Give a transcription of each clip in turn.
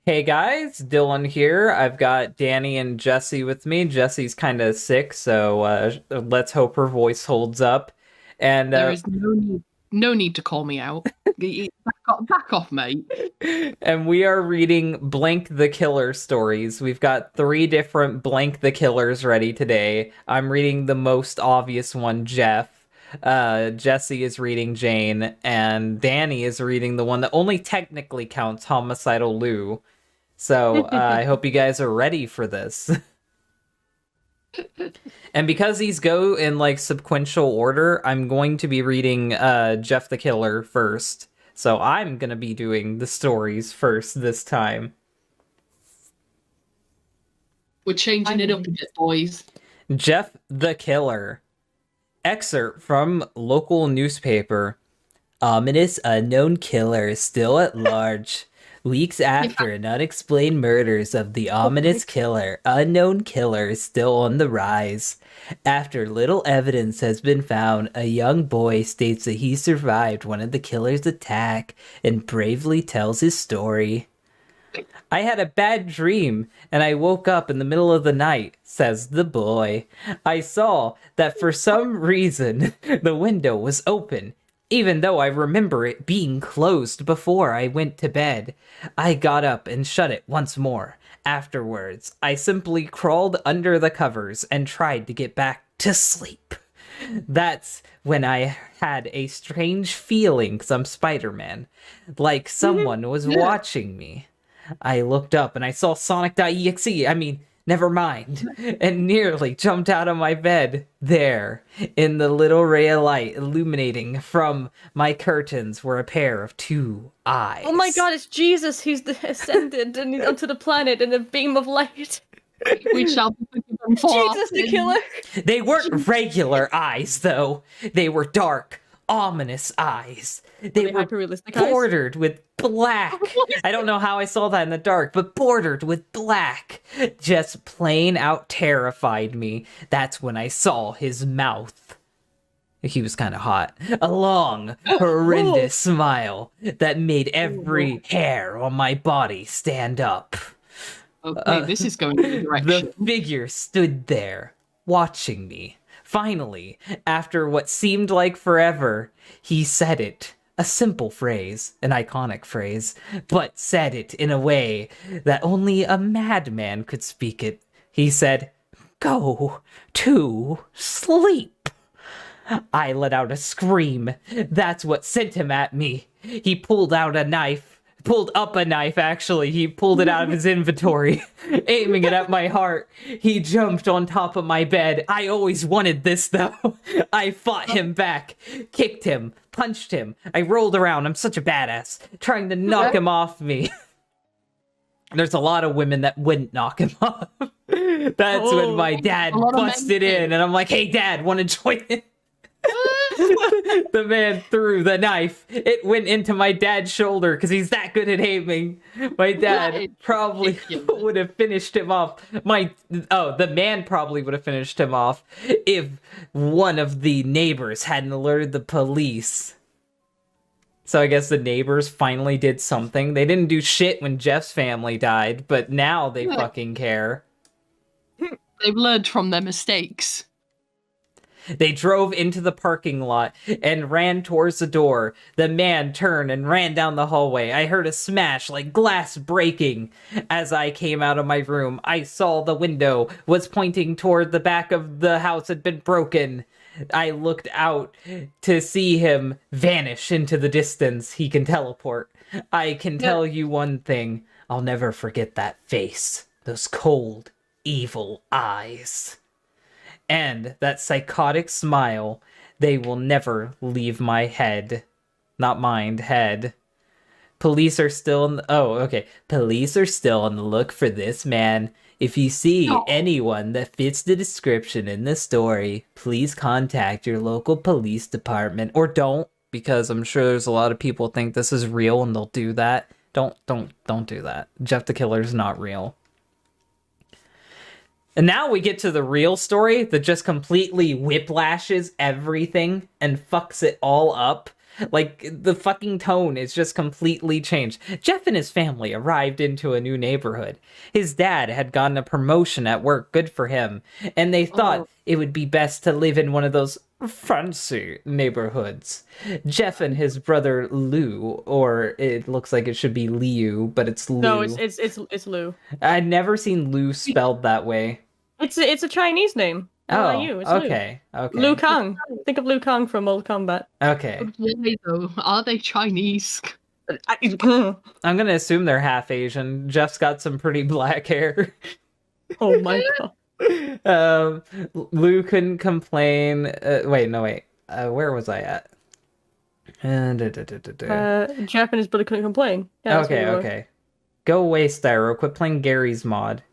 Hey guys, Dylan here. I've got Danny and Jesse with me. Jesse's kind of sick, so let's hope her voice holds up. And There is no need to call me out. Back off, mate. and we are reading Blank the Killer stories. We've got three different Blank the Killers ready today. I'm reading the most obvious one, Jeff. Jesse is reading Jane, and Danny is reading the one that only technically counts, Homicidal Lou. So I hope you guys are ready for this. And because these go in like sequential order, I'm going to be reading Jeff the Killer first. So I'm gonna be doing the stories first this time. We're changing it up a bit, boys. Jeff the Killer. Excerpt from local newspaper. Ominous unknown killer is still at large. Weeks Yeah. after an unexplained murders of the ominous killer, unknown killer is still on the rise. After little evidence has been found, a young boy states that he survived one of the killer's attack and bravely tells his story. I had a bad dream, and I woke up in the middle of the night, says the boy. I saw that for some reason the window was open, even though I remember it being closed before I went to bed. I got up and shut it once more. Afterwards, I simply crawled under the covers and tried to get back to sleep. That's when I had a strange feeling, 'cause I'm Spider-Man, like someone was Yeah. watching me. I looked up and I saw Sonic.exe. I mean, never mind. And nearly jumped out of my bed. There, in the little ray of light illuminating from my curtains, were a pair of two Oh my eyes. god, it's Jesus who's ascended and onto the planet in a beam of light. We shall be forgiven for our Jesus the sins. killer. They weren't regular eyes, though. They were dark, ominous eyes. They They were hyper-realistic eyes. bordered with black. I don't know how I saw that in the dark, but bordered with black. Just plain out terrified me. That's when I saw his mouth. He was kind of hot. A long, horrendous smile that made every hair on my body stand up. Okay, this is going in a The direction. figure stood there, watching me. Finally, after what seemed like forever, he said it. A simple phrase, an iconic phrase, but said it in a way that only a madman could speak it. He said, "Go to sleep." I let out a scream. That's what sent him at me. He pulled out a knife. Pulled up a knife, actually. He pulled it out of his inventory, aiming it at my heart. He jumped on top of my bed. I always wanted this, though. I fought him back, kicked him, punched him. I rolled around. I'm such a badass, trying to knock him off me. There's a lot of women that wouldn't knock him off. That's when my A dad lot of men busted did. in, and I'm like, "Hey, Dad, want to join in?" The man threw the knife. It went into my dad's shoulder because he's that good at aiming. My That dad is probably ridiculous. would have finished him off. The man probably would have finished him off if one of the neighbors hadn't alerted the police. So I guess the neighbors finally did something. They didn't do shit when Jeff's family died, but now they Yeah. fucking care. They've learned from their mistakes. They drove into the parking lot and ran towards the door. The man turned and ran down the hallway. I heard a smash like glass breaking. As I came out of my room, I saw the window was pointing toward the back of the house had been broken. I looked out to see him vanish into the distance. He can teleport. I can tell you one thing. I'll never forget that face. Those cold, evil eyes. And that psychotic smile, they will never leave my head. Not mind, head. Police are still in the, oh, okay. Police are still on the look for this man. If you see No. anyone that fits the description in the story, please contact your local police department or don't, because I'm sure there's a lot of people think this is real and they'll do that. Don't do that. Jeff the Killer's not real. And now we get to the real story that just completely whiplashes everything and fucks it all up. Like, the fucking tone is just completely changed. Jeff and his family arrived into a new neighborhood. His dad had gotten a promotion at work, good for him, and they thought it would be best to live in one of those fancy neighborhoods. Jeff and his brother Lou, or it looks like it should be Liu, but it's Lou. No, it's Lou. I'd never seen Lou spelled that way. It's a Chinese name. L-I-U. It's okay. Liu Kang. Think of Liu Kang from Mortal Kombat. Okay. Why though? Are they Chinese? I'm gonna assume they're half Asian. Jeff's got some pretty black hair. Oh my god. Lou couldn't complain. Wait. Where was I at? Jeff and his brother couldn't complain. Yeah, Okay. Go away, Styro. Quit playing Gary's mod.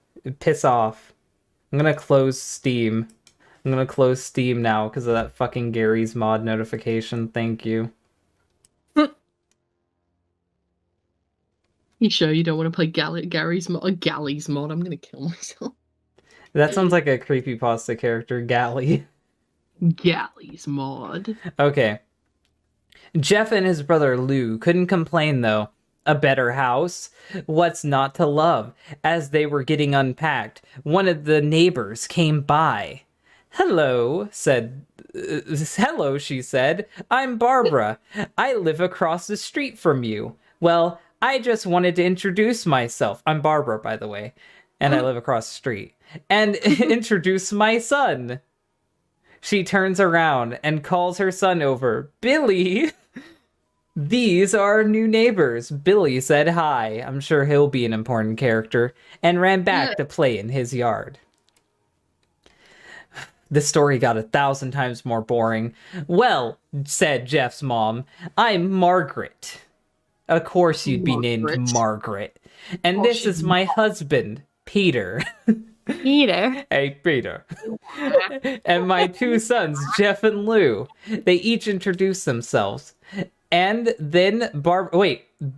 Piss off. I'm gonna close Steam. I'm gonna close Steam now because of that fucking Gary's mod notification. Thank you. You sure you don't want to play Gary's mod? Gally's mod? I'm gonna kill myself. That sounds like a creepypasta character, Gally. Gally's mod. Okay. Jeff and his brother Lou couldn't complain, though. A better house? What's not to love? As they were getting unpacked, one of the neighbors came by. Hello, she said. I'm Barbara. I live across the street from you. Well, I just wanted to introduce myself. I'm Barbara, by the way. And I live across the street. And introduce my son. She turns around and calls her son over. Billy! These are our new neighbors. Billy said hi. I'm sure he'll be an important character. And ran back to play in his yard. The story got 1,000 times more boring. Well, said Jeff's mom, I'm Margaret. Of course you'd be named Margaret. And this is my husband, Peter. Peter. Hey, Peter. And my 2 sons, Jeff and Lou. They each introduced themselves. And then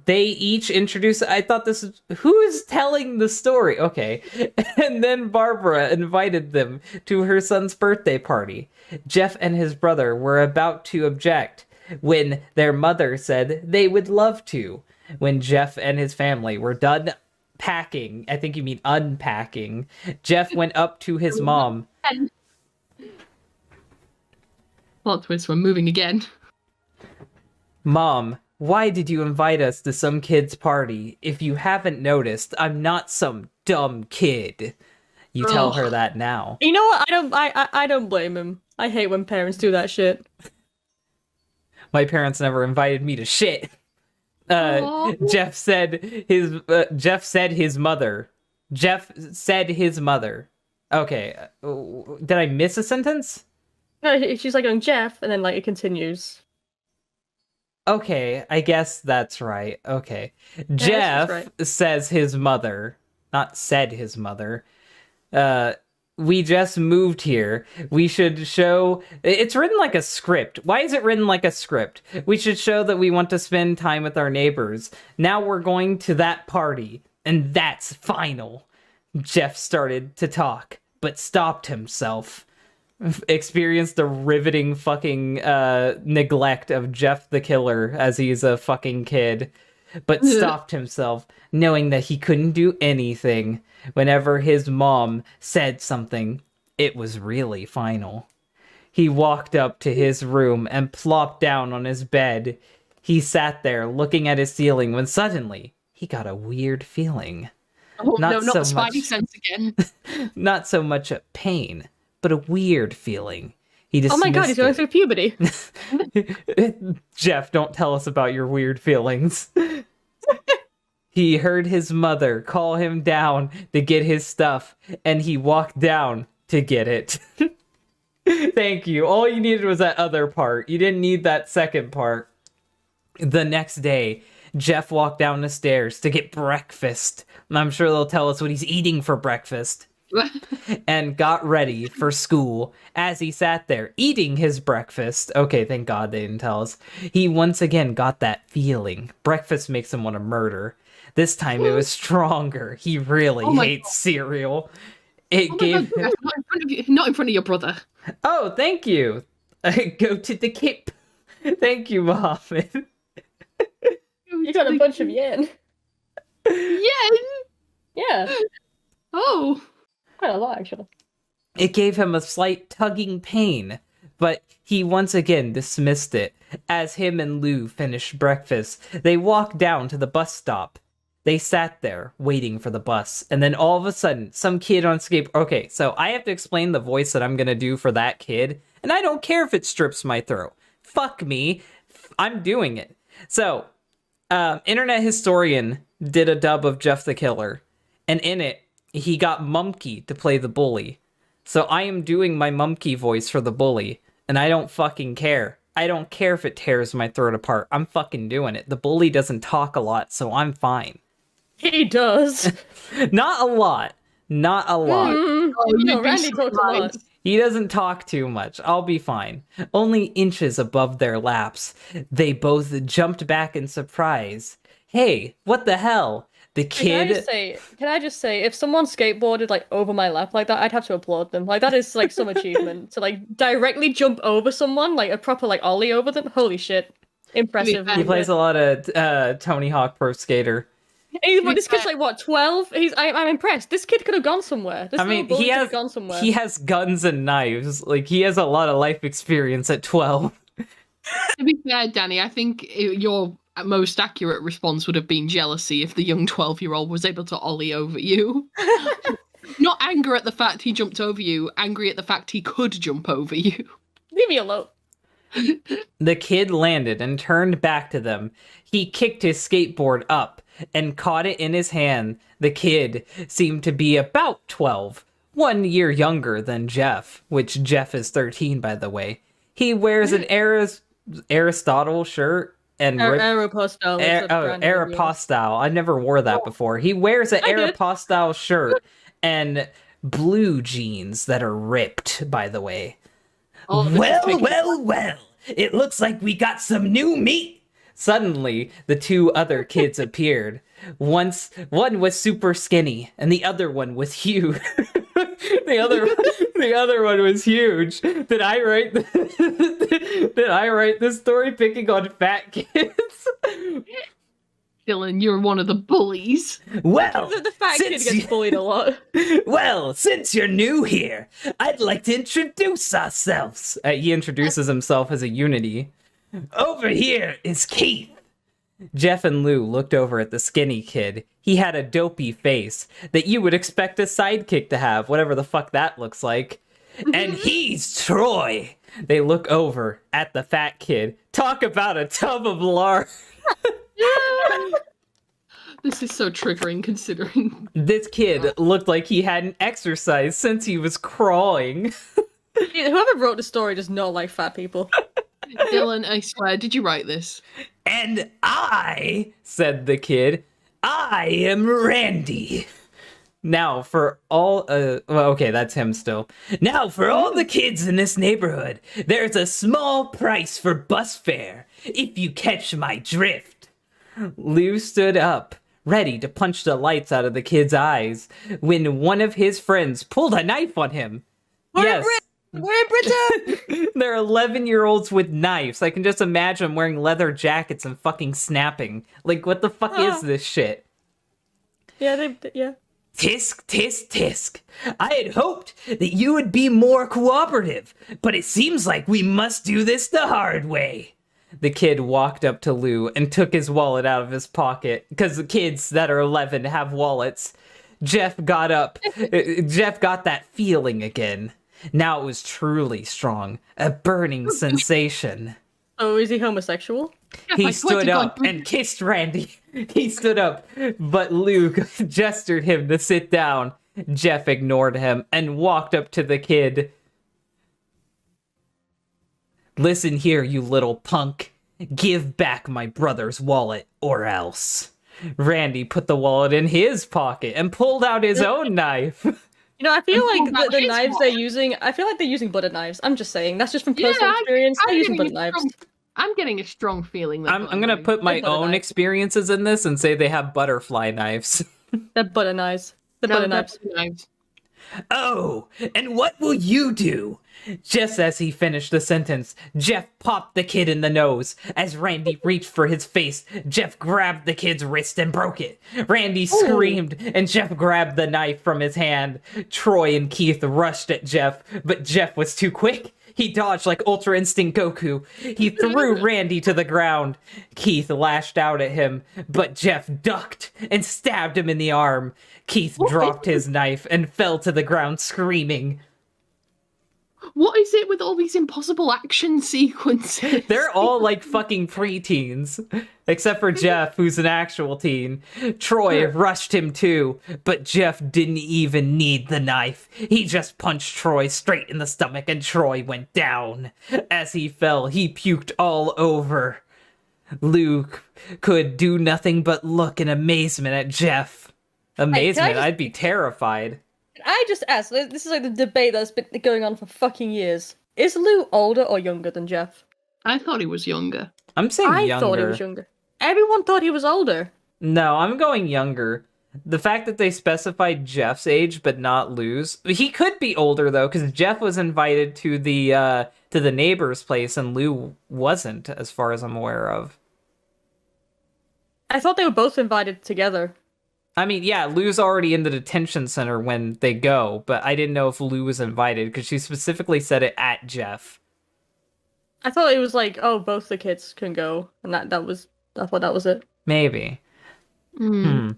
they each introduced... I thought this is... Who is telling the story? Okay. And then Barbara invited them to her son's birthday party. Jeff and his brother were about to object when their mother said they would love to. When Jeff and his family were done packing, I think you mean unpacking, Jeff went up to his mom. Plot twist, we're moving again. Mom, why did you invite us to some kid's party? If you haven't noticed, I'm not some dumb kid. You tell her that now. You know what? I don't blame him. I hate when parents do that shit. My parents never invited me to shit. Jeff said his mother. Okay. Did I miss a sentence? No, she's like going Jeff, and then like it continues. Okay, I guess that's right. Okay. Yeah, Jeff says his mother, not said his mother. We just moved here. We should show... It's written like a script. Why is it written like a script? We should show that we want to spend time with our neighbors. Now we're going to that party, and that's final. Jeff started to talk, but stopped himself. Experienced the riveting fucking neglect of Jeff the Killer as he's a fucking kid, but stopped himself, knowing that he couldn't do anything. Whenever his mom said something, it was really final. He walked up to his room and plopped down on his bed. He sat there looking at his ceiling when suddenly he got a weird feeling. Oh, not Spidey sense again. Not so much a pain, but a weird feeling. He dismissed Oh my god, he's going through puberty. Jeff, don't tell us about your weird feelings. He heard his mother call him down to get his stuff, and he walked down to get it. Thank you. All you needed was that other part. You didn't need that second part. The next day, Jeff walked down the stairs to get breakfast. I'm sure they'll tell us what he's eating for breakfast. And got ready for school. As he sat there eating his breakfast, okay, thank God they didn't tell us, he once again got that feeling. Breakfast makes him want to murder. This time it was stronger. He really hates cereal. It gave him... Not in front of your brother. Oh, thank you. Go to the kip. Thank you, Mohammed. You got a bunch of yen. Yen? Yeah, Oh. quite a lot actually. It gave him a slight tugging pain, but he once again dismissed it. As him and Lou finished breakfast, they walked down to the bus stop. They sat there, waiting for the bus, and then all of a sudden, some kid on skateboard... Okay, so I have to explain the voice that I'm gonna do for that kid, and I don't care if it strips my throat. Fuck me. I'm doing it. So, Internet Historian did a dub of Jeff the Killer, and in it, he got Mumkey to play the bully. So I am doing my Mumkey voice for the bully, and I don't fucking care. I don't care if it tears my throat apart. I'm fucking doing it. The bully doesn't talk a lot, so I'm fine. He does. Not a lot. Not a lot. Oh, no, Randy talks a lot. He doesn't talk too much. I'll be fine. Only inches above their laps. They both jumped back in surprise. Hey, what the hell? The kid... Can I just say, if someone skateboarded like over my lap like that, I'd have to applaud them. Like that is like some achievement to like directly jump over someone, like a proper like ollie over them. Holy shit, impressive. He plays a lot of Tony Hawk Pro Skater. But this kid's like what, 12? I'm impressed. This kid could have gone somewhere. This little bully could have gone somewhere. He has guns and knives. Like he has a lot of life experience at 12. To be fair, Danny, I think your most accurate response would have been jealousy if the young 12-year-old was able to ollie over you. Not anger at the fact he jumped over you, angry at the fact he could jump over you. Leave me alone. The kid landed and turned back to them. He kicked his skateboard up and caught it in his hand. The kid seemed to be about 12, 1 year younger than Jeff, which Jeff is 13, by the way. He wears an Aristotle shirt and Aeropostale. Aeropostale. I never wore that before. He wears an Aeropostale shirt and blue jeans that are ripped, by the way. Oh, Well. It looks like we got some new meat. Suddenly, the two other kids appeared. One was super skinny, and the other one was huge. the other one was huge. Did I write this story picking on fat kids? Dillin, you're one of the bullies. Well, the fat kid gets bullied a lot. Well, since you're new here, I'd like to introduce ourselves. He introduces himself as a unity. Over here is Keith. Jeff and Lou looked over at the skinny kid. He had a dopey face that you would expect a sidekick to have, whatever the fuck that looks like. And he's Troy. They look over at the fat kid. Talk about a tub of lard. This is so triggering considering. This kid looked like he hadn't exercised since he was crawling. Whoever wrote the story does not like fat people. Dillin, I swear, did you write this? And I, said the kid, I am Randy. Now for all, okay, that's him still. Now for all the kids in this neighborhood, there's a small price for bus fare, if you catch my drift. Lou stood up, ready to punch the lights out of the kid's eyes, when one of his friends pulled a knife on him. We're in Britain! They're 11-year-olds with knives. I can just imagine wearing leather jackets and fucking snapping. Like, what the fuck is this shit? Yeah, yeah. Tisk, tisk, tisk. I had hoped that you would be more cooperative, but it seems like we must do this the hard way. The kid walked up to Lou and took his wallet out of his pocket, because the kids that are 11 have wallets. Jeff got up. Jeff got that feeling again. Now it was truly strong. A burning sensation. Oh, is he homosexual? He stood up and kissed Randy. He stood up, but Luke gestured him to sit down. Jeff ignored him and walked up to the kid. Listen here, you little punk. Give back my brother's wallet, or else. Randy put the wallet in his pocket and pulled out his own knife. You know, I feel like the knives they're using, I feel like they're using butter knives. I'm just saying. That's just from personal experience. They're using butter knives. I'm getting a strong feeling that I'm gonna put my own experiences in this and say they have butterfly knives. They're butter knives. They're butter knives. Oh, and what will you do? Just as he finished the sentence, Jeff popped the kid in the nose. As Randy reached for his face, Jeff grabbed the kid's wrist and broke it. Randy screamed, and Jeff grabbed the knife from his hand. Troy and Keith rushed at Jeff, but Jeff was too quick. He dodged like Ultra Instinct Goku. He threw Randy to the ground. Keith lashed out at him, but Jeff ducked and stabbed him in the arm. Keith dropped his knife and fell to the ground screaming. What is it with all these impossible action sequences? They're all like fucking preteens, except for Jeff, who's an actual teen. Troy rushed him too, but Jeff didn't even need the knife. He just punched Troy straight in the stomach and Troy went down. As he fell, he puked all over. Luke could do nothing but look in amazement at Jeff. Amazement? I'd be terrified. I just asked, this is like the debate that's been going on for fucking years. Is Lou older or younger than Jeff? I thought he was younger. I'm saying younger. I thought he was younger. Everyone thought he was older. No, I'm going younger. The fact that they specified Jeff's age but not Lou's. He could be older though, because Jeff was invited to the neighbor's place and Lou wasn't, as far as I'm aware of. I thought they were both invited together. I mean, yeah, Lou's already in the detention center when they go, but I didn't know if Lou was invited, because she specifically said it at Jeff. I thought it was like, oh, both the kids can go, and I thought that was it. Maybe. You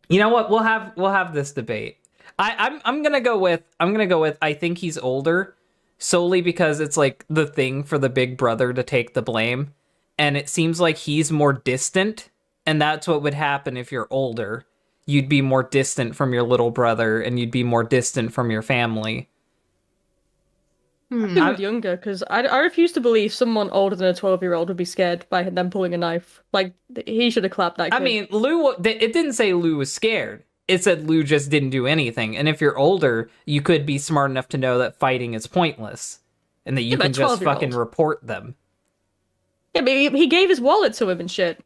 know what? We'll have this debate. I'm gonna go with I think he's older, solely because it's like the thing for the big brother to take the blame, and it seems like he's more distant, and that's what would happen if you're older. You'd be more distant from your little brother, and you'd be more distant from your family. I'm younger, because I refuse to believe someone older than a 12-year-old would be scared by them pulling a knife. Like, he should have clapped that kid. I mean, Lou, it didn't say Lou was scared. It said Lou just didn't do anything. And if you're older, you could be smart enough to know that fighting is pointless, and that you can just fucking report them. Yeah, but he gave his wallet to him and shit.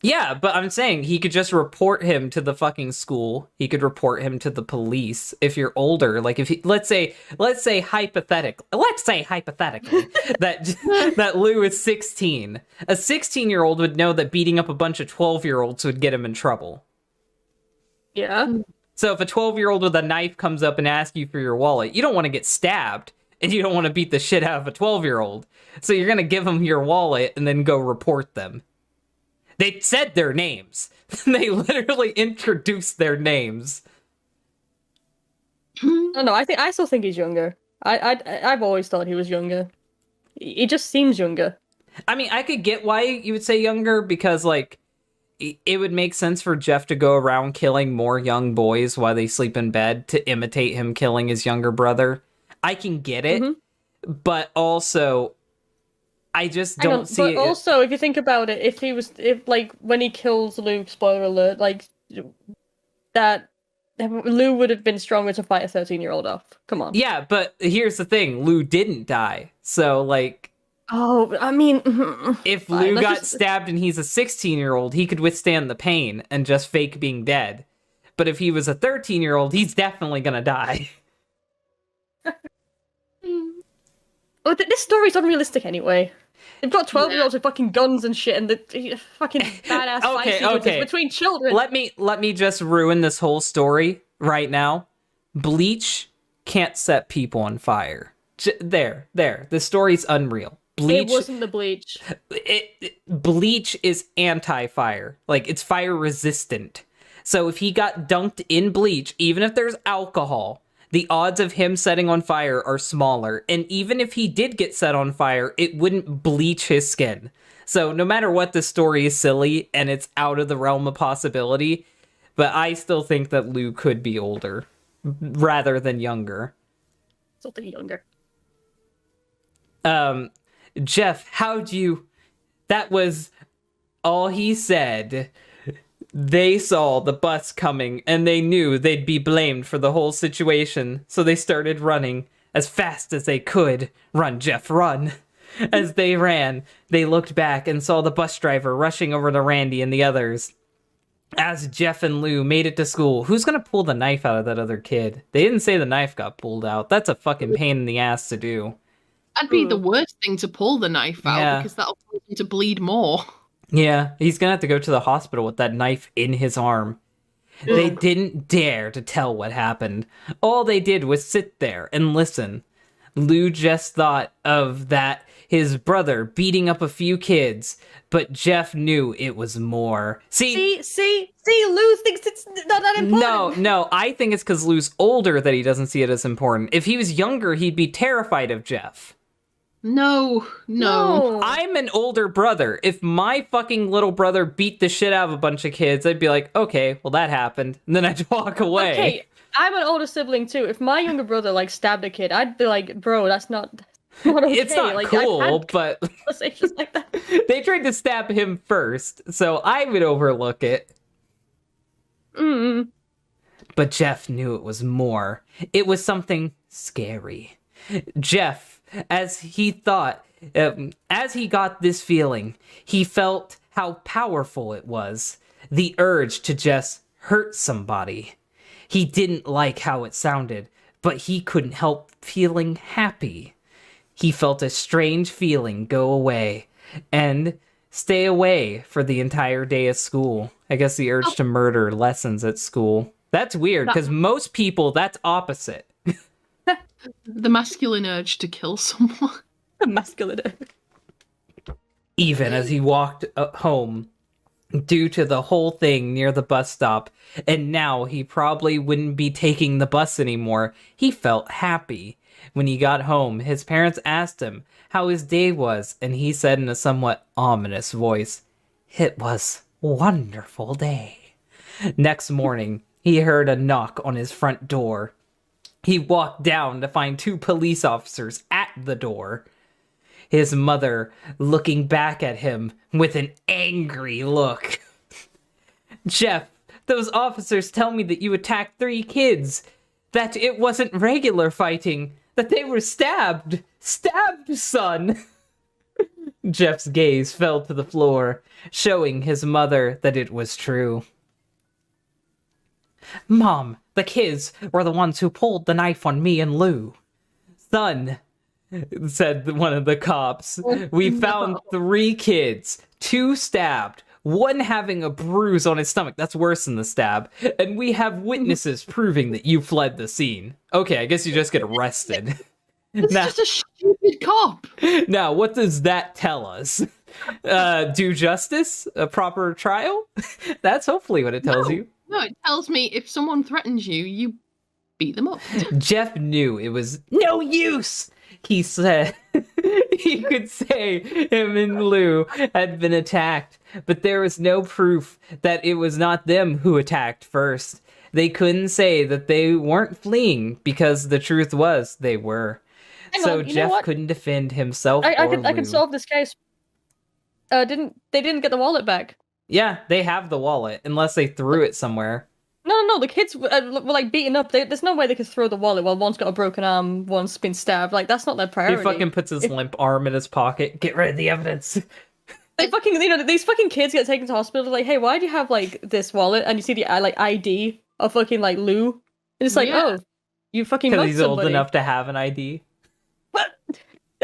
Yeah, but I'm saying he could just report him to the fucking school. He could report him to the police. If you're older, like if he, let's say hypothetically that Lou is 16. A 16-year-old would know that beating up a bunch of 12-year-olds would get him in trouble. Yeah. So if a 12-year-old with a knife comes up and asks you for your wallet, you don't want to get stabbed, and you don't want to beat the shit out of a 12-year-old. So you're going to give them your wallet and then go report them. They said their names. They literally introduced their names. No, I still think he's younger. I've always thought he was younger. He just seems younger. I mean, I could get why you would say younger, because, like, it would make sense for Jeff to go around killing more young boys while they sleep in bed to imitate him killing his younger brother. I can get it, but also I just don't see it. But also, if you think about it, if when he kills Luke, spoiler alert, like that, Lou would have been stronger to fight a 13-year-old off. Come on. Yeah, but here's the thing: Lou didn't die, so like. Oh, I mean, if Lou got stabbed and he's a 16-year-old, he could withstand the pain and just fake being dead. But if he was a 13-year-old, he's definitely gonna die. Well, this story's unrealistic anyway. They've got 12-year-olds with fucking guns and shit, and the fucking badass fight sequences between children. Let me just ruin this whole story right now. Bleach can't set people on fire. There. The story's unreal. Bleach, it wasn't the bleach. Bleach is anti-fire. Like, it's fire resistant. So if he got dunked in bleach, even if there's alcohol, the odds of him setting on fire are smaller. And even if he did get set on fire, it wouldn't bleach his skin. So no matter what, the story is silly and it's out of the realm of possibility. But I still think that Lou could be older rather than younger. Still think younger. Jeff, how'd you... That was all he said. They saw the bus coming, and they knew they'd be blamed for the whole situation, so they started running as fast as they could. Run, Jeff, run. As they ran, they looked back and saw the bus driver rushing over to Randy and the others. As Jeff and Lou made it to school, who's gonna pull the knife out of that other kid? They didn't say the knife got pulled out. That's a fucking pain in the ass to do. That'd be the worst thing to pull the knife out because that'll cause him to bleed more. Yeah, he's gonna have to go to the hospital with that knife in his arm. They didn't dare to tell what happened. All they did was sit there and listen. Lou just thought of that his brother beating up a few kids, but Jeff knew it was more. See, Lou thinks it's not that important. No, I think it's because Lou's older that he doesn't see it as important. If he was younger, he'd be terrified of Jeff. No. I'm an older brother. If my fucking little brother beat the shit out of a bunch of kids, I'd be like, okay, well, that happened. And then I'd walk away. Okay, I'm an older sibling too. If my younger brother, like, stabbed a kid, I'd be like, bro, that's not okay. It's not like, cool, but conversations like that. they tried to stab him first, so I would overlook it. But Jeff knew it was more. It was something scary. Jeff, as he got this feeling, he felt how powerful it was. The urge to just hurt somebody. He didn't like how it sounded, but he couldn't help feeling happy. He felt a strange feeling go away and stay away for the entire day of school. I guess the urge to murder lessons at school. That's weird, because most people, that's opposite. The masculine urge to kill someone. The masculine urge. Even as he walked home, due to the whole thing near the bus stop, and now he probably wouldn't be taking the bus anymore, he felt happy. When he got home, his parents asked him how his day was, and he said in a somewhat ominous voice, "It was a wonderful day." Next morning, he heard a knock on his front door. He walked down to find 2 police officers at the door. His mother looking back at him with an angry look. "Jeff, those officers tell me that you attacked 3 kids, that it wasn't regular fighting, that they were stabbed. Stabbed, son!" Jeff's gaze fell to the floor, showing his mother that it was true. "Mom, the kids were the ones who pulled the knife on me and Lou." "Son," said one of the cops, "we found 3 kids, 2 stabbed, 1 having a bruise on his stomach. That's worse than the stab. And we have witnesses proving that you fled the scene." Okay, I guess you just get arrested. It's just a stupid cop. Now, what does that tell us? Do justice? A proper trial? That's hopefully what it tells you. No, it tells me if someone threatens you, you beat them up. Jeff knew it was no use. He said he could say him and Lou had been attacked, but there was no proof that it was not them who attacked first. They couldn't say that they weren't fleeing because the truth was they were. So Jeff couldn't defend himself. I can solve this case. They didn't get the wallet back? Yeah, they have the wallet, unless they threw it somewhere. No, the kids were like beaten up. There's no way they could throw the wallet while one's got a broken arm, one's been stabbed. Like, that's not their priority. He fucking puts his limp arm in his pocket. Get rid of the evidence. They fucking, these fucking kids get taken to hospital. Like, hey, why do you have like this wallet? And you see the like ID of fucking like Lou, and it's like, oh, you fucking because mugged he's somebody. old enough to have an ID. But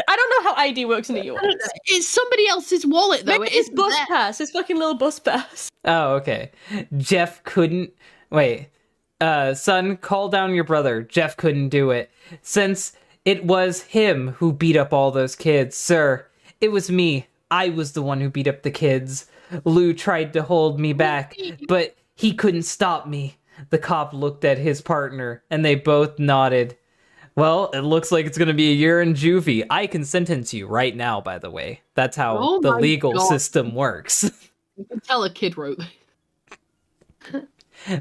I don't know how ID works in the US. It's somebody else's wallet, though. Maybe it's bus pass. His fucking little bus pass. Oh, okay. Jeff couldn't... Wait. Son, call down your brother. Jeff couldn't do it. Since it was him who beat up all those kids. Sir, it was me. I was the one who beat up the kids. Lou tried to hold me back, but he couldn't stop me. The cop looked at his partner, and they both nodded. Well, it looks like it's going to be a year in juvie. I can sentence you right now, by the way. That's how the legal system works. You can tell a kid wrote this.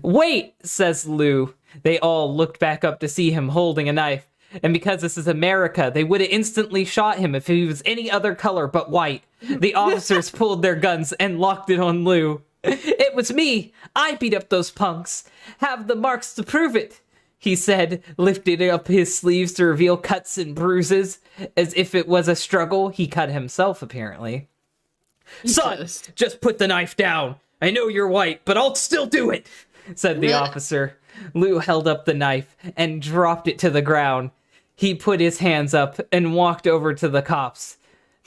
Wait, says Lou. They all looked back up to see him holding a knife. And because this is America, they would have instantly shot him if he was any other color but white. The officers pulled their guns and locked it on Lou. It was me. I beat up those punks. Have the marks to prove it, he said, lifting up his sleeves to reveal cuts and bruises. As if it was a struggle, he cut himself, apparently. Son, just put the knife down. I know you're white, but I'll still do it, said the officer. Lou held up the knife and dropped it to the ground. He put his hands up and walked over to the cops.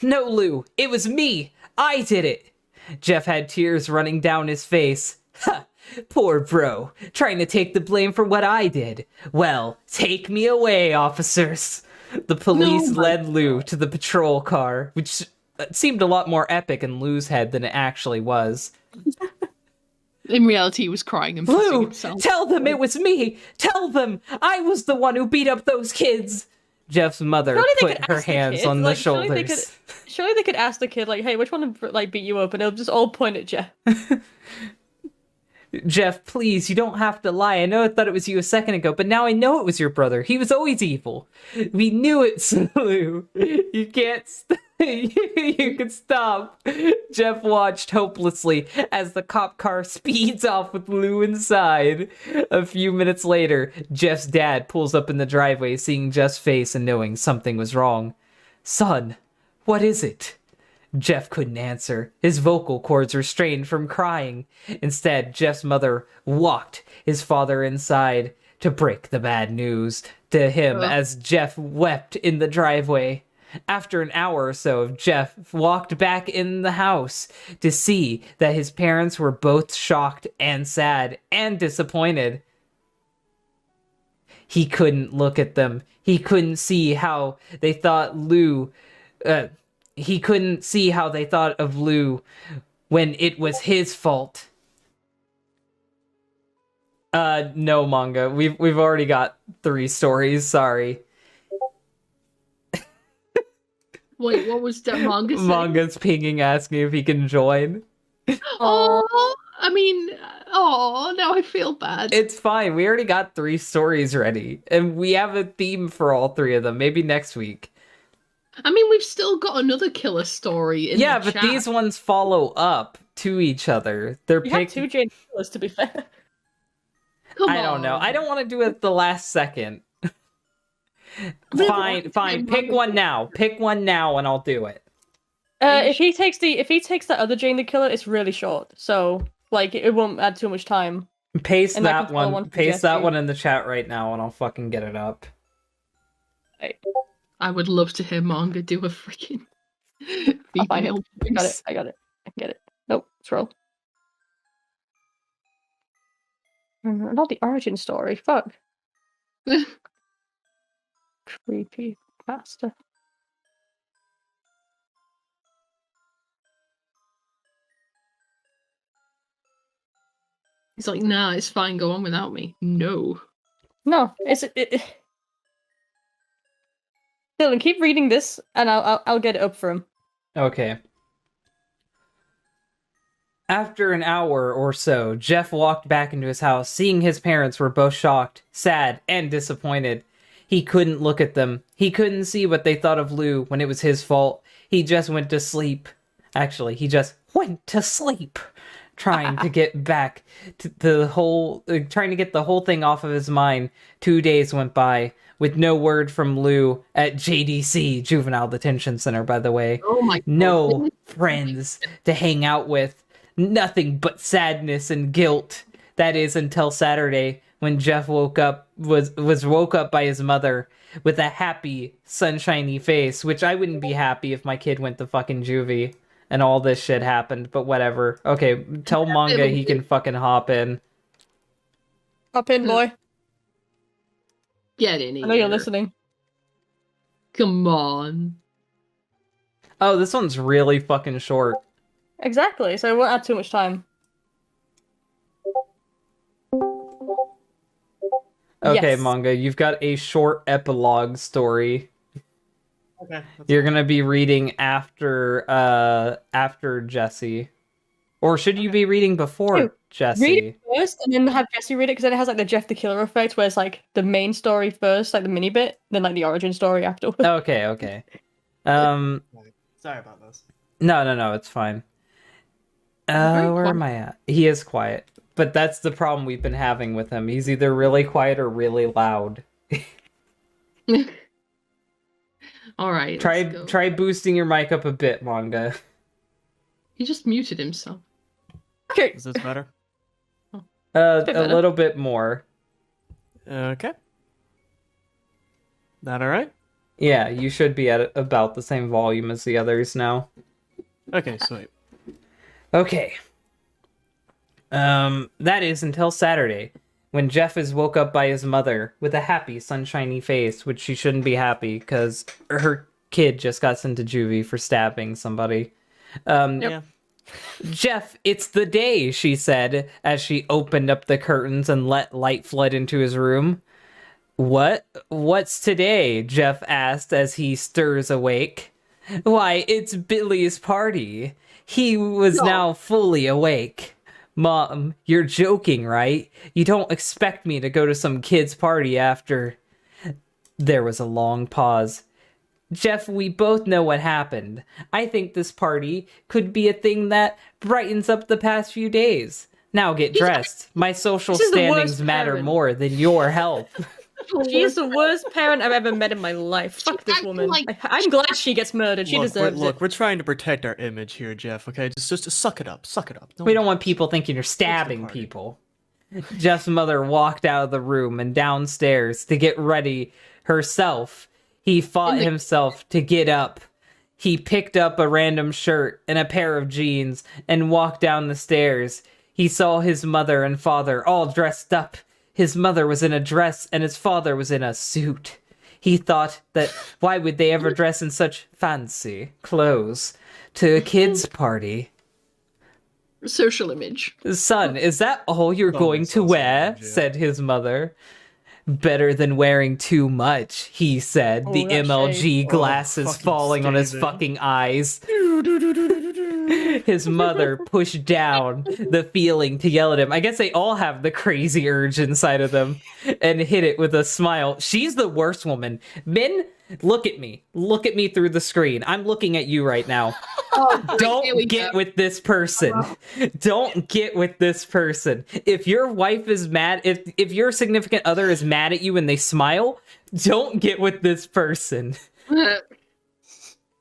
No, Lou, it was me. I did it. Jeff had tears running down his face. Ha! Poor bro, trying to take the blame for what I did. Well, take me away, officers. The police led Lou to the patrol car, which seemed a lot more epic in Lou's head than it actually was. In reality, he was crying and pissing Lou, himself. tell them it was me! Tell them! I was the one who beat up those kids! Jeff's mother put her hands on the shoulders. Surely they could ask the kid, like, hey, which one beat you up? And it'll just all point at Jeff. Jeff, please, you don't have to lie. I know I thought it was you a second ago, but now I know it was your brother. He was always evil. We knew it, Lou. You can't you can stop. Jeff watched hopelessly as the cop car speeds off with Lou inside. A few minutes later, Jeff's dad pulls up in the driveway, seeing Jeff's face and knowing something was wrong. Son, what is it? Jeff couldn't answer. His vocal cords were strained from crying. Instead, Jeff's mother walked his father inside to break the bad news to him as Jeff wept in the driveway. After an hour or so, Jeff walked back in the house to see that his parents were both shocked and sad and disappointed. He couldn't look at them. He couldn't see how they thought He couldn't see how they thought of Lou when it was his fault. No, manga. We've already got 3 stories. Sorry. Wait, what was that manga saying? Manga's pinging, asking if he can join. Oh, I mean, now I feel bad. It's fine. We already got 3 stories ready, and we have a theme for all 3 of them. Maybe next week. I mean, we've still got another killer story in the but chat. these ones follow up to each other. They're You had 2 Jane killers, to be fair. I don't know. I don't want to do it at the last second. Fine. Pick one now. Pick one now, and I'll do it. If he takes that other Jane the Killer, it's really short, so like it won't add too much time. Paste And that one. one Paste that one in the chat right now, and I'll fucking get it up. I would love to hear manga do a freaking I'll find it. voice. I got it. I can get it. Nope, scroll. Not the origin story. Fuck. Creepy pasta. He's like, nah, it's fine, go on without me. No. No, Dillin, keep reading this, and I'll get it up for him. Okay. After an hour or so, Jeff walked back into his house, seeing his parents were both shocked, sad, and disappointed. He couldn't look at them. He couldn't see what they thought of Lou when it was his fault. He just went to sleep. Actually, he just went to sleep, trying to get back to trying to get the whole thing off of his mind. 2 days went by with no word from Lou at JDC, Juvenile Detention Center, by the way. Oh my God. No friends to hang out with. Nothing but sadness and guilt. That is until Saturday, when Jeff woke up by his mother with a happy, sunshiny face, which I wouldn't be happy if my kid went to fucking juvie and all this shit happened, but whatever. Okay, tell Manga he can fucking hop in. Hop in, boy. Get in here. I know you're listening. Come on. Oh, this one's really fucking short. Exactly, so it won't add too much time. Okay, Yes. Manga, you've got a short epilogue story. Okay. You're gonna be reading after Jesse. Or should you be reading before Ew. Jesse? Read it first, and then have Jesse read it, because then it has like the Jeff the Killer effect, where it's like the main story first, like the mini bit, then like the origin story afterwards. Okay. Sorry about this. No, it's fine. Very Where quiet. am I at? He is quiet. But that's the problem we've been having with him. He's either really quiet or really loud. All right. let's go. Try boosting your mic up a bit, Manga. He just muted himself. Okay. Is this better? A better. little bit more. Okay. That all right? Yeah, you should be at about the same volume as the others now. Okay, sweet. Okay. That is until Saturday, when Jeff is woke up by his mother with a happy, sunshiny face, which she shouldn't be happy because her kid just got sent to juvie for stabbing somebody. Yeah. Jeff, it's the day, she said as she opened up the curtains and let light flood into his room. What's today? Jeff asked as he stirs awake. Why, it's Billy's party. He was now fully awake. Mom, you're joking, right? You don't expect me to go to some kid's party after... There was a long pause. Jeff, we both know what happened. I think this party could be a thing that brightens up the past few days. Now get dressed. My social This is the standings worst matter parent. more than your help. She is the worst parent I've ever met in my life. Fuck this acted woman. like- I'm glad she gets murdered. She deserves it. We're trying to protect our image here, Jeff. Okay, just suck it up. Suck it up. We don't want people thinking you're stabbing party. people. Jeff's mother walked out of the room and downstairs to get ready herself. He fought himself to get up. He picked up a random shirt and a pair of jeans and walked down the stairs. He saw his mother and father all dressed up. His mother was in a dress and his father was in a suit. He thought that why would they ever dress in such fancy clothes to a kid's party? Social image. Son, is that all you're going to social wear? image, yeah. Said his mother. Better than wearing too much, he said, the that MLG shade. glasses fucking falling on his scathing. fucking eyes. His mother pushed down the feeling to yell at him. I guess they all have the crazy urge inside of them, and hit it with a smile. She's the worst woman. Men, look at me. Look at me through the screen. I'm looking at you right now. Here Don't we get go. with this person. Don't get with this person. If your wife is mad, if your significant other is mad at you and they smile, don't get with this person.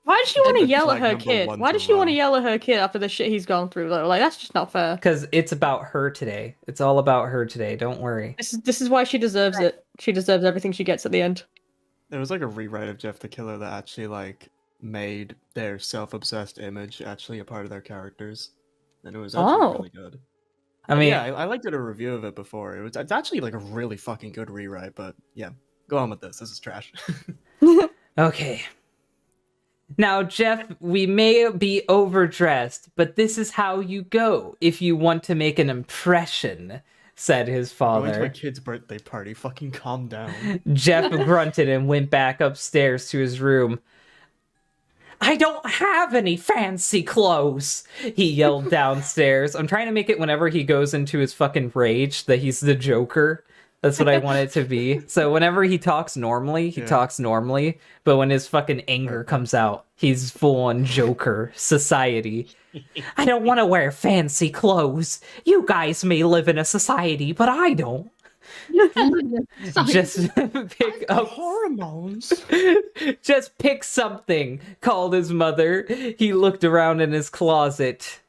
Why does she want to It's yell like at her number kid? one Why to does she want to run. yell at her kid after the shit he's gone through? Though, like that's just not fair. Because it's about her today. It's all about her today. Don't worry. This is why she deserves it. She deserves everything she gets at the end. There was like a rewrite of Jeff the Killer that actually like made their self-obsessed image actually a part of their characters, and it was actually Oh. really good. I mean, Yeah, I liked it a review of it before. It's actually like a really fucking good rewrite, but yeah, go on with this. This is trash. okay. Now, Jeff, we may be overdressed, but this is how you go if you want to make an impression, said his Going to a father. kid's birthday party. Fucking calm down. Jeff grunted and went back upstairs to his room. I don't have any fancy clothes, he yelled downstairs. I'm trying to make it whenever he goes into his fucking rage that he's the Joker. That's what I want it to be. So whenever he talks normally, he talks normally. But when his fucking anger comes out, he's full on Joker society. I don't want to wear fancy clothes. You guys may live in a society, but I don't. Just pick up Hormones. Just pick something, called his mother. He looked around in his closet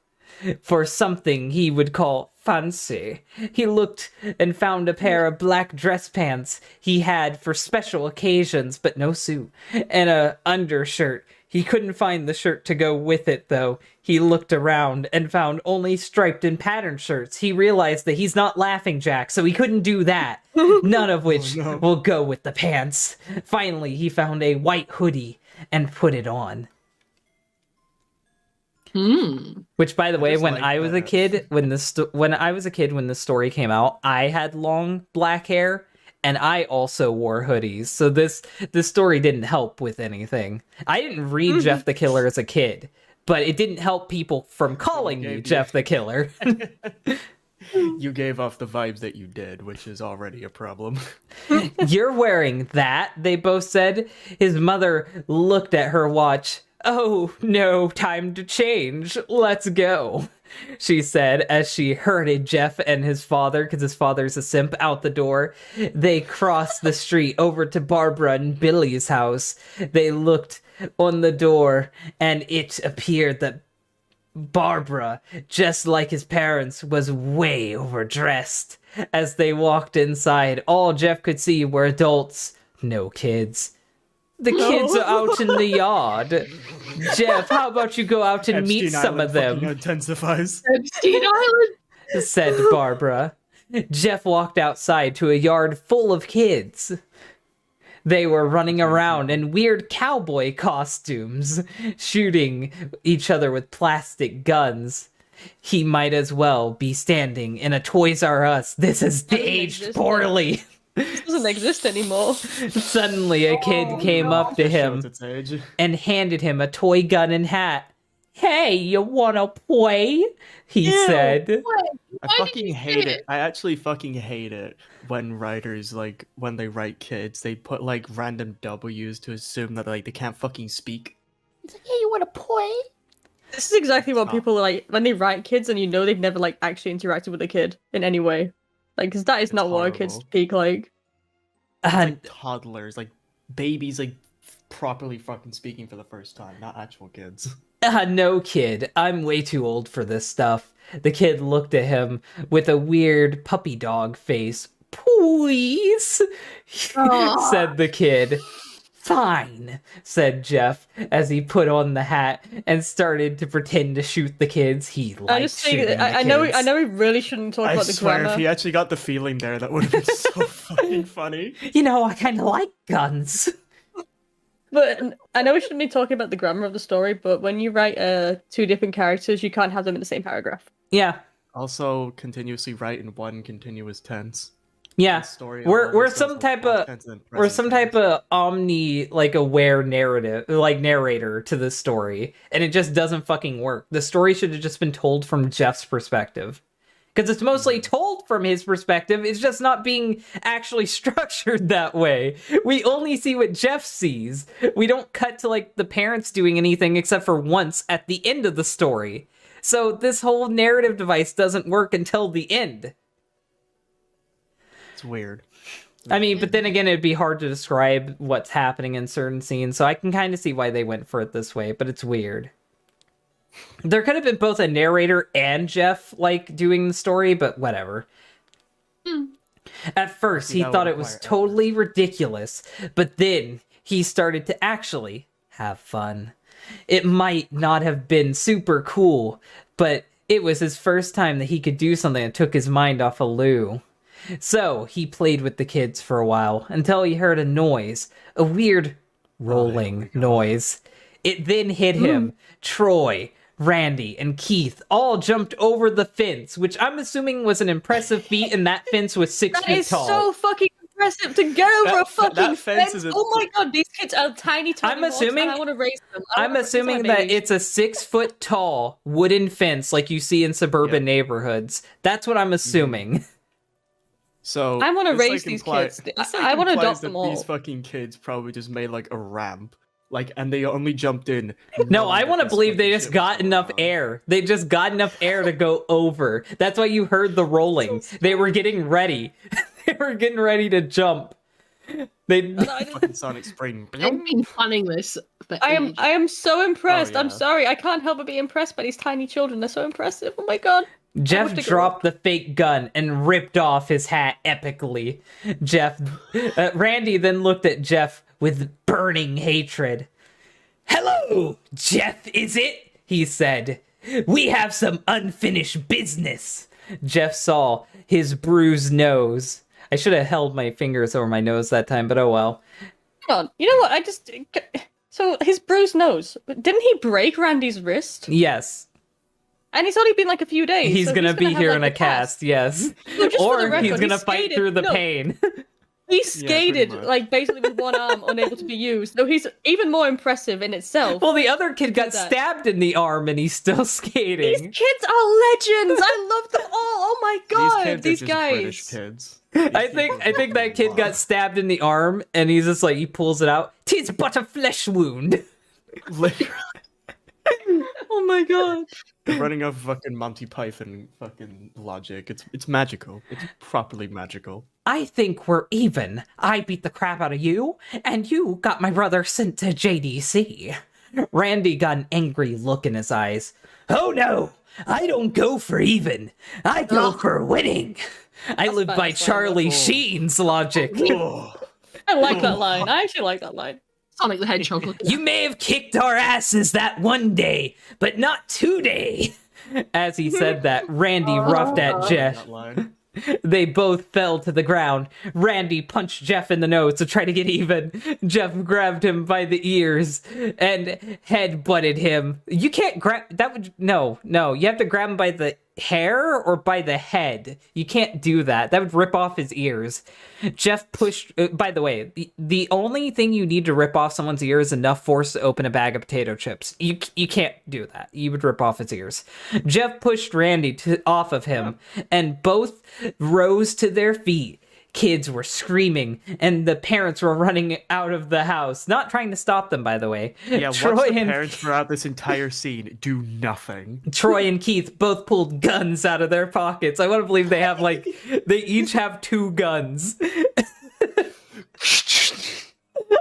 for something he would call fancy. He looked and found a pair of black dress pants he had for special occasions, but no suit, and a undershirt. He couldn't find the shirt to go with it, though. He looked around and found only striped and patterned shirts. He realized that he's not Laughing Jack, so he couldn't do that. None of which will go with the pants. Finally, he found a white hoodie and put it on. Which, by the way, just when like I was a that. kid, when the story came out, I had long black hair, and I also wore hoodies. So this story didn't help with anything. I didn't read Jeff the Killer as a kid, but it didn't help people from calling me gave you- Jeff the Killer. You gave off the vibes that you did, which is already a problem. You're wearing that, they both said. His mother looked at her watch. Oh, no, time to change. Let's go, she said as she herded Jeff and his father, because his father's a simp, out the door. They crossed the street over to Barbara and Billy's house. They looked on the door, and it appeared that Barbara, just like his parents, was way overdressed. As they walked inside, all Jeff could see were adults, no kids. The kids are out in the yard. Jeff, how about you go out and meet some of them? Intensifies. Epstein Island. Said Barbara. Jeff walked outside to a yard full of kids. They were running around in weird cowboy costumes, shooting each other with plastic guns. He might as well be standing in a Toys R Us. This is aged poorly. This doesn't exist anymore. Suddenly, a kid came up to him and handed him a toy gun and hat. Hey, you wanna play? He said. I fucking hate it. I actually fucking hate it when writers, like, when they write kids, they put, like, random W's to assume that, like, they can't fucking speak. It's like, hey, you wanna play? This is exactly what people like when they write kids and you know they've never, like, actually interacted with a kid in any way. Like, because that is not what a kid speak like. Like toddlers, like, babies, like, properly fucking speaking for the first time, not actual kids. No, kid. I'm way too old for this stuff. The kid looked at him with a weird puppy dog face. Please, said the kid. Fine, said Jeff as he put on the hat and started to pretend to shoot the kids. He liked shooting the kids. I know we really shouldn't talk about the grammar. If he actually got the feeling there, that would have been so fucking funny. You know, I kind of like guns. But I know we shouldn't be talking about the grammar of the story, but when you write two different characters, you can't have them in the same paragraph. Yeah. Also, continuously write in one continuous tense. Yeah, we're some type of omni like aware narrative, like narrator to this story, and it just doesn't fucking work. The story should have just been told from Jeff's perspective, because it's mostly told from his perspective. It's just not being actually structured that way. We only see what Jeff sees. We don't cut to like the parents doing anything except for once at the end of the story. So this whole narrative device doesn't work until the end. Weird. I mean, but then again, it'd be hard to describe what's happening in certain scenes, so I can kind of see why they went for it this way, but it's weird. There could have been both a narrator and Jeff, like, doing the story, but whatever. At first, he thought it was totally ridiculous, but then he started to actually have fun. It might not have been super cool, but it was his first time that he could do something that took his mind off of Lou. So, he played with the kids for a while, until he heard a noise. A weird rolling noise. It then hit him. Troy, Randy, and Keith all jumped over the fence, which I'm assuming was an impressive feat, and that fence was 6 feet tall. That is so fucking impressive to get over a fucking fence. Oh my god, these kids are tiny I'm assuming, I want to raise them. I'm assuming that it's a 6 foot tall wooden fence like you see in suburban neighborhoods. That's what I'm assuming. So I want to raise these kids. I want to adopt them all. These fucking kids probably just made like a ramp, like, and they only jumped in. No, I want to believe they just got enough air. They just got enough air to go over. That's why you heard the rolling. They were getting ready. They were getting ready to jump. They fucking Sonic Spring. I've been planning this. I am so impressed. I'm sorry, I can't help but be impressed by these tiny children. They're so impressive. Oh my god. Jeff dropped the fake gun and ripped off his hat epically. Randy then looked at Jeff with burning hatred. Hello, Jeff, is it? He said. We have some unfinished business. Jeff saw his bruised nose. I should have held my fingers over my nose that time, but oh well. Hang on, you know what? So his bruised nose. Didn't he break Randy's wrist? Yes. And it's only been like a few days. He's gonna be here in a cast, yes. Or he's gonna fight through the pain. He skated, like, basically with one arm, unable to be used. So he's even more impressive in itself. Well, the other kid got stabbed in the arm and he's still skating. These kids are legends! I love them all! Oh my god! These guys! British kids. I think that kid got stabbed in the arm and he's just like, he pulls it out. 'Tis but a flesh wound. Oh my god. Running off fucking Monty Python fucking logic. It's magical. It's properly magical. I think we're even. I beat the crap out of you, and you got my brother sent to JDC. Randy got an angry look in his eyes. "Oh no, I don't go for even. I go for winning. I live by fine. Charlie Sheen's logic." I like that line. I actually like that line. Sonic the Hedgehog. Look at "You may have kicked our asses that one day, but not today." As he said that, Randy roughed at Jeff. That line. They both fell to the ground. Randy punched Jeff in the nose to try to get even. Jeff grabbed him by the ears and head-butted him. You can't grab... That would... No. You have to grab him by the hair or by the head. You can't do that. That would rip off his ears. Jeff pushed... by the way, the only thing you need to rip off someone's ear is enough force to open a bag of potato chips. You can't do that. You would rip off his ears. Jeff pushed Randy off of him, and both rose to their feet. Kids were screaming, and the parents were running out of the house. Not trying to stop them, by the way. Yeah, watch the parents throughout this entire scene do nothing. Troy and Keith both pulled guns out of their pockets. I want to believe they have, like, they each have 2 guns.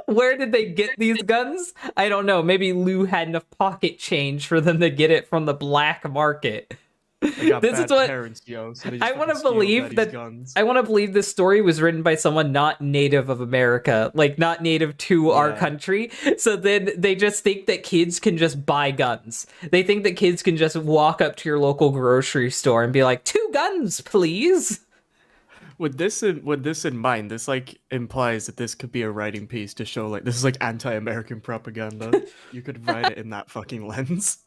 Where did they get these guns? I don't know. Maybe Lou had enough pocket change for them to get it from the black market. This is what parents, yo, so I want to believe that. I want to believe this story was written by someone not native of America, like not native to our country. So then they just think that kids can just buy guns. They think that kids can just walk up to your local grocery store and be like, 2 guns, please. With this in mind, this like implies that this could be a writing piece to show like this is like anti-American propaganda. You could write it in that fucking lens.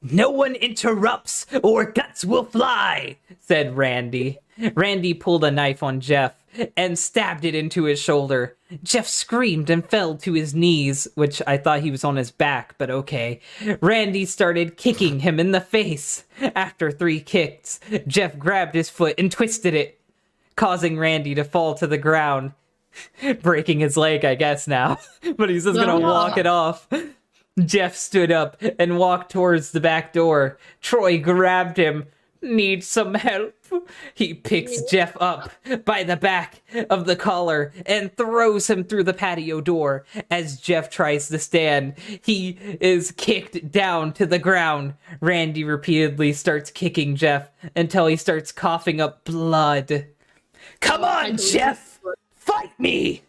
"No one interrupts or guts will fly," said Randy. Randy pulled a knife on Jeff and stabbed it into his shoulder. Jeff screamed and fell to his knees, which I thought he was on his back, but okay. Randy started kicking him in the face. After 3 kicks, Jeff grabbed his foot and twisted it, causing Randy to fall to the ground. Breaking his leg, I guess, now. But he's just gonna walk it off. Jeff stood up and walked towards the back door. Troy grabbed him. "Need some help?" He picks Jeff up by the back of the collar and throws him through the patio door. As Jeff tries to stand, he is kicked down to the ground. Randy repeatedly starts kicking Jeff until he starts coughing up blood. "Come on, Jeff! Fight me!"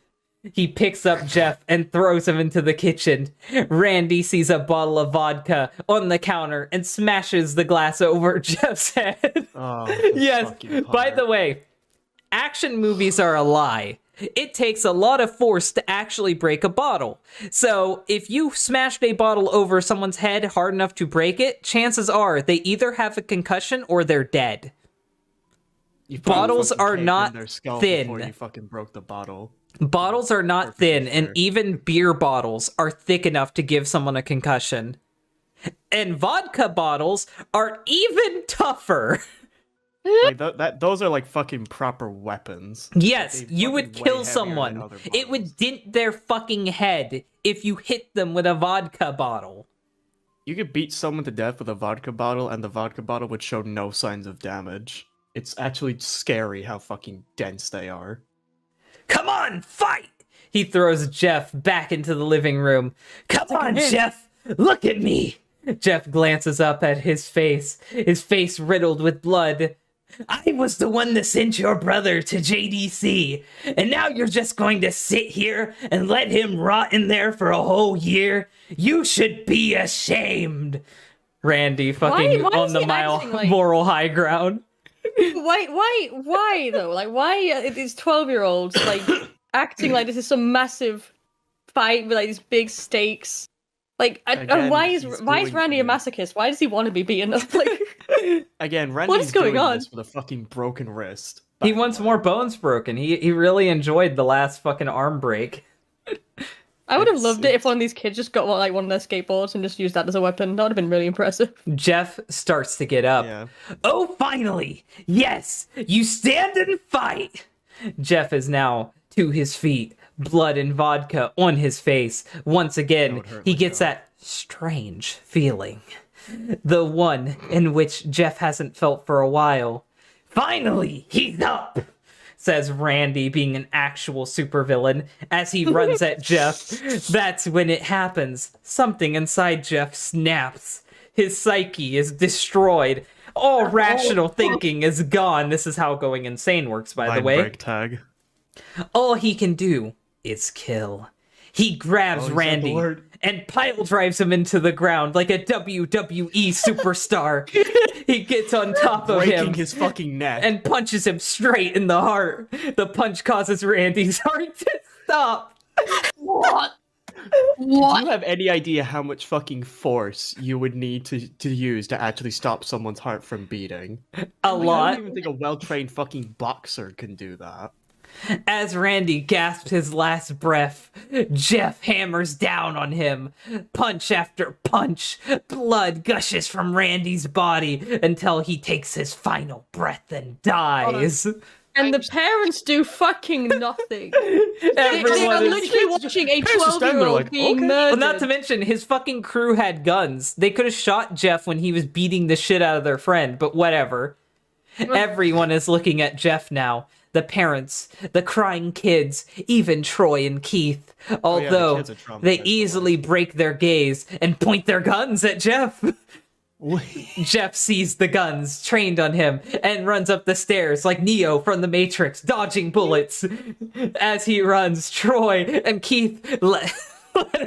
He picks up Jeff and throws him into the kitchen. Randy sees a bottle of vodka on the counter and smashes the glass over Jeff's head. Oh, yes, by the way, action movies are a lie. It takes a lot of force to actually break a bottle. So if you smashed a bottle over someone's head hard enough to break it, chances are they either have a concussion or they're dead. Bottles are not thin. Before you fucking broke the bottle. Bottles are not thin, and even beer bottles are thick enough to give someone a concussion. And vodka bottles are even tougher. Like those are like fucking proper weapons. Yes, Like, you would kill someone. It would dent their fucking head if you hit them with a vodka bottle. You could beat someone to death with a vodka bottle, and the vodka bottle would show no signs of damage. It's actually scary how fucking dense they are. "Come on, fight!" He throws Jeff back into the living room. "Come on, Jeff! Look at me!" Jeff glances up at his face riddled with blood. "I was the one that sent your brother to JDC, and now you're just going to sit here and let him rot in there for a whole year? You should be ashamed!" Randy fucking why on the moral high ground. Why though? Like, why are these 12-year-olds like acting like this is some massive fight with like these big stakes? Like, and why is Randy a masochist? Why does he want to be beaten up? Like, again, Randy's what is going on this with a fucking broken wrist. He wants more bones broken. He really enjoyed the last fucking arm break. I would have loved it if one of these kids just got like one of their skateboards and just used that as a weapon. That would have been really impressive. Jeff starts to get up. Yeah. "Oh, finally! Yes! You stand and fight!" Jeff is now to his feet, blood and vodka on his face. Once again, he gets that strange feeling. The one in which Jeff hasn't felt for a while. "Finally, he's up!" says Randy, being an actual supervillain, as he runs at Jeff. That's when it happens. Something inside Jeff snaps. His psyche is destroyed. All rational thinking is gone. This is how going insane works, by the way. Break tag. All he can do is kill. He grabs Randy and pile drives him into the ground like a WWE superstar. He gets on top of him, breaking his fucking neck, and punches him straight in the heart. The punch causes Randy's heart to stop. What? Do you have any idea how much fucking force you would need to use to actually stop someone's heart from beating? A lot. I don't even think a well-trained fucking boxer can do that. As Randy gasps his last breath, Jeff hammers down on him. Punch after punch, blood gushes from Randy's body until he takes his final breath and dies. And the parents do fucking nothing. They Everyone are is... literally watching a Parents just stand there 12-year-old like, being okay. murdered. Well, not to mention, his fucking crew had guns. They could have shot Jeff when he was beating the shit out of their friend, but whatever. Everyone is looking at Jeff now. The parents, the crying kids, even Troy and Keith. Although they easily break their gaze and point their guns at Jeff. Jeff sees the guns trained on him and runs up the stairs like Neo from the Matrix, dodging bullets. As he runs, Troy and Keith let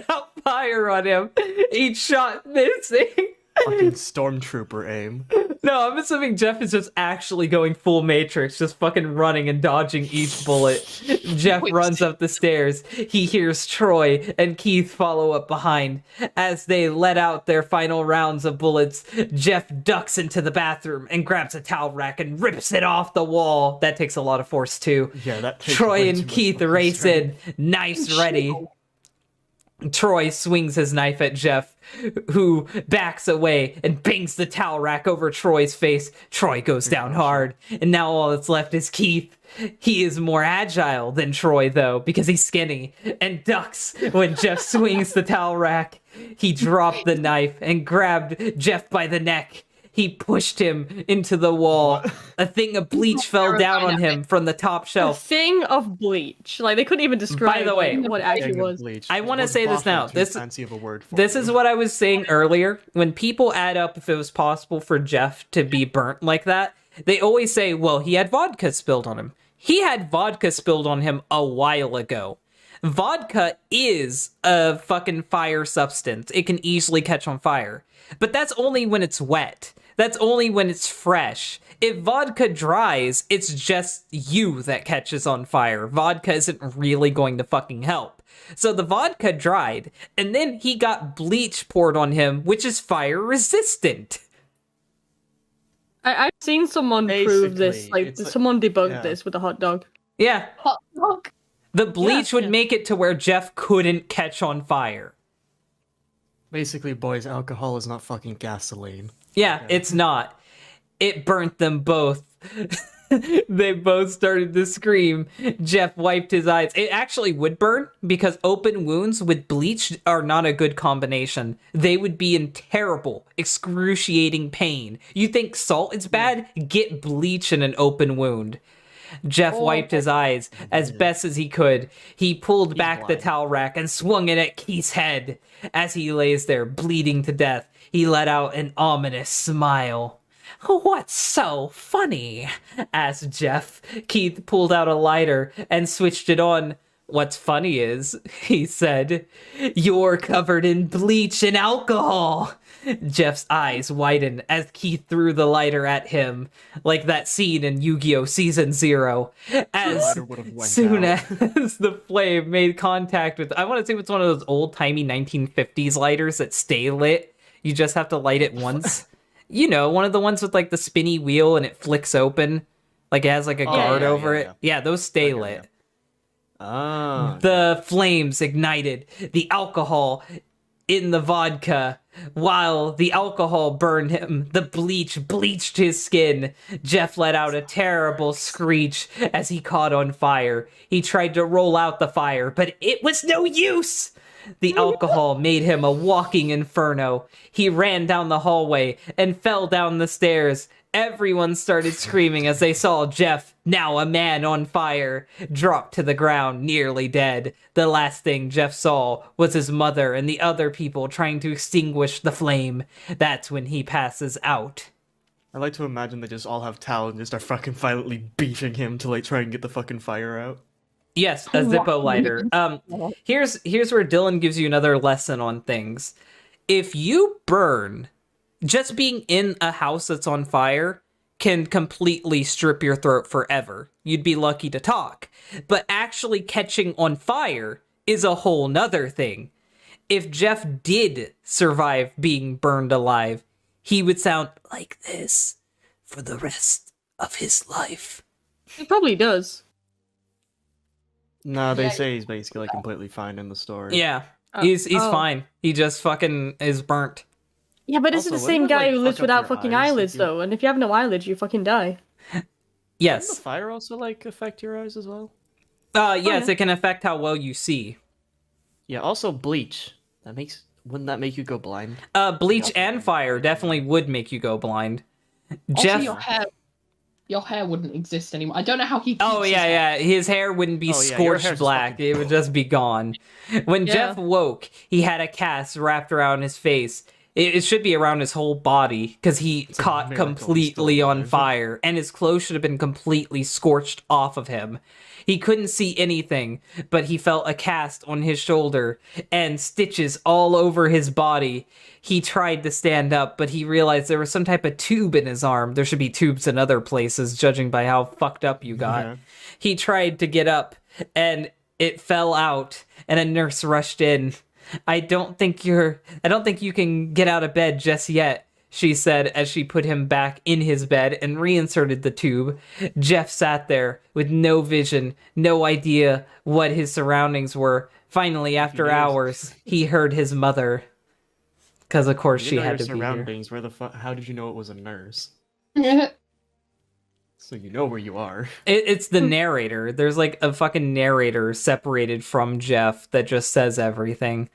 out fire on him, each shot missing. Fucking stormtrooper aim. No, I'm assuming Jeff is just actually going full Matrix, just fucking running and dodging each bullet. Jeff runs up the stairs. He hears Troy and Keith follow up behind. As they let out their final rounds of bullets, Jeff ducks into the bathroom and grabs a towel rack and rips it off the wall. That takes a lot of force, too. Yeah, that takes Troy way too and much Keith fucking race strength. in, knives ready. Troy swings his knife at Jeff, who backs away and bangs the towel rack over Troy's face. Troy goes down hard, and now all that's left is Keith. He is more agile than Troy, though, because he's skinny, and ducks when Jeff swings the towel rack. He dropped the knife and grabbed Jeff by the neck. He pushed him into the wall. A thing of bleach fell down on him from the top A shelf. thing of bleach. Like, they couldn't even describe By the way, what it actually was. I want to say this now. This This is what I was saying earlier. When people add up if it was possible for Jeff to be burnt like that, they always say, well, he had vodka spilled on him. He had vodka spilled on him a while ago. Vodka is a fucking fire substance. It can easily catch on fire. But that's only when it's wet. That's only when it's fresh. If vodka dries, it's just you that catches on fire. Vodka isn't really going to fucking help. So the vodka dried, and then he got bleach poured on him, which is fire resistant. I've seen someone prove this. Like, it's like- someone debunked yeah. this with a hot dog. Yeah. Hot dog. The bleach would make it to where Jeff couldn't catch on fire. Basically, boys, alcohol is not fucking gasoline. Yeah, it's not. It burnt them both. They both started to scream. Jeff wiped his eyes. It actually would burn because open wounds with bleach are not a good combination. They would be in terrible, excruciating pain. You think salt is bad? Get bleach in an open wound. Jeff wiped his eyes as best as he could. He pulled back the towel rack and swung it at Keith's head. As he lays there, bleeding to death, he let out an ominous smile. "What's so funny?" asked Jeff. Keith pulled out a lighter and switched it on. "What's funny is," he said, "you're covered in bleach and alcohol." Jeff's eyes widened as Keith threw the lighter at him, like that scene in Yu-Gi-Oh! Season 0. As soon as the flame made contact with... I want to say it's one of those old-timey 1950s lighters that stay lit. You just have to light it once. You know, one of the ones with like the spinny wheel and it flicks open. Like it has like a guard over it. Yeah, those stay lit. The flames ignited the alcohol in the vodka. While the alcohol burned him, the bleach bleached his skin. Jeff let out a terrible screech as he caught on fire. He tried to roll out the fire, but it was no use! The alcohol made him a walking inferno. He ran down the hallway and fell down the stairs. Everyone started screaming as they saw Jeff, now a man on fire, drop to the ground, nearly dead. The last thing Jeff saw was his mother and the other people trying to extinguish the flame. That's when he passes out. I like to imagine they just all have talent and just are fucking violently beating him to like try and get the fucking fire out. Yes, a Zippo lighter. Here's where Dillin gives you another lesson on things. If you burn, just being in a house that's on fire can completely strip your throat forever. You'd be lucky to talk. But actually catching on fire is a whole nother thing. If Jeff did survive being burned alive, he would sound like this for the rest of his life. He probably does. No, they say he's basically like completely fine in the story. Yeah, he's fine. He just fucking is burnt. Yeah, but this is the same guy who lives without fucking eyelids, though. And if you have no eyelids, you fucking die. Yes. Doesn't the fire also like affect your eyes as well? Yes, it can affect how well you see. Yeah. Also, bleach. Wouldn't that make you go blind? Bleach and fire definitely would make you go blind. Also, Jeff, your hair wouldn't exist anymore. I don't know how he keeps his hair wouldn't be scorched black. It would just be gone. When Jeff woke, he had a cast wrapped around his face. It should be around his whole body, because he caught completely on fire, and his clothes should have been completely scorched off of him. He couldn't see anything, but he felt a cast on his shoulder, and stitches all over his body. He tried to stand up, but he realized there was some type of tube in his arm. There should be tubes in other places, judging by how fucked up you got. Yeah. He tried to get up, and it fell out, and a nurse rushed in. I don't think you can get out of bed just yet, she said as she put him back in his bed and reinserted the tube. Jeff sat there with no vision, no idea what his surroundings were. Finally, after hours, he heard his mother. Because, of course, she had to be surroundings. Where the fuck? How did you know it was a nurse? So you know where you are. It's the narrator. There's like a fucking narrator separated from Jeff that just says everything.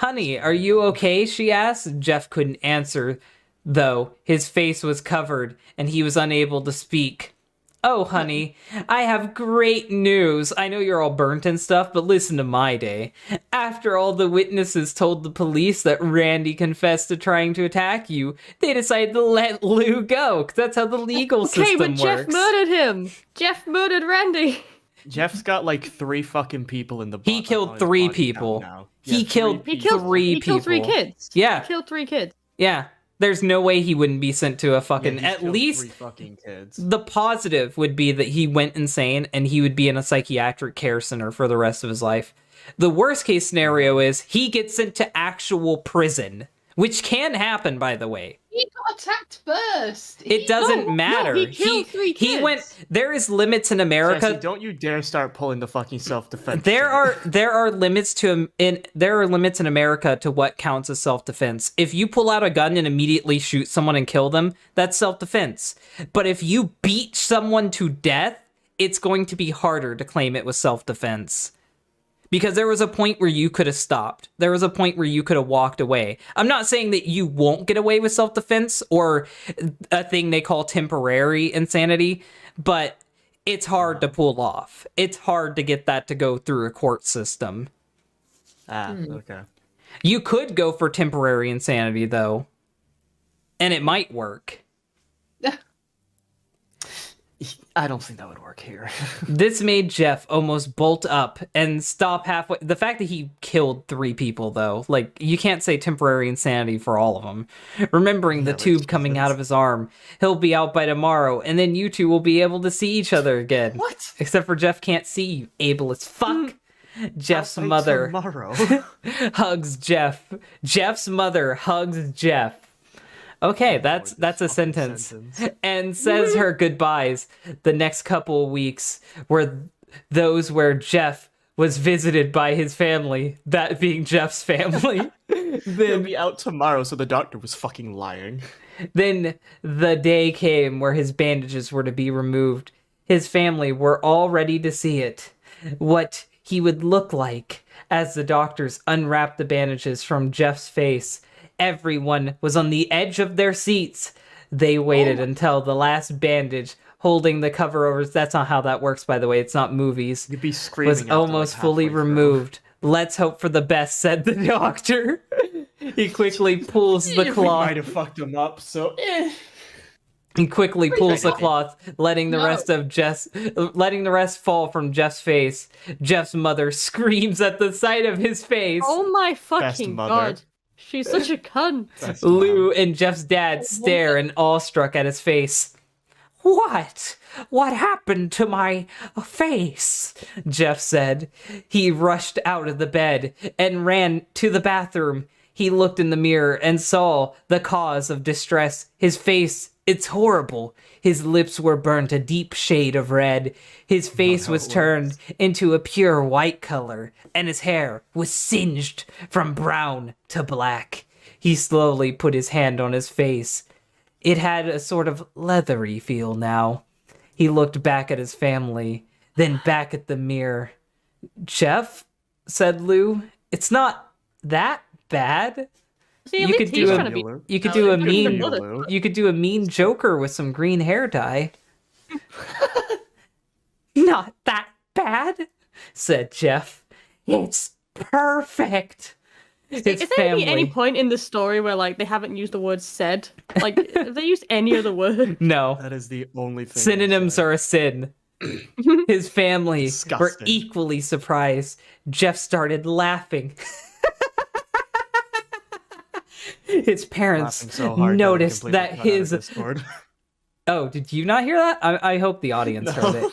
Honey, are you okay? She asked. Jeff couldn't answer, though. His face was covered, and he was unable to speak. Oh, honey, I have great news. I know you're all burnt and stuff, but listen to my day. After all the witnesses told the police that Randy confessed to trying to attack you, they decided to let Lou go, because that's how the legal system works. Okay, but Jeff murdered him. Jeff murdered Randy. Jeff's got like 3 fucking people in the He killed 3 people. He killed 3 people. He killed 3 kids. Yeah. He killed 3 kids. Yeah. There's no way he wouldn't be sent to a fucking... Yeah, at least 3 fucking kids. The positive would be that he went insane and he would be in a psychiatric care center for the rest of his life. The worst case scenario is he gets sent to actual prison, which can happen, by the way. He got attacked first. It doesn't matter. No, he killed 3 kids. He went. There is limits in America. Jesse, don't you dare start pulling the fucking self-defense. There are limits in America to what counts as self-defense. If you pull out a gun and immediately shoot someone and kill them, that's self-defense. But if you beat someone to death, it's going to be harder to claim it was self-defense. Because there was a point where you could have stopped. There was a point where you could have walked away. I'm not saying that you won't get away with self-defense or a thing they call temporary insanity, but it's hard to pull off. It's hard to get that to go through a court system. Okay. You could go for temporary insanity, though, and it might work. I don't think that would work here. This made Jeff almost bolt up and stop halfway. The fact that he killed 3 people, though, like, you can't say temporary insanity for all of them. Remembering the tube coming out of his arm, he'll be out by tomorrow, and then you two will be able to see each other again. What? Except for Jeff can't see you, able as fuck. Jeff's mother hugs Jeff. Jeff's mother hugs Jeff. Okay, that's a sentence. And says her goodbyes. The next couple of weeks were those where Jeff was visited by his family, that being Jeff's family. He'll be out tomorrow, so the doctor was fucking lying. Then the day came where his bandages were to be removed. His family were all ready to see it. What he would look like as the doctors unwrapped the bandages from Jeff's face. Everyone was on the edge of their seats. They waited until the last bandage holding the cover over. That's not how that works, by the way. It's not movies. You'd be screaming. Was after, almost like, fully halfway through. removed. Let's hope for the best, said the doctor. He quickly pulls the We cloth. might have fucked him up, so He quickly pulls the cloth, letting the rest fall from Jeff's face. Jeff's mother screams at the sight of his face. Oh my Best fucking mother. god. She's such a cunt. That's Lou and Jeff's dad stare and awestruck at his face. What? What happened to my face? Jeff said. He rushed out of the bed and ran to the bathroom. He looked in the mirror and saw the cause of distress. His face, it's horrible. His lips were burnt a deep shade of red. His face was turned into a pure white color, and his hair was singed from brown to black. He slowly put his hand on his face. It had a sort of leathery feel now. He looked back at his family, then back at the mirror. Jeff, said Lou, it's not that bad. See, at You least could he's do trying to be. You could do a Good for the mean mother. you could do a mean Joker with some green hair dye. Not that bad, said Jeff. It's perfect. His Is there any point in the story where like they haven't used the word said? Like, have they used any other word? No. That is the only thing. Synonyms are a sin. His family were Disgusting. equally surprised. Jeff started laughing. His parents Laughing so hard that we noticed completely that cut out of his... Discord. Oh, did you not hear that? I hope the audience No. heard it.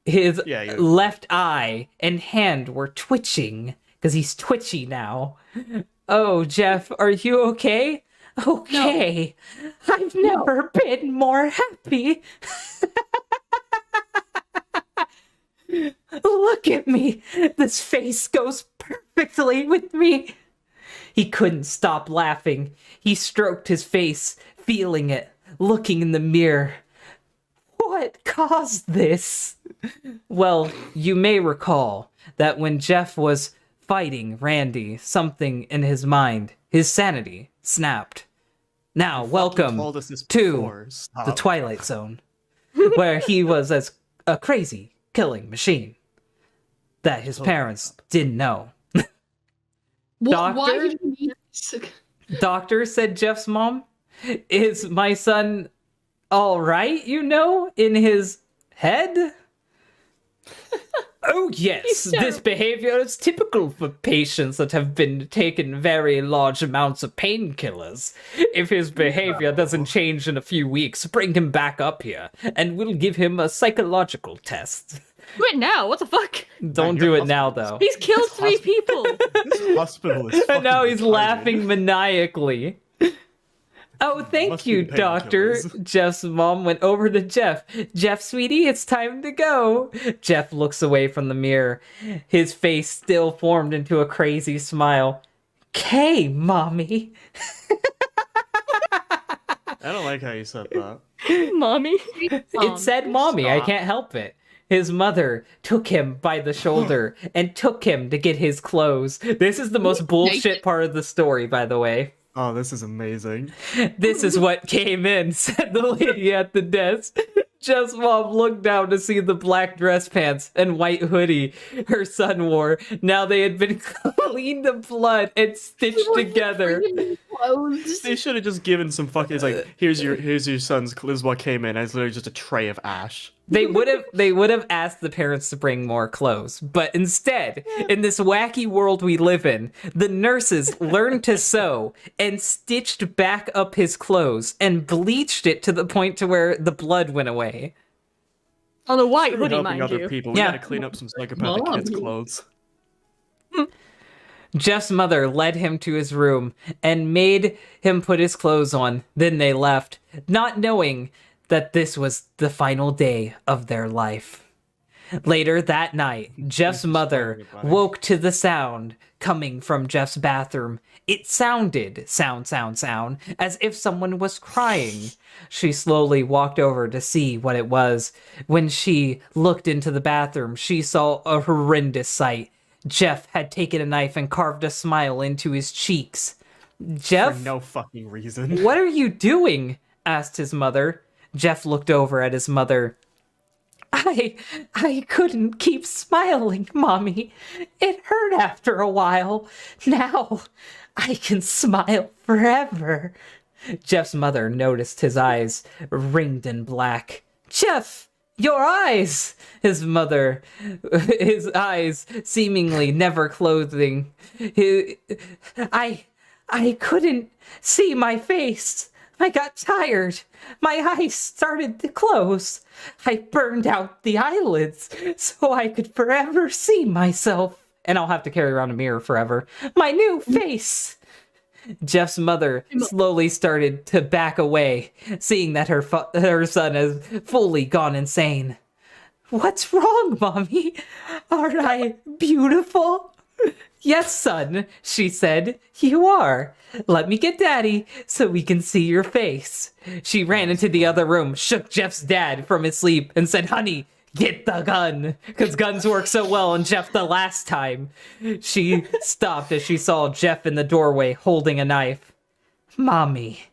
His Yeah, you- left eye and hand were twitching, because he's twitchy now. Oh, Jeff, are you okay? Okay. I've never been more happy. Look at me. This face goes perfectly with me. He couldn't stop laughing. He stroked his face, feeling it, looking in the mirror. What caused this? Well, you may recall that when Jeff was fighting Randy, something in his mind, his sanity, snapped. Now, welcome told us this to before. Stop. the Twilight Zone, where he was as a crazy killing machine that his parents didn't know. Why Doctor? did you need this? Doctor, said Jeff's mom, is my son all right, in his head? Oh, yes, this behavior is typical for patients that have been taking very large amounts of painkillers. If his behavior doesn't change in a few weeks, bring him back up here, and we'll give him a psychological test. Do it now. What the fuck? Don't do it now, though. He's killed 3 people. This hospital is And now he's fucking retarded. laughing maniacally. Oh, thank Must you, be doctor. painkillers. Jeff's mom went over to Jeff. Jeff, sweetie, it's time to go. Jeff looks away from the mirror. His face still formed into a crazy smile. "'Kay, mommy." I don't like how you said that. Mommy. It said mommy, I stop. can't help it. His mother took him by the shoulder and took him to get his clothes. This is the most bullshit part of the story, by the way. Oh, this is amazing. "This is what came in," said the lady at the desk. Jeff's mom looked down to see the black dress pants and white hoodie her son wore. Now they had been cleaned of blood and stitched together. Clothes. They should have just given some fucking. It's like, here's your son's. This is what came in. And it's literally just a tray of ash. They would have asked the parents to bring more clothes, but instead, in this wacky world we live in, the nurses learned to sew and stitched back up his clothes and bleached it to the point to where the blood went away. On a white We're hoodie, helping mind other you. people. We Yeah. gotta clean up some psychopathic kids' clothes. Jeff's mother led him to his room and made him put his clothes on. Then they left, not knowing that this was the final day of their life. Later that night, Jeff's mother woke to the sound coming from Jeff's bathroom. It sounded, sound, as if someone was crying. She slowly walked over to see what it was. When she looked into the bathroom, she saw a horrendous sight. Jeff had taken a knife and carved a smile into his cheeks. For Jeff, no fucking reason. what are you doing? asked his mother. Jeff looked over at his mother. I couldn't keep smiling, Mommy. It hurt after a while. Now I can smile forever. Jeff's mother noticed his eyes ringed in black. Jeff, your eyes! His eyes seemingly never closing. I couldn't see my face. I got tired. My eyes started to close. I burned out the eyelids so I could forever see myself. And I'll have to carry around a mirror forever. My new face. Jeff's mother slowly started to back away, seeing that her son has fully gone insane. What's wrong, Mommy? Aren't I beautiful? Yes, son, she said. You are. Let me get Daddy so we can see your face. She ran into the other room, shook Jeff's dad from his sleep, and said, Honey, get the gun, because guns work so well on Jeff the last time. She stopped as she saw Jeff in the doorway holding a knife. Mommy,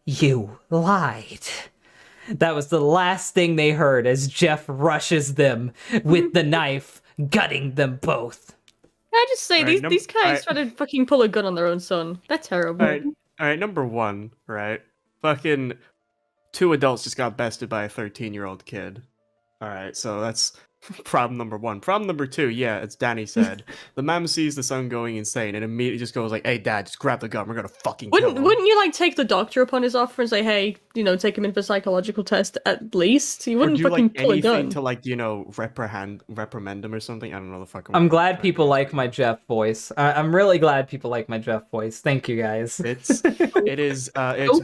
you lied. That was the last thing they heard as Jeff rushes them with the knife, gutting them both. I just say these guys try to fucking pull a gun on their own son. That's terrible. Alright, number one, right? Fucking 2 adults just got bested by a 13-year-old kid. Alright, so that's problem number 1. Problem number 2, yeah, as Danny said. The mom sees the son going insane and immediately just goes like, hey dad, just grab the gun, we're gonna fucking kill him. Wouldn't you like take the doctor upon his offer and say, hey, take him in for psychological test at least? You wouldn't fucking pull a gun. To reprimand him or something? I don't know the fuck. I'm glad people like my Jeff voice. I'm really glad people like my Jeff voice. Thank you guys. It's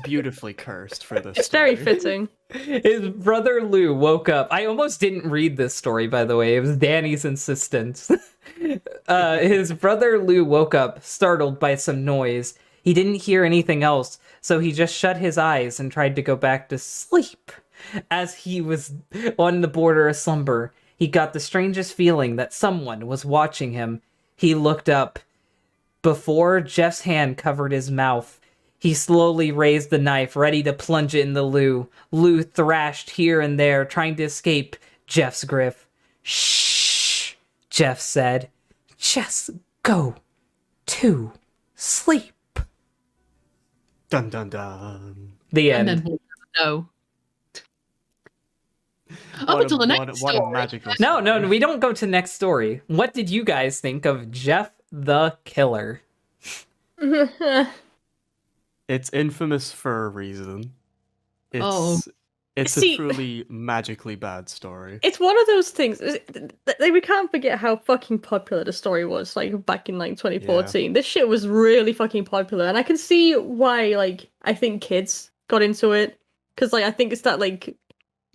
beautifully cursed for this. It's very fitting. His brother Lou woke up. I almost didn't read this story, by the way. It was Danny's insistence. His brother Lou woke up, startled by some noise. He didn't hear anything else, so he just shut his eyes and tried to go back to sleep. As he was on the border of slumber, he got the strangest feeling that someone was watching him. He looked up. Before Jeff's hand covered his mouth, he slowly raised the knife, ready to plunge it into Lou. Lou thrashed here and there, trying to escape Jeff's grip. Shh, Jeff said. Just go to sleep. Dun dun dun. The end. And then we'll know. Up until the next story. No, we don't go to next story. What did you guys think of Jeff the Killer? It's infamous for a reason. It's a truly magically bad story. It's one of those things. We can't forget how fucking popular the story was, like, back in, 2014. Yeah. This shit was really fucking popular, and I can see why, I think kids got into it. Because, I think it's that,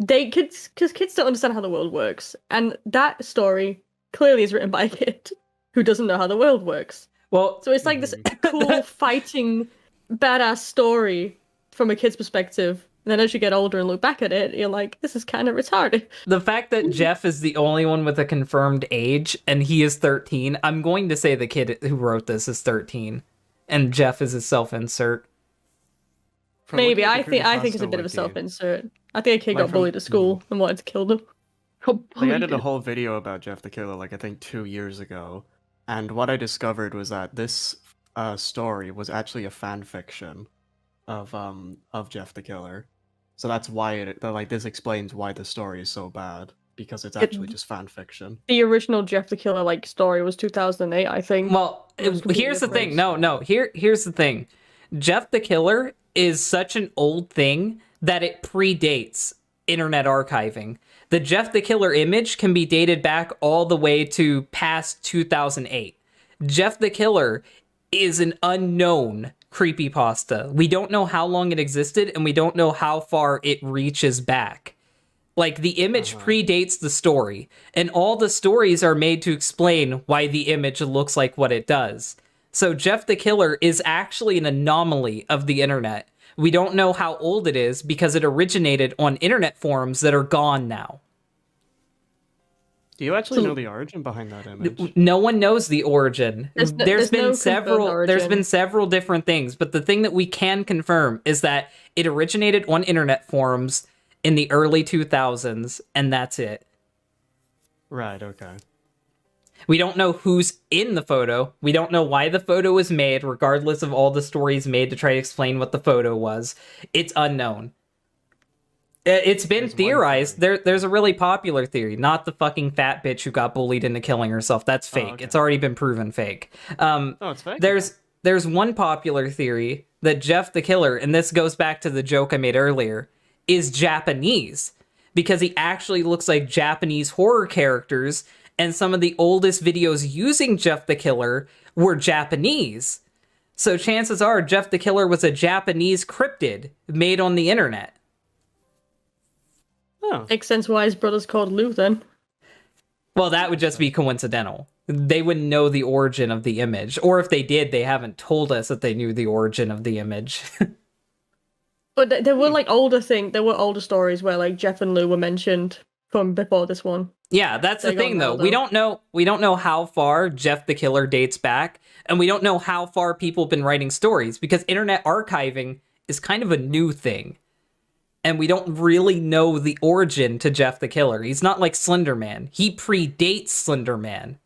because kids don't understand how the world works. And that story clearly is written by a kid who doesn't know how the world works. Well, so it's this cool, fighting, badass story from a kid's perspective. And then as you get older and look back at it, you're like, this is kind of retarded. The fact that Jeff is the only one with a confirmed age, and he is 13, I'm going to say the kid who wrote this is 13, and Jeff is a self-insert. Maybe. I think it's a bit of a self-insert. I think a kid got bullied at school and wanted to kill them. I did a whole video about Jeff the Killer, I think 2 years ago. And what I discovered was that this story was actually a fan fiction of Jeff the Killer. So that's why this explains why the story is so bad, because it's actually just fan fiction. The original Jeff the Killer story was 2008, I think. Well, here's the thing. Here's the thing. Jeff the Killer is such an old thing that it predates internet archiving. The Jeff the Killer image can be dated back all the way to past 2008. Jeff the Killer is an unknown creepypasta. We don't know how long it existed, and we don't know how far it reaches back. The image predates the story, and all the stories are made to explain why the image looks like what it does. So Jeff the Killer is actually an anomaly of the internet. We don't know how old it is because it originated on internet forums that are gone now. Do you actually know the origin behind that image? No one knows the origin. There's been several different things, but the thing that we can confirm is that it originated on internet forums in the early 2000s, and that's it. Right, okay. We don't know who's in the photo. We don't know why the photo was made, regardless of all the stories made to try to explain what the photo was. It's unknown. It's been theorized. There's a really popular theory, not the fucking fat bitch who got bullied into killing herself. That's fake. Okay. It's already been proven fake. It's fake? There's one popular theory that Jeff the Killer, and this goes back to the joke I made earlier, is Japanese. Because he actually looks like Japanese horror characters, and some of the oldest videos using Jeff the Killer were Japanese. So chances are Jeff the Killer was a Japanese cryptid made on the internet. Oh. Makes sense why his brother's called Lou then. Well, that would just be coincidental. They wouldn't know the origin of the image. Or if they did, they haven't told us that they knew the origin of the image. But there were like older stories where like Jeff and Lou were mentioned from before this one. Yeah, that's the thing though. We don't know how far Jeff the Killer dates back, and we don't know how far people have been writing stories, because internet archiving is kind of a new thing. And we don't really know the origin to Jeff the Killer. He's not like Slender Man. He predates Slender Man.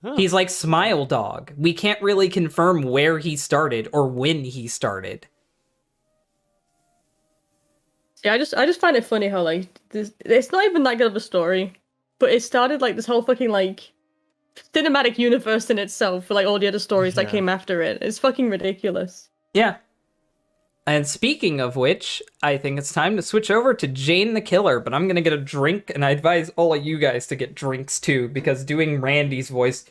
Huh. He's like Smile Dog. We can't really confirm where he started or when he started. Yeah, I just find it funny how like it's not even that good of a story, but it started like this whole fucking like cinematic universe in itself for like all the other stories that came after it. It's fucking ridiculous. Yeah. And speaking of which, I think it's time to switch over to Jane the Killer, but I'm gonna get a drink, and I advise all of you guys to get drinks too, because doing Randy's voice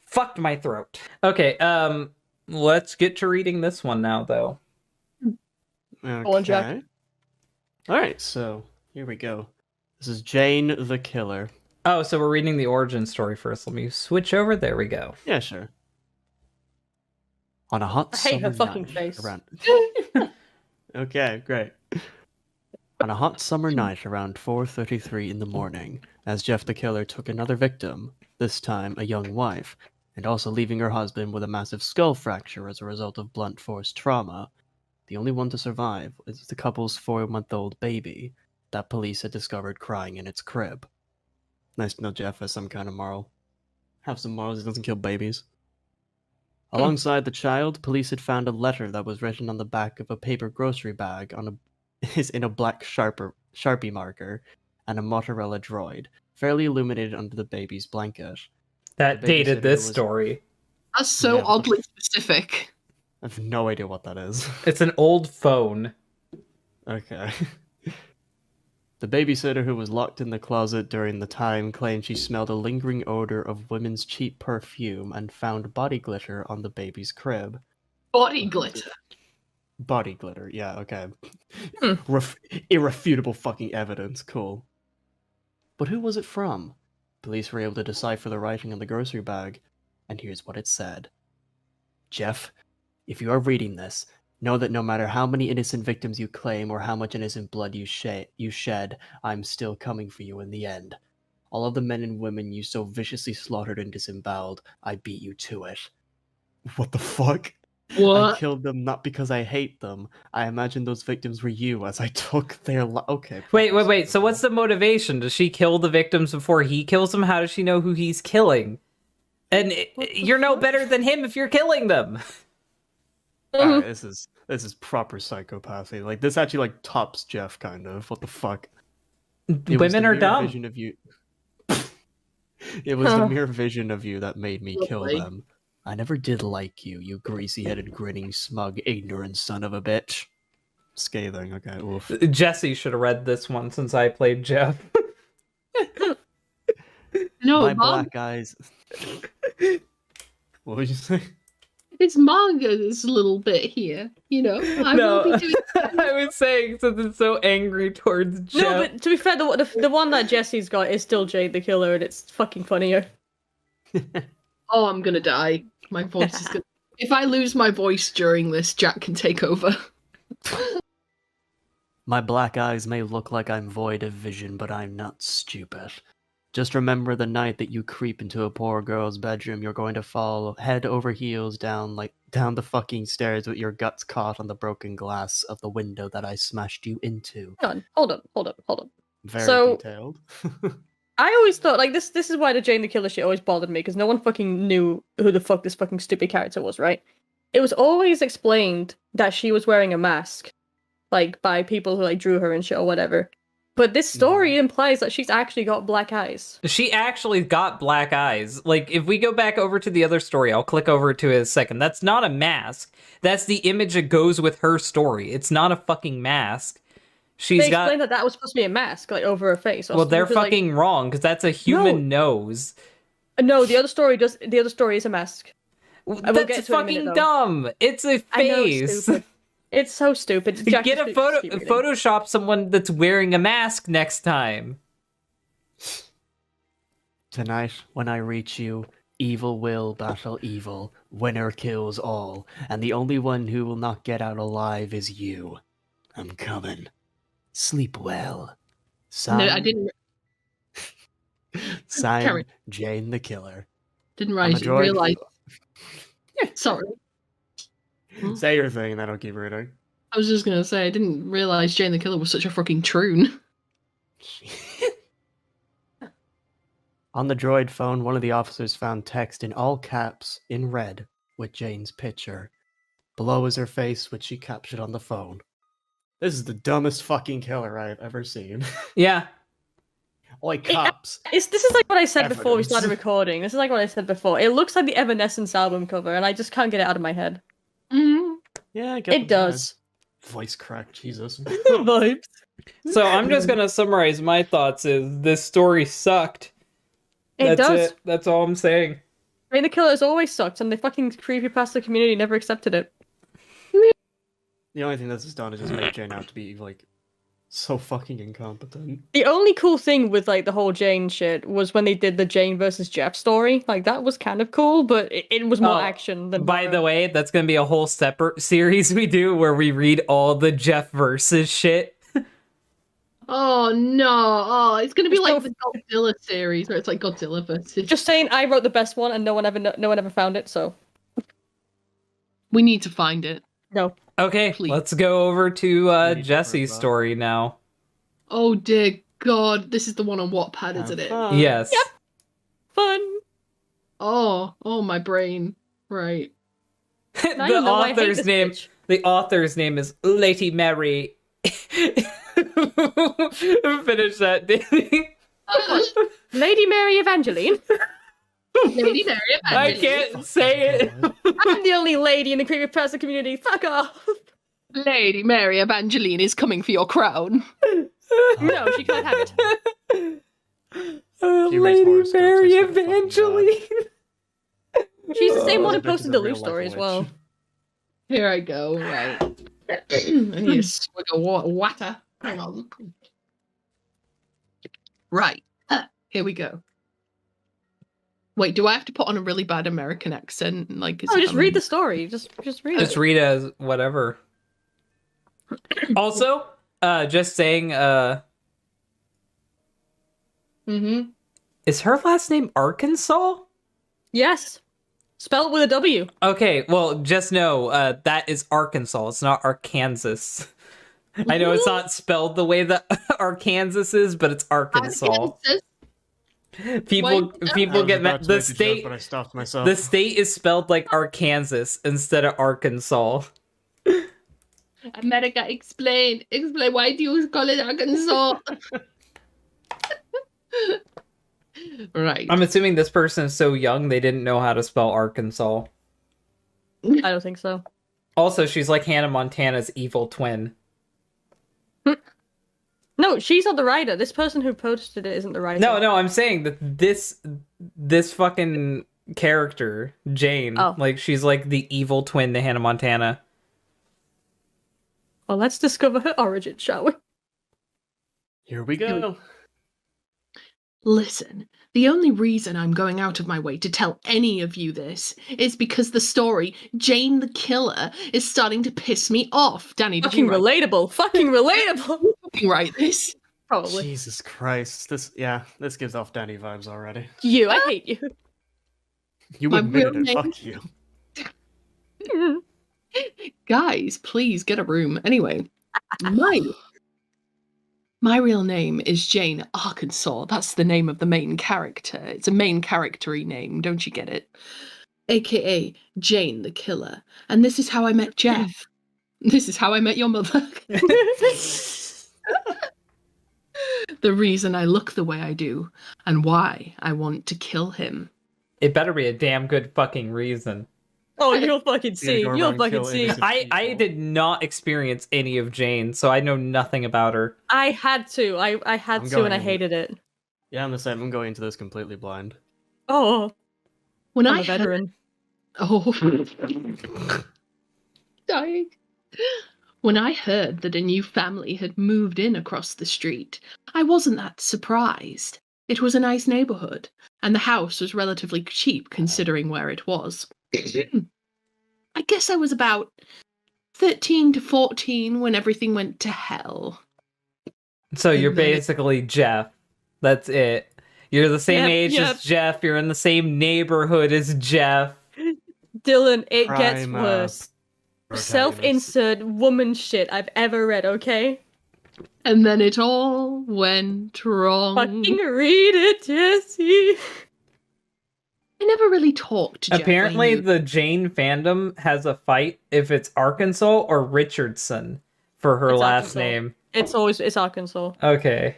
fucked my throat. Okay, let's get to reading this one now, though. Okay. Go on, Jack. Alright, so here we go. This is Jane the Killer. Oh, so we're reading the origin story first. Let me switch over. There we go. Yeah, sure. On a hot I hate her summer fucking night face. around... Okay, great. On a hot summer night around 4:33 in the morning, as Jeff the Killer took another victim, this time a young wife, and also leaving her husband with a massive skull fracture as a result of blunt force trauma, the only one to survive is the couple's 4-month-old baby that police had discovered crying in its crib. Nice to know Jeff has some kind of moral. Have some morals, he doesn't kill babies. Alongside the child, police had found a letter that was written on the back of a paper grocery bag in a black Sharpie marker, and a Motorola droid, fairly illuminated under the baby's blanket. That dated this story. That's so oddly specific. I have no idea what that is. It's an old phone. Okay. The babysitter who was locked in the closet during the time claimed she smelled a lingering odor of women's cheap perfume and found body glitter on the baby's crib. Body glitter? Body glitter, yeah, okay. Irrefutable fucking evidence, cool. But who was it from? Police were able to decipher the writing on the grocery bag, and here's what it said. Jeff, if you are reading this, know that no matter how many innocent victims you claim or how much innocent blood you shed, I'm still coming for you in the end. All of the men and women you so viciously slaughtered and disemboweled, I beat you to it. What the fuck? What? I killed them not because I hate them. I imagine those victims were you as I took their Okay. Wait. So what's the motivation? Does she kill the victims before he kills them? How does she know who he's killing? And you're no better than him if you're killing them. Alright, this is proper psychopathy. Like, this actually, like, tops Jeff, kind of. What the fuck? Women are dumb. Vision of you... It was the mere vision of you that made me kill them. I never did like you, you greasy-headed, grinning, smug, ignorant son of a bitch. Scathing, okay, oof. Jesse should have read this one since I played Jeff. No, My Mom. black eyes... What would you say? It's manga's a little bit here, you know. I will be doing I was saying since it's so angry towards Jeff. No, but to be fair, the one that Jesse's got is still Jade the Killer, and it's fucking funnier. Oh, I'm gonna die. My voice is gonna... If I lose my voice during this, Jack can take over. My black eyes may look like I'm void of vision, but I'm not stupid. Just remember the night that you creep into a poor girl's bedroom, you're going to fall head over heels down the fucking stairs with your guts caught on the broken glass of the window that I smashed you into. Hold on. Very So- detailed. I always thought, like, this is why the Jane the Killer shit always bothered me, because no one fucking knew who the fuck this fucking stupid character was, right? It was always explained that she was wearing a mask, like, by people who, like, drew her and shit or whatever. But this story implies that she's actually got black eyes. She actually got black eyes. Like, if we go back over to the other story, I'll click over to it in a second. That's not a mask. That's the image that goes with her story. It's not a fucking mask. They explained that was supposed to be a mask, like, over her face. Well, they're fucking wrong, because that's a human nose. No, the other story is a mask. That's fucking dumb. It's a face. I know, it's stupid. It's so stupid. Get a Photoshop someone that's wearing a mask next time. Tonight, when I reach you, evil will battle evil. Winner kills all. And the only one who will not get out alive is you. I'm coming. Sleep well. No, I didn't. Signed, Jane the Killer. Didn't realize. Sorry. Say your thing, and then I'll keep reading. I was just gonna say I didn't realize Jane the Killer was such a fucking troon. On the droid phone, one of the officers found text in all caps, in red, with Jane's picture. Below is her face, which she captured on the phone. This is the dumbest fucking killer I have ever seen. Yeah. Like cops. This is like what I said before we Evidence. started recording. This is like what I said before. It looks like the Evanescence album cover, and I just can't get it out of my head. Mm-hmm. Yeah, I get It does. Voice crack, Jesus. Vibes. So I'm just gonna summarize my thoughts. Is this story sucked? It That's does. it. That's all I'm saying. Jane the Killer has always sucked, and the fucking creepypasta community never accepted it. The only thing this has done is just make Jane out to be, like, so fucking incompetent. The only cool thing with, like, the whole Jane shit was when they did the Jane versus Jeff story. Like, that was kind of cool, but it was more action than By the way, that's gonna be a whole separate series we do where we read all the Jeff versus shit. Oh no! Oh, it's gonna be There's like no- the Godzilla series where it's like Godzilla versus. Just saying, I wrote the best one, and no one ever found it, so We need to find it. no. Okay, Please. let's go over to need to Jesse's prove that. story now. Oh dear God! This is the one on Wattpad, isn't it? Yes. Yep. Fun. Oh, my brain. Right. Now you know why I hate this bitch. The author's name is Lady Mary. Finish that, Danny. Lady Mary Evangeline. Lady Mary I Evangeline. can't say it. I'm the only lady in the creepypasta community. Fuck off. Lady Mary Evangeline is coming for your crown. No, she can't have it. She reads Lady horoscopes, Mary I swear to fucking God. Evangeline. She's the same one who This bitch is posted a the real Lou story life as well. witch. Here I go. Right. I need a swig of water. Hang on. Right. Here we go. Wait, do I have to put on a really bad American accent? Like, Oh, just read the story. Just read Just it. read it as whatever. Also, just saying, Mm-hmm. is her last name Arkansas? Yes. Spelled with a W. Okay, well, just know that is Arkansas. It's not Arkansas. I know it's not spelled the way that Arkansas is, but it's Arkansas. Arkansas. People Wait, get mad. The Joke, state, but I stopped myself. the state is spelled like Arkansas instead of Arkansas. America, explain. Explain. Why do you call it Arkansas? Right. I'm assuming this person is so young they didn't know how to spell Arkansas. I don't think so. Also, she's like Hannah Montana's evil twin. No, she's not the writer. This person who posted it isn't the writer. No, I'm saying that this fucking character, Jane, Oh. like she's like the evil twin to Hannah Montana. Well, let's discover her origin, shall we? Here we go. Listen, the only reason I'm going out of my way to tell any of you this is because the story, Jane the Killer, is starting to piss me off. Danny, did Fucking you write relatable. Fucking relatable. you write this? Probably. Jesus Christ. This gives off Danny vibes already. I hate you. You My admitted real it, name- fuck you. Guys, please get a room. Anyway, my real name is Jane Arkansas. That's the name of the main character. It's a main character-y name, don't you get it? AKA Jane the Killer. And this is how I met Jeff. This is how I met your mother. The reason I look the way I do, and why I want to kill him. It better be a damn good fucking reason. Oh, you'll fucking see. go You'll around fucking kill see. innocent I people. did not experience any of Jane, so I know nothing about her. I had to. I had I'm to, and I going- hated it. Yeah, I'm the same. I'm going into this completely blind. Oh, When I'm I a veteran. Oh. Dying. When I heard that a new family had moved in across the street, I wasn't that surprised. It was a nice neighborhood, and the house was relatively cheap considering where it was. I guess I was about 13 to 14 when everything went to hell. So you're And then- basically Jeff. That's it. You're the same age Yep. as Jeff. You're in the same neighborhood as Jeff. Dylan, it gets Prime, worse. protagonist. Self-insert woman shit I've ever read, okay? And then it all went wrong. Fucking read it, Jesse. I never really talked to Jeff. Apparently, when he the Jane fandom has a fight if it's Arkansas or Richardson for her It's last Arkansas. name. It's Arkansas. Okay.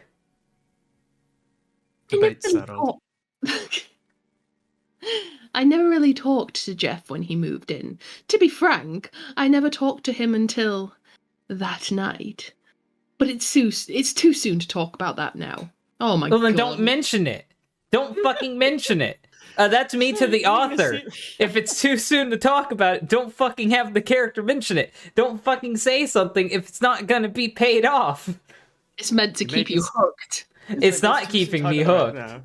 I never Debate really settled. talked- I never really talked to Jeff when he moved in. To be frank, I never talked to him until that night. But it's too soon to talk about that now. Oh my Well, then god. don't mention it. Don't fucking mention it. That's me to the author. If it's too soon to talk about it, don't fucking have the character mention it. Don't fucking say something if it's not gonna be paid off. It's meant to You keep make you us- hooked. It's like, not let's keeping talk me about it hooked. now.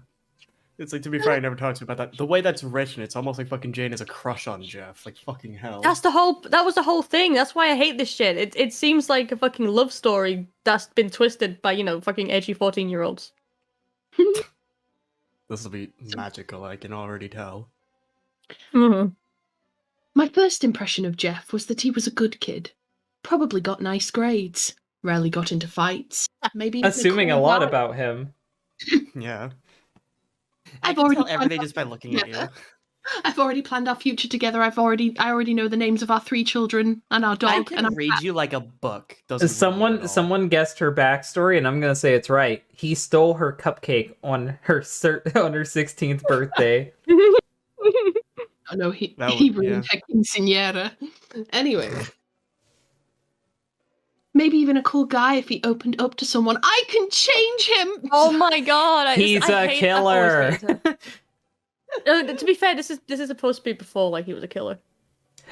It's like, to be fair, I never talked to you about that. The way that's written, it's almost like fucking Jane has a crush on Jeff. Like, fucking hell. That was the whole thing. That's why I hate this shit. It seems like a fucking love story that's been twisted by, fucking edgy 14-year-olds. This will be magical, I can already tell. Mm-hmm. My first impression of Jeff was that he was a good kid. Probably got nice grades. Rarely got into fights. Maybe even Assuming a cool lot guy. about him. Yeah. I've I can already tell planned everything our just by looking at you. future. I've already planned our future together. I already know the names of our 3 children and our I dog can and our read you like a book. Doesn't ruin it at all. Someone guessed her backstory, and I'm gonna say it's right. He stole her cupcake on her 16th birthday. Oh no, he That he would- ruined her quinceañera. Anyway. Maybe even a cool guy if he opened up to someone. I can change him! Oh my god! He's I a hate- I've killer. always hated her. To be fair, this is supposed to be before he was a killer.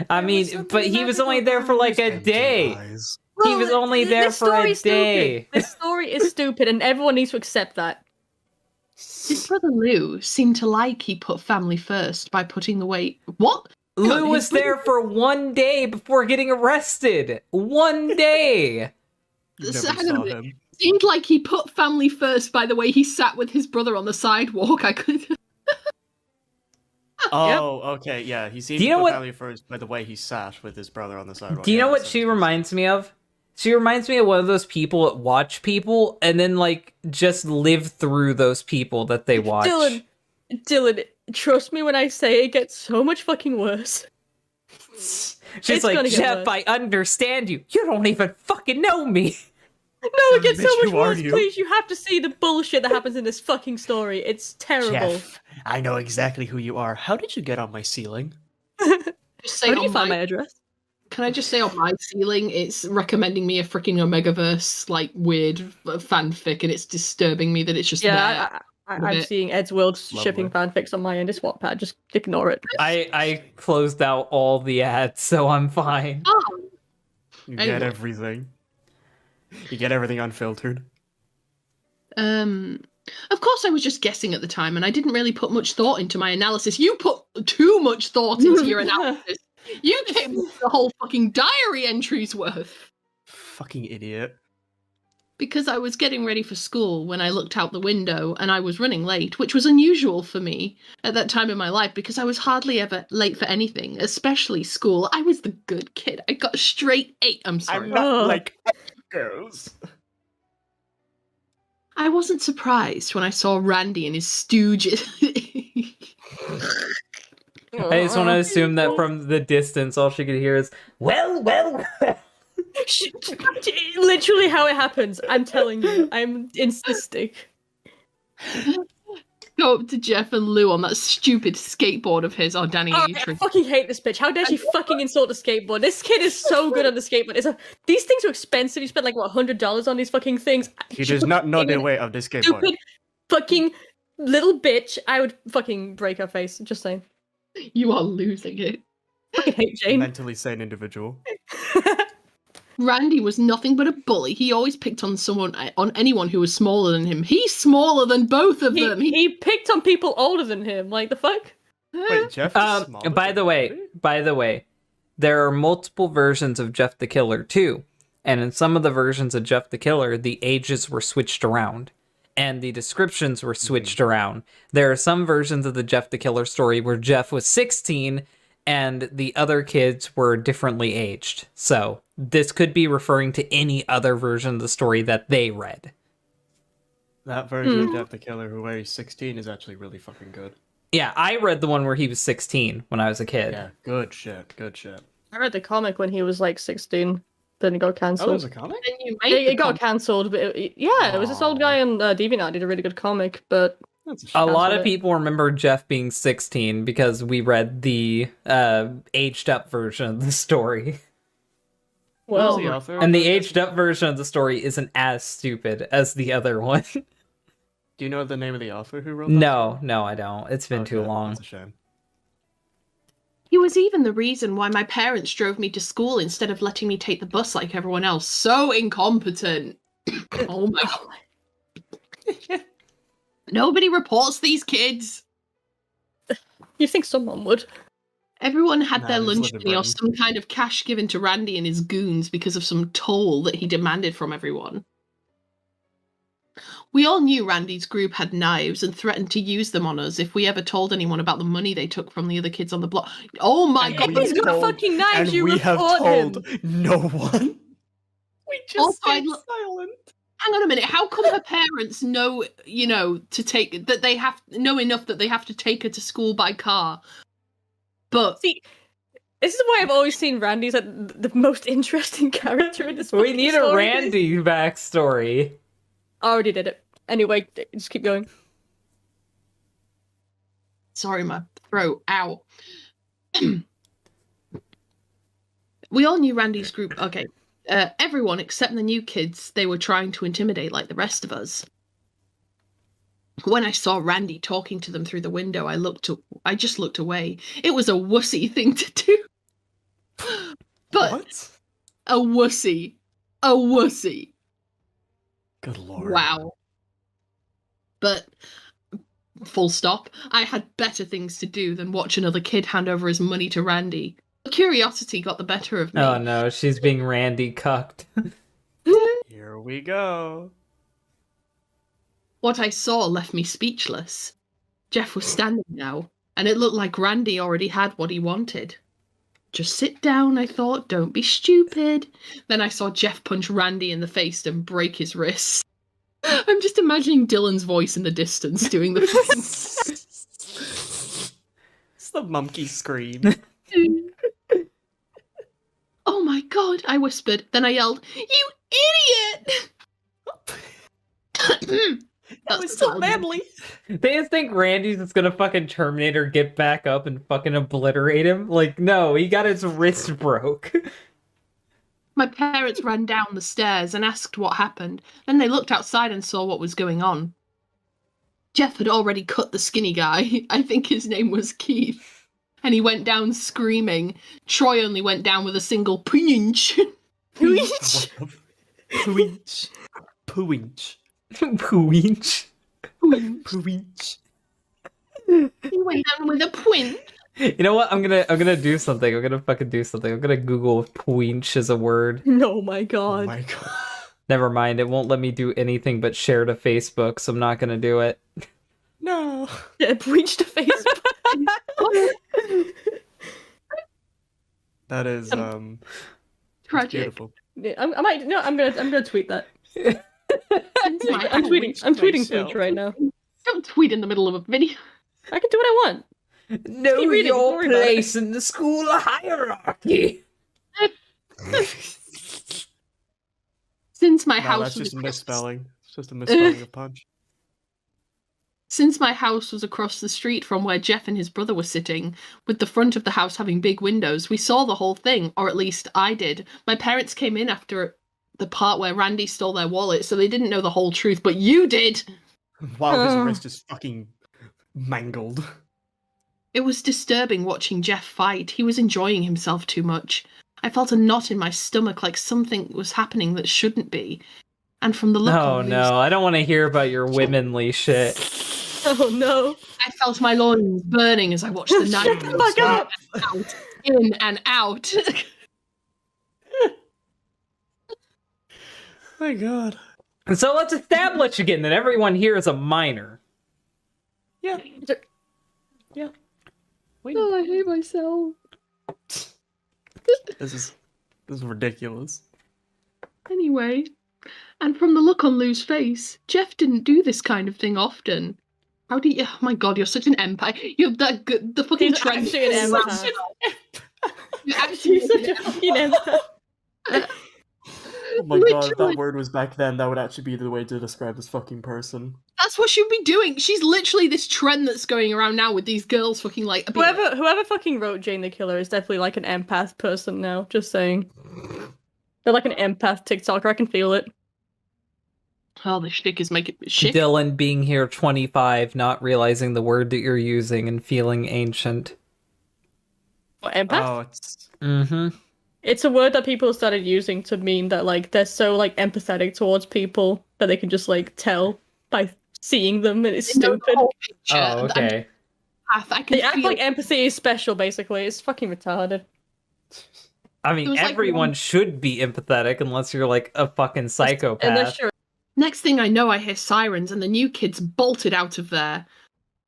I mean, but he was only there for like a day. He was only there this for a story's day. Stupid. This story is stupid, and everyone needs to accept that. His brother Lou seemed to like he put family first by putting the weight. What? Lou God, was his- there for 1 day before getting arrested. 1 day. Never So, hang on a saw minute. him. Seemed like he put family first by the way he sat with his brother on the sidewalk. I could. Oh, okay, yeah. He seemed Do you to know put what- family first by the way he sat with his brother on the sidewalk. Do you Yeah, know that what sounds she good. reminds me of? She reminds me of one of those people that watch people and then like just live through those people that they watch. Dylan, trust me when I say it gets so much fucking worse. She's it's like, gonna get Jeff, worse. I understand you. You don't even fucking know me. No, it gets so Bitch, much who are worse. you? Please, you have to see the bullshit that happens in this fucking story. It's terrible. Jeff, I know exactly who you are. How did you get on my ceiling? Just say How did you on find my- my address? Can I just say on my ceiling, it's recommending me a freaking Omegaverse like weird fanfic, and it's disturbing me that it's just there. Yeah, I'm bit. seeing Ed's World Lovely. shipping fanfics on my end. It's Wattpad. Just ignore it. I closed out all the ads, so I'm fine. Oh, You Anyway. get everything. You get everything unfiltered. Of course, I was just guessing at the time, and I didn't really put much thought into my analysis. You put too much thought into your analysis. You came with the whole fucking diary entries worth. Fucking idiot. Because I was getting ready for school when I looked out the window, and I was running late, which was unusual for me at that time in my life because I was hardly ever late for anything, especially school. I was the good kid. I got a straight 8. I'm sorry. I'm not like girls. I wasn't surprised when I saw Randy and his stooges. I just want to assume that from the distance, all she could hear is, well. Literally how it happens. I'm telling you. I'm insisting. Go up to Jeff and Lou on that stupid skateboard of his. Oh, Danny, Oh, you I tricked. fucking hate this bitch. How dare she fucking insult the skateboard? This kid is so good on the skateboard. These things are expensive. You spent like, what, $100 on these fucking things? He does not know the way of this skateboard. Stupid fucking little bitch. I would fucking break her face. Just saying. You are losing it. I fucking hate Jane. Mentally sane individual. Randy was nothing but a bully. He always picked on anyone who was smaller than him. He's smaller than both of them. He picked on people older than him. Like, the fuck? Wait, Jeff is smaller By the than way, there are multiple versions of Jeff the Killer too, and in some of the versions of Jeff the Killer, the ages were switched around, and the descriptions were switched around. There are some versions of the Jeff the Killer story where Jeff was 16, and the other kids were differently aged. So this could be referring to any other version of the story that they read. That version of Jeff the Killer where he's 16 is actually really fucking good. Yeah, I read the one where he was 16 when I was a kid. Yeah, good shit, good shit. I read the comic when he was like 16. Then it got Oh, cancelled. there's a comic? Then you made It the got cancelled, but it was this old guy on DeviantArt did a really good comic, but That's A lot Cancelled of it. people remember Jeff being 16 because we read the aged up version of the story. well, Who's the author? And the aged up version of the story isn't as stupid as the other one. Do you know the name of the author who wrote that? No, I don't. It's been too Okay, long. That's a shame. He was even the reason why my parents drove me to school instead of letting me take the bus like everyone else. So incompetent. Oh my god. Nobody reports these kids. you think someone would? Everyone had Nah, their just lunch live in money or Britain. some kind of cash given to Randy and his goons because of some toll that he demanded from everyone. We all knew Randy's group had knives and threatened to use them on us if we ever told anyone about the money they took from the other kids on the block. Oh my god! He's got fucking knives. And You we have report told him. no one. We just Also, stayed I'd lo- silent. Hang on a minute. How come her parents know, to take that they know enough that they have to take her to school by car? But See, this is why I've always seen Randy's like the most interesting character in this. We fucking need a story. Randy backstory. I already did it. Anyway, just keep going. sorry, my throat. Ow. We all knew Randy's group. Okay. Everyone except the new kids they were trying to intimidate like the rest of us. When I saw Randy talking to them through the window, I just looked away. It was a wussy thing to do. But What? a wussy. A wussy. Good lord. Wow. But full stop. I had better things to do than watch another kid hand over his money to Randy. Curiosity got the better of me. Oh no, she's being Randy cucked. Here we go. What I saw left me speechless. Jeff was standing now, and it looked like Randy already had what he wanted. Just sit down, I thought, don't be stupid. Then I saw Jeff punch Randy in the face and break his wrist. I'm just imagining Dylan's voice in the distance doing the It's the monkey scream. Oh my god, I whispered. Then I yelled, "You idiot!" That was so badly. They just think Randy's just gonna fucking Terminator get back up and fucking obliterate him. Like, no, he got his wrist broke. My parents ran down the stairs and asked what happened. Then they looked outside and saw what was going on. Jeff had already cut the skinny guy. I think his name was Keith. And he went down screaming. Troy only went down with a single punch. Pooinch. Pooinch. Pooinch. Punch. Pooinch. He went down with a point. You know what? I'm gonna do something. I'm gonna fucking do something. I'm gonna Google if "poinch" is a word. Oh my Oh god. my god. Never mind. It won't let me do anything but share to Facebook, so I'm not gonna do it. No. Yeah, breached to Facebook. That is Tragic. beautiful. Yeah, I'm gonna tweet that. Since my I'm tweeting myself. Peach right now. Don't tweet in the middle of a video. I can do what I want. Know Keep reading, don't your worry about it. place in the school hierarchy. Since my No, house that's was just a across- misspelling. It's just a misspelling of punch. Since my house was across the street from where Jeff and his brother were sitting, with the front of the house having big windows, we saw the whole thing, or at least I did. My parents came in after the part where Randy stole their wallet, so they didn't know the whole truth, but you did! While his wrist is fucking mangled. It was disturbing watching Jeff fight. He was enjoying himself too much. I felt a knot in my stomach like something was happening that shouldn't be. And from the look Oh on no, I don't want to hear about your womenly shit. Oh no. I felt my loins burning as I watched the knife Shut the fuck up. out, in and out. My god. And so let's establish again that everyone here is a minor. Yeah. Yeah. Wait. Oh, I hate myself. This is ridiculous. Anyway, and from the look on Lou's face, Jeff didn't do this kind of thing often. How do you? Oh my god, you're such an empath. You're that good. The fucking He's trend. actually an empath. You're actually She's such a fucking empath. Oh my god, if Literally. that word was back then, that would actually be the way to describe this fucking person. That's what she'd be doing. She's literally this trend that's going around now with these girls fucking like. being like, Whoever fucking wrote Jane the Killer is definitely like an empath person now. Just saying. They're like an empath TikToker. I can feel it. oh, the shtick is making shit. Dylan being here 25, not realizing the word that you're using and feeling ancient. What, empath? Oh, it's Mm-hmm. It's a word that people started using to mean that like they're so like empathetic towards people that they can just like tell by seeing them, and it's They know the stupid. whole picture. Oh, okay. I can They act feel like empathy is special, basically. It's fucking retarded. I It mean, was like everyone one- should be empathetic unless you're like a fucking psychopath. Unless you're Next thing I know, I hear sirens, and the new kids bolted out of there.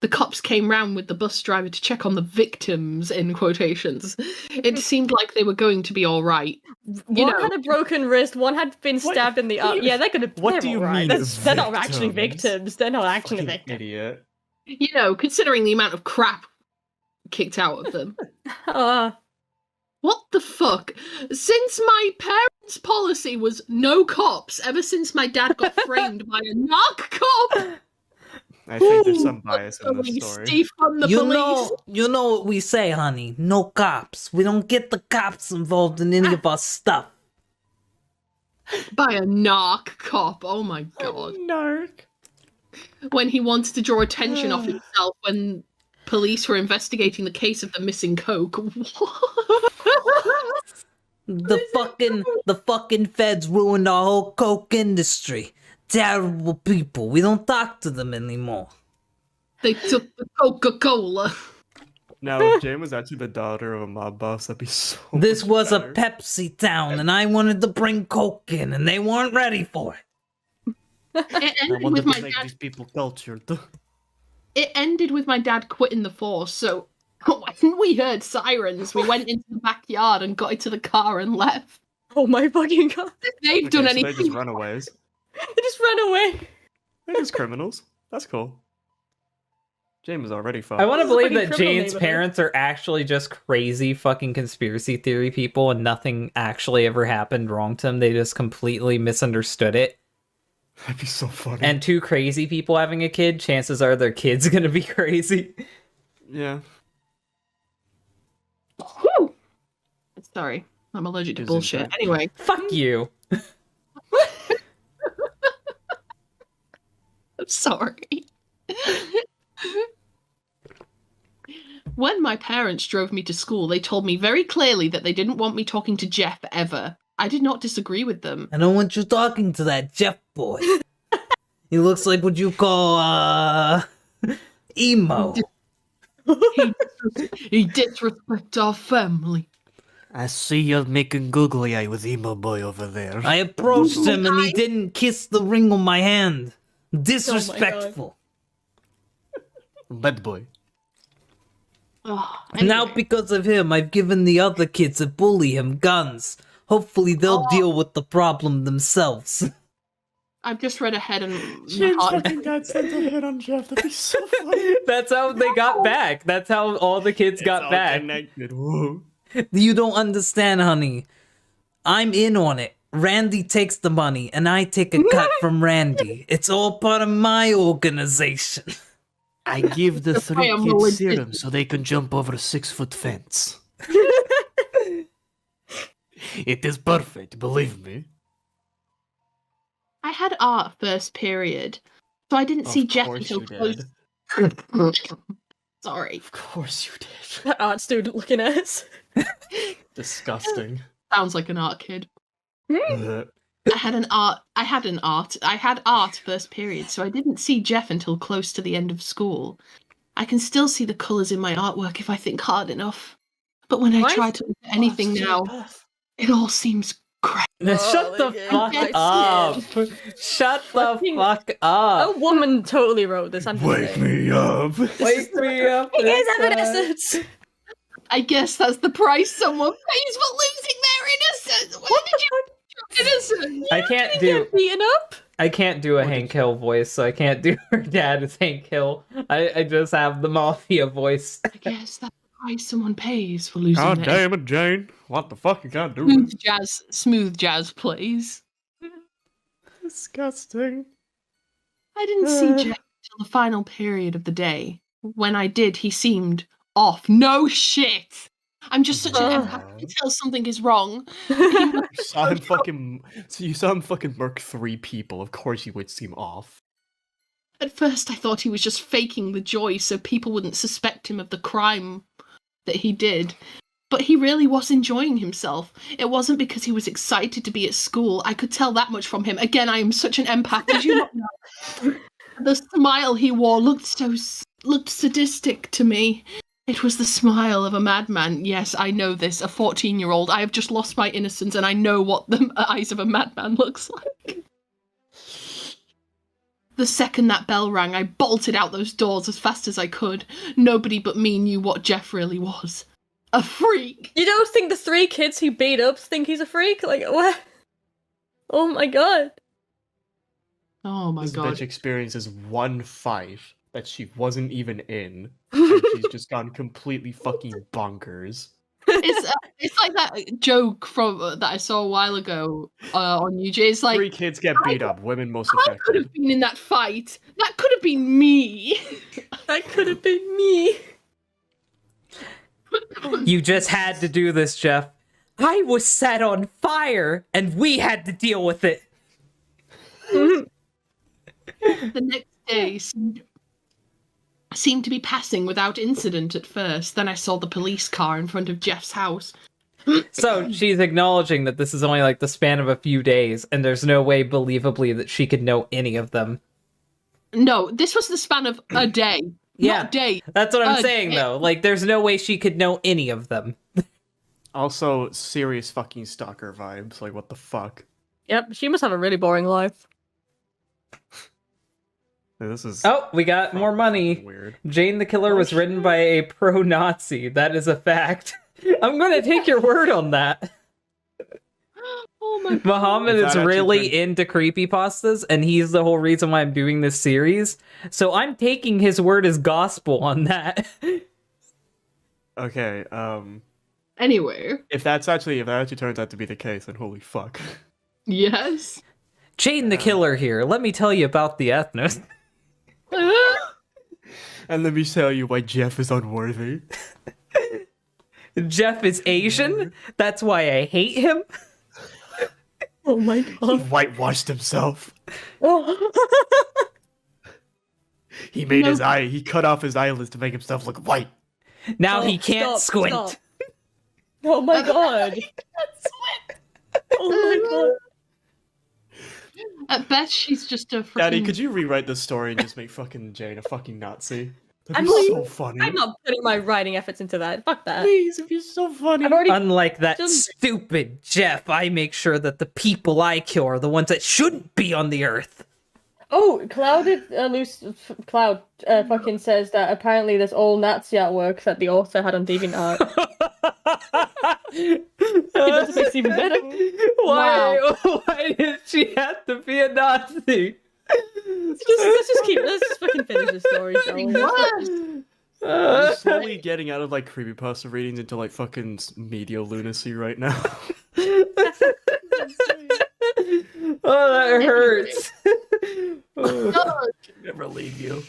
The cops came round with the bus driver to check on the victims, in quotations. It seemed like they were going to be all right. one know- had a broken wrist, one had been What- stabbed in the arm. Yeah, they're gonna. what they're do you alright. mean, They're not actually victims? victims. They're not actually fucking victims. idiot. You know, considering the amount of crap kicked out of them. What the fuck? Since my parents' policy was no cops, ever since my dad got framed by a narc cop, I think there's some bias in this police, story. defund the police. You know what we say, honey. No cops. We don't get the cops involved in any of our stuff. By a narc cop. Oh my god. Narc. When he wanted to draw attention off himself when police were investigating the case of the missing coke. The fucking feds ruined our whole coke industry. Terrible people. We don't talk to them anymore. They took the Coca-Cola. Now, if Jane was actually the daughter of a mob boss, that'd be so This much was a better. Pepsi town, and I wanted to bring coke in, and they weren't ready for it. It I ended wanted with to my make dad. these people cultured. It ended with my dad quitting the force. So when we heard sirens, we went into the backyard and got into the car and left. Oh my fucking god! They've done Okay, so they're anything. just runaways. They just ran away. They're just criminals. That's cool. Jane was already fucked. I want to This is a believe fucking that criminal Jane's neighborhood. parents are actually just crazy fucking conspiracy theory people and nothing actually ever happened wrong to them. They just completely misunderstood it. That'd be so funny. And two crazy people having a kid, chances are their kid's gonna be crazy. yeah. Whew. Sorry, I'm allergic to Is bullshit. that- Anyway, Fuck you. I'm sorry. When my parents drove me to school, they told me very clearly that they didn't want me talking to Jeff ever. I did not disagree with them. I don't want you talking to that Jeff boy. He looks like what you call, emo. He disrespects our family. I see you're making googly eye with emo boy over there. I approached him and he didn't kiss the ring on my hand. Disrespectful. Bad boy. Now because of him, I've given the other kids that bully him guns. Hopefully they'll deal with the problem themselves. I've just read ahead and James fucking got sent a hit on Jeff. That'd be so funny. That's how they got back. That's how all the kids got back. Whoa. You don't understand, honey. I'm in on it. Randy takes the money, and I take a cut from Randy. It's all part of my organization. I give the 3 family kids serum so they can jump over a 6-foot fence. It is perfect, believe me. I had art first period, so I didn't see Jeff until close. Sorry. Of course you did. That art student looking at us. Disgusting. Sounds like an art kid. Ugh. I had art first period, so I didn't see Jeff until close to the end of school. I can still see the colours in my artwork if I think hard enough. But when I try to look at anything now, it all seems great. Shut the fuck up! Shut the fuck up! A woman totally wrote this. I'm just Wake saying. me up. Wake me up! Here's evanescence. I guess that's the price someone pays for losing their innocence. Where did you innocence? I can't do. Get beaten up. I can't do a Hank Hill voice, so I can't do her dad as Hank Hill. I just have the mafia voice. I guess that's the price someone pays for losing God their damn it, Jane. What the fuck you gotta do? smooth jazz, please. Disgusting. I didn't see Jeff until the final period of the day. When I did, he seemed off. No shit! I'm just such an empath. I can tell something is wrong. You saw him fucking murk 3 people. Of course you would seem off. At first, I thought he was just faking the joy so people wouldn't suspect him of the crime that he did. But he really was enjoying himself. It wasn't because he was excited to be at school. I could tell that much from him. Again, I am such an empath. Did you not know? The smile he wore looked sadistic to me. It was the smile of a madman. Yes, I know this. A 14-year-old. I have just lost my innocence, and I know what the eyes of a madman looks like. The second that bell rang, I bolted out those doors as fast as I could. Nobody but me knew what Jeff really was. A freak! You don't think the 3 kids he beat up think he's a freak? Like, what? Oh my god. Oh my This god. bitch experiences 1 fight that she wasn't even in, and she's just gone completely fucking bonkers. It's like that joke from that I saw a while ago on YouTube. It's like 3 kids get beat up, women most I could have affected. been in that fight. That could have been me. That could have been me. You just had to do this, Jeff. I was set on fire, and we had to deal with it. The next day seemed to be passing without incident at first. Then I saw the police car in front of Jeff's house. So she's acknowledging that this is only like the span of a few days, and there's no way believably that she could know any of them. No, this was the span of a day. Yeah, not a day. That's what I'm saying, day. though. Like, there's no way she could know any of them. Also, serious fucking stalker vibes. Like, what the fuck? Yep, she must have a really boring life. This is Oh, we got more money. weird. Jane the Killer was written by a pro-Nazi. That is a fact. I'm gonna take your word on that. Oh my god. Muhammad If is that really actually into creepypastas, and he's the whole reason why I'm doing this series. So I'm taking his word as gospel on that. Okay, Anyway. if that actually turns out to be the case, then holy fuck. Yes. Jane the Killer here. Let me tell you about the ethnos. And let me tell you why Jeff is unworthy. Jeff is Asian. That's why I hate him. Oh my He god. whitewashed himself. Oh. He made his eye. He cut off his eyelids to make himself look white. Now Oh, he can't stop, squint. stop. Oh my god. Oh my god. At best, she's just a freaking... Daddy, could you rewrite this story and just make fucking Jane a fucking Nazi? That'd I'm be like- so funny. I'm not putting my writing efforts into that. Fuck that. Please, it'd be so funny. I've already Unlike that Just- stupid Jeff, I make sure that the people I kill are the ones that shouldn't be on the earth. Oh, Cloud fucking says that apparently there's all Nazi artwork that the author had on DeviantArt. It doesn't make it even better. Why did she have to be a Nazi? Let's just fucking finish the story, shall we? What? I'm slowly getting out of like creepypasta readings into like fucking media lunacy right now. Oh, that hurts. Never leave you.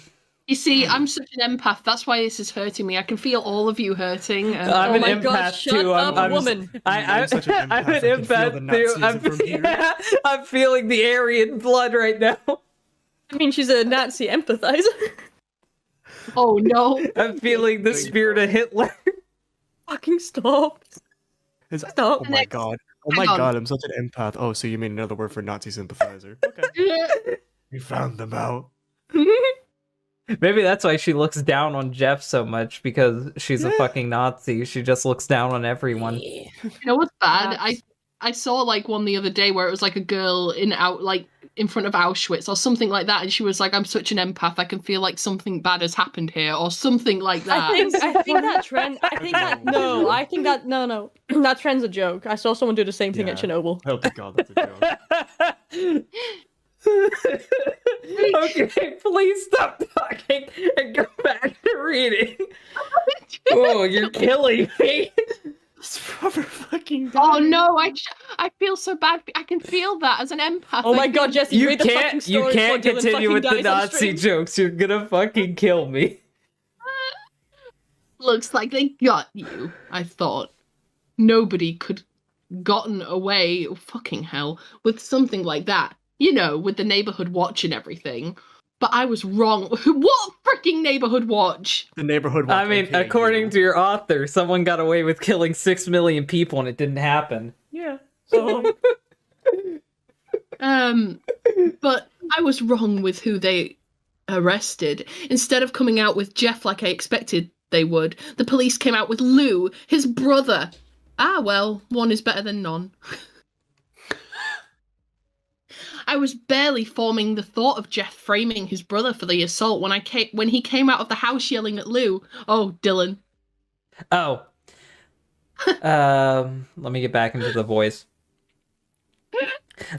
You see, I'm such an empath. That's why this is hurting me. I can feel all of you hurting. And... I'm Oh an my empath God, shut too. up, I'm woman. I'm such an empath. I'm an I can feel empath the too. Nazism from here. I'm feeling the Aryan blood right now. I mean, she's a Nazi empathizer. Oh no. I'm feeling the spirit of Hitler. Fucking stop. Stop. Stop. Oh my god. Oh my Hang on. god, I'm such an empath. Oh, so you mean another word for Nazi sympathizer. Okay. We found them out. Maybe that's why she looks down on Jeff so much, because she's a fucking Nazi. She just looks down on everyone. You know what's bad? I saw like one the other day where it was like a girl in front of Auschwitz or something like that, and she was like, "I'm such an empath. I can feel like something bad has happened here," or something like that. I think that trend. No. That trend's a joke. I saw someone do the same thing at Yeah. Chernobyl. Oh my god, that's a joke. Okay, please stop talking and go back to reading. Oh, you're killing me. It's proper fucking Oh no, I feel so bad. I can feel that as an empath. Oh my god, Jesse, You read the fucking can't story before Dylan continue fucking with the dies on Nazi stream. jokes. You're gonna fucking kill me. Looks like they got you. I thought nobody could gotten away, fucking hell, with something like that. You know, with the neighborhood watch and everything. But I was wrong. What freaking neighborhood watch? The neighborhood I watch, mean, aka according you. to your author, someone got away with killing 6 million people and it didn't happen. Yeah. So, But I was wrong with who they arrested. Instead of coming out with Jeff like I expected they would, the police came out with Lou, his brother. Ah, well, one is better than none. I was barely forming the thought of Jeff framing his brother for the assault when he came out of the house yelling at Lou, "Oh, Dillin." Oh. Let me get back into the voice.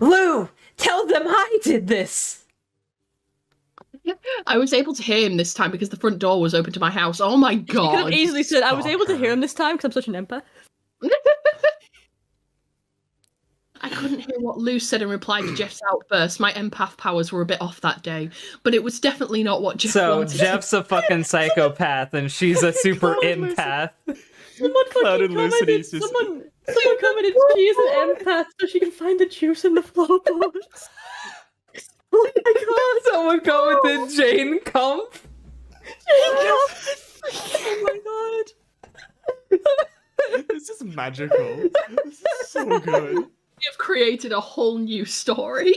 Lou, tell them I did this. I was able to hear him this time because the front door was open to my house. Oh my you could god. have easily said, I was able to Stalker. hear him this time because I'm such an empath. I couldn't hear what Lou said in reply to Jeff's outburst. My empath powers were a bit off that day, but it was definitely not what Jeff So wanted. Jeff's a fucking psychopath and she's a super Cloud Lucy. empath. Someone Cloud fucking and Lucidy's commented, just- someone commented she is an empath so she can find the juice in the floorboards. Oh my god. Someone commented Jane Kump. Oh my god. This is magical. This is so good. We have created a whole new story.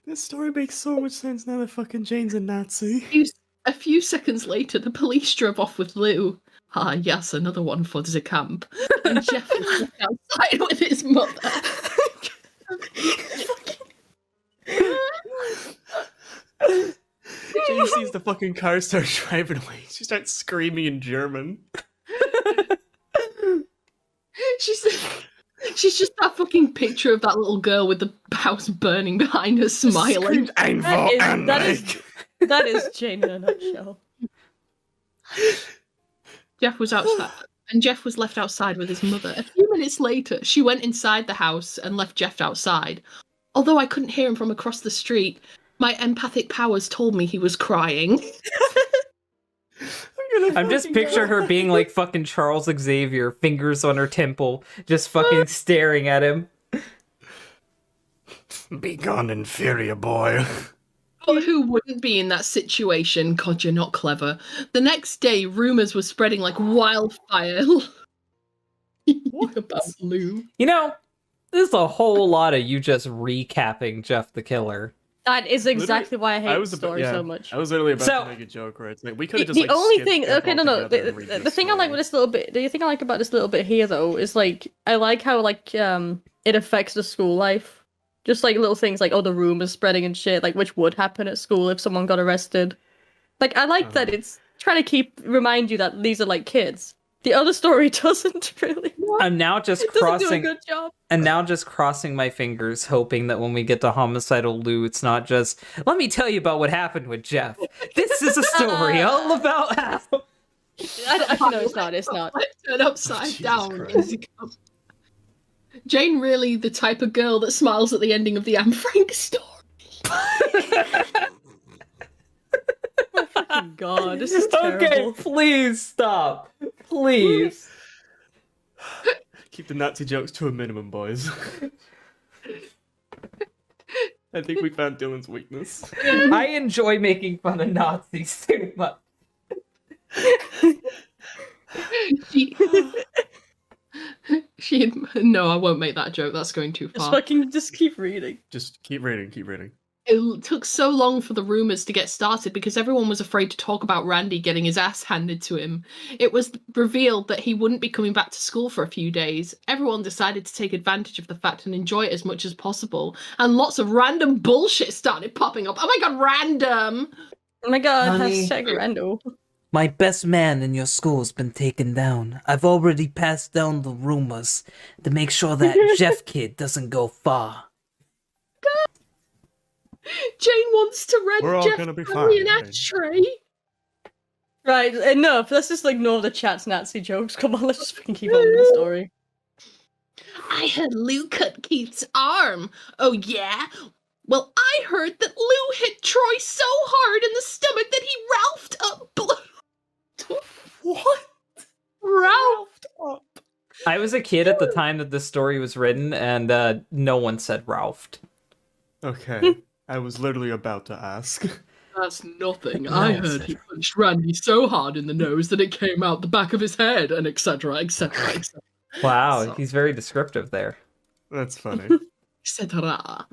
This story makes so much sense now that fucking Jane's a Nazi. A few seconds later, the police drove off with Lou. Ah, yes, another one for the camp. And Jeff was left outside with his mother. Jane sees the fucking car start driving away. She starts screaming in German. She's just that fucking picture of that little girl with the house burning behind her, smiling. That is Jane in a nutshell. Jeff was outside, and Jeff was left outside with his mother. A few minutes later, she went inside the house and left Jeff outside. Although I couldn't hear him from across the street, my empathic powers told me he was crying. I'm just picture her being like fucking Charles Xavier, fingers on her temple, just fucking staring at him. Be gone, inferior boy. But who wouldn't be in that situation? God, you're not clever. The next day, rumours were spreading like wildfire about Lou. You know, There's a whole lot of you just recapping Jeff the Killer. That is exactly why I hate the story yeah, so much. I was literally about to make a joke where it's like we could have just The like only skipped thing, Jeff okay, no, altogether and read the this thing I like story. with this little bit, the thing I like about this little bit here though is like I like how like it affects the school life, just like little things like the rumors spreading and shit, like which would happen at school if someone got arrested. Like I like that it's trying to remind you that these are like kids. The other story doesn't really. I'm now just It doesn't do a crossing. good job. And now just crossing my fingers, hoping that when we get to Homicidal Lou, it's not just, let me tell you about what happened with Jeff. This is a story all about how... No, it's not. It's not. Turn upside Jesus down. Christ. As you come. Jane really the type of girl that smiles at the ending of the Anne Frank story. Oh God, this is terrible. Okay, please stop. Please. Keep the Nazi jokes to a minimum, boys. I think we found Dylan's weakness. I enjoy making fun of Nazis too much. No, I won't make that joke. That's going too far. Just keep reading. Just keep reading, keep reading. It took so long for the rumors to get started because everyone was afraid to talk about Randy getting his ass handed to him. It was revealed that he wouldn't be coming back to school for a few days. Everyone decided to take advantage of the fact and enjoy it as much as possible. And lots of random bullshit started popping up. Oh my god, random! Oh my God, Honey. hashtag rando. My best man in your school's been taken down. I've already passed down the rumors to make sure that Jeff kid doesn't go far. Jane wants to We're rent all Jeff gonna be Curry an fine, Jane. ashtray. Right, enough. Let's just ignore the chat's Nazi jokes. Come on, let's just fucking keep on with the story. I heard Lou cut Keith's arm. Oh yeah? Well, I heard that Lou hit Troy so hard in the stomach that he Ralphed up blood. What? Ralphed up. I was a kid at the time that this story was written, and no one said Ralphed. Okay, I was literally about to ask. That's nothing. No, I heard he punched Randy so hard in the nose that it came out the back of his head, and etc., etc., etc. Wow, So- he's very descriptive there. That's funny. Etc.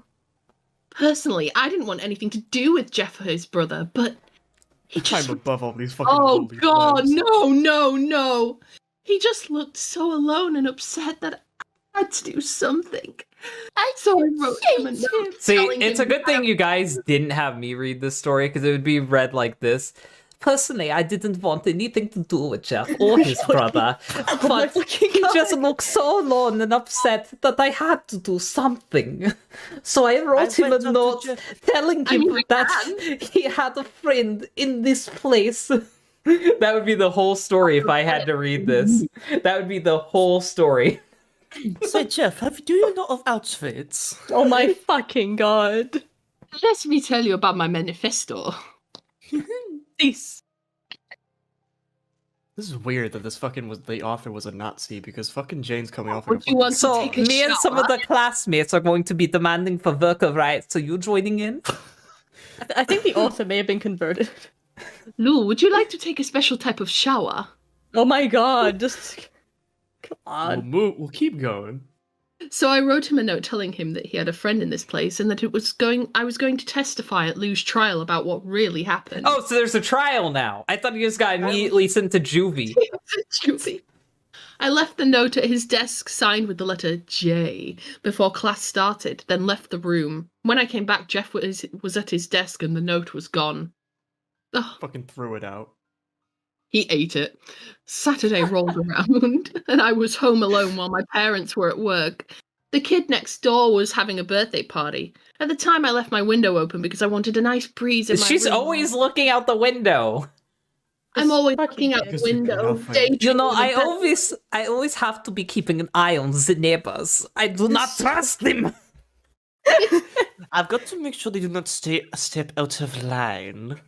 Personally, I didn't want anything to do with Jeff or his brother, but he just... I'm above all these fucking Oh bully god, flags. no! He just looked so alone and upset that I had to do something. So I wrote him a note See, telling it's a him good thing you guys didn't have me read this story, because it would be read like this. Personally, I didn't want anything to do with Jeff or his brother, but he just looked so alone and upset that I had to do something. So I wrote him a note telling him that he had a friend in this place. That would be the whole story if I had to read this. That would be the whole story. So, Jeff, do you know of outfits? Oh my fucking God. Let me tell you about my manifesto. This. This is weird that the author was a Nazi because fucking Jane's coming off Would like a you want to So take a me and some of shower? the classmates are going to be demanding for worker rights. Are you joining in? I think the author may have been converted. Lou, would you like to take a special type of shower? Oh my God, just... Come on. We'll keep going. So I wrote him a note telling him that he had a friend in this place and that I was going to testify at Lou's trial about what really happened. Oh, so there's a trial now. I thought he just got immediately sent to juvie. Juvie. I left the note at his desk signed with the letter J before class started, then left the room. When I came back, Jeff was at his desk and the note was gone. Ugh. Fucking threw it out. He ate it. Saturday rolled around, and I was home alone while my parents were at work. The kid next door was having a birthday party. At the time, I left my window open because I wanted a nice breeze in my She's room. always looking out the window. I'm always Fucking looking out the Because you window. cannot find- daydreaming You know, with a I always have to be keeping an eye on the neighbors. I do not trust them. I've got to make sure they do not stay a step out of line.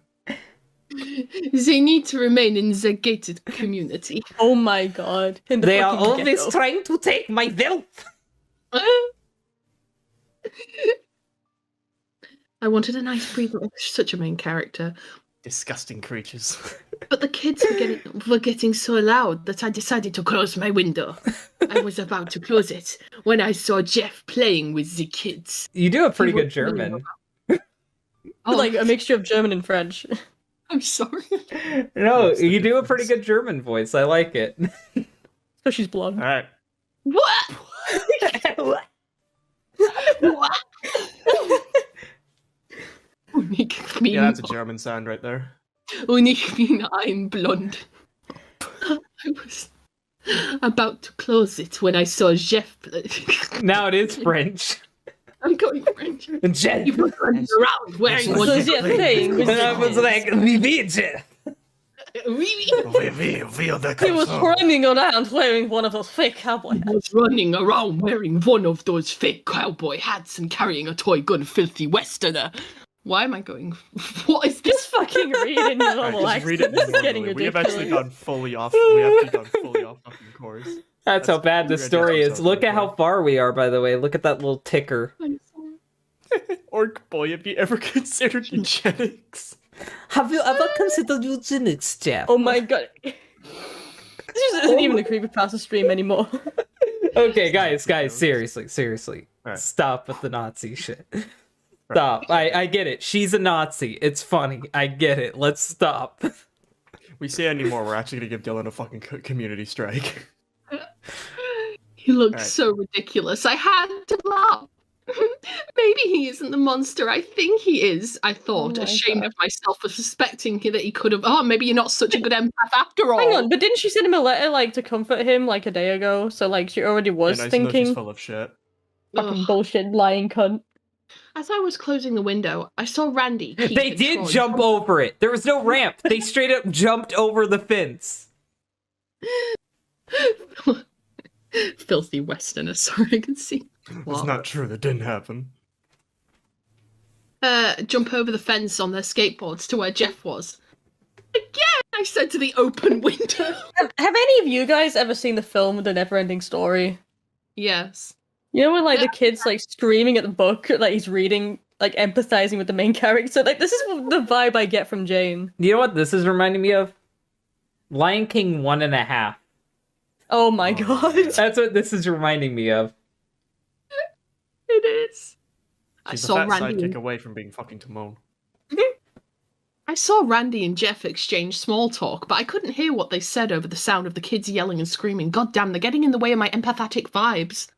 They need to remain in the gated community. Oh my God. In the They are fucking always ghetto. trying to take my wealth. I wanted a nice breeze, like such a main character. Disgusting creatures. But the kids were getting so loud that I decided to close my window. I was about to close it when I saw Jeff playing with the kids. You do a pretty He good was German. Oh, Like a mixture of German and French. I'm sorry. No, That's the you do a pretty difference. good German voice. I like it. So she's blonde. All right. What? What? Yeah, that's a German sound right there. Ich bin ein blond. I was about to close it when I saw Jeff. Now it is French. I'm going French. Jeff. He was running around wearing So one. is he a thing? And I was like, "Vivi, Jeff." He He was running around wearing one of those fake cowboy hats. was running around wearing one of those fake cowboy hats and carrying a toy gun, filthy westerner. Why am I going? What is this? Just fucking read in your normal Alright, just read accent. it This is getting normally. We have ridiculous. actually gone fully off. We have gone fully off fucking course. That's how bad this story is. Look at how far. far we are, by the way. Look at that little ticker. I'm sorry. Orc boy, have you ever considered eugenics? Have you ever considered eugenics, Jeff? Oh my god. This isn't even a creepypasta stream anymore. Okay, guys, seriously. Alright. Stop with the Nazi shit. Stop. I get it. She's a Nazi. It's funny. I get it. Let's stop. We say anymore, we're actually gonna give Dillin a fucking community strike. He looked Alright. so ridiculous. I had to laugh. Maybe he isn't the monster I think he is, I thought, Oh my ashamed God. of myself for suspecting that he could have. Oh, maybe you're not such a good empath after all. Hang on, but didn't she send him a letter like to comfort him like a day ago? So like she already was And I know she's thinking full of shit. fucking Ugh. bullshit lying cunt. As I was closing the window, I saw Randy. Keith, They and did Troy jump over it. There was no ramp. They straight up jumped over the fence. Filthy westerner. Sorry, I can see. It's not true, that didn't happen. Jump over the fence on their skateboards to where Jeff was. Again, I said to the open window. Have any of you guys ever seen the film The Neverending Story? Yes. You know when like the kid's like screaming at the book, like he's reading, like empathizing with the main character? Like this is the vibe I get from Jane. You know what this is reminding me of? Lion King 1.5. Oh my god. That's what this is reminding me of. It is. I She's a saw fat Randy. sidekick away from being fucking Timon. I saw Randy and Jeff exchange small talk, but I couldn't hear what they said over the sound of the kids yelling and screaming. God damn, they're getting in the way of my empathetic vibes.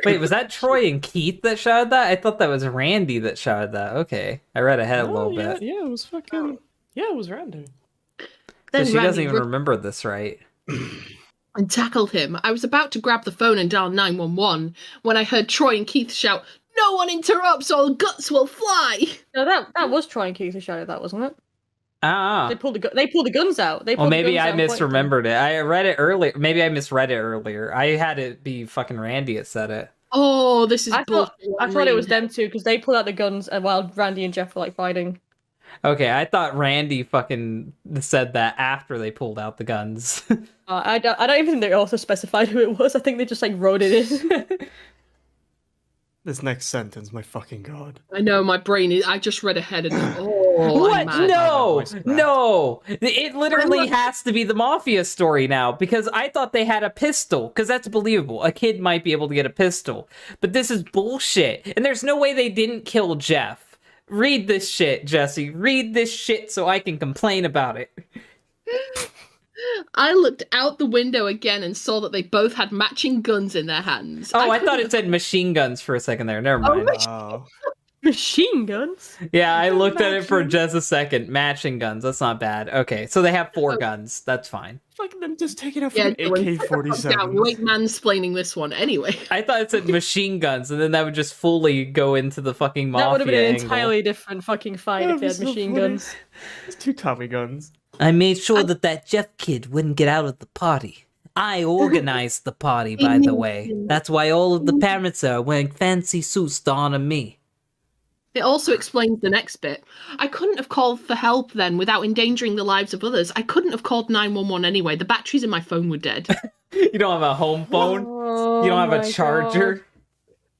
Wait, was that Troy and Keith that shouted that? I thought that was Randy that shouted that. Okay. I read ahead a little bit. Yeah, it was fucking... Yeah, it was random. So Then she doesn't Randy even ripped remember this, right? and tackled him. I was about to grab the phone and dial 911 when I heard Troy and Keith shout, "No one interrupts or guts will fly!" No, that was Troy and Keith who shouted that, wasn't it? Ah. They pulled the guns out. They Well, pulled the maybe guns I out and pointed them. misremembered it. I read it earlier. Maybe I misread it earlier. I had it be fucking Randy that said it. Oh, this is I thought bullshit. it was them too because they pulled out the guns while Randy and Jeff were like fighting. Okay, I thought Randy fucking said that after they pulled out the guns. I don't even think they also specified who it was. I think they just like wrote it in. This next sentence, my fucking god. I know, my brain is... I just read ahead and... Oh, What? I'm mad. No, voice cracked. no. It literally I'm not- has to be the mafia story now because I thought they had a pistol because that's believable. A kid might be able to get a pistol, but this is bullshit. And there's no way they didn't kill Jeff. Read this shit, Jesse. Read this shit so I can complain about it. I looked out the window again and saw that they both had matching guns in their hands. Oh, I thought couldn't- it said machine guns for a second there. Never mind. Wow. Machine guns. Yeah, I looked at it for just a second. Matching guns. That's not bad. Okay, so they have 4 guns. That's fine. Fucking them just taking out Yeah, fucking Dylan, put the fuck down. You ain't AK-47. mansplaining this one anyway. I thought it said machine guns, and then that would just fully go into the fucking mafia That would have been an angle. entirely different fucking fight if they had machine guns. It's 2 Tommy guns. I made sure that Jeff kid wouldn't get out of the party. I organized the party, by the way. That's why all of the parents are wearing fancy suits to honor me. It also explains the next bit. I couldn't have called for help then without endangering the lives of others. I couldn't have called 911 anyway. The batteries in my phone were dead. You don't have a home phone? Oh You don't have my a charger? God.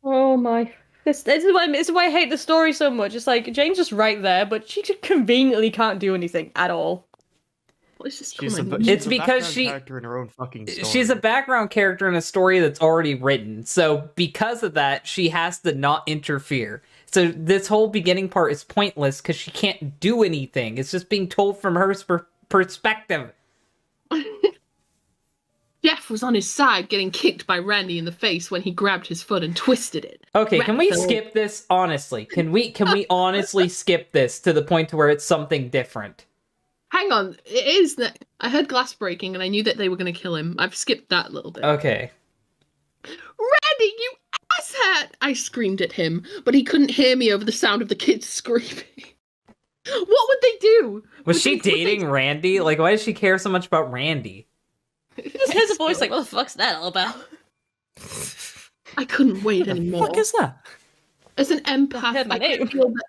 Oh my This is why I hate the story so much. It's like Jane's just right there, but she just conveniently can't do anything at all. What is this She's a, comment? she's It's a because background character in her own fucking story. she's a background character in a story that's already written. So because of that, she has to not interfere. So this whole beginning part is pointless because she can't do anything. It's just being told from her perspective. Jeff was on his side getting kicked by Randy in the face when he grabbed his foot and twisted it. Okay, can we Phil. skip this honestly? Can we honestly skip this to the point to where it's something different? Hang on, it is that I heard glass breaking and I knew that they were going to kill him. I've skipped that a little bit. Okay. Randy, you asshat! I screamed at him, but he couldn't hear me over the sound of the kids screaming. What would they do? Was she dating Randy? Like, why does she care so much about Randy? Just hears a voice like, what the fuck's that all about? I couldn't wait anymore. What is that? As an empath, heard my name.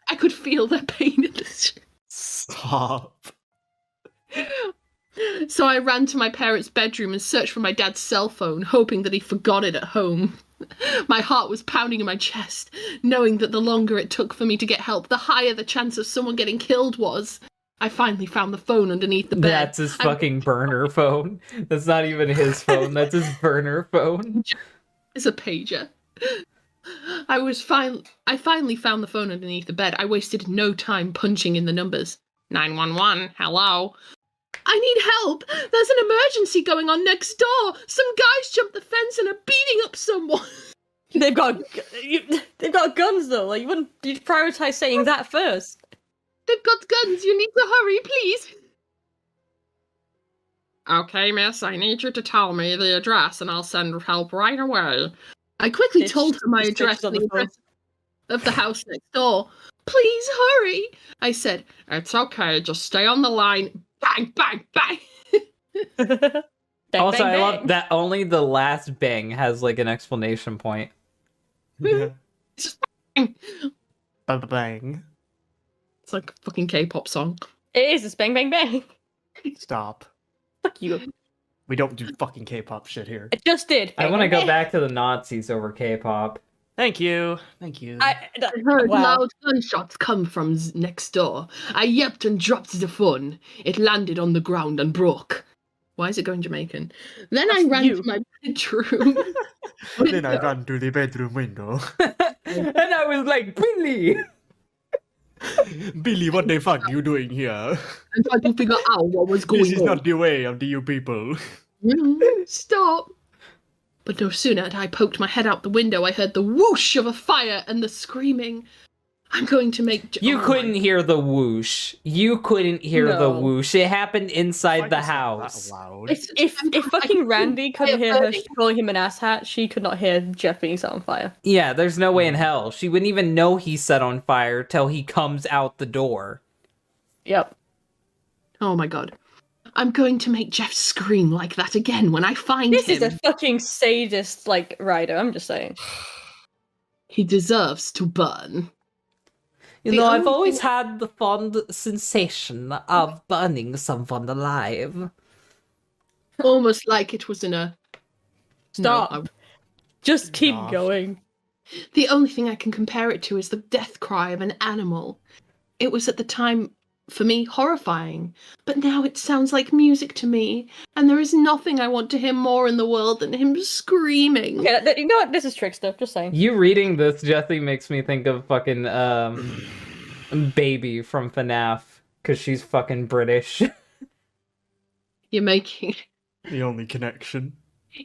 I could feel their pain in this. Stop. So I ran to my parents' bedroom and searched for my dad's cell phone, hoping that he forgot it at home. My heart was pounding in my chest, knowing that the longer it took for me to get help, the higher the chance of someone getting killed was. I finally found the phone underneath the bed. That's his fucking burner phone. That's not even his phone. That's his burner phone. It's a pager. I finally found the phone underneath the bed. I wasted no time punching in the numbers. 911, hello. I need help. There's an emergency going on next door. Some guys jumped the fence and are beating up someone. They've got guns though. Like you'd prioritize saying that first. They've got guns. You need to hurry, please. Okay, miss. I need you to tell me the address and I'll send help right away. I quickly told her my address and the address of the house next door. Please hurry, I said. It's okay. Just stay on the line. Bang, bang, bang. Bang, Also, bang, I bang. love that only the last bang has like an explanation point. Yeah. Just bang. Bang. It's like a fucking K-pop song. It is. It's bang, bang, bang. Stop. Fuck you. We don't do fucking K-pop shit here. It just did. I Bang, want to bang, go bang. back to the Nazis over K-pop. Thank you. Thank you. I heard Wow. loud gunshots come from next door. I yelped and dropped the phone. It landed on the ground and broke. Why is it going Jamaican? Then I That's ran you. to my bedroom. Then I ran to the bedroom window. And I was like, Billy! Billy, what the fuck you doing here? and tried to figure out what was going This is on. not the way of the you people. Stop. But no sooner had I poked my head out the window, I heard the whoosh of a fire and the screaming. I'm going to make... You Oh couldn't my- hear the whoosh. You couldn't hear the No. whoosh. It happened inside Why the is that house. loud? If fucking Randy couldn't hear her calling him an asshat, she could not hear Jeff being set on fire. Yeah, there's no way in hell. She wouldn't even know he's set on fire till he comes out the door. Yep. Oh my god. I'm going to make Jeff scream like that again when I find This him. is a fucking sadist, like, writer, I'm just saying. He deserves to burn. You The know, I've only always had the fond sensation of burning someone alive. Almost like it was in a... Stop. No, Just keep Gosh. going. the only thing I can compare it to is the death cry of an animal. It was at the time, for me, horrifying. But now it sounds like music to me. And there is nothing I want to hear more in the world than him screaming. Okay, you know what? This is trickster, just saying. You reading this, Jesse, makes me think of fucking, Baby from FNAF. Because she's fucking British. You're making The only connection.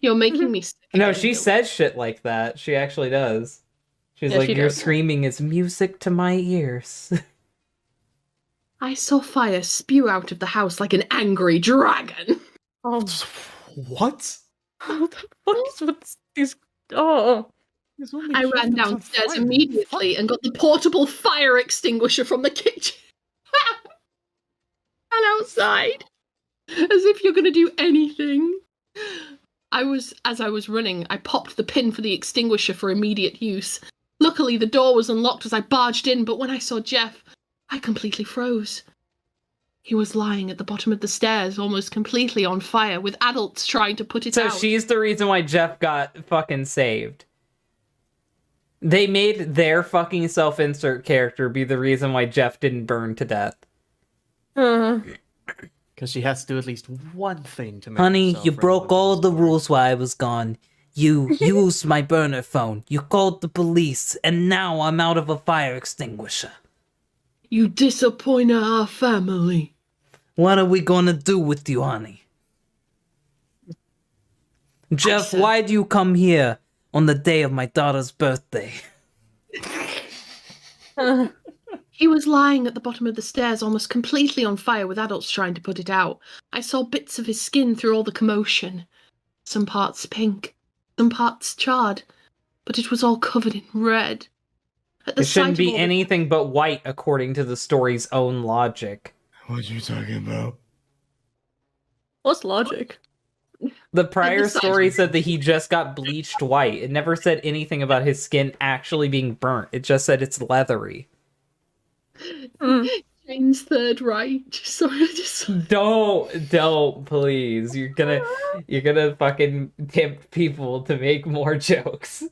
me sick. No, she says shit like that. She actually does. She's Yeah, like, she your does. screaming is music to my ears. I saw fire spew out of the house like an angry dragon. Oh, What? what the fuck is with these... Oh. I ran downstairs immediately and got the portable fire extinguisher from the kitchen. And outside. As if you're going to do anything. As I was running, I popped the pin for the extinguisher for immediate use. Luckily, the door was unlocked as I barged in, but when I saw Jeff, I completely froze. He was lying at the bottom of the stairs, almost completely on fire, with adults trying to put it So out. she's the reason why Jeff got fucking saved. They made their fucking self-insert character be the reason why Jeff didn't burn to death. Because she has to do at least one thing to make Honey, herself you broke relevant to all the story. rules while I was gone. You used my burner phone. You called the police, and now I'm out of a fire extinguisher. You disappointed our family. What are we gonna do with you, honey? Jeff, said- why'd you come here on the day of my daughter's birthday? He was lying at the bottom of the stairs, almost completely on fire, with adults trying to put it out. I saw bits of his skin through all the commotion. Some parts pink, some parts charred, but it was all covered in red. At the It shouldn't sight of be all the- anything but white, according to the story's own logic. What are you talking about? What's logic? The prior sight- story said that he just got bleached white. It never said anything about his skin actually being burnt. It just said it's leathery. Jane's Third Reich. Sorry, I just... Don't, please. You're gonna fucking tempt people to make more jokes.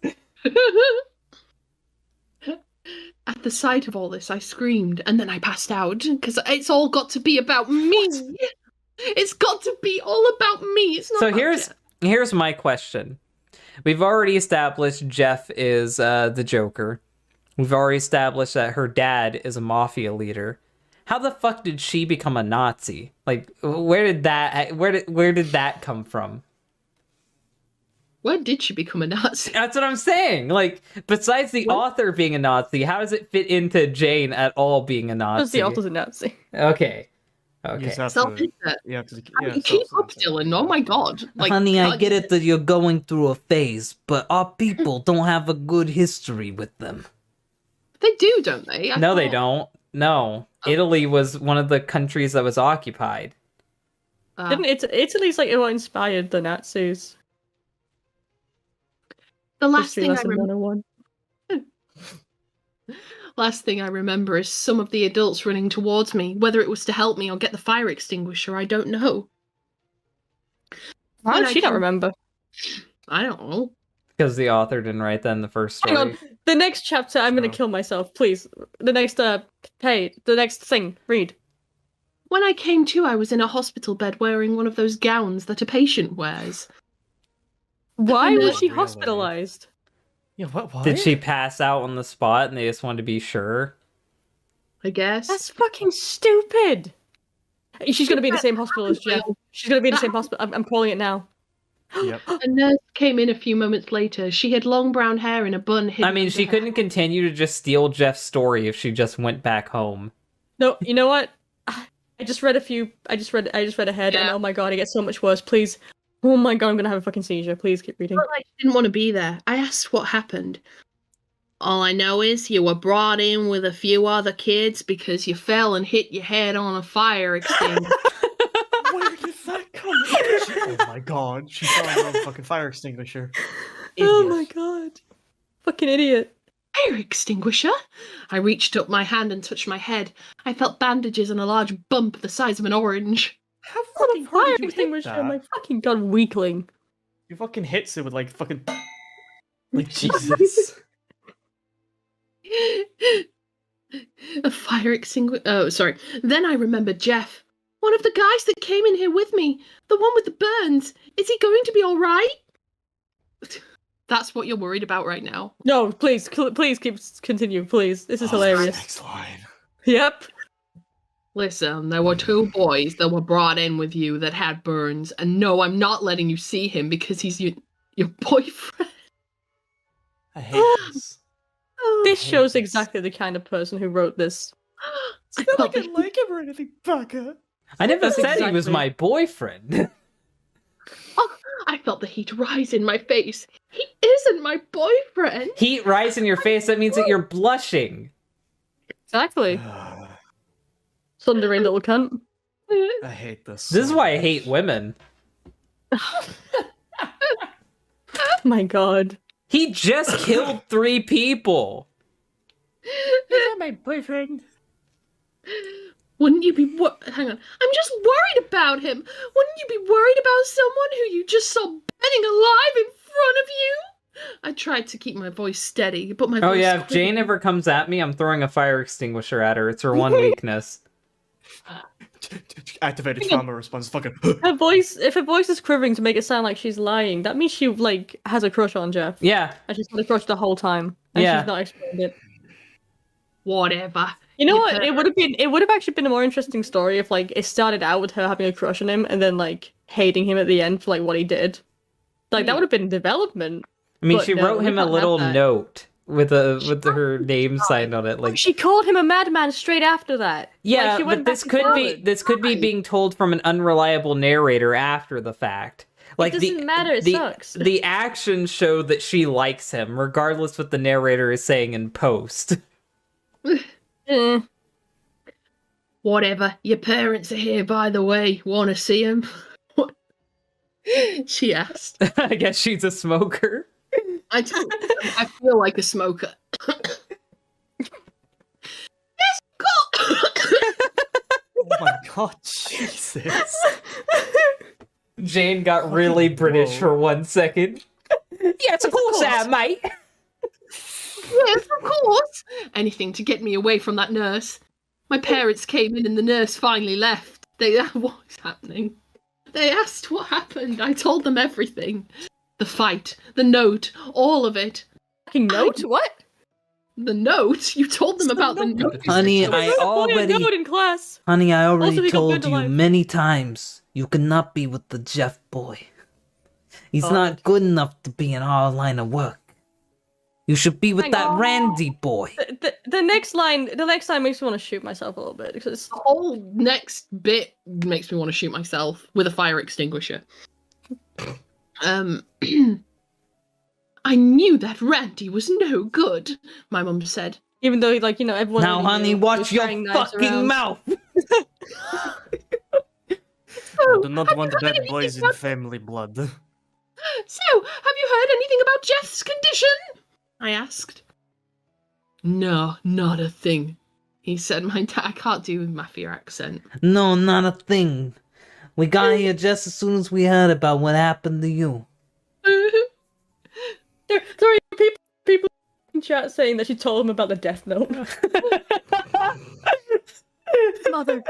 At the sight of all this, I screamed, and then I passed out, because it's all got to be about me. It's got to be all about me. It's not So about here's Jeff. here's my question. We've already established Jeff is the Joker. We've already established that her dad is a mafia leader. How the fuck did she become a Nazi? Like, where did that come from? When did she become a Nazi? That's what I'm saying. Like, besides the author being a Nazi, how does it fit into Jane at all being a Nazi? Because the author's a Nazi. Okay. You Okay. just have Self to, insert. you have to, I mean, keep up, Dylan. Oh my god. Like, Honey, I God, get it that you're going through a phase, but our people don't have a good history with them. They do, don't they? I No, they thought- don't. No. Italy was one of the countries that was occupied. Didn't Italy's like what inspired the Nazis? The last History thing I lesson remember. 101. Last thing I remember is some of the adults running towards me. Whether it was to help me or get the fire extinguisher, I don't know. How When did I she not came- remember? I don't know. Because the author didn't write that in the first Hang story. on. The next chapter, I'm gonna Oh. kill myself, please. The next, hey, the next thing, read. When I came to, I was in a hospital bed wearing one of those gowns that a patient wears. Why And, was she Really? hospitalized? Yeah, what? Did she pass out on the spot and they just wanted to be sure? I guess. That's fucking stupid. She's gonna be in the same hospital as Jeff. She's gonna be in the same hospital. I'm calling it now. Yep. A nurse came in a few moments later. She had long brown hair in a bun hidden. I mean, under she her- couldn't continue to just steal Jeff's story if she just went back home. No, you know what? I just read ahead, and Yeah. oh my god, it gets so much worse. Please, oh my god, I'm gonna have a fucking seizure. Please keep reading. Felt like she didn't want to be there. I asked what happened. All I know is you were brought in with a few other kids because you fell and hit your head on a fire extinguisher. Where did that come from? Oh my god, she found her own fucking fire extinguisher. Oh Idiot. my god, fucking idiot. Fire extinguisher? I reached up my hand and touched my head. I felt bandages and a large bump the size of an orange. How What fucking a hard fire did you hit extinguisher! that? My fucking god, weakling. You fucking hits it with like fucking like Jesus. A fire extinguisher. Oh, sorry. Then I remembered Jeff. One of the guys that came in here with me. The one with the burns. Is he going to be alright? That's what you're worried about right now. No, please continue, please. This is hilarious. Next line. Yep. Listen, there were two boys that were brought in with you that had burns, and no, I'm not letting you see him because he's your boyfriend. I hate this. This hate shows this. exactly the kind of person who wrote this. I It's not felt like I that like him or anything, Becca. I never That's said he was exactly- my boyfriend. I felt the heat rise in my face. He isn't my boyfriend. Heat rise in your face, that means that you're blushing. Exactly. Thundering little cunt. I hate this. This is so why I much. hate women. My god. He just killed 3 people. He's not my boyfriend. Wouldn't you be hang on. I'm just worried about him. Wouldn't you be worried about someone who you just saw burning alive in front of you? I tried to keep my voice steady, but my Oh voice yeah, if Jane ever comes at me, I'm throwing a fire extinguisher at her. It's her one weakness. Activated trauma response. Fucking. Her voice, if her voice is quivering to make it sound like she's lying, that means she like has a crush on Jeff. Yeah. And she's had a crush the whole time. And Yeah. she's not explained it. Whatever. You know what? It would have actually been a more interesting story if like it started out with her having a crush on him and then like hating him at the end for like what he did. Like that would have been development. I mean, But she no, wrote we him a can't have little that. note with her name signed on it. Like, She called him a madman straight after that. yeah, Like, she went but back this and could be being told from an unreliable narrator after the fact. Like It doesn't matter, it sucks. The actions show that she likes him, regardless what the narrator is saying in post. Eh. Whatever. Your parents are here, by the way. Want to see them? She asked. I guess she's a smoker. I feel like a smoker. Yes, cool. Oh my god, Jesus. Jane got really British for 1 second. Yes, of course I am, mate. Yes, of course. Anything to get me away from that nurse. My parents came in and the nurse finally left. They what's happening? They asked what happened. I told them everything. The fight, the note, all of it. Fucking note? What? The note? You told them about the note. Honey, I already note in class. Honey, I Also, already he got told burned you alive. many times you cannot be with the Jeff boy. He's not good enough to be in our line of work. You should be with Hang that on. Randy boy. The next line makes me want to shoot myself a little bit because The whole next bit makes me want to shoot myself with a fire extinguisher. I knew that Randy was no good, my mum said. even though like everyone. Now, already honey, knew he watch was your carrying knives fucking around. mouth. I do not want have you dead heard boys anything in family blood. So, have you heard anything about Jeff's condition? I asked. No, not a thing. He said, my dad, I can't do mafia accent. No, not a thing. We got here just as soon as we heard about what happened to you. Sorry, people in chat saying that she told him about the death note. Mother,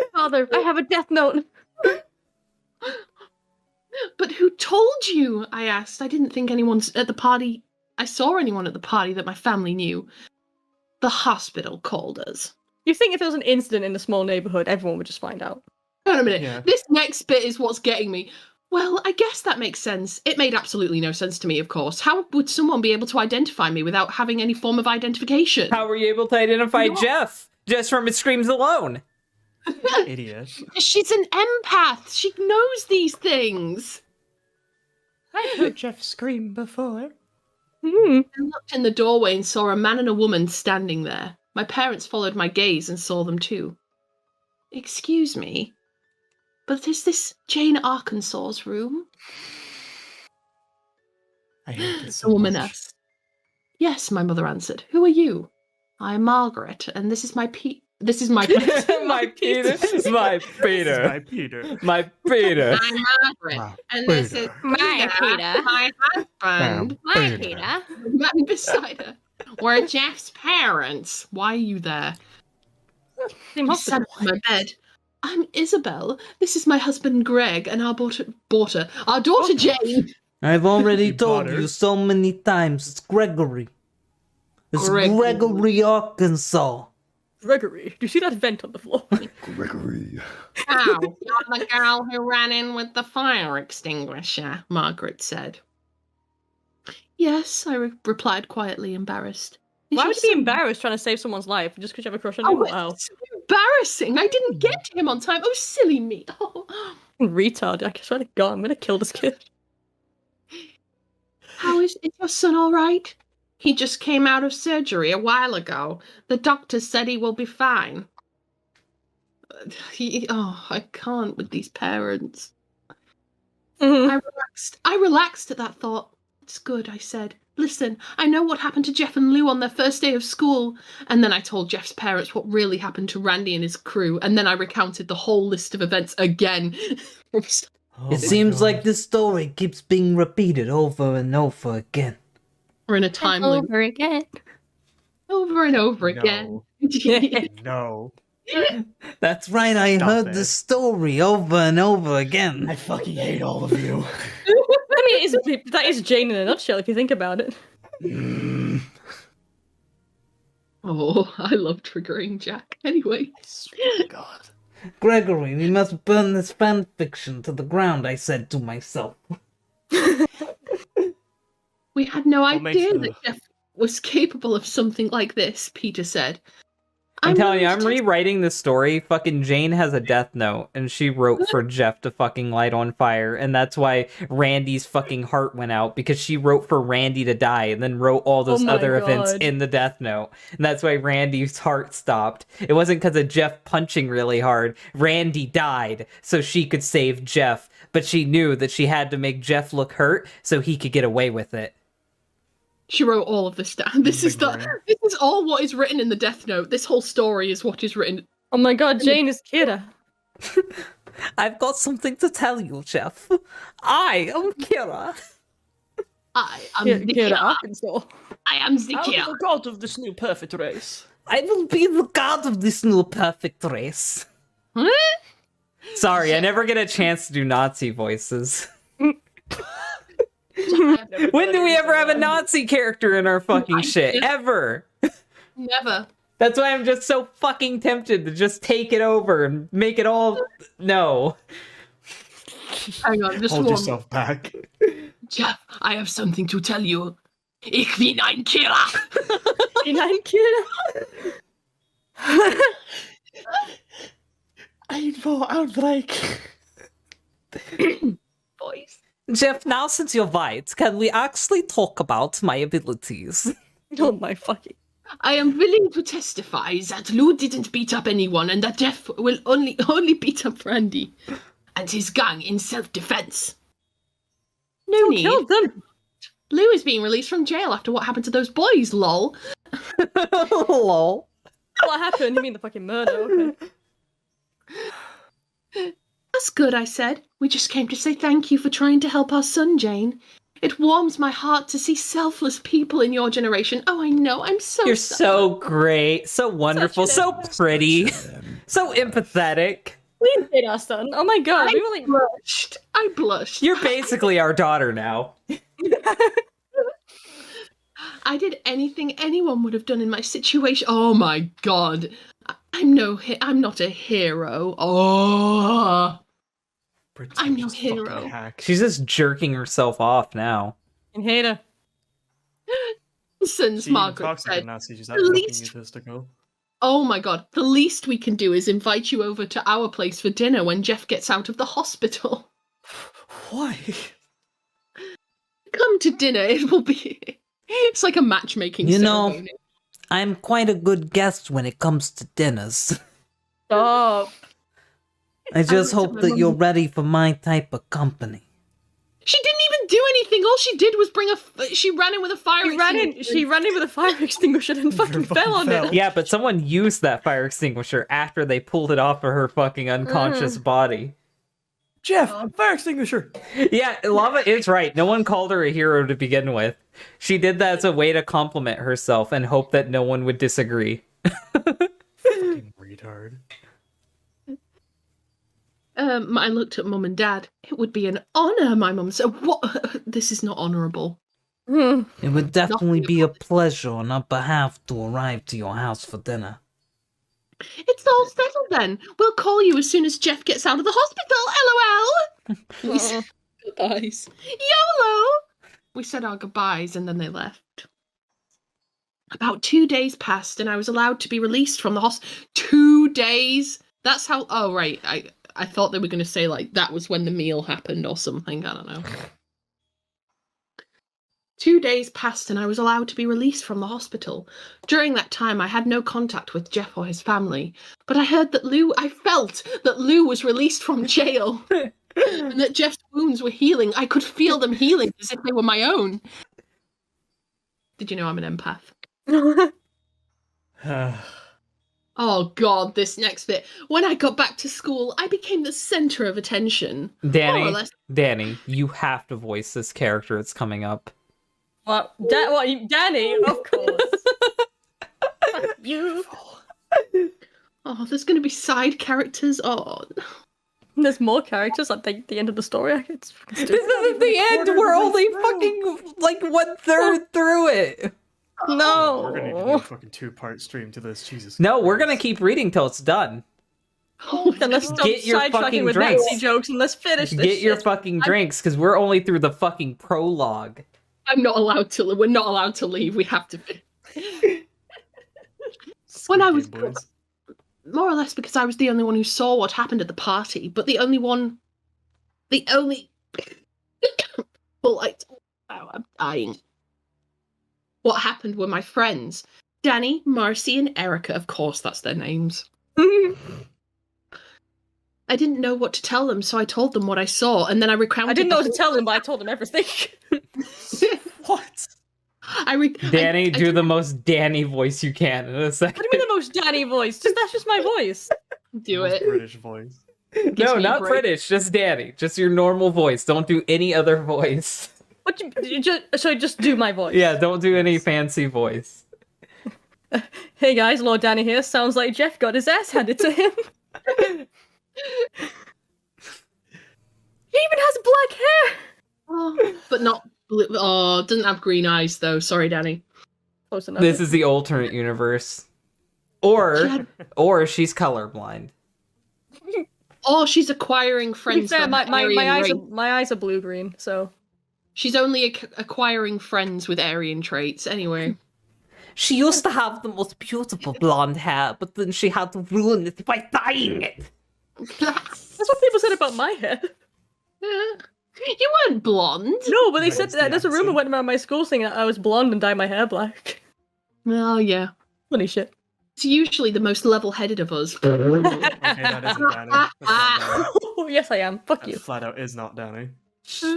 I have a death note. But who told you? I asked. I didn't think anyone's at the party. I saw anyone at the party that my family knew. The hospital called us. You think if there was an incident in a small neighborhood, everyone would just find out? Hold on a minute. Yeah. This next bit is what's getting me. Well, I guess that makes sense. It made absolutely no sense to me, of course. How would someone be able to identify me without having any form of identification? How were you able to identify No. Jeff just from his screams alone? Idiot. She's an empath. She knows these things. I've heard Jeff scream before. Hmm. I looked in the doorway and saw a man and a woman standing there. My parents followed my gaze and saw them too. Excuse me, but is this Jane Arkansas's room? I hate this so The woman much. asked. Yes, my mother answered. Who are you? I'm Margaret, and this is my This is my My Peter. My This is Peter. my Peter. My Peter. I'm Margaret, Wow, and this is Peter. My Peter. my husband. Hi, Peter. The man beside her. We're Jeff's parents. Why are you there? Same I sat hospital. on my bed. I'm Isabel. This is my husband Greg and our daughter Jane. I've already You told bought her. you so many times. It's Gregory. It's Gregory. Gregory Arkansas. Gregory, do you see that vent on the floor? Gregory. Oh, you're the girl who ran in with the fire extinguisher, Margaret said. Yes, I replied quietly, embarrassed. Is Why your would you be son- embarrassed trying to save someone's life just because you have a crush on Oh, him? Wow. it's so embarrassing. I didn't get to him on time. Oh, silly me. Oh. Retard. I swear to God, I'm gonna kill this kid. How is your son all right? He just came out of surgery a while ago. The doctor said he will be fine. I can't with these parents. Mhm. I relaxed at that thought. It's good, I said. Listen, I know what happened to Jeff and Lou on their first day of school. And then I told Jeff's parents what really happened to Randy and his crew. And then I recounted the whole list of events again. Oh It my seems God. like this story keeps being repeated over and over again. We're in a time loop. Over again. Over and over again. No. That's right, I Stop heard it. the story over and over again. I fucking hate all of you. I mean, that is Jane in a nutshell if you think about it. Oh, I love triggering Jack. Anyway. I swear to God. Gregory, we must burn this fanfiction to the ground, I said to myself. We had no What makes idea the- that Jeff was capable of something like this, Peter said. I'm telling you, willing I'm to rewriting this story. Fucking Jane has a death note, and she wrote for Jeff to fucking light on fire, and that's why Randy's fucking heart went out, because she wrote for Randy to die, and then wrote all those my other events God. in the death note, and that's why Randy's heart stopped. It wasn't because of Jeff punching really hard. Randy died, so she could save Jeff, but she knew that she had to make Jeff look hurt, so he could get away with it. She wrote all of this down. This is Big brain. this is all what is written in the Death Note. This whole story is what is written. Oh my god, Jane is Kira. I've got something to tell you, Jeff. I am Kira. I am Kira, the Kira Kira. Arkansas. I am the I'm Kira. the god of this new perfect race. I will be the god of this new perfect race. Huh? Sorry, I never get a chance to do Nazi voices. Never. When do we ever have a Nazi character in our fucking shit? Ever. Never. That's why I'm just so fucking tempted to just take it over and make it all... No. Hang on, just Hold one. yourself back. Jeff, I have something to tell you. Ich bin ein Kira. Nine Kira. I know, outbreak. Boys. Jeff, now since you're white, can we actually talk about my abilities? Oh my fucking. I am willing to testify that Lou didn't beat up anyone and that Jeff will only beat up Randy and his gang in self-defense. No need. Killed them. Lou is being released from jail after what happened to those boys, lol. Lol. What happened? You mean the fucking murder? Okay. That's good, I said. We just came to say thank you for trying to help our son, Jane. It warms my heart to see selfless people in your generation. Oh, I know, I'm so You're sorry. so great, so wonderful, so pretty, so empathetic. We did our son. Oh my god, we were like. blushed. I blushed. You're basically our daughter now. I did anything anyone would have done in my situation. Oh my god. I'm not a hero. Oh. I'm no Pretentious fucking hero. hack. She's just jerking herself off now. And hater. Since She even Margaret talks like a said, Nazi. She's "The not fucking least- egotistical. oh my god, the least we can do is invite you over to our place for dinner when Jeff gets out of the hospital. Why? Come to dinner, it will be... It's like a matchmaking You know- ceremony. I'm quite a good guest when it comes to dinners. Stop. I just looked at hope my that mum. you're ready for my type of company. She didn't even do anything. All she did was she ran in with a fire She ran in with a fire extinguisher and fucking fell on it. Yeah, but someone used that fire extinguisher after they pulled it off of her fucking unconscious body. Jeff, fire extinguisher. Yeah, Lava is right. No one called her a hero to begin with. She did that as a way to compliment herself and hope that no one would disagree. Fucking retard. I looked at Mum and Dad. It would be an honour, my mum said. What? This is not honourable. Hmm. It would definitely be a pleasure on our behalf to arrive to your house for dinner. It's all settled then. We'll call you as soon as Jeff gets out of the hospital. LOL. We said goodbyes. YOLO. We said our goodbyes and then they left. About 2 days passed and I was allowed to be released from the hospital. 2 days? That's how... Oh, right. I thought they were going to say, like, that was when the meal happened or something. I don't know. 2 days passed and I was allowed to be released from the hospital. During that time, I had no contact with Jeff or his family, but I felt that Lou was released from jail and that Jeff's wounds were healing. I could feel them healing as if they were my own. Did you know I'm an empath? Oh god, this next bit. When I got back to school, I became the center of attention. More or Danny, less. Danny, you have to voice this character that's coming up. What? Danny? Of course. You. Oh, there's going to be side characters. Oh, There's more characters at the end of the story. It's This isn't the end. We're only fucking like 1/3 through it. no. We're gonna need to do a fucking 2-part stream to this. Jesus. No, we're gonna Christ. keep reading till it's done. Then let's stop Get your sidetracking fucking with drinks. Nancy jokes and let's finish this. Get your shit. fucking drinks, because we're only through the fucking prologue. I'm not allowed to. We're not allowed to leave. We have to. When I was Game boys. more or less because I was the only one who saw what happened at the party, but the only well, like, wow, I'm dying. What happened were my friends, Danny, Marcy, and Erica. Of course, that's their names. I didn't know what to tell them, so I told them what I saw, and then I recounted. I didn't know the what to tell them, but I told them everything. What? Danny, do the most Danny voice you can in a second. What do you mean the most Danny voice? That's just my voice. do Most it. British voice. No, me a not break. British, just Danny. Just your normal voice. Don't do any other voice. What just do my voice. Yeah, don't do any fancy voice. Hey guys, Lord Danny here. Sounds like Jeff got his ass handed to him. He even has black hair. Oh, but not blue. Oh, doesn't have green eyes though. Sorry, Danny. Close enough. This is the alternate universe. Or she's colorblind. Oh, she's acquiring To be friends. fair, from my Aryan eyes race. my eyes are blue green, so She's only acquiring friends with Aryan traits. Anyway, She used to have the most beautiful blonde hair, but then she had to ruin it by dyeing it. that's what people said about my hair. you weren't blonde. No, but they Right, said it's that the there's a rumor accent. went around my school saying that I was blonde and dyed my hair black. Oh yeah, Funny shit. it's usually the most level-headed of us. Okay, that isn't Danny. That's not Danny. Oh, yes, I am. Fuck That you. flat out is not Danny.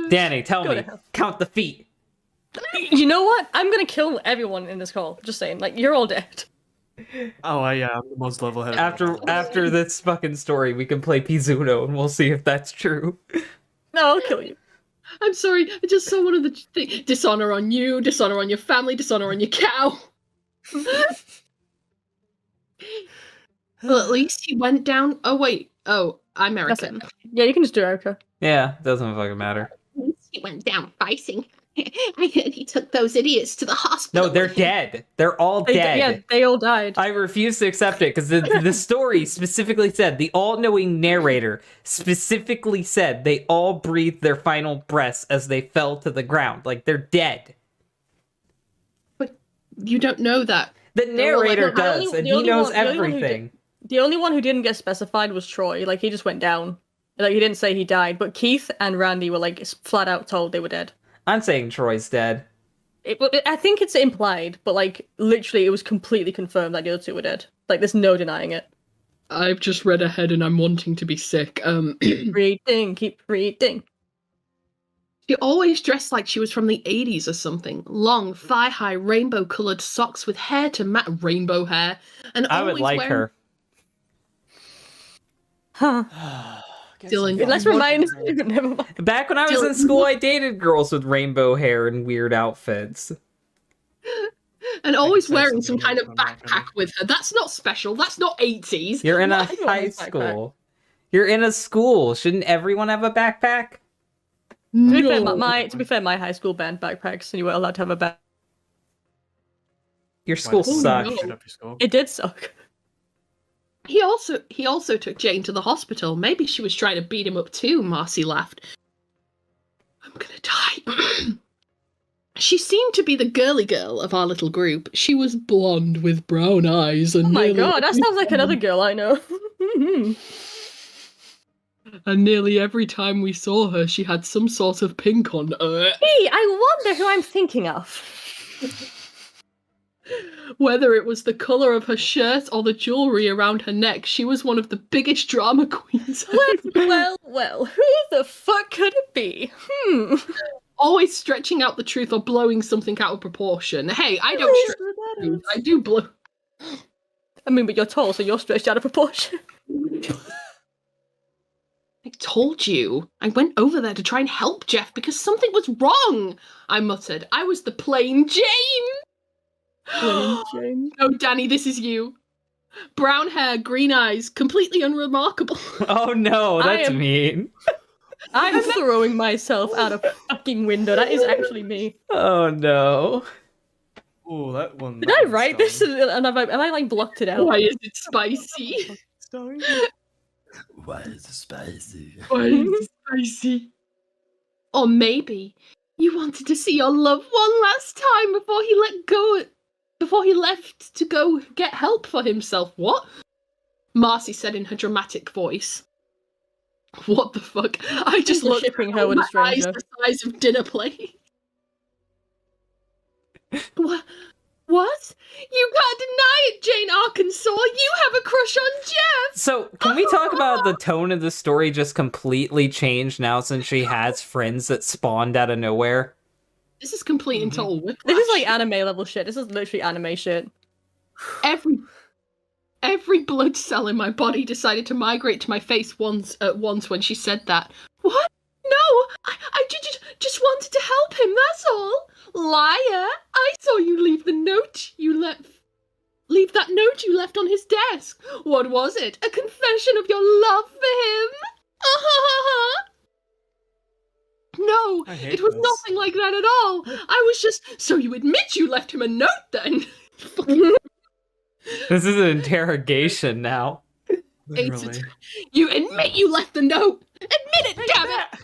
Danny, tell Go me. to hell. Count the feet. You know what? I'm gonna kill everyone in this call. Just saying, like, you're all dead. Oh, yeah, I'm the most level-headed. After this fucking story, we can play Pizuno and we'll see if that's true. No, I'll kill you. I'm sorry. I just saw one of the dishonor on you, dishonor on your family, dishonor on your cow. Well, at least he went down. Oh wait. Oh, I'm That's American. Yeah, you can just do Erica. Yeah, doesn't fucking matter. He went down fighting. I heard he took those idiots to the hospital. No, they're dead. They're all dead. Yeah, they all died. I refuse to accept it because the story specifically said, the all-knowing narrator specifically said they all breathed their final breaths as they fell to the ground. Like, they're dead. But you don't know that. The narrator the does, only- and the he only knows one- the only one who everything. The only one who didn't get specified was Troy. Like, he just went down. Like, he didn't say he died. But Keith and Randy were, like, flat out told they were dead. I'm saying Troy's dead. I think it's implied, but, like, literally it was completely confirmed that the other two were dead. Like, there's no denying it. I've just read ahead and I'm wanting to be sick. Reading, keep reading. She always dressed like she was from the 80s or something. Long, thigh-high, rainbow-coloured socks with hair to match rainbow hair. And I would always like wearing... her. Huh. Dylan, Let's remind never mind. Back when I was in school, I dated girls with rainbow hair and weird outfits. And always say wearing some something kind of else, I'm not backpack gonna- with her. That's not special. That's not 80s. You're in a Why do you want high this backpack? school. You're in a school. Shouldn't everyone have a backpack? To be fair, No. my high school banned backpacks, and you were allowed to have a back. Your school Why does sucks. no. shit up your skull? It did suck. He also took Jane to the hospital. Maybe she was trying to beat him up too, Marcy laughed. I'm gonna die. She seemed to be the girly girl of our little group. She was blonde with brown eyes and Oh my nearly god, that sounds like another girl I know. and nearly every time we saw her she had some sort of pink on her. Hey, I wonder who I'm thinking of. Whether it was the colour of her shirt or the jewellery around her neck, she was one of the biggest drama queens. Well, who the fuck could it be? Always stretching out the truth or blowing something out of proportion. Hey, I don't stretch the truth. I do blow. I mean, but you're tall, so you're stretched out of proportion. told you. I went over there to try and help Jeff because something was wrong, I muttered. I was the plain Jane. Plain Jane. No, Danny, this is you. Brown hair, green eyes, completely unremarkable. Oh no, that's mean. I'm throwing myself out a fucking window. That is actually me. Oh no. Oh, that one. Did I write this and have I like blocked it out? Why is it spicy? Sorry. Why is it spicy? Why is it spicy? Or maybe you wanted to see your loved one last time before he left to go get help for himself. What? Marcy said in her dramatic voice. What the fuck? I just We're looked shipping her with a my eyes stranger. the size of dinner plates. What? You can't deny it, Jane Arkansas. You have a crush on Jeff. So, can we talk about the tone of the story just completely changed now since she has friends that spawned out of nowhere? This is complete and total whiplash. This is like anime level shit. This is literally anime shit. Every blood cell in my body decided to migrate to my face at once when she said that. What? No, I just wanted to help him, that's all. Liar! I saw you leave that note you left on his desk. What was it? A confession of your love for him? No, it was nothing like that at all. I was just, so you admit you left him a note then? This is an interrogation now. Literally. You admit you left the note. Admit it, damn it.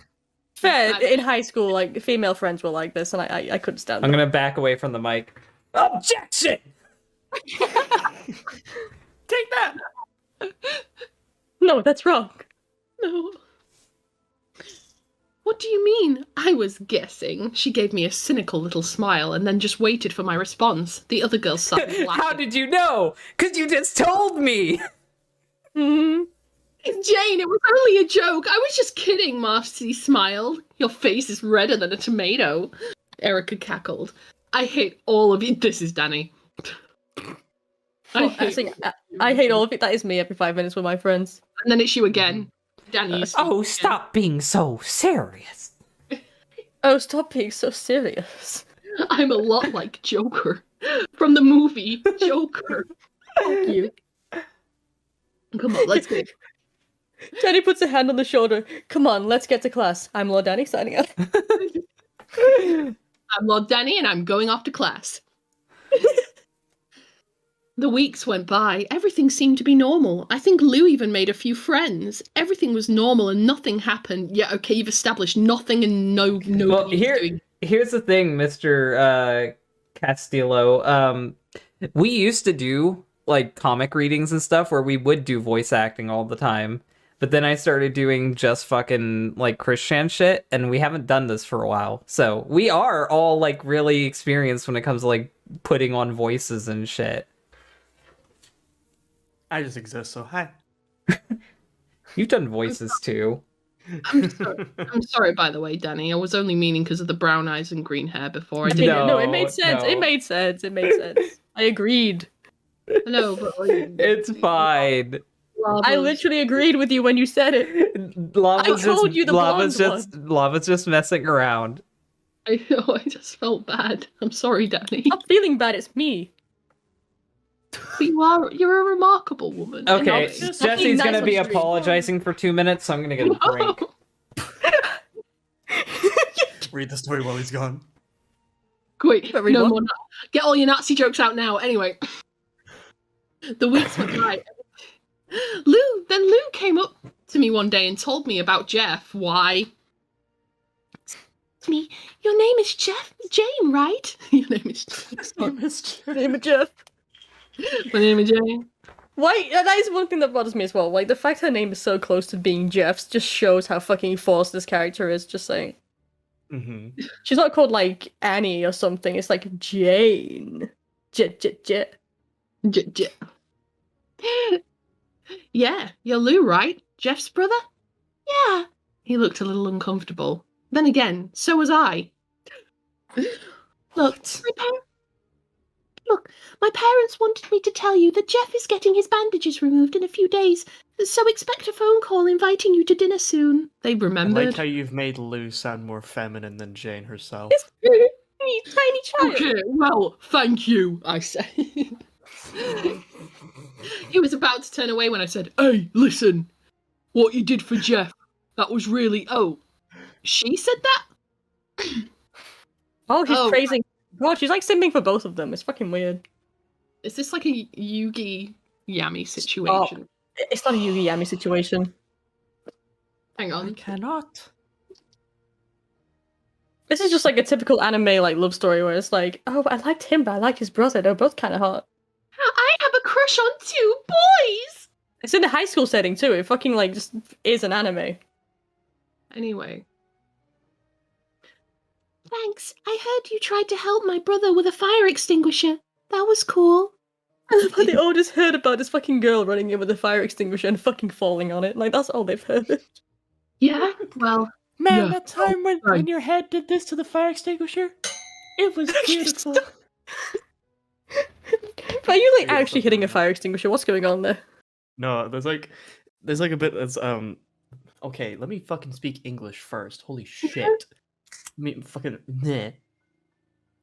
Fair, in high school, like, female friends were like this, and I couldn't stand I'm it. gonna back away from the mic. Objection! Take that! No, that's wrong. No. What do you mean? I was guessing. She gave me a cynical little smile and then just waited for my response. The other girls started laughing. How did you know? 'Cause you just told me! Mm-hmm. Jane, it was only a joke. I was just kidding, Marcy smiled. Your face is redder than a tomato. Erica cackled. I hate all of you. This is Danny. I hate all of it. That is me every 5 minutes with my friends. And then it's you again. Danny. Oh, stop being so serious. Oh, stop being so serious. I'm a lot like Joker. From the movie Joker. Fuck you. Come on, let's go. Danny puts a hand on the shoulder. Come on, let's get to class. I'm Lord Danny, signing up. I'm Lord Danny and I'm going off to class. The weeks went by. Everything seemed to be normal. I think Lou even made a few friends. Everything was normal and nothing happened. Yeah, okay, you've established nothing and no. Well, here's the thing, Mr. Castillo. We used to do like comic readings and stuff where we would do voice acting all the time. But then I started doing just fucking like Christian shit, and we haven't done this for a while. So we are all like really experienced when it comes to like putting on voices and shit. I just exist, so hi. You've done voices too. I'm sorry, by the way, Danny. I was only meaning because of the brown eyes and green hair before I did. No, it made sense. no. It made sense. It made sense. I agreed. No, but like, It's fine. I literally agreed with you when you said it. Lava's I told you the blonde Lava's just messing around. I know. I just felt bad. I'm sorry, Danny. Stop feeling bad. It's me. But you're a remarkable woman. Okay, it's just Jesse's fucking nice gonna on be stream. apologizing for 2 minutes, so I'm gonna get a drink. Read the story while he's gone. Wait, But read no what? more. Get all your Nazi jokes out now. Anyway, the weeks went by. Then Lou came up to me one day and told me about Jeff. Why? Me, your name is Jane, right? Your name is Jeff. Name of Jeff. My name is Jane. Why? That is one thing that bothers me as well. Like, the fact her name is so close to being Jeff's just shows how fucking forced this character is. Just saying. Mm-hmm. She's not called, like, Annie or something. It's like Jane. J. Yeah, you're Lou, right? Jeff's brother? Yeah. He looked a little uncomfortable. Then again, so was I. Look, my parents wanted me to tell you that Jeff is getting his bandages removed in a few days. So expect a phone call inviting you to dinner soon. They I remembered. like how you've made Lou sound more feminine than Jane herself. Tiny child. Okay, well, thank you, I say. He was about to turn away when I said, "Hey, listen, what you did for Jeff, that was really..." Oh, she said that? Oh, she's Oh, praising. God, she's like simping for both of them. It's fucking weird. Is this like a Yugi Yami situation? It's not a Yugi Yami situation. Hang I on. cannot. This is just like a typical anime like love story where it's like, oh, I liked him, but I liked his brother. They're both kind of hot. I have a crush on 2 boys! It's in a high school setting too. It fucking like just is an anime. Anyway. Thanks. I heard you tried to help my brother with a fire extinguisher. That was cool. I love how they all just heard about this fucking girl running in with a fire extinguisher and fucking falling on it. Like that's all they've heard. Yeah, well, Man, Yeah. that time when your head did this to the fire extinguisher, it was beautiful. Are you like actually hitting a fire extinguisher? What's going on there? No, there's like a bit that's okay, let me fucking speak English first. Holy shit. I mean fucking meh.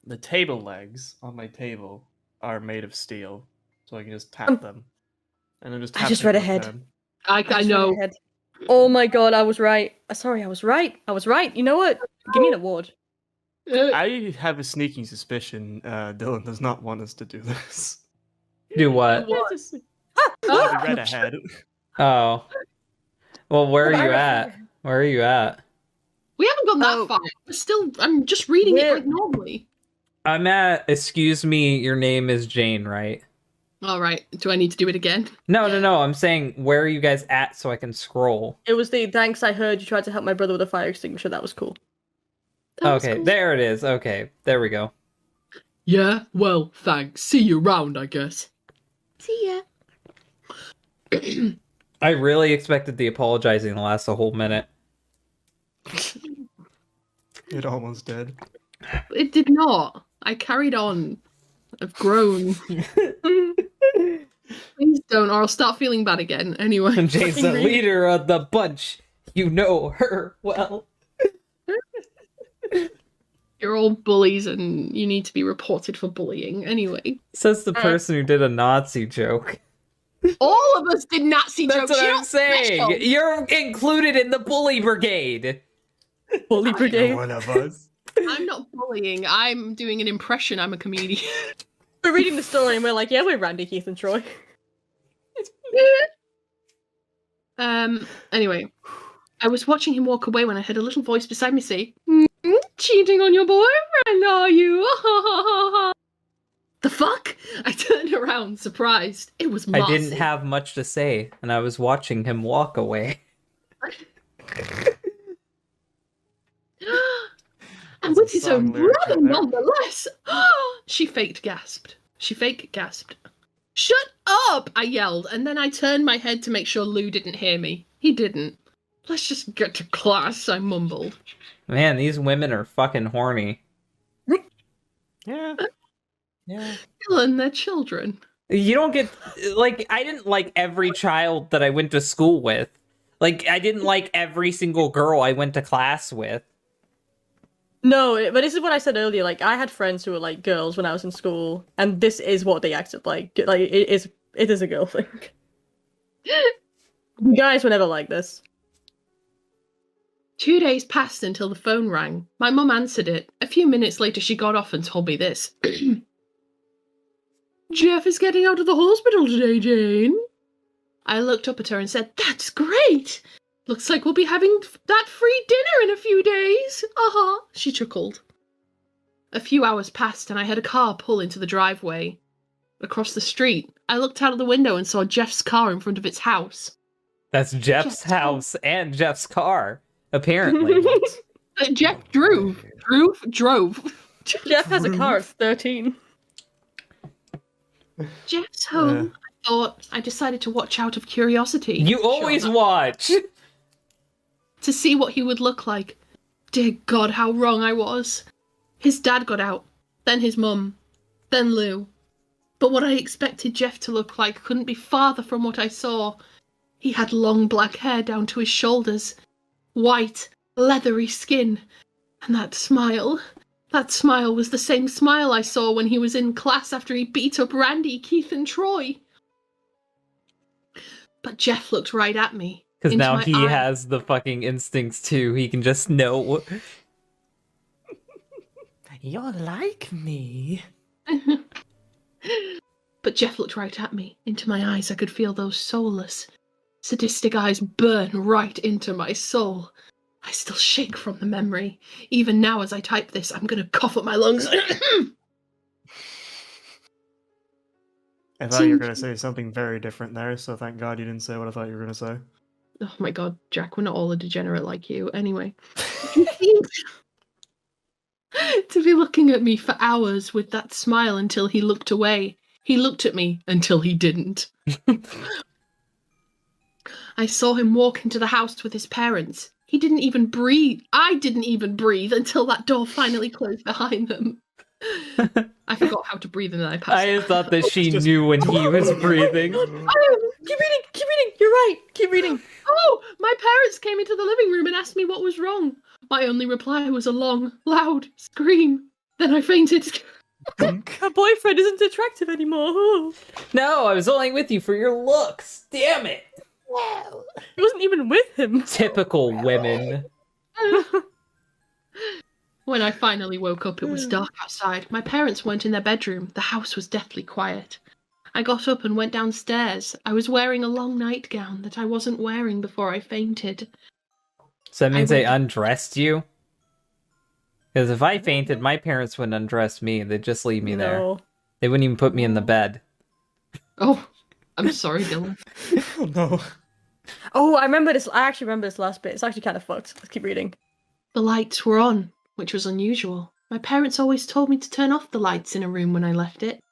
The table legs on my table are made of steel, so I can just tap them. And then just I tap just them read with ahead. them. I just know. read ahead. Oh my god, I was right. Sorry, I was right. I was right. You know what? Give me an award. I have a sneaking suspicion Dylan does not want us to do this. Do what? What? We read ahead. Oh. Well, where Oh, are I you read at? Where are you at? We haven't gone that Oh. far. I'm just reading it Where- like normally. I'm at, excuse me, your name is Jane, right? Alright, do I need to do it again? No. I'm saying, where are you guys at so I can scroll? It was the thanks I heard you tried to help my brother with a fire extinguisher. That was cool. That was Okay, cool. there it is. Okay, there we go. Yeah, well, thanks. See you around, I guess. See ya. I really expected the apologizing to last a whole minute. It almost did. It did not. I carried on. I've grown. Please don't, or I'll start feeling bad again. Anyway. Jane's the leader of the bunch. You know her well. You're all bullies and you need to be reported for bullying. Anyway. Says the person who did a Nazi joke. All of us did Nazi That's jokes. what You're I'm not saying. special. You're included in the bully brigade. Bully brigade. One of us. I'm not bullying. I'm doing an impression. I'm a comedian. We're reading the story and we're like, yeah, we're Randy, Keith, and Troy. Anyway. I was watching him walk away when I heard a little voice beside me say, cheating on your boyfriend, are you? The fuck? I turned around, surprised. It was Marcy. I didn't have much to say, and I was watching him walk away. And That's with a his song own lyric right brother, there. nonetheless. She fake gasped. Shut up! I yelled, and then I turned my head to make sure Lou didn't hear me. He didn't. Let's just get to class, I mumbled. Man, these women are fucking horny. Yeah. Yeah. Dillin, they're children. You don't get, like, I didn't like every child that I went to school with. Like, I didn't like every single girl I went to class with. No, but this is what I said earlier. Like, I had friends who were like girls when I was in school, and this is what they acted like. Like, it is a girl thing. You guys were never like this. 2 days passed until the phone rang. My mum answered it. A few minutes later, she got off and told me this. Jeff is getting out of the hospital today, Jane. I looked up at her and said, "That's great! Looks like we'll be having that free dinner in a few days." She chuckled. A few hours passed and I had a car pull into the driveway. Across the street, I looked out of the window and saw Jeff's car in front of its house. That's Jeff's house and Jeff's car, apparently. Jeff drove. Jeff has a car at 13. Jeff's home. I thought. I decided to watch out of curiosity. You always Sure. watch. To see what he would look like. Dear God, how wrong I was. His dad got out, then his mum, then Lou. But what I expected Jeff to look like couldn't be farther from what I saw. He had long black hair down to his shoulders, white, leathery skin, and that smile was the same smile I saw when he was in class after he beat up Randy, Keith, and Troy. But Jeff looked right at me. Because now he has the fucking instincts too. He can just know. You're like me. But Jeff looked right at me. Into my eyes, I could feel those soulless, sadistic eyes burn right into my soul. I still shake from the memory. Even now, as I type this, I'm gonna cough up my lungs. I thought you were going to say something very different there, so thank God you didn't say what I thought you were going to say. Oh my god, Jack, we're not all a degenerate like you. Anyway. To be looking at me for hours with that smile until he looked away. He looked at me until he didn't. I saw him walk into the house with his parents. He didn't even breathe. I didn't even breathe until that door finally closed behind them. I forgot how to breathe and then I passed I out. thought that she knew when he was breathing. Keep reading. You're right. Keep reading. Oh, my parents came into the living room and asked me what was wrong. My only reply was a long, loud scream. Then I fainted. Her boyfriend isn't attractive anymore. No, I was only with you for your looks. Damn it. He wasn't even with him. Typical women. When I finally woke up, it was dark outside. My parents weren't in their bedroom. The house was deathly quiet. I got up and went downstairs. I was wearing a long nightgown that I wasn't wearing before I fainted. So that means they undressed you? Because if I fainted, my parents wouldn't undress me. They'd just leave me there. They wouldn't even put me in the bed. Oh, I'm sorry, Dillin. Oh no. Oh, I remember this. I actually remember this last bit. It's actually kind of fucked. Let's keep reading. The lights were on, which was unusual. My parents always told me to turn off the lights in a room when I left it.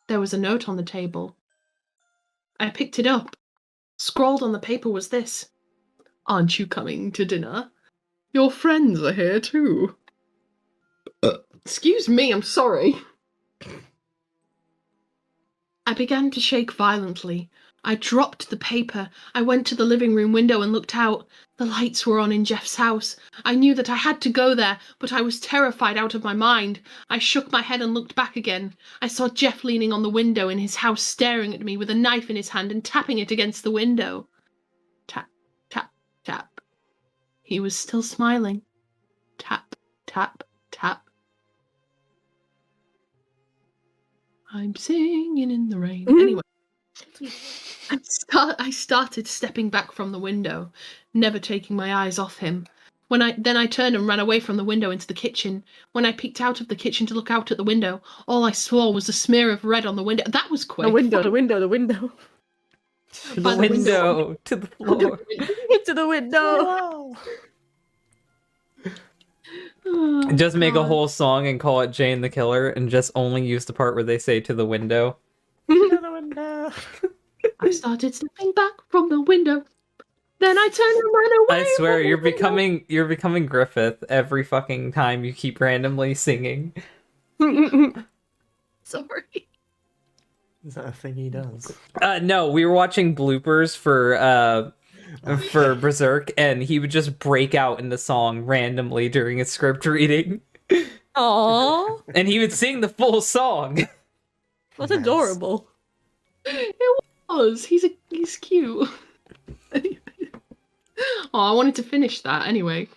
There was a note on the table. I picked it up. Scrawled on the paper was this. Aren't you coming to dinner? Your friends are here too. Excuse me, I'm sorry. I began to shake violently. I dropped the paper. I went to the living room window and looked out. The lights were on in Jeff's house. I knew that I had to go there, but I was terrified out of my mind. I shook my head and looked back again. I saw Jeff leaning on the window in his house, staring at me with a knife in his hand and tapping it against the window. Tap, tap, tap. He was still smiling. Tap, tap, tap. I'm singing in the rain. Anyway. I started stepping back from the window, never taking my eyes off him. Then I turned and ran away from the window into the kitchen. When I peeked out of the kitchen to look out at the window, all I saw was a smear of red on the window. That was quick. The window. To the window, to the floor. To the window. Just make a whole song and call it Jane the Killer and just only use the part where they say to the window. To the window. I started stepping back from the window. Then I turned and ran away. I swear, from the you're becoming Griffith every fucking time you keep randomly singing. Sorry. Is that a thing he does? No, we were watching bloopers for Berserk, and he would just break out into song randomly during his script reading. Aww. And he would sing the full song. That's adorable. It was. He's cute. I wanted to finish that anyway.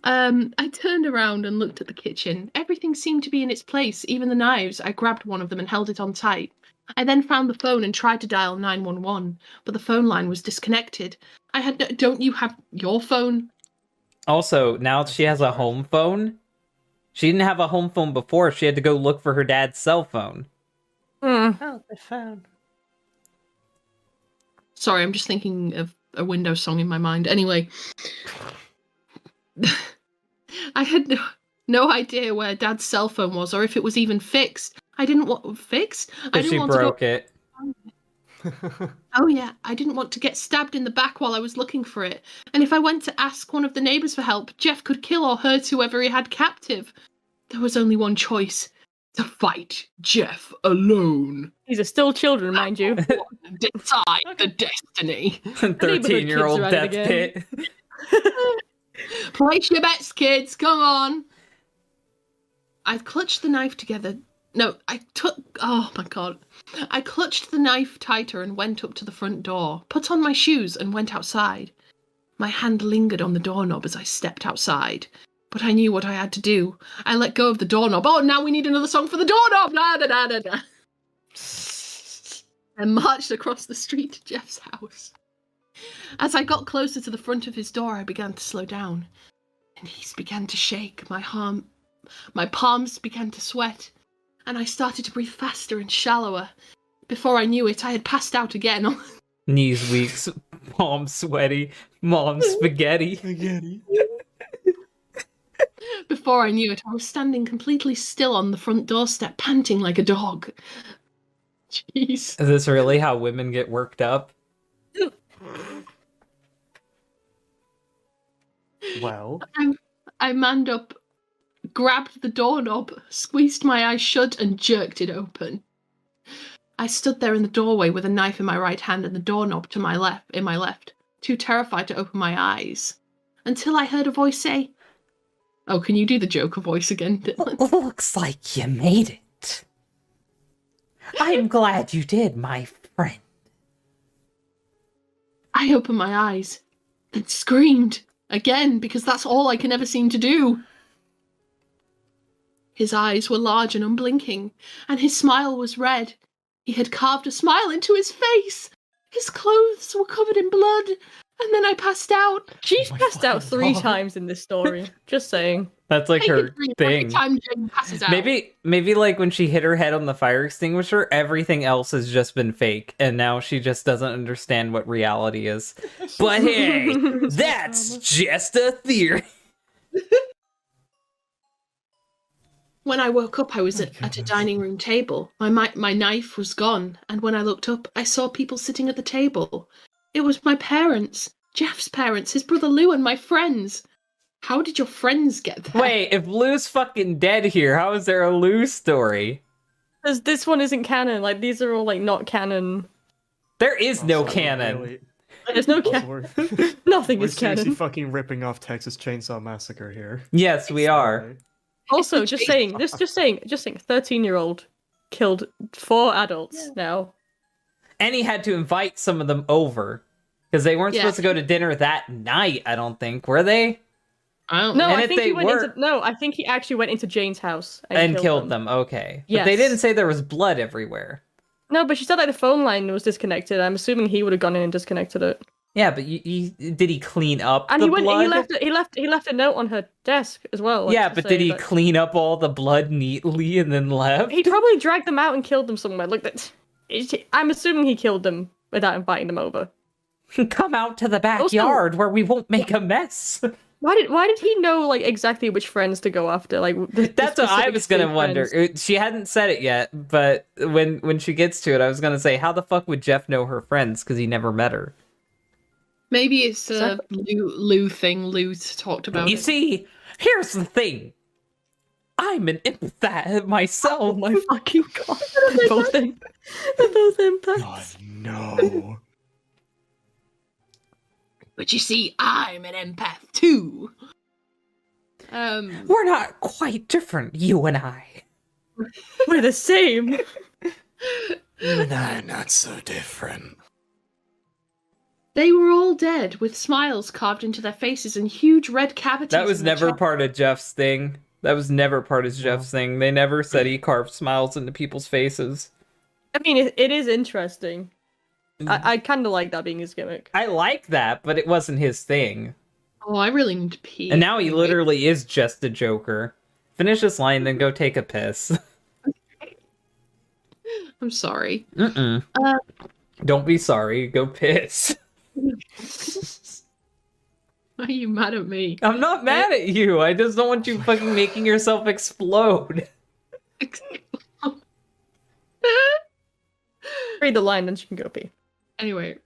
I turned around and looked at the kitchen. Everything seemed to be in its place, even the knives. I grabbed one of them and held it on tight. I then found the phone and tried to dial 911, but the phone line was disconnected. Don't you have your phone? Also, now she has a home phone. She didn't have a home phone before. She had to go look for her dad's cell phone. Oh, the phone. Sorry, I'm just thinking of a Windows song in my mind. Anyway, I had no idea where Dad's cell phone was or if it was even fixed. I didn't want fixed. I didn't She want broke to go... it. Oh yeah, I didn't want to get stabbed in the back while I was looking for it. And if I went to ask one of the neighbors for help, Jeff could kill or hurt whoever he had captive. There was only one choice. to fight Jeff alone. These are still children, mind you. Decide the destiny. 13-year-old kids are at it death again. pit. Place your bets, kids. Come on. I clutched the knife together. No, oh my god. I clutched the knife tighter and went up to the front door, put on my shoes and went outside. My hand lingered on the doorknob as I stepped outside, but I knew what I had to do. I let go of the doorknob. Oh, now we need another song for the doorknob! Da, da, da, da, da. And marched across the street to Jeff's house. As I got closer to the front of his door, I began to slow down. And he began to shake. My palms began to sweat. And I started to breathe faster and shallower. Before I knew it, I had passed out again. Knees weak, palms sweaty, mom spaghetti. Before I knew it, I was standing completely still on the front doorstep, panting like a dog. Jeez. Is this really how women get worked up? Well, I manned up, grabbed the doorknob, squeezed my eyes shut, and jerked it open. I stood there in the doorway with a knife in my right hand and the doorknob in my left, too terrified to open my eyes, until I heard a voice say, "Oh, can you do the Joker voice again, Dillin?" Looks like you made it. I'm glad you did, my friend. I opened my eyes, then screamed again, because that's all I can ever seem to do. His eyes were large and unblinking, and his smile was red. He had carved a smile into his face. His clothes were covered in blood, and then I passed out. She's passed out 3 times in this story. Just saying. That's like her Every thing. time Jane passes out. Maybe like when she hit her head on the fire extinguisher, everything else has just been fake, and now she just doesn't understand what reality is. But hey, that's just a theory. When I woke up, I was at a dining room table. My knife was gone, and when I looked up, I saw people sitting at the table. It was my parents, Jeff's parents, his brother Lou, and my friends. How did your friends get there? Wait, if Lou's fucking dead here, how is there a Lou story? Because this one isn't canon. Like, these are all, like, not canon. There is no canon. There's no canon. Nothing We're is seriously canon. fucking ripping off Texas Chainsaw Massacre here. Yes, we are. Also, just saying, 13-year-old killed 4 adults now. And he had to invite some of them over. Because they weren't supposed to go to dinner that night, I don't think. Were they? I don't No, know. And I if think they he went were- into. No, I think he actually went into Jane's house And killed them. Okay. But Yes. they didn't say there was blood everywhere. No, but she said like the phone line was disconnected. I'm assuming he would have gone in and disconnected it. Yeah, but did he clean up And the he went. blood? He left a note on her desk as well. like, Yeah, to but say did he that- clean up all the blood neatly and then left? He probably dragged them out and killed them somewhere. Look, I'm assuming he killed them without inviting them over. Come out to the backyard where we won't make a mess. Why did he know like exactly which friends to go after? Like That's what I was gonna wonder. friends? She hadn't said it yet, but when she gets to it, I was gonna say, how the fuck would Jeff know her friends? Because he never met her. Maybe it's a Exactly. Lou thing. Lou talked about You it. see, here's the thing. I'm an empath myself. Oh my fucking god! They're both empaths. God, no. But you see, I'm an empath too. We're not quite different, you and I. We're the same. Nah, not so different. They were all dead, with smiles carved into their faces and huge red cavities. That was in their never chest. part of Jeff's thing. That was never part of Jeff's thing. They never said he carved smiles into people's faces. I mean, it is interesting. I kind of like that being his gimmick. I like that, but it wasn't his thing. Oh, I really need to pee. And now he Anyway. literally is just a Joker. Finish this line, then go take a piss. I'm sorry. Mm-mm. Don't be sorry, go piss. Why are you mad at me? I'm not mad at you, I just don't want you fucking making yourself explode. Read the line, then she can go pee. Anyway.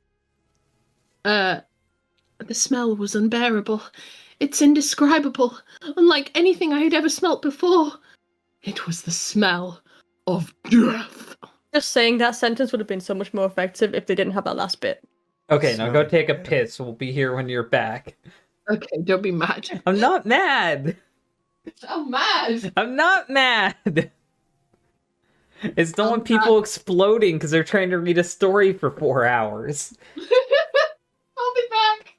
The smell was unbearable. It's indescribable, unlike anything I had ever smelt before. It was the smell of death. Just saying that sentence would have been so much more effective if they didn't have that last bit. Okay, now go take a piss. We'll be here when you're back. Okay, don't be mad. I'm not mad. I'm mad. I'm not mad. It's don't want people exploding because they're trying to read a story for 4 hours. I'll be back.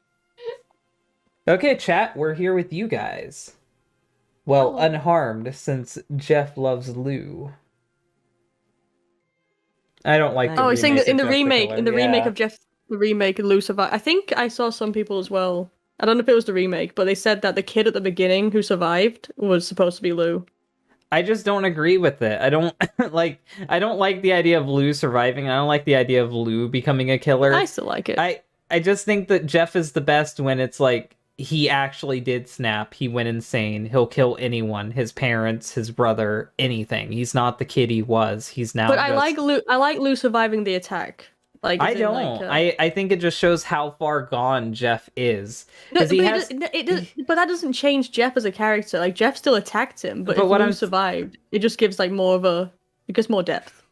Okay, chat, we're here with you guys. Well, unharmed, since Jeff loves Lou. I don't like the he's saying that in the remake, Killer. of Jeff, the remake, Lou survived. I think I saw some people as well. I don't know if it was the remake, but they said that the kid at the beginning who survived was supposed to be Lou. I just don't agree with it. I don't like the idea of Lou surviving. I don't like the idea of Lou becoming a killer. I still like it. I just think that Jeff is the best when it's like he actually did snap. He went insane. He'll kill anyone, his parents, his brother, anything. He's not the kid he was. He's now. But I like Lou surviving the attack. Like I don't. I think it just shows how far gone Jeff is. Because but that doesn't change Jeff as a character. Like Jeff still attacked him, but if Lou survived, it just gives like it gives more depth.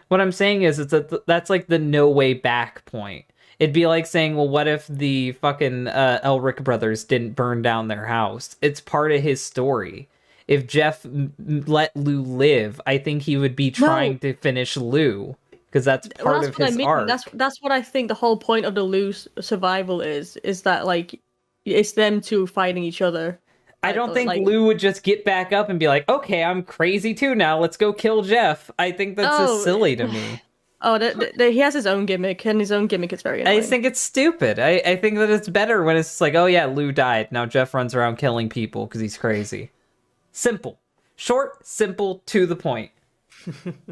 What I'm saying is, that's like the no way back point. It'd be like saying, well, what if the fucking Elric brothers didn't burn down their house? It's part of his story. If Jeff let Lou live, I think he would be trying to finish Lou. Because that's part of his arc. That's what I think the whole point of the Lou survival is that, like, it's them two fighting each other. I don't think Lou would just get back up and be like, okay, I'm crazy too now, let's go kill Jeff. I think that's just silly to me. He has his own gimmick, and his own gimmick is very annoying. I think it's stupid. I think that it's better when it's like, oh yeah, Lou died. Now Jeff runs around killing people because he's crazy. Simple. Short, simple, to the point.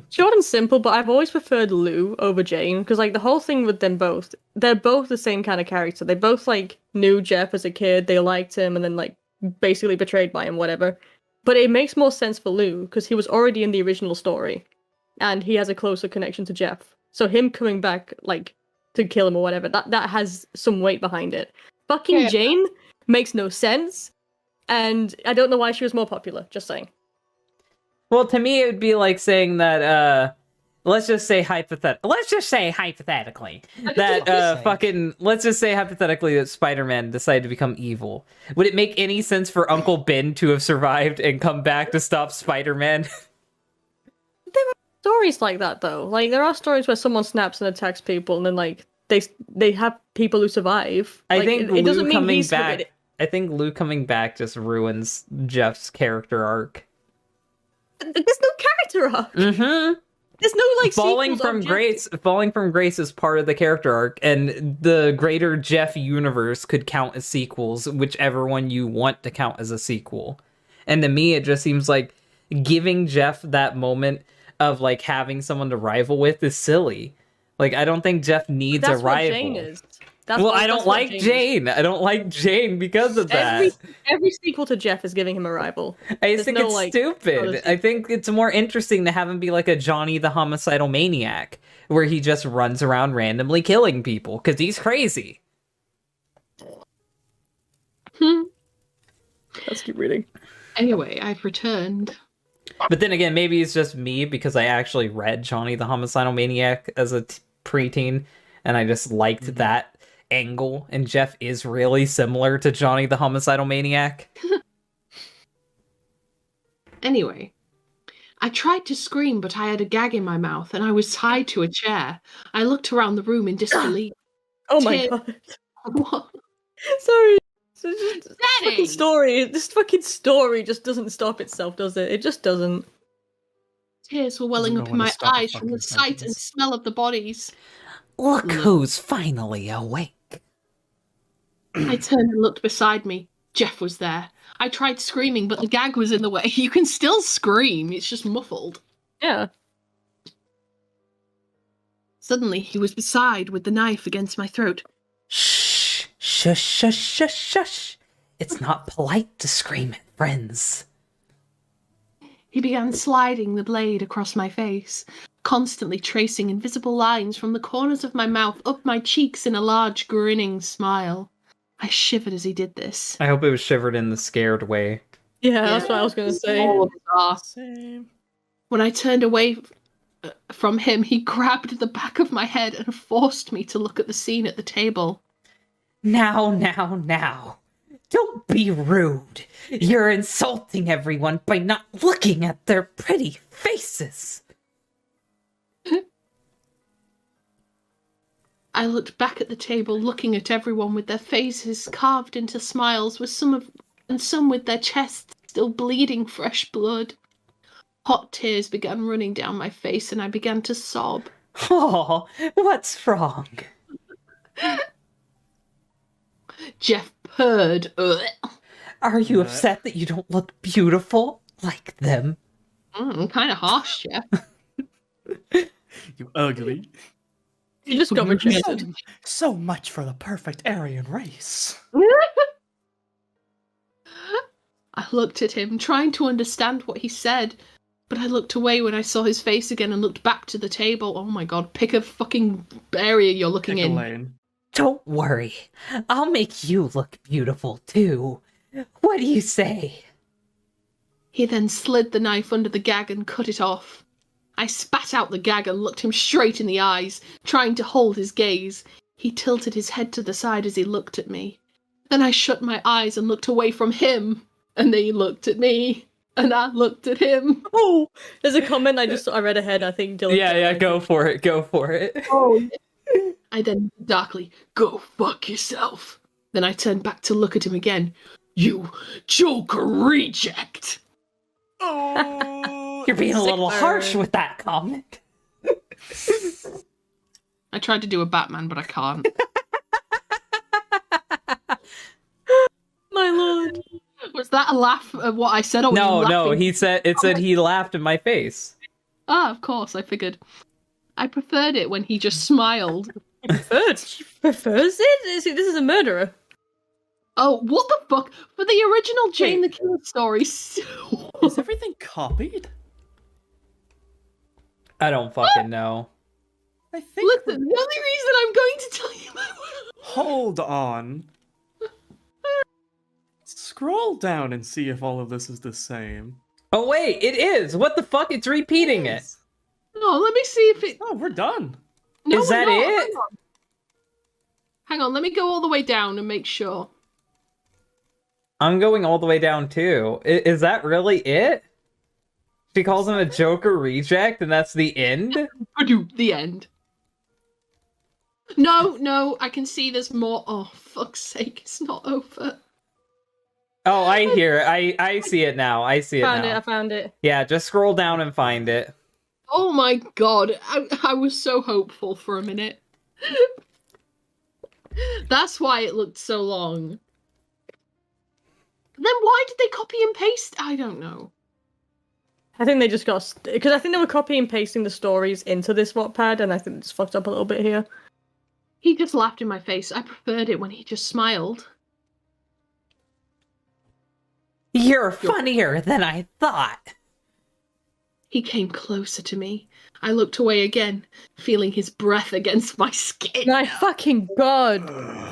Short and simple, but I've always preferred Lou over Jane, because like the whole thing with them both, they're both the same kind of character. They both like knew Jeff as a kid, they liked him, and then like basically betrayed by him, whatever. But it makes more sense for Lou, because he was already in the original story, and he has a closer connection to Jeff. So him coming back, like, to kill him or whatever, that has some weight behind it. Fucking Jane makes no sense, and I don't know why she was more popular, just saying. Well, to me, it would be like saying that, let's just say hypothetically that Spider-Man decided to become evil. Would it make any sense for Uncle Ben to have survived and come back to stop Spider-Man? There are stories like that, though. Like, there are stories where someone snaps and attacks people, and then, like, they have people who survive. I like, think it doesn't mean coming he's back. I think Lou coming back just ruins Jeff's character arc. There's no character arc. Mm-hmm. There's no like falling from grace is part of the character arc, and the greater Jeff universe could count as sequels, whichever one you want to count as a sequel. And to me, it just seems like giving Jeff that moment of like having someone to rival with is silly. Like, I don't think Jeff needs a rival. What Jane is. I don't like Jane. I don't like Jane because of that. Every sequel to Jeff is giving him a rival. I just think it's stupid. I think it's more interesting to have him be like a Johnny the Homicidal Maniac, where he just runs around randomly killing people, because he's crazy. Let's keep reading. Anyway, I've returned. But then again, maybe it's just me, because I actually read Johnny the Homicidal Maniac as a preteen, and I just liked that angle, and Jeff is really similar to Johnny the Homicidal Maniac. Anyway, I tried to scream, but I had a gag in my mouth, and I was tied to a chair. I looked around the room in disbelief. Oh my god. What? Sorry. This fucking story just doesn't stop itself, does it? It just doesn't. Tears were welling up in my eyes from the sight and smell of the bodies. Look who's finally awake. I turned and looked beside me. Jeff was there. I tried screaming, but the gag was in the way. You can still scream, it's just muffled. Yeah. Suddenly, he was beside with the knife against my throat. Shh, shush, shush, shush, shush. It's not polite to scream at friends. He began sliding the blade across my face, constantly tracing invisible lines from the corners of my mouth up my cheeks in a large, grinning smile. I shivered as he did this. I hope it was shivered in the scared way. Yeah, that's what I was gonna say. All of us are. Same. When I turned away from him, he grabbed the back of my head and forced me to look at the scene at the table. Now. Don't be rude. You're insulting everyone by not looking at their pretty faces. I looked back at the table, looking at everyone with their faces carved into smiles, with some with their chests still bleeding fresh blood. Hot tears began running down my face, and I began to sob. Oh, what's wrong? Jeff purred. Ugh. Are you upset that you don't look beautiful like them? Kind of harsh, Jeff. You ugly. You just got rejected. So much for the perfect Aryan race. I looked at him, trying to understand what he said, but I looked away when I saw his face again and looked back to the table. Oh my god, pick a fucking area you're looking Pick a in. lane. Don't worry. I'll make you look beautiful, too. What do you say? He then slid the knife under the gag and cut it off. I spat out the gag and looked him straight in the eyes, trying to hold his gaze. He tilted his head to the side as he looked at me. Then I shut my eyes and looked away from him. And then he looked at me. And I looked at him. Oh, there's a comment I read ahead. I think Dillin. Yeah, go for it. Oh. I then darkly, go fuck yourself. Then I turned back to look at him again. You Joker reject. Oh, You're being a little Sick harsh burn. with that comment. I tried to do a Batman, but I can't. My lord. Was that a laugh at what I said? Or were you No, laughing? he said he laughed in my face. Ah, of course, I figured. I preferred it when he just smiled. Prefers it? This is a murderer. Oh, what the fuck? For the original Jane the Killer story. Is everything copied? I don't fucking know. I think. Listen, the only reason I'm going to tell you my hold on. Scroll down and see if all of this is the same. Oh wait, it is! What the fuck? It's repeating it! No, let me see if it... Oh, we're done. No, Is we're that not. it? Hang on, let me go all the way down and make sure. I'm going all the way down too. Is that really it? She calls him a Joker reject and that's the end? The end. No, I can see there's more. Oh, fuck's sake, it's not over. Oh, I hear it. I see it now. I see it now. I found it. Yeah, just scroll down and find it. Oh my god, I was so hopeful for a minute. That's why it looked so long. Then why did they copy and paste? I don't know. I think they just got... Because I think they were copying and pasting the stories into this Wattpad, and I think it's fucked up a little bit here. He just laughed in my face. I preferred it when he just smiled. You're funnier than I thought. He came closer to me. I looked away again, feeling his breath against my skin. My fucking god.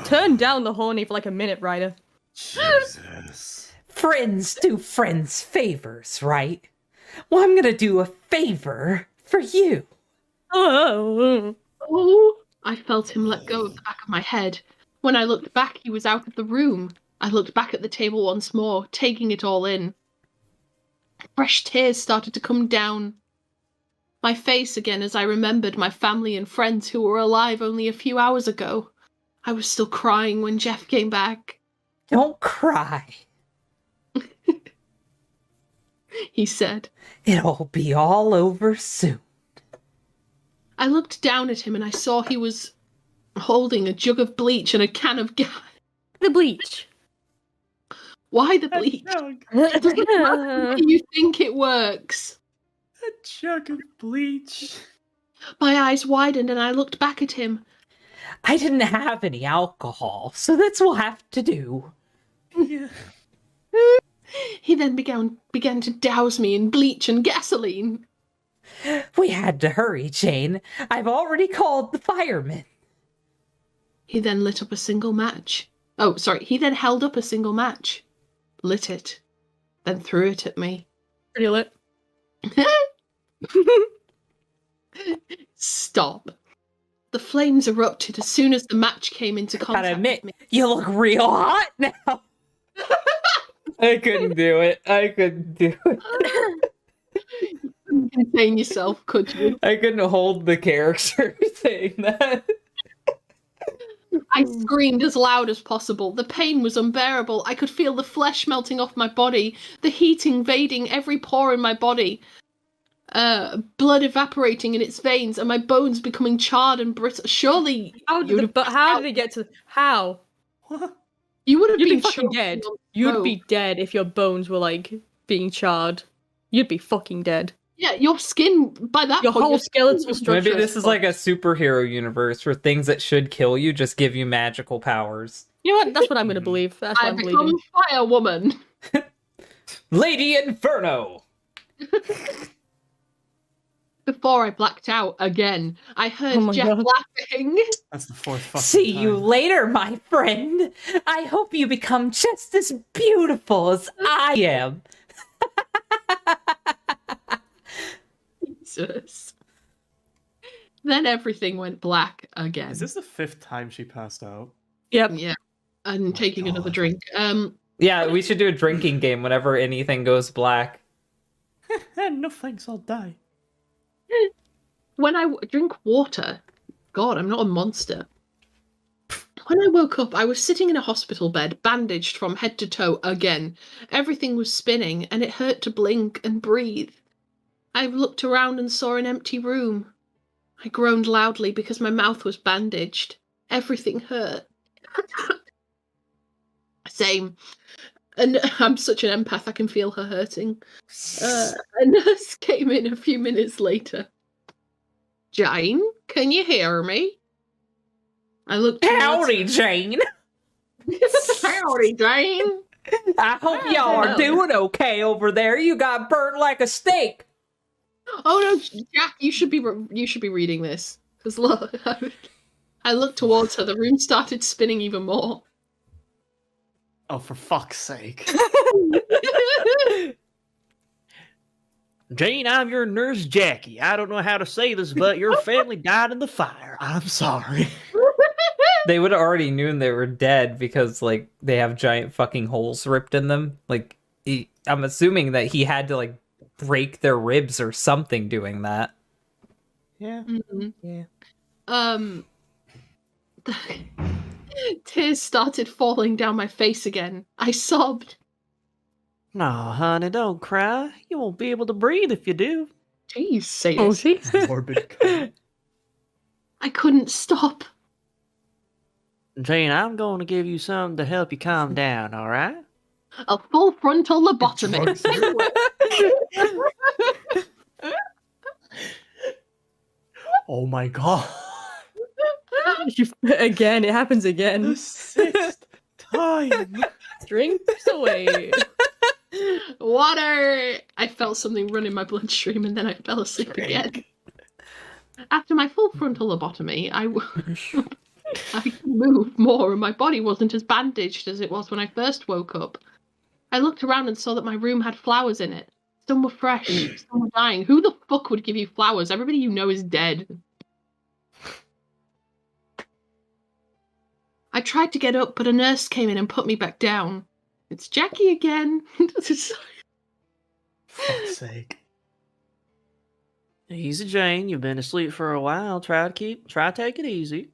Turn down the horny for like a minute, Ryder. Jesus. Friends do friends favors, right? Well, I'm gonna do a favor for you. Oh. Oh! I felt him let go of the back of my head. When I looked back, he was out of the room. I looked back at the table once more, taking it all in. Fresh tears started to come down my face again as I remembered my family and friends who were alive only a few hours ago. I was still crying when Jeff came back. Don't cry. He said. It'll be all over soon. I looked down at him and I saw he was holding a jug of bleach and a can of gas. The bleach. Why the bleach? Do you think it works? A jug of bleach. My eyes widened and I looked back at him. I didn't have any alcohol, so that's what we'll have to do. Yeah. He then began to douse me in bleach and gasoline. We had to hurry, Jane. I've already called the firemen. He then lit up a single match. Oh, sorry. He then held up a single match, lit it, then threw it at me. Pretty lit. Stop. The flames erupted as soon as the match came into contact Gotta admit, with me. you look real hot now. I couldn't do it. Contain yourself, could you? I couldn't hold the character saying that. I screamed as loud as possible. The pain was unbearable. I could feel the flesh melting off my body, the heat invading every pore in my body, blood evaporating in its veins, and my bones becoming charred and brittle. Surely, How did it get to... How? you would have You'd been be fucking choked dead. on You'd smoke. be dead if your bones were, like, being charred. You'd be fucking dead. Yeah, your skin, by that Your point... whole skeletal structure Maybe this is like a superhero universe where things that should kill you just give you magical powers. You know what? That's what I'm gonna believe. That's what I I'm become believing. Fire Woman. Lady Inferno! Before I blacked out again, I heard Oh my Jeff God. laughing. That's the fourth fucking See you time. later, my friend. I hope you become just as beautiful as I am. Jesus. Then everything went black again. Is this the 5th time she passed out? Yep. Yeah. And taking another God. drink. Yeah, we should do a drinking game whenever anything goes black. No thanks, I'll die. When I drink water, God, I'm not a monster. When I woke up, I was sitting in a hospital bed, bandaged from head to toe again. Everything was spinning, and it hurt to blink and breathe. I looked around and saw an empty room. I groaned loudly because my mouth was bandaged. Everything hurt. Same. And I'm such an empath, I can feel her hurting. A nurse came in a few minutes later. Jane, can you hear me? I looked towards... Howdy, Jane. Howdy, Jane. I hope y'all are doing okay over there. You got burnt like a steak. Oh no, Jack, you should be reading this. Because look, I looked towards her. The room started spinning even more. Oh, for fuck's sake. Jane, I'm your nurse Jackie. I don't know how to say this, but your family died in the fire. I'm sorry. They would have already known they were dead because, like, they have giant fucking holes ripped in them. Like, I'm assuming that he had to, like, break their ribs or something doing that. Yeah. Mm-hmm. Yeah. Tears started falling down my face again. I sobbed. No, honey, don't cry. You won't be able to breathe if you do. Jeez, say Oh, this. Jesus. Morbid cunt. I couldn't stop. Jane, I'm going to give you something to help you calm down, all right? A full frontal lobotomy. Drugs. Oh my god. Again, it happens again. The 6th time. Drinks away. Water! I felt something run in my bloodstream and then I fell asleep again. After my full frontal lobotomy, I could move more and my body wasn't as bandaged as it was when I first woke up. I looked around and saw that my room had flowers in it. Some were fresh, some were dying. Who the fuck would give you flowers? Everybody you know is dead. I tried to get up, but a nurse came in and put me back down. It's Jackie again. Fuck's sake. Easy, Jane. You've been asleep for a while. Try to take it easy.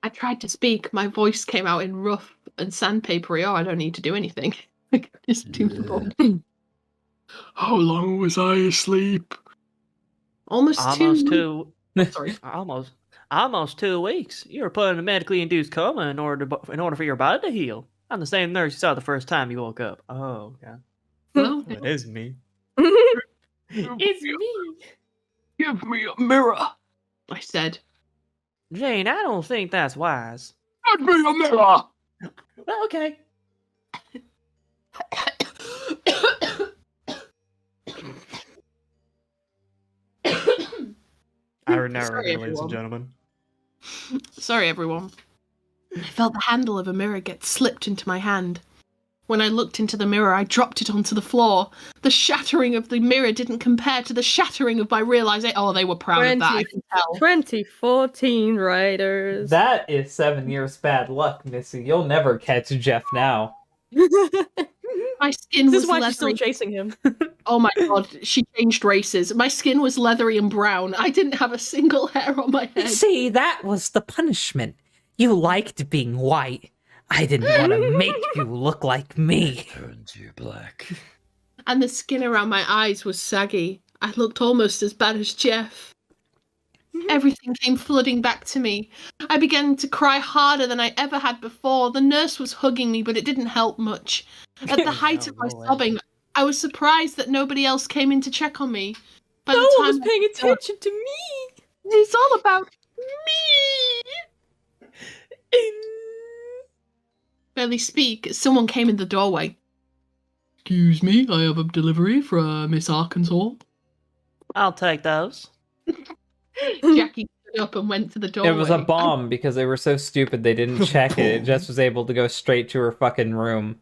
I tried to speak. My voice came out in rough and sandpapery. Oh, I don't need to do anything. Just do the ball. How long was I asleep? Almost Almost Sorry. almost 2 weeks. You were put in a medically induced coma in order for your body to heal. I'm the same nurse you saw the first time you woke up. Oh, okay. Well, It is me. It's me. give me a mirror, I said. Jane, I don't think that's wise. Give me a mirror. Well, okay. Our Sorry, narrator, ladies everyone. and gentlemen. Sorry, everyone. I felt the handle of a mirror get slipped into my hand. When I looked into the mirror, I dropped it onto the floor. The shattering of the mirror didn't compare to the shattering of my realization. Oh, they were proud of that, I can tell. 2014 writers. That is 7 years bad luck, Missy. You'll never catch Jeff now. My skin This was is why leathery. she's still chasing him. Oh my god, she changed races. My skin was leathery and brown. I didn't have a single hair on my head. See, that was the punishment. You liked being white. I didn't want to make you look like me. Turns you black. And the skin around my eyes was saggy. I looked almost as bad as Jeff. Everything came flooding back to me. I began to cry harder than I ever had before. The nurse was hugging me, but it didn't help much. At the height of my sobbing, I was surprised that nobody else came in to check on me. By No the one time was paying attention to me. It's all about me. Barely speak, someone came in the doorway. Excuse me, I have a delivery for Miss Arkansas. I'll take those. Jackie stood up and went to the doorway. It was a bomb because they were so stupid they didn't check it. It just was able to go straight to her fucking room.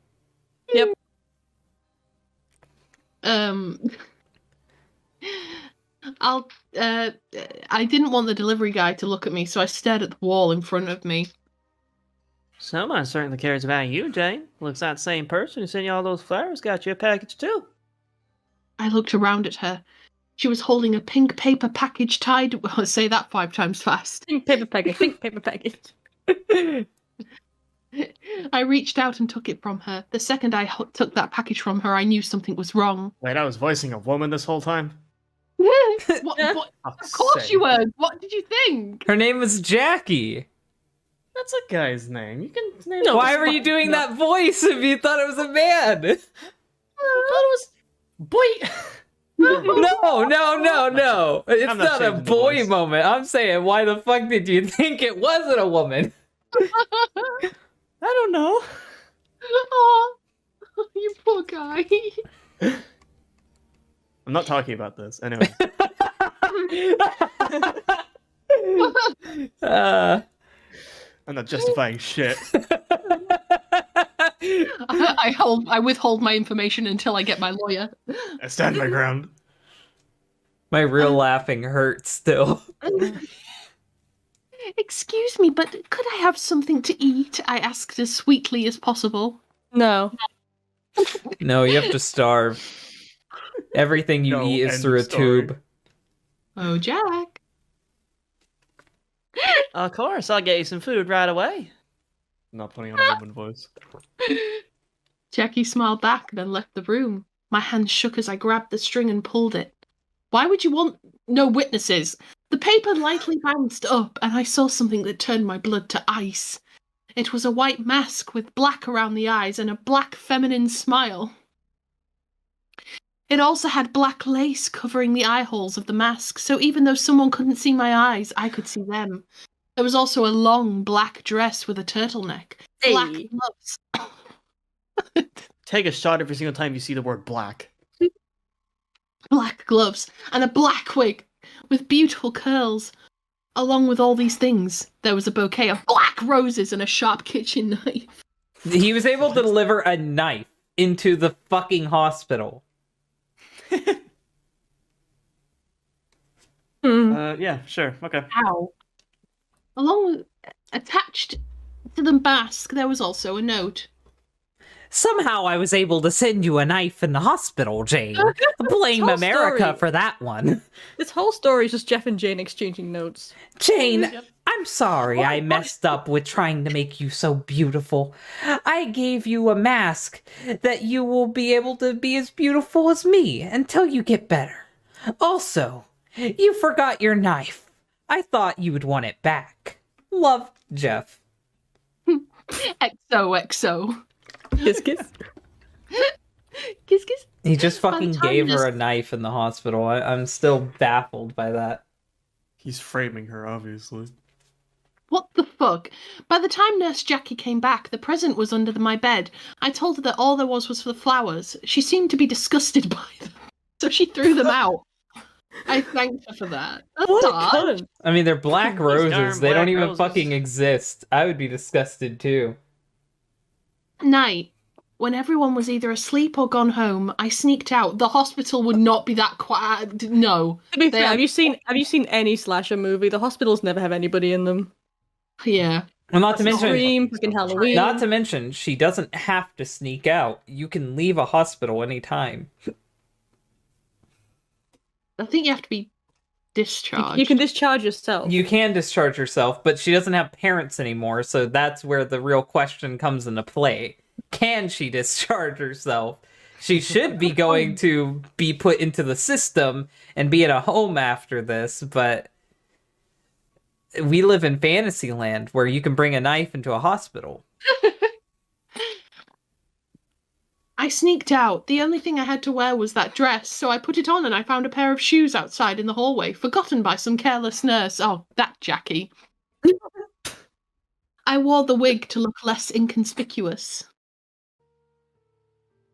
Yep. I didn't want the delivery guy to look at me, so I stared at the wall in front of me. Someone certainly cares about you, Jane. Looks like the same person who sent you all those flowers got you a package too. I looked around at her. She was holding a pink paper package tied... Well, say that 5 times fast. Pink paper package. Pink paper package. I reached out and took it from her. The second I took that package from her, I knew something was wrong. Wait, I was voicing a woman this whole time? What? Of course you were. What did you think? Her name was Jackie. That's a guy's name. You can name No, Why were you doing that voice if you thought it was a man? I thought it was boy. No. It's I'm not not a changing the boy voice. moment. I'm saying, why the fuck did you think it wasn't a woman? I don't know. Oh, you poor guy. I'm not talking about this. Anyway. I'm not justifying shit. I withhold my information until I get my lawyer. I stand my ground. My real laughing hurts still. Excuse me, but could I have something to eat? I asked as sweetly as possible. No. No, you have to starve. Everything you No, eat is end through a story. tube. Oh, Jack. Of course, I'll get you some food right away. I'm not putting on a woman voice. Jackie smiled back, then left the room. My hand shook as I grabbed the string and pulled it. Why would you want no witnesses? The paper lightly bounced up, and I saw something that turned my blood to ice. It was a white mask with black around the eyes and a black feminine smile. It also had black lace covering the eye holes of the mask, so even though someone couldn't see my eyes, I could see them. There was also a long black dress with a turtleneck. Black Hey. gloves. Take a shot every single time you see the word black. Black gloves, and a black wig with beautiful curls. Along with all these things, there was a bouquet of black roses and a sharp kitchen knife. He was able to deliver a knife into the fucking hospital. Yeah, sure, okay. Ow. Along with, attached to the mask, there was also a note. Somehow I was able to send you a knife in the hospital, Jane. Blame whole America story- for that one. This whole story is just Jeff and Jane exchanging notes. Jane, I'm sorry I messed up with trying to make you so beautiful. I gave you a mask that you will be able to be as beautiful as me until you get better. Also, you forgot your knife. I thought you would want it back. Love, Jeff. XOXO. Kiss, kiss. Kiss, kiss. He just fucking time gave her a this- knife in the hospital. I'm still baffled by that. He's framing her, obviously. What the fuck? By the time Nurse Jackie came back, the present was under my bed. I told her that all there was for the flowers. She seemed to be disgusted by them, so she threw them out. I thanked her for that. That's What a odd. cunt. I mean, they're black These roses. darn They don't black even roses. fucking exist. I would be disgusted too. Night. When everyone was either asleep or gone home, I sneaked out. The hospital would not be that quiet. No. To be fair, have you seen any slasher movie? The hospitals never have anybody in them. Yeah. Well, not to mention, Scream, fucking Halloween. not to mention, she doesn't have to sneak out. You can leave a hospital anytime. I think you have to be discharged. You can discharge yourself. You can discharge yourself, but she doesn't have parents anymore, so that's where the real question comes into play. Can she discharge herself? She should be going to be put into the system and be in a home after this, but we live in Fantasyland where you can bring a knife into a hospital. I sneaked out. The only thing I had to wear was that dress, so I put it on and I found a pair of shoes outside in the hallway, forgotten by some careless nurse. Oh, that Jackie. I wore the wig to look less inconspicuous.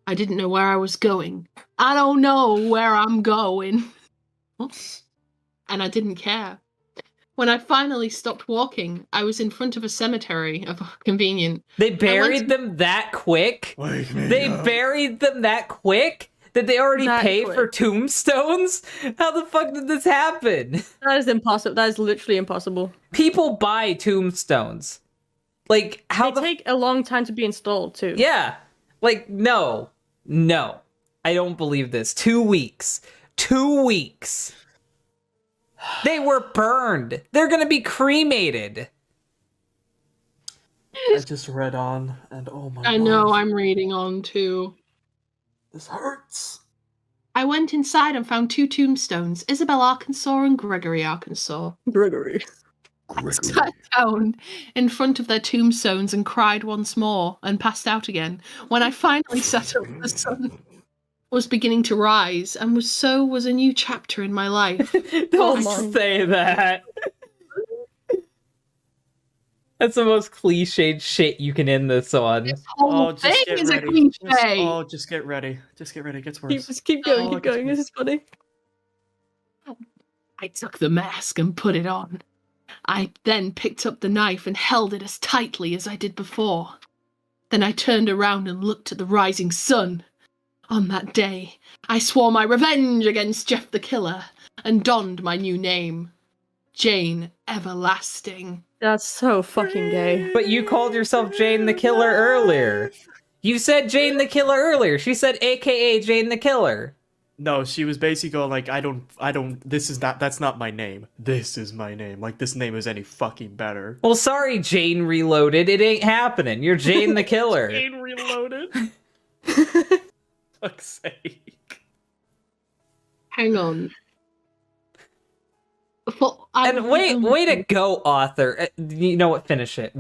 I didn't know where I was going. I don't know where I'm going. And I didn't care. When I finally stopped walking, I was in front of a cemetery. Convenient. They buried them that quick? They buried them that quick? Did they already pay for tombstones? How the fuck did this happen? That is impossible. That is literally impossible. People buy tombstones. Like, how they take a long time to be installed, too. Yeah. Like, no. I don't believe this. 2 weeks. 2 weeks. They were burned. They're gonna be cremated. I just read on, and oh my god. I know, I'm reading on too. This hurts. I went inside and found 2 tombstones, Isabel, Arkansas and Gregory, Arkansas. Gregory. I sat down in front of their tombstones and cried once more and passed out again. When I finally sat up, the sun was beginning to rise, and was a new chapter in my life. Don't say that. That's the most cliched shit you can end this on. This whole thing is a cliche. Just get ready. Just get ready. It gets worse. Just keep going, keep going. This is funny. I took the mask and put it on. I then picked up the knife and held it as tightly as I did before. Then I turned around and looked at the rising sun. On that day, I swore my revenge against Jeff the Killer and donned my new name, Jane Everlasting. That's so fucking gay. But you called yourself Jane the Killer earlier. You said Jane the Killer earlier. She said AKA Jane the Killer. No, she was basically going like, that's not my name. This is my name. Like, this name is any fucking better. Well, sorry, Jane Reloaded. It ain't happening. You're Jane the Killer. Jane Reloaded? Fuck's sake. Hang on. And way to go, author. You know what? Finish it.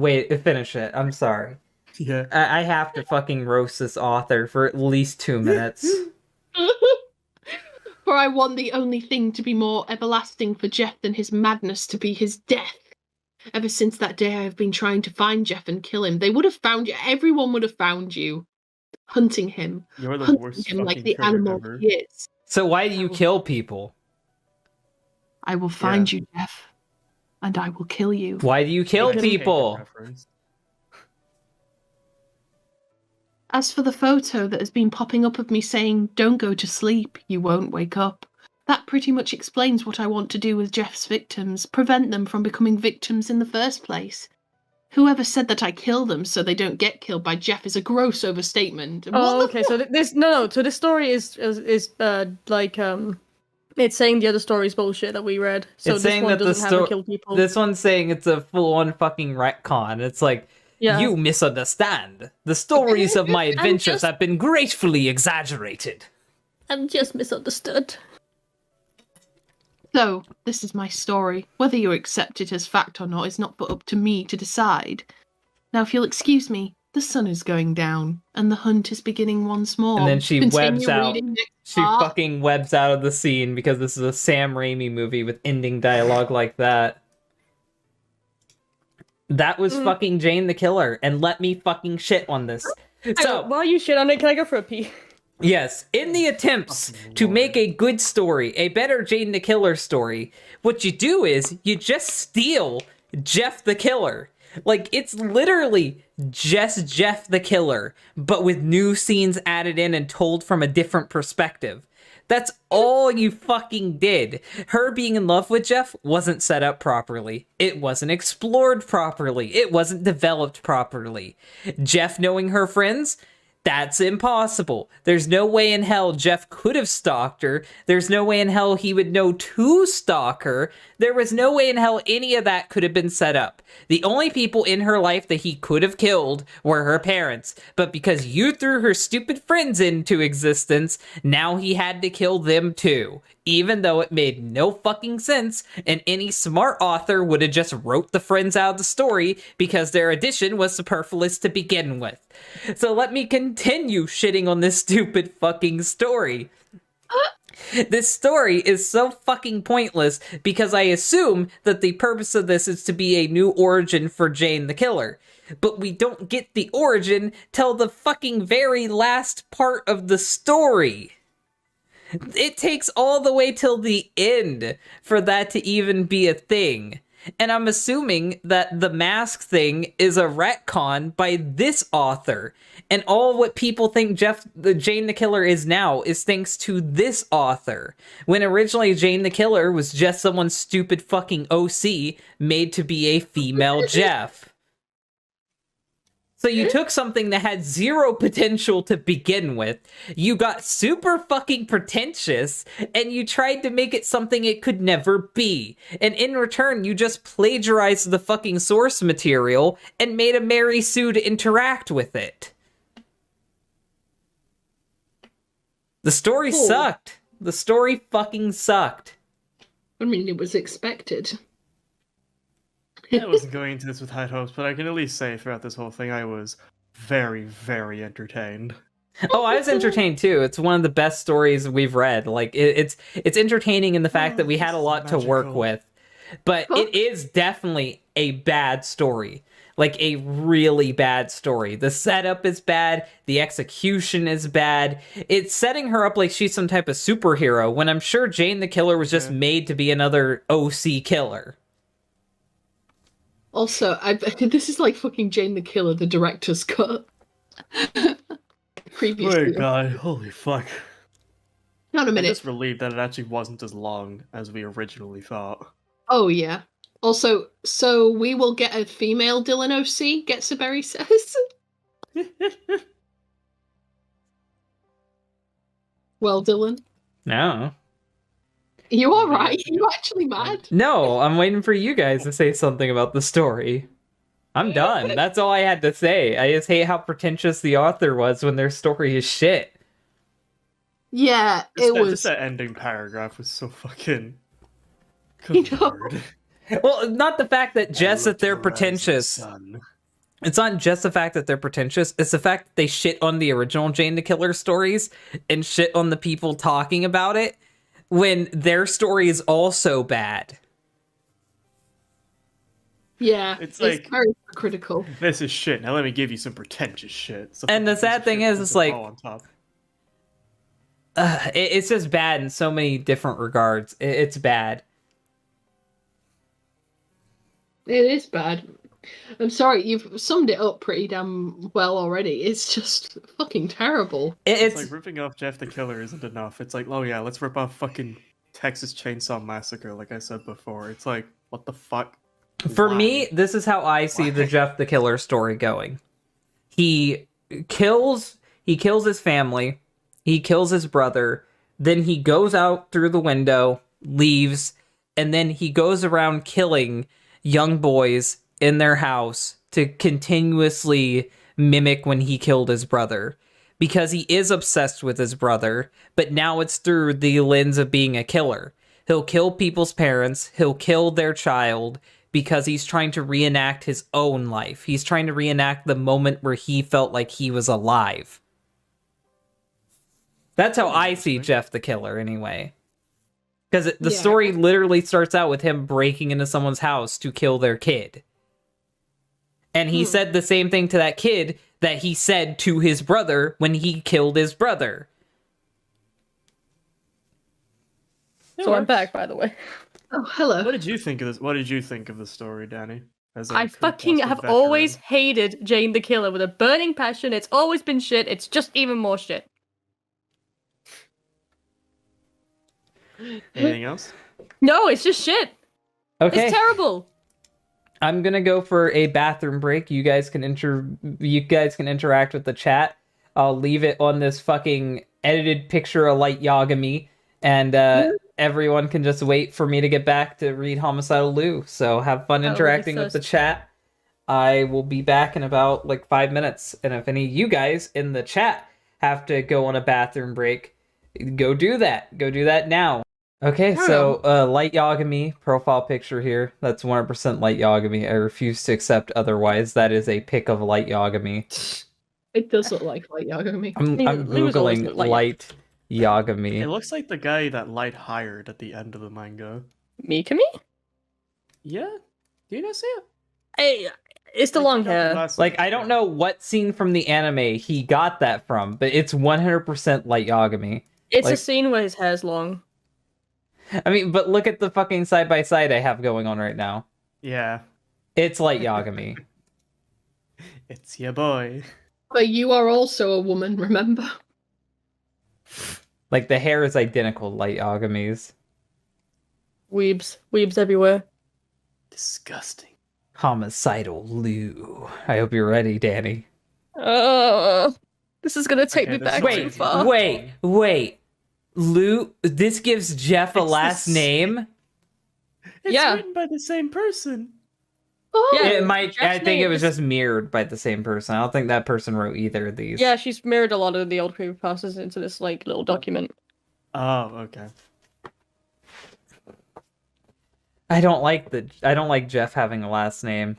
Finish it. I'm sorry. Yeah. I have to fucking roast this author for at least 2 minutes. For I want the only thing to be more everlasting for Jeff than his madness to be his death. Ever since that day I have been trying to find Jeff and kill him. They would have found you. Everyone would have found you. Hunting him. You're the worst him like fucking the killer animal ever. he is. So why do you kill people? I will find you, Jeff. And I will kill you. Why do you kill people? As for the photo that has been popping up of me saying, "Don't go to sleep, you won't wake up," that pretty much explains what I want to do with Jeff's victims, prevent them from becoming victims in the first place. Whoever said that I kill them so they don't get killed by Jeff is a gross overstatement. Oh, okay. So this So this story is like it's saying the other story is bullshit that we read. So It's this saying one that doesn't have a kill people. This one's saying it's a full-on fucking retcon. It's like, you misunderstand. The stories of my adventures have been gracefully exaggerated. I'm just misunderstood. So, this is my story. Whether you accept it as fact or not is not put up to me to decide. Now, if you'll excuse me, the sun is going down, and the hunt is beginning once more. And then she Continue webs out. reading next She part. fucking webs out of the scene because this is a Sam Raimi movie with ending dialogue like that. That was fucking Jane the Killer, and let me fucking shit on this. So, while you shit on it, can I go for a pee? yes, in the attempts to make a good story, a better Jane the Killer story, what you do is you just steal Jeff the Killer. Like, it's literally just Jeff the Killer, but with new scenes added in and told from a different perspective. That's all you fucking did. Her being in love with Jeff wasn't set up properly. It wasn't explored properly. It wasn't developed properly. Jeff knowing her friends? That's impossible. There's no way in hell Jeff could have stalked her. There's no way in hell he would know to stalk her. There was no way in hell any of that could have been set up. The only people in her life that he could have killed were her parents. But because you threw her stupid friends into existence, now he had to kill them too. Even though it made no fucking sense, and any smart author would have just wrote the friends out of the story because their addition was superfluous to begin with. So let me continue shitting on this stupid fucking story. This story is so fucking pointless because I assume that the purpose of this is to be a new origin for Jane the Killer. But we don't get the origin till the fucking very last part of the story. It takes all the way till the end for that to even be a thing. And I'm assuming that the mask thing is a retcon by this author. And all what people think Jane the Killer is now is thanks to this author. When originally Jane the Killer was just someone's stupid fucking OC made to be a female Jeff. So you took something that had zero potential to begin with, you got super fucking pretentious, and you tried to make it something it could never be. And in return, you just plagiarized the fucking source material and made a Mary Sue to interact with it. The story sucked. The story fucking sucked. I mean, it was expected. I wasn't going into this with high hopes, but I can at least say throughout this whole thing I was very, very entertained. Oh, I was entertained too. It's one of the best stories we've read. Like it's entertaining in the fact that we had a lot to work with, but it is definitely a bad story. Like a really bad story. The setup is bad. The execution is bad. It's setting her up like she's some type of superhero when I'm sure Jane the Killer was just made to be another OC killer. Also, this is like fucking Jane the Killer, the director's cut. Previously. Oh god, holy fuck. Not a minute. I'm just relieved that it actually wasn't as long as we originally thought. Oh, yeah. Also, so we will get a female Dillin OC, Getsaberry says. Well, Dillin. No. You alright? You actually mad? No, I'm waiting for you guys to say something about the story. I'm done. That's all I had to say. I just hate how pretentious the author was when their story is shit. Yeah, it was. Just that ending paragraph was so fucking. Good Lord. Well, not the fact that just that they're pretentious. It's not just the fact that they're pretentious. It's the fact that they shit on the original Jane the Killer stories and shit on the people talking about it when their story is also bad. Yeah, it's like very critical. This is shit. Now let me give you some pretentious shit. And the sad thing is, it's like on top. It's just bad in so many different regards. It's bad. It is bad. I'm sorry, you've summed it up pretty damn well already. It's just fucking terrible. It's like ripping off Jeff the Killer isn't enough. It's like, oh yeah, let's rip off fucking Texas Chainsaw Massacre, like I said before. It's like, what the fuck? For me, this is how I see the Jeff the Killer story going. He kills his family, he kills his brother, then he goes out through the window, leaves, and then he goes around killing young boys in their house to continuously mimic when he killed his brother. Because he is obsessed with his brother, but now it's through the lens of being a killer. He'll kill people's parents, he'll kill their child, because he's trying to reenact his own life. He's trying to reenact the moment where he felt like he was alive. That's how I see Jeff the Killer, anyway. Because the story literally starts out with him breaking into someone's house to kill their kid. And he said the same thing to that kid that he said to his brother when he killed his brother. So I'm back, by the way. Oh, hello. What did you think of this? What did you think of the story, Danny? I fucking have always hated Jane the Killer with a burning passion. It's always been shit. It's just even more shit. Anything else? No, it's just shit. Okay. It's terrible. I'm gonna go for a bathroom break. You guys can interact with the chat. I'll leave it on this fucking edited picture of Light Yagami, and everyone can just wait for me to get back to read Homicidal Lou. So have fun interacting with the chat. I will be back in about 5 minutes, and if any of you guys in the chat have to go on a bathroom break, go do that. Go do that now. Okay, so Light Yagami profile picture here. That's 100% Light Yagami. I refuse to accept otherwise. That is a pic of Light Yagami. It does look like Light Yagami. I'm googling Light Yagami. It looks like the guy that Light hired at the end of the manga. Mikami? Yeah? Do you not see it? Hey, it's the long hair. I don't know what scene from the anime he got that from, but it's 100% Light Yagami. It's a scene where his hair's long. I mean, but look at the fucking side-by-side I have going on right now. Yeah. It's Light Yagami. It's your boy. But you are also a woman, remember? The hair is identical to Light Yagami's. Weebs. Weebs everywhere. Disgusting. Homicidal Lou. I hope you're ready, Danny. This is gonna take me back too far. Wait. Lou, this gives Jeff a last name? It's written by the same person. Oh, yeah, it might. I think it was just mirrored by the same person. I don't think that person wrote either of these. Yeah, she's mirrored a lot of the old creepypastas into this little document. Oh, okay. I don't like Jeff having a last name.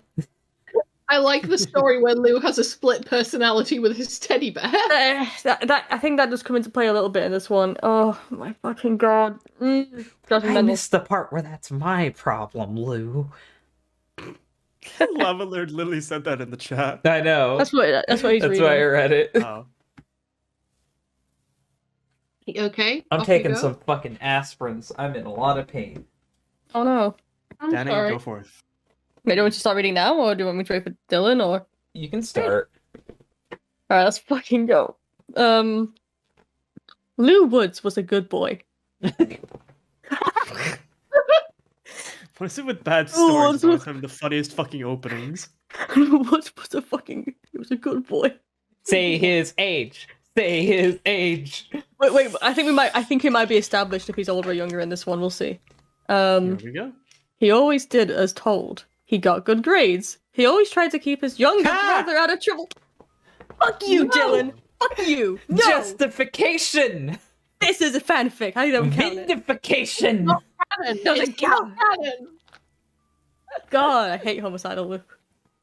I like the story where Lou has a split personality with his teddy bear. I think that does come into play a little bit in this one. Oh my fucking god! I missed the part where that's my problem, Lou. Lava Lord literally said that in the chat. I know. That's what he's reading. That's why I read it. Oh. Okay. I'm taking some fucking aspirins. I'm in a lot of pain. Oh no. Danny, go forth. Wait, do you want me to start reading now, or do you want me to wait for Dillin, or? You can start. Alright, let's fucking go. Lou Woods was a good boy. What is it with bad stories always having the funniest fucking openings? Lou Woods was a good boy. Say his age. Say his age. Wait, I think he might be established if he's older or younger in this one, we'll see. Here we go. He always did as told. He got good grades. He always tried to keep his younger brother out of trouble. Fuck you, Dillin. Fuck you. No. Justification. This is a fanfic. I don't count it. Vindication. Not canon. Doesn't count. Canon. God, I hate Homicidal Lou.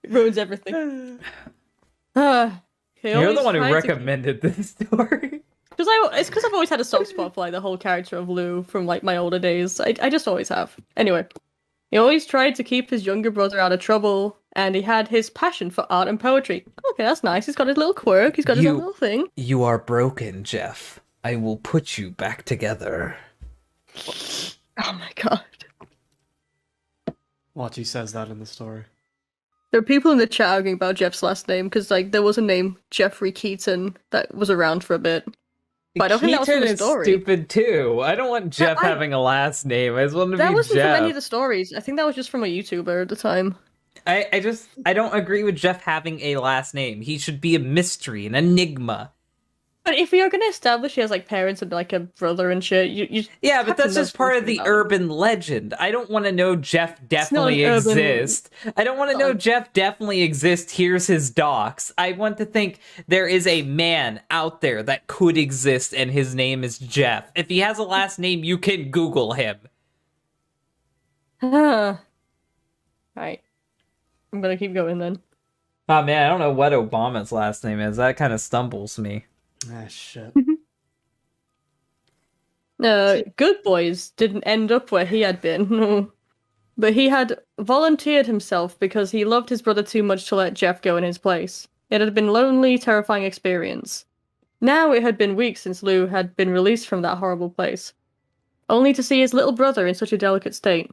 It ruins everything. You're the one who recommended this story. It's because I've always had a soft spot for the whole character of Lou from my older days. I just always have. Anyway, he always tried to keep his younger brother out of trouble, and he had his passion for art and poetry. Okay, that's nice. He's got his little quirk. He's got his own little thing. You are broken, Jeff. I will put you back together. Oh my god. Watch, he says that in the story. There are people in the chat arguing about Jeff's last name, because there was a name, Jeffrey Keaton, that was around for a bit. But I don't think that was from the story. Is stupid too. I don't want Jeff having a last name. I just want to be Jeff. That wasn't from any of the stories. I think that was just from a YouTuber at the time. I don't agree with Jeff having a last name. He should be a mystery, an enigma. But if you're going to establish he has parents and a brother and shit, you yeah, but that's just part of the urban legend. I don't want to know Jeff definitely exists. I don't want to know Jeff definitely exists. Here's his docs. I want to think there is a man out there that could exist, and his name is Jeff. If he has a last name, you can Google him. Alright. I'm gonna keep going then. Oh man, I don't know what Obama's last name is. That kind of stumbles me. Ah, shit. Good Boys didn't end up where he had been. But he had volunteered himself because he loved his brother too much to let Jeff go in his place. It had been a lonely, terrifying experience. Now it had been weeks since Lou had been released from that horrible place, only to see his little brother in such a delicate state.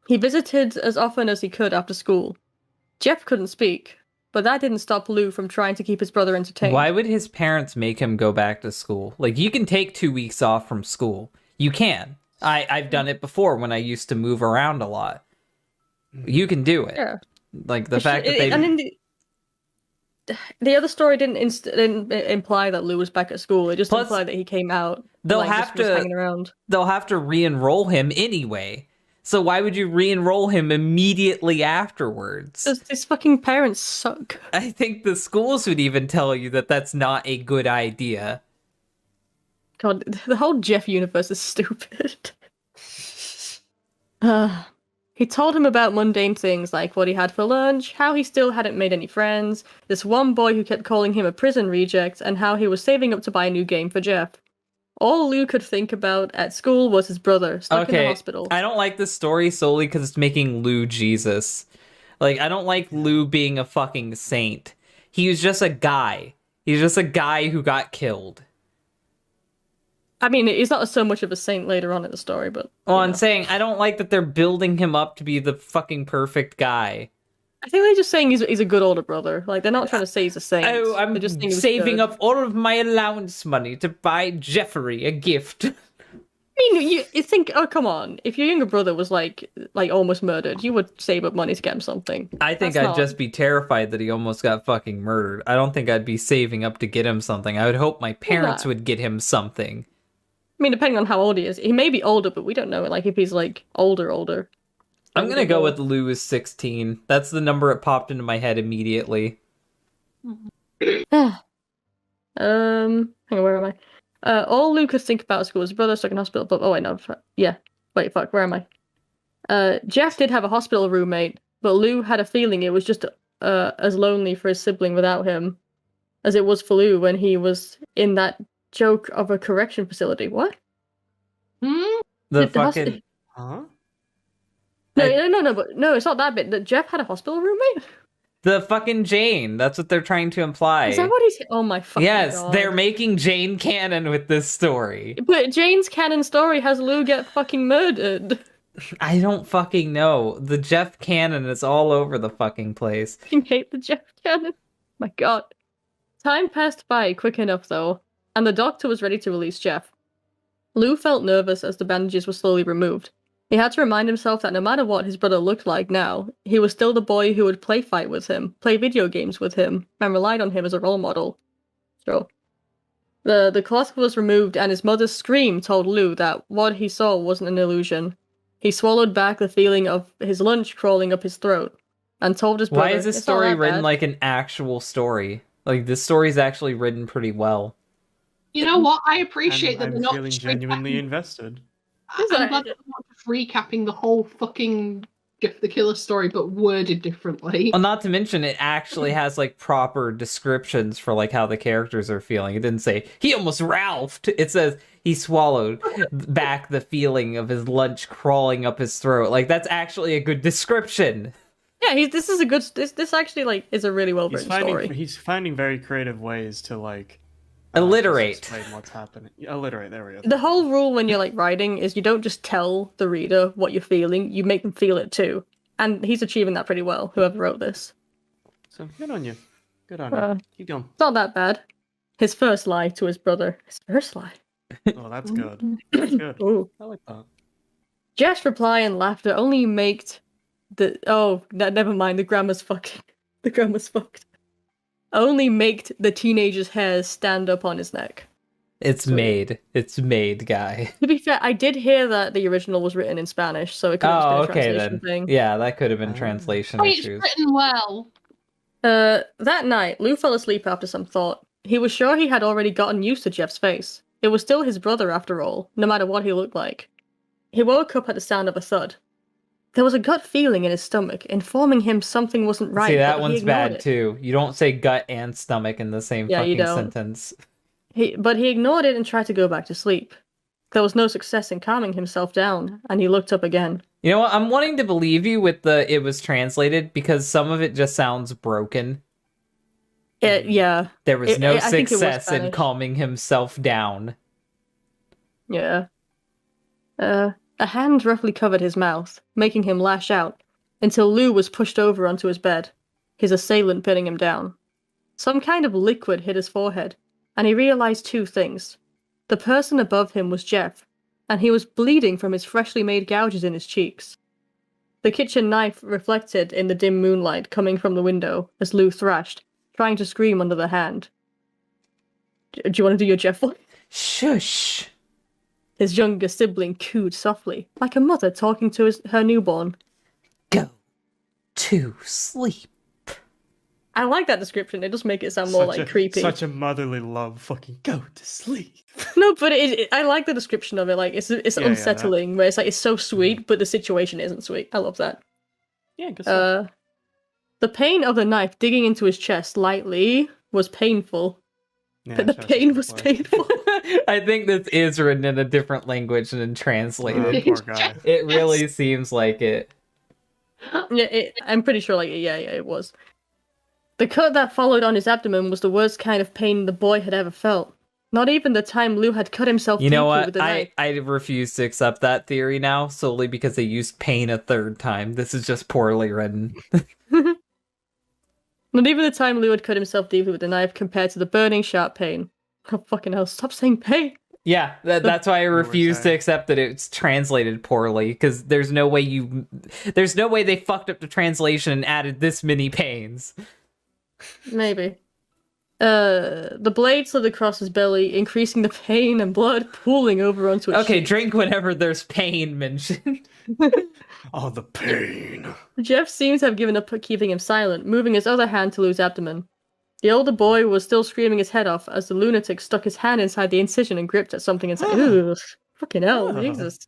He visited as often as he could after school, Jeff couldn't speak, but that didn't stop Lou from trying to keep his brother entertained. Why would his parents make him go back to school? Like, you can take 2 weeks off from school. You can. I've done it before when I used to move around a lot. You can do it. Yeah. Like, the fact that they... And then the other story didn't imply that Lou was back at school. It just Plus, implied that he came out. They'll like, have just was to... hanging around. They'll have to re-enroll him anyway. So why would you re-enroll him immediately afterwards? His fucking parents suck. I think the schools would even tell you that that's not a good idea. God, the whole Jeff universe is stupid. He told him about mundane things like what he had for lunch, how he still hadn't made any friends, this one boy who kept calling him a prison reject, and how he was saving up to buy a new game for Jeff. All Lou could think about at school was his brother, stuck in the hospital. I don't like this story solely because it's making Lou Jesus. Like, I don't like Lou being a fucking saint. He was just a guy. He's just a guy who got killed. I mean, he's not so much of a saint later on in the story, but... Well, I'm saying, I don't like that they're building him up to be the fucking perfect guy. I think they're just saying he's a good older brother. Like, they're not trying to say he's a saint. Oh, I'm just saving up all of my allowance money to buy Jeffrey a gift. I mean, you think, oh, come on. If your younger brother was, like almost murdered, you would save up money to get him something. I think I'd just be terrified that he almost got fucking murdered. I don't think I'd be saving up to get him something. I would hope my parents would get him something. I mean, depending on how old he is. He may be older, but we don't know, like, if he's, like, older. I'm gonna go with Lou is 16. That's the number it popped into my head immediately. Hang on, where am I? All Lou could think about at school was his brother stuck in hospital, but, oh wait, no, yeah. Wait, fuck, where am I? Jeff did have a hospital roommate, but Lou had a feeling it was just as lonely for his sibling without him as it was for Lou when he was in that joke of a correction facility. What? The fucking... Huh? No, but no, it's not that bit. That Jeff had a hospital roommate? The fucking Jane. That's what they're trying to imply. Is that what he's... Oh my fucking God. They're making Jane canon with this story. But Jane's canon story has Lou get fucking murdered. I don't fucking know. The Jeff canon is all over the fucking place. I hate the Jeff canon. My God. Time passed by quick enough, though, and the doctor was ready to release Jeff. Lou felt nervous as the bandages were slowly removed. He had to remind himself that no matter what his brother looked like now, he was still the boy who would play fight with him, play video games with him, and relied on him as a role model. So, the cloth was removed, and his mother's scream told Lou that what he saw wasn't an illusion. He swallowed back the feeling of his lunch crawling up his throat, and told his brother... Why is this story written like an actual story? Like, this story's actually written pretty well. You know what? I appreciate that they're not feeling genuinely invested. I'm glad they're not just recapping the whole fucking Jeff the Killer story, but worded differently. Well, not to mention, it actually has, like, proper descriptions for, like, how the characters are feeling. It didn't say, he almost Ralphed. It says, he swallowed back the feeling of his lunch crawling up his throat. Like, that's actually a good description. Yeah, this is a good... This actually, like, is a really well-written story. He's finding very creative ways to, like... alliterate. Explain what's happening. Alliterate, there we go. The whole rule when you're, like, writing is you don't just tell the reader what you're feeling, you make them feel it too. And he's achieving that pretty well, whoever wrote this. So, good on you. Good on you. Keep going. It's not that bad. His first lie to his brother. His first lie. Oh, that's good. That's good. Ooh. I like that. Jeff's reply and laughter only made the... Oh, never mind, the grammar's fucked. The grammar's fucked. Only made the teenager's hairs stand up on his neck. It's made, guy. To be fair, I did hear that the original was written in Spanish, so it could have been a translation thing. Yeah, that could have been translation issues. It's written well. That night, Lou fell asleep after some thought. He was sure he had already gotten used to Jeff's face. It was still his brother after all, no matter what he looked like. He woke up at the sound of a thud. There was a gut feeling in his stomach, informing him something wasn't right. See, that one's bad too. You don't say gut and stomach in the same fucking sentence. But he ignored it and tried to go back to sleep. There was no success in calming himself down, and he looked up again. You know what? I'm wanting to believe you with the it was translated, because some of it just sounds broken. Yeah. There was no success in calming himself down. Yeah. A hand roughly covered his mouth, making him lash out, until Lou was pushed over onto his bed. his assailant pinning him down. Some kind of liquid hit his forehead, and he realized two things. The person above him was Jeff, and he was bleeding from his freshly made gouges in his cheeks. The kitchen knife reflected in the dim moonlight coming from the window as Lou thrashed, trying to scream under the hand. Do you want to do your Jeff voice? Shush. His younger sibling cooed softly, like a mother talking to her newborn. Go to sleep. I like that description. It does make it sound more creepy. Such a motherly love. Fucking go to sleep. No, but I like the description of it. Like it's unsettling. Where it's like it's so sweet, but the situation isn't sweet. I love that. Yeah, good stuff. The pain of the knife digging into his chest lightly was painful. Yeah, But the pain was painful. I think this is written in a different language than translated. Poor guy. It really seems like it. Yeah, I'm pretty sure. It was. The cut that followed on his abdomen was the worst kind of pain the boy had ever felt. Not even the time Lou had cut himself You know deeply what? with the knife. I refuse to accept that theory now, solely because they used pain a third time. This is just poorly written. Not even the time Lou had cut himself deeply with the knife compared to the burning, sharp pain. Oh, fucking hell, stop saying pain! Yeah, that's why I were refuse to saying. accept that it's translated poorly, because there's no way they fucked up the translation and added this many pains. Maybe. The blade slid across his belly, increasing the pain and blood pooling over onto his Okay, cheeks. drink whenever there's pain mentioned. Oh, the pain. Jeff seems to have given up keeping him silent, moving his other hand to Lou's abdomen. The older boy was still screaming his head off as the lunatic stuck his hand inside the incision and gripped at something inside. Ugh, fucking hell, Jesus.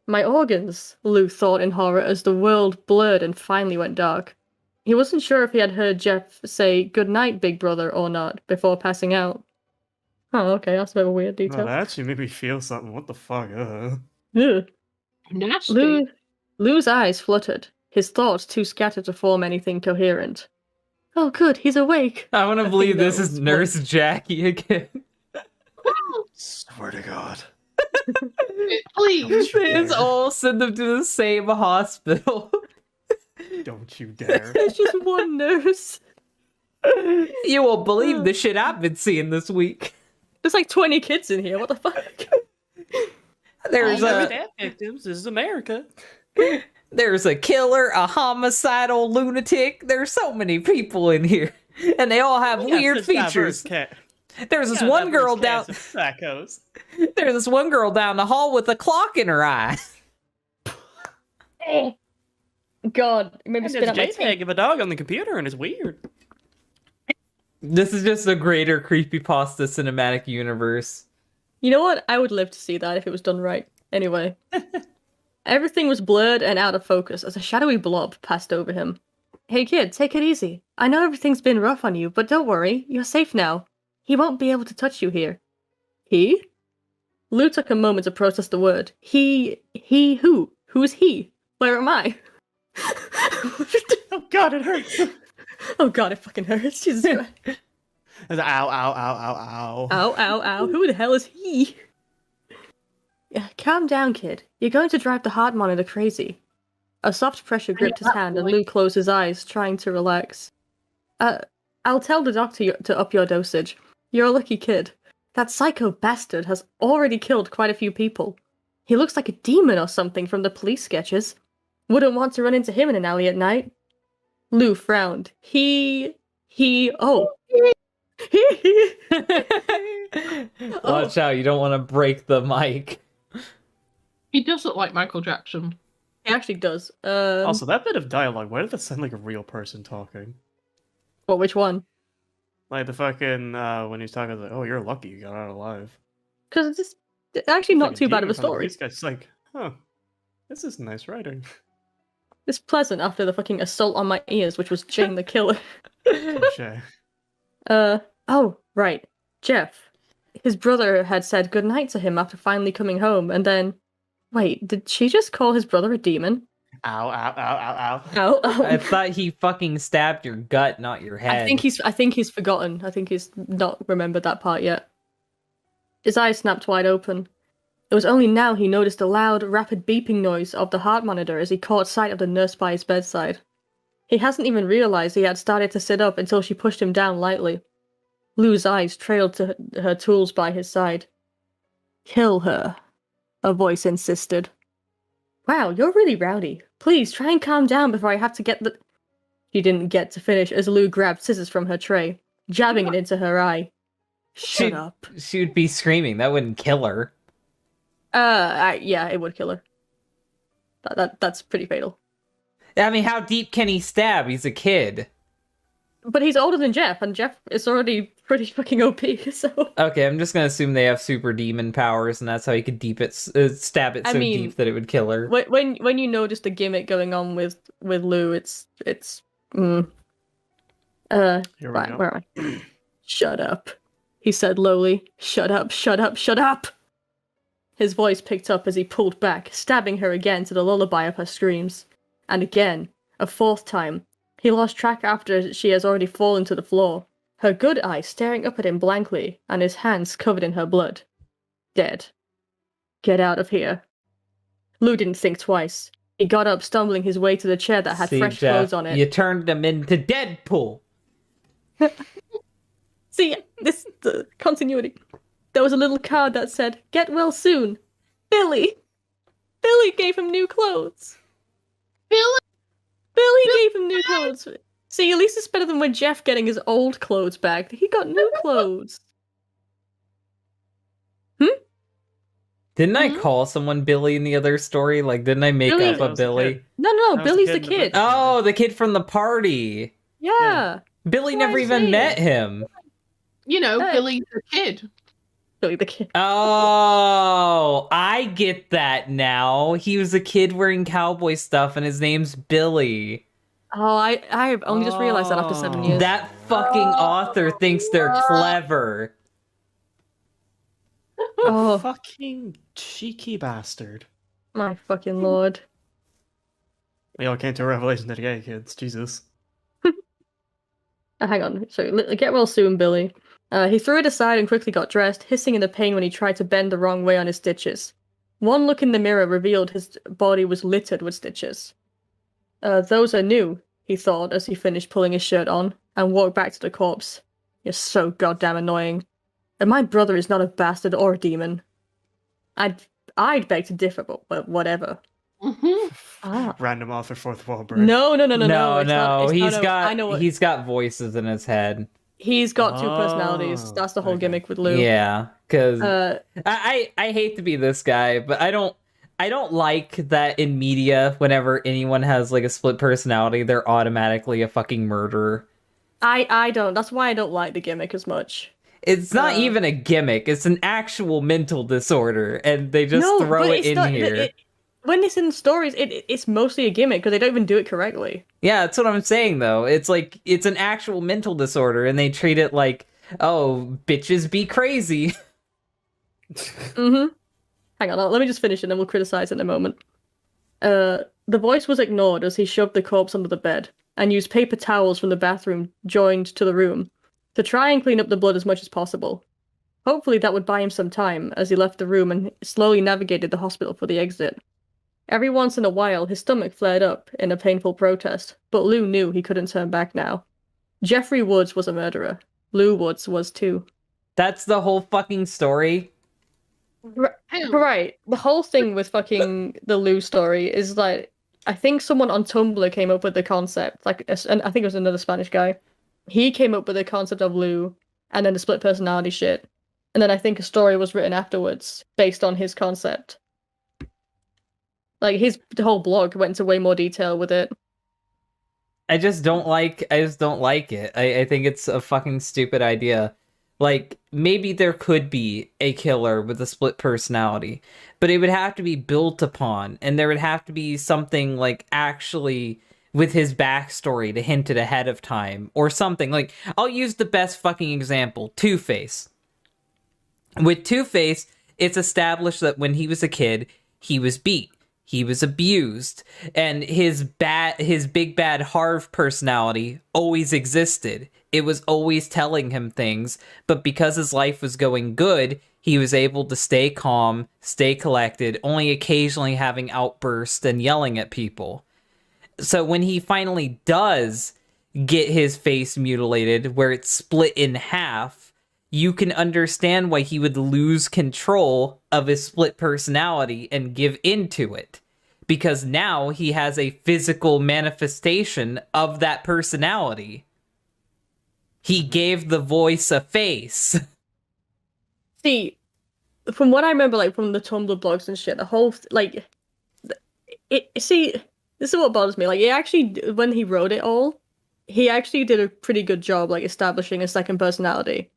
My organs, Lou thought in horror as the world blurred and finally went dark. He wasn't sure if he had heard Jeff say, "Good night, big brother," or not, before passing out. Oh, okay, that's a bit of a weird No, detail. that actually made me feel something. What the fuck? Ugh. Nasty. Lou's eyes fluttered, his thoughts too scattered to form anything coherent. Oh, good, he's awake. I want to I believe think this that is was Nurse Jackie again. Swear to God. Please. They just all send them to the same hospital. Don't you dare. There's just one nurse. You won't believe the shit I've been seeing this week. There's like 20 kids in here, what the fuck? There's All a death victims. This is America. there's a killer, a homicidal lunatic. There's so many people in here, and they all have We got weird such diverse features. There's this we got a one girl diverse down. cast of Psychos. There's this one girl down the hall with a clock in her eye. God, it made me And spit there's out a my teeth. JPEG of a dog on the computer, and it's weird. This is just a greater creepypasta cinematic universe. You know what? I would live to see that if it was done right. Anyway. Everything was blurred and out of focus as a shadowy blob passed over him. Hey kid, take it easy. I know everything's been rough on you, but don't worry, you're safe now. He won't be able to touch you here. He? Lou took a moment to process the word. He who? Who's he? Where am I? Oh god, it hurts. Oh god, it fucking hurts. Jesus Christ. Ow, ow, ow, ow, ow. Ow, ow, ow. Who the hell is he? Yeah, calm down, kid. You're going to drive the heart monitor crazy. A soft pressure gripped his hand and Lou closed his eyes, trying to relax. I'll tell the doctor to up your dosage. You're a lucky kid. That psycho bastard has already killed quite a few people. He looks like a demon or something from the police sketches. Wouldn't want to run into him in an alley at night. Lou frowned. Watch out, you don't want to break the mic. He does look like Michael Jackson. He actually does. Also, that bit of dialogue, why did that sound like a real person talking? What, which one? Like the fucking, when he's talking, like, oh, you're lucky you got out alive. Because it's actually not Like too bad of a demon from the story. police guy. It's like, huh, this is nice writing. It's pleasant after the fucking assault on my ears, which was Jane the Killer. Touché. Oh, right. Jeff. His brother had said goodnight to him after finally coming home, and then... Wait, did she just call his brother a demon? Ow, ow, ow, ow, ow. Oh, I thought he fucking stabbed your gut, not your head. I think he's forgotten. I think he's not remembered that part yet. His eyes snapped wide open. It was only now he noticed the loud, rapid beeping noise of the heart monitor as he caught sight of the nurse by his bedside. He hasn't even realized he had started to sit up until she pushed him down lightly. Lou's eyes trailed to her tools by his side. Kill her, a voice insisted. Wow, you're really rowdy. Please, try and calm down before I have to get the... She didn't get to finish as Lou grabbed scissors from her tray, jabbing it into her eye. Shut up. She would be screaming. That wouldn't kill her. Yeah, it would kill her. That's pretty fatal. I mean, how deep can he stab? He's a kid. But he's older than Jeff, and Jeff is already pretty fucking OP, so... Okay, I'm just gonna assume they have super demon powers, and that's how he could stab it deep that it would kill her. When you notice the gimmick going on with Lou, it's Here we go. where am I? Shut up, he said lowly. Shut up, shut up, shut up! His voice picked up as he pulled back, stabbing her again to the lullaby of her screams. And again, a fourth time. He lost track after she has already fallen to the floor, her good eye staring up at him blankly, and his hands covered in her blood. Dead. Get out of here. Lou didn't think twice. He got up, stumbling his way to the chair that had fresh clothes on it. You turned him into Deadpool! See, the continuity. There was a little card that said, "Get well soon. Billy." Billy gave him new clothes. Billy gave him new clothes. See, at least it's better than when Jeff getting his old clothes back. He got new clothes. Didn't I call someone Billy in the other story? Like, didn't I make up a Billy? No, Billy's the kid. Oh, the kid from the party. Yeah. Billy never even met him. You know, Billy the kid. Billy the kid. Oh, I get that now. He was a kid wearing cowboy stuff, and his name's Billy. Oh, I only just realized that after 7 years. That fucking author thinks they're clever. Oh, Fucking cheeky bastard. my fucking lord. We all came to a revelation today, kids. Jesus. Hang on. So, get well soon, Billy. He threw it aside and quickly got dressed, hissing in the pain when he tried to bend the wrong way on his stitches. One look in the mirror revealed his body was littered with stitches. Those are new, he thought as he finished pulling his shirt on, and walked back to the corpse. You're so goddamn annoying. And my brother is not a bastard or a demon. I'd beg to differ, but whatever. Random author fourth wall break. No. It's He's got voices in his head. He's got two personalities. That's the whole gimmick with Lou. Yeah, because I hate to be this guy, but I don't like that in media. Whenever anyone has like a split personality, they're automatically a fucking murderer. I don't. That's why I don't like the gimmick as much. It's not even a gimmick. It's an actual mental disorder, and they just throw it in here. When it's in stories, it's mostly a gimmick because they don't even do it correctly. Yeah, that's what I'm saying, though. It's like, it's an actual mental disorder, and they treat it like, oh, bitches be crazy. Hang on, let me just finish and then we'll criticize it in a moment. The voice was ignored as he shoved the corpse under the bed and used paper towels from the bathroom joined to the room to try and clean up the blood as much as possible. Hopefully that would buy him some time as he left the room and slowly navigated the hospital for the exit. Every once in a while, his stomach flared up in a painful protest, but Lou knew he couldn't turn back now. Jeffrey Woods was a murderer. Lou Woods was too. That's the whole fucking story? Right. The whole thing with fucking the Lou story is like, I think someone on Tumblr came up with the concept, and I think it was another Spanish guy. He came up with the concept of Lou, and then the split personality shit. And then I think a story was written afterwards, based on his concept. Like, the whole blog went into way more detail with it. I just don't like it. I think it's a fucking stupid idea. Like, maybe there could be a killer with a split personality, but it would have to be built upon, and there would have to be something, like, actually with his backstory to hint it ahead of time, or something. Like, I'll use the best fucking example, Two-Face. With Two-Face, it's established that when he was a kid, he was beat. He was abused, and his big bad Harv personality always existed. It was always telling him things, but because his life was going good, he was able to stay calm, stay collected, only occasionally having outbursts and yelling at people. So when he finally does get his face mutilated, where it's split in half, you can understand why he would lose control of his split personality and give into it. Because now he has a physical manifestation of that personality. He gave the voice a face. See, from what I remember, like, from the Tumblr blogs and shit, the whole, like, see, this is what bothers me. Like, he actually, when he wrote it all, he actually did a pretty good job, like, establishing a second personality.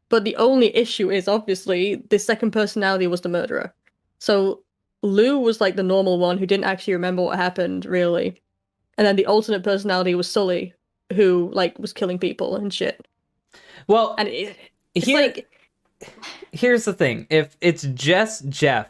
But the only issue is, obviously, the second personality was the murderer. So Lou was, like, the normal one who didn't actually remember what happened, really. And then the alternate personality was Sully, who, like, was killing people and shit. Well, and it's like... Here's the thing. If it's just Jeff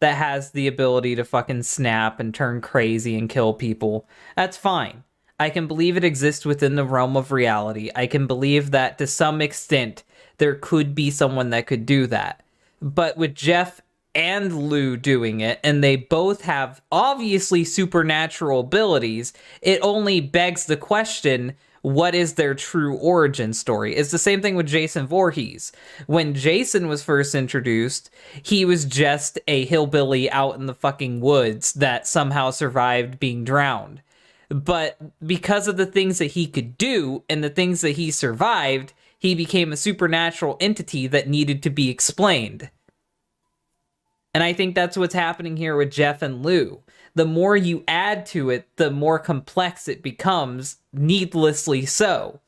that has the ability to fucking snap and turn crazy and kill people, that's fine. I can believe it exists within the realm of reality. I can believe that to some extent there could be someone that could do that. But with Jeff and Lou doing it, and they both have obviously supernatural abilities, it only begs the question, what is their true origin story? It's the same thing with Jason Voorhees. When Jason was first introduced, he was just a hillbilly out in the fucking woods that somehow survived being drowned. But because of the things that he could do and the things that he survived, he became a supernatural entity that needed to be explained. And I think that's what's happening here with Jeff and Lou. The more you add to it, the more complex it becomes, needlessly so.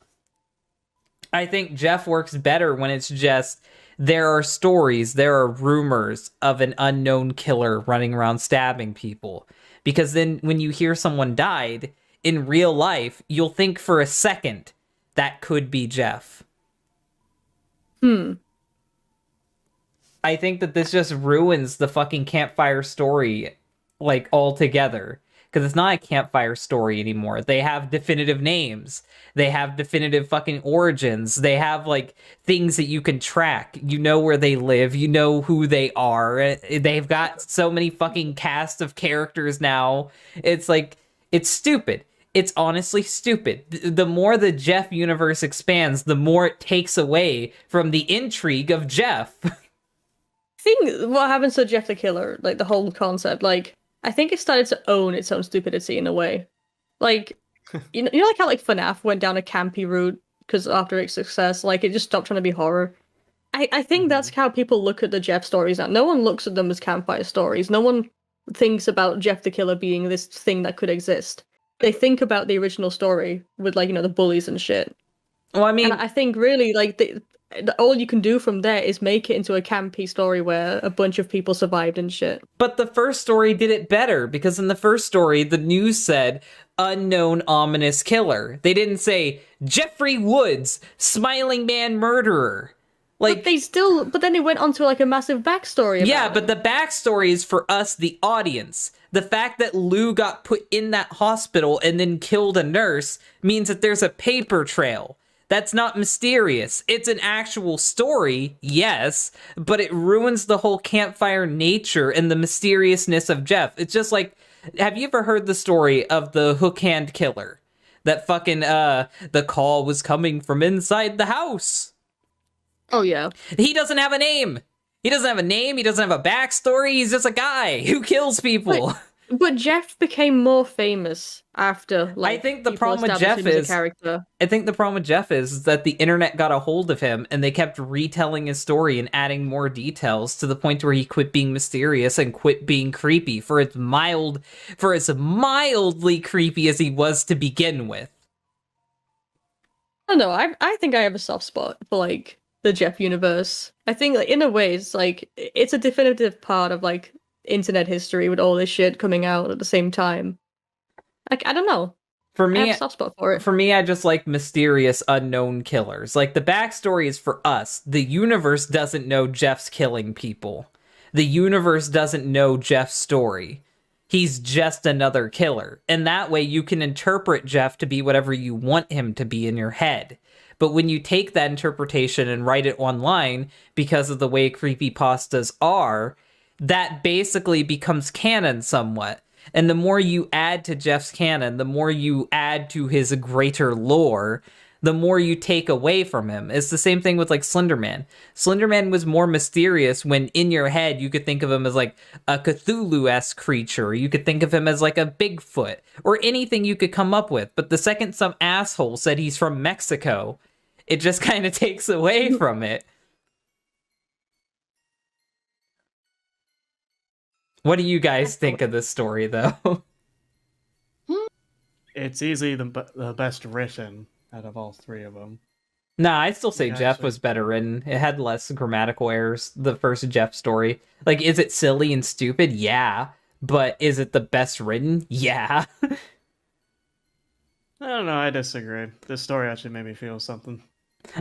I think Jeff works better when it's just, there are stories, there are rumors of an unknown killer running around stabbing people. Because then when you hear someone died, in real life, you'll think for a second, that could be Jeff. I think that this just ruins the fucking campfire story, like, altogether. Because it's not a campfire story anymore. They have definitive names. They have definitive fucking origins. They have, like, things that you can track. You know where they live. You know who they are. They've got so many fucking cast of characters now. It's like, it's stupid. It's honestly stupid. The more the Jeff universe expands, the more it takes away from the intrigue of Jeff. I think what happens to Jeff the Killer, like, the whole concept, like, I think it started to own its own stupidity in a way. Like, you know like how, like, FNAF went down a campy route because after its success, like, it just stopped trying to be horror. I think that's how people look at the Jeff stories now. No one looks at them as campfire stories. No one thinks about Jeff the Killer being this thing that could exist. They think about the original story with, like, you know, the bullies and shit. Well, I mean... And I think, really, like, all you can do from there is make it into a campy story where a bunch of people survived and shit. But the first story did it better, because in the first story, the news said, unknown ominous killer. They didn't say, Jeffrey Woods, smiling man murderer. Like, but then it went on to, like, a massive backstory about but the backstory is for us, the audience. The fact that Lou got put in that hospital and then killed a nurse means that there's a paper trail. That's not mysterious. It's an actual story, yes, but it ruins the whole campfire nature and the mysteriousness of Jeff. It's just like, have you ever heard the story of the hook hand killer? That fucking, the call was coming from inside the house. Oh, yeah. He doesn't have a name. He doesn't have a name. He doesn't have a backstory. He's just a guy who kills people. But Jeff became more famous after, like, I think the problem with Jeff is that the internet got a hold of him and they kept retelling his story and adding more details to the point where he quit being mysterious and quit being creepy for as mildly creepy as he was to begin with. I don't know. I think I have a soft spot for, like, the Jeff universe. I think, like, in a way, it's a definitive part of, like, internet history with all this shit coming out at the same time. Like, I don't know. For me, I have a soft spot for it. For me, I just like mysterious unknown killers. Like, the backstory is for us. The universe doesn't know Jeff's killing people. The universe doesn't know Jeff's story. He's just another killer. And that way you can interpret Jeff to be whatever you want him to be in your head. But when you take that interpretation and write it online, because of the way creepypastas are, that basically becomes canon somewhat. And the more you add to Jeff's canon, the more you add to his greater lore, the more you take away from him. It's the same thing with like Slenderman. Slenderman was more mysterious when in your head you could think of him as like a Cthulhu-esque creature, or you could think of him as like a Bigfoot, or anything you could come up with. But the second some asshole said he's from Mexico, it just kind of takes away from it. What do you guys think of this story, though? It's easily the best written out of all three of them. Nah, I'd still say Yeah, Jeff actually. was better written. It had less grammatical errors, the first Jeff story. Like, is it silly and stupid? Yeah. But is it the best written? Yeah. I don't know, I disagree. This story actually made me feel something.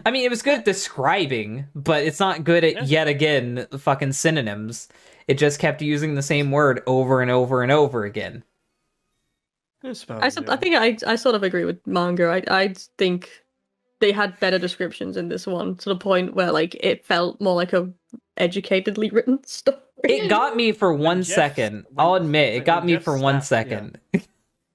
I mean, it was good at describing, but it's not good at, yet again, fucking synonyms. It just kept using the same word over and over and over again. I think I sort of agree with manga. I think they had better descriptions in this one, to the point where like it felt more like a educatedly written story. It got me for 1 second. I'll admit, it got me for 1 second. Yeah.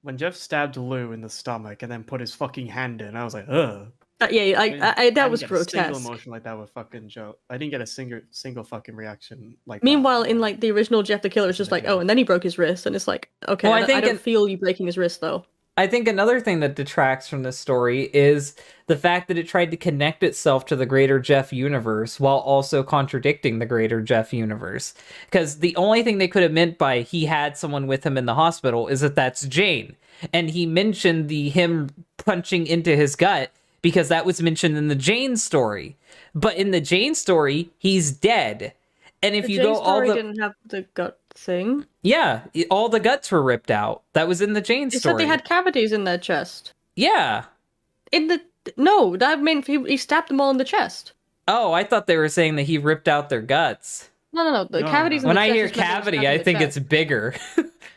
When Jeff stabbed Lou in the stomach and then put his fucking hand in, I was like, ugh. That was grotesque. Single emotion like that with fucking Joe. I didn't get a single fucking reaction like Meanwhile, that. in like the original Jeff the Killer, it's just like, oh, and then he broke his wrist, and it's like, okay, Well, I don't feel you breaking his wrist though. I think another thing that detracts from this story is the fact that it tried to connect itself to the greater Jeff universe while also contradicting the greater Jeff universe. Because the only thing they could have meant by he had someone with him in the hospital is that that's Jane. And he mentioned him punching into his gut because that was mentioned in the Jane story. But in the Jane story, he's dead. And if The you Jane go all story the... didn't have the gut thing. Yeah, all the guts were ripped out. That was in the Jane It story. said they had cavities in their chest. Yeah. No, that meant he stabbed them all in the chest. Oh, I thought they were saying that he ripped out their guts. No. The cavities in When the I chest. hear is meant to be cavity, stabbed in I the think chest. it's bigger.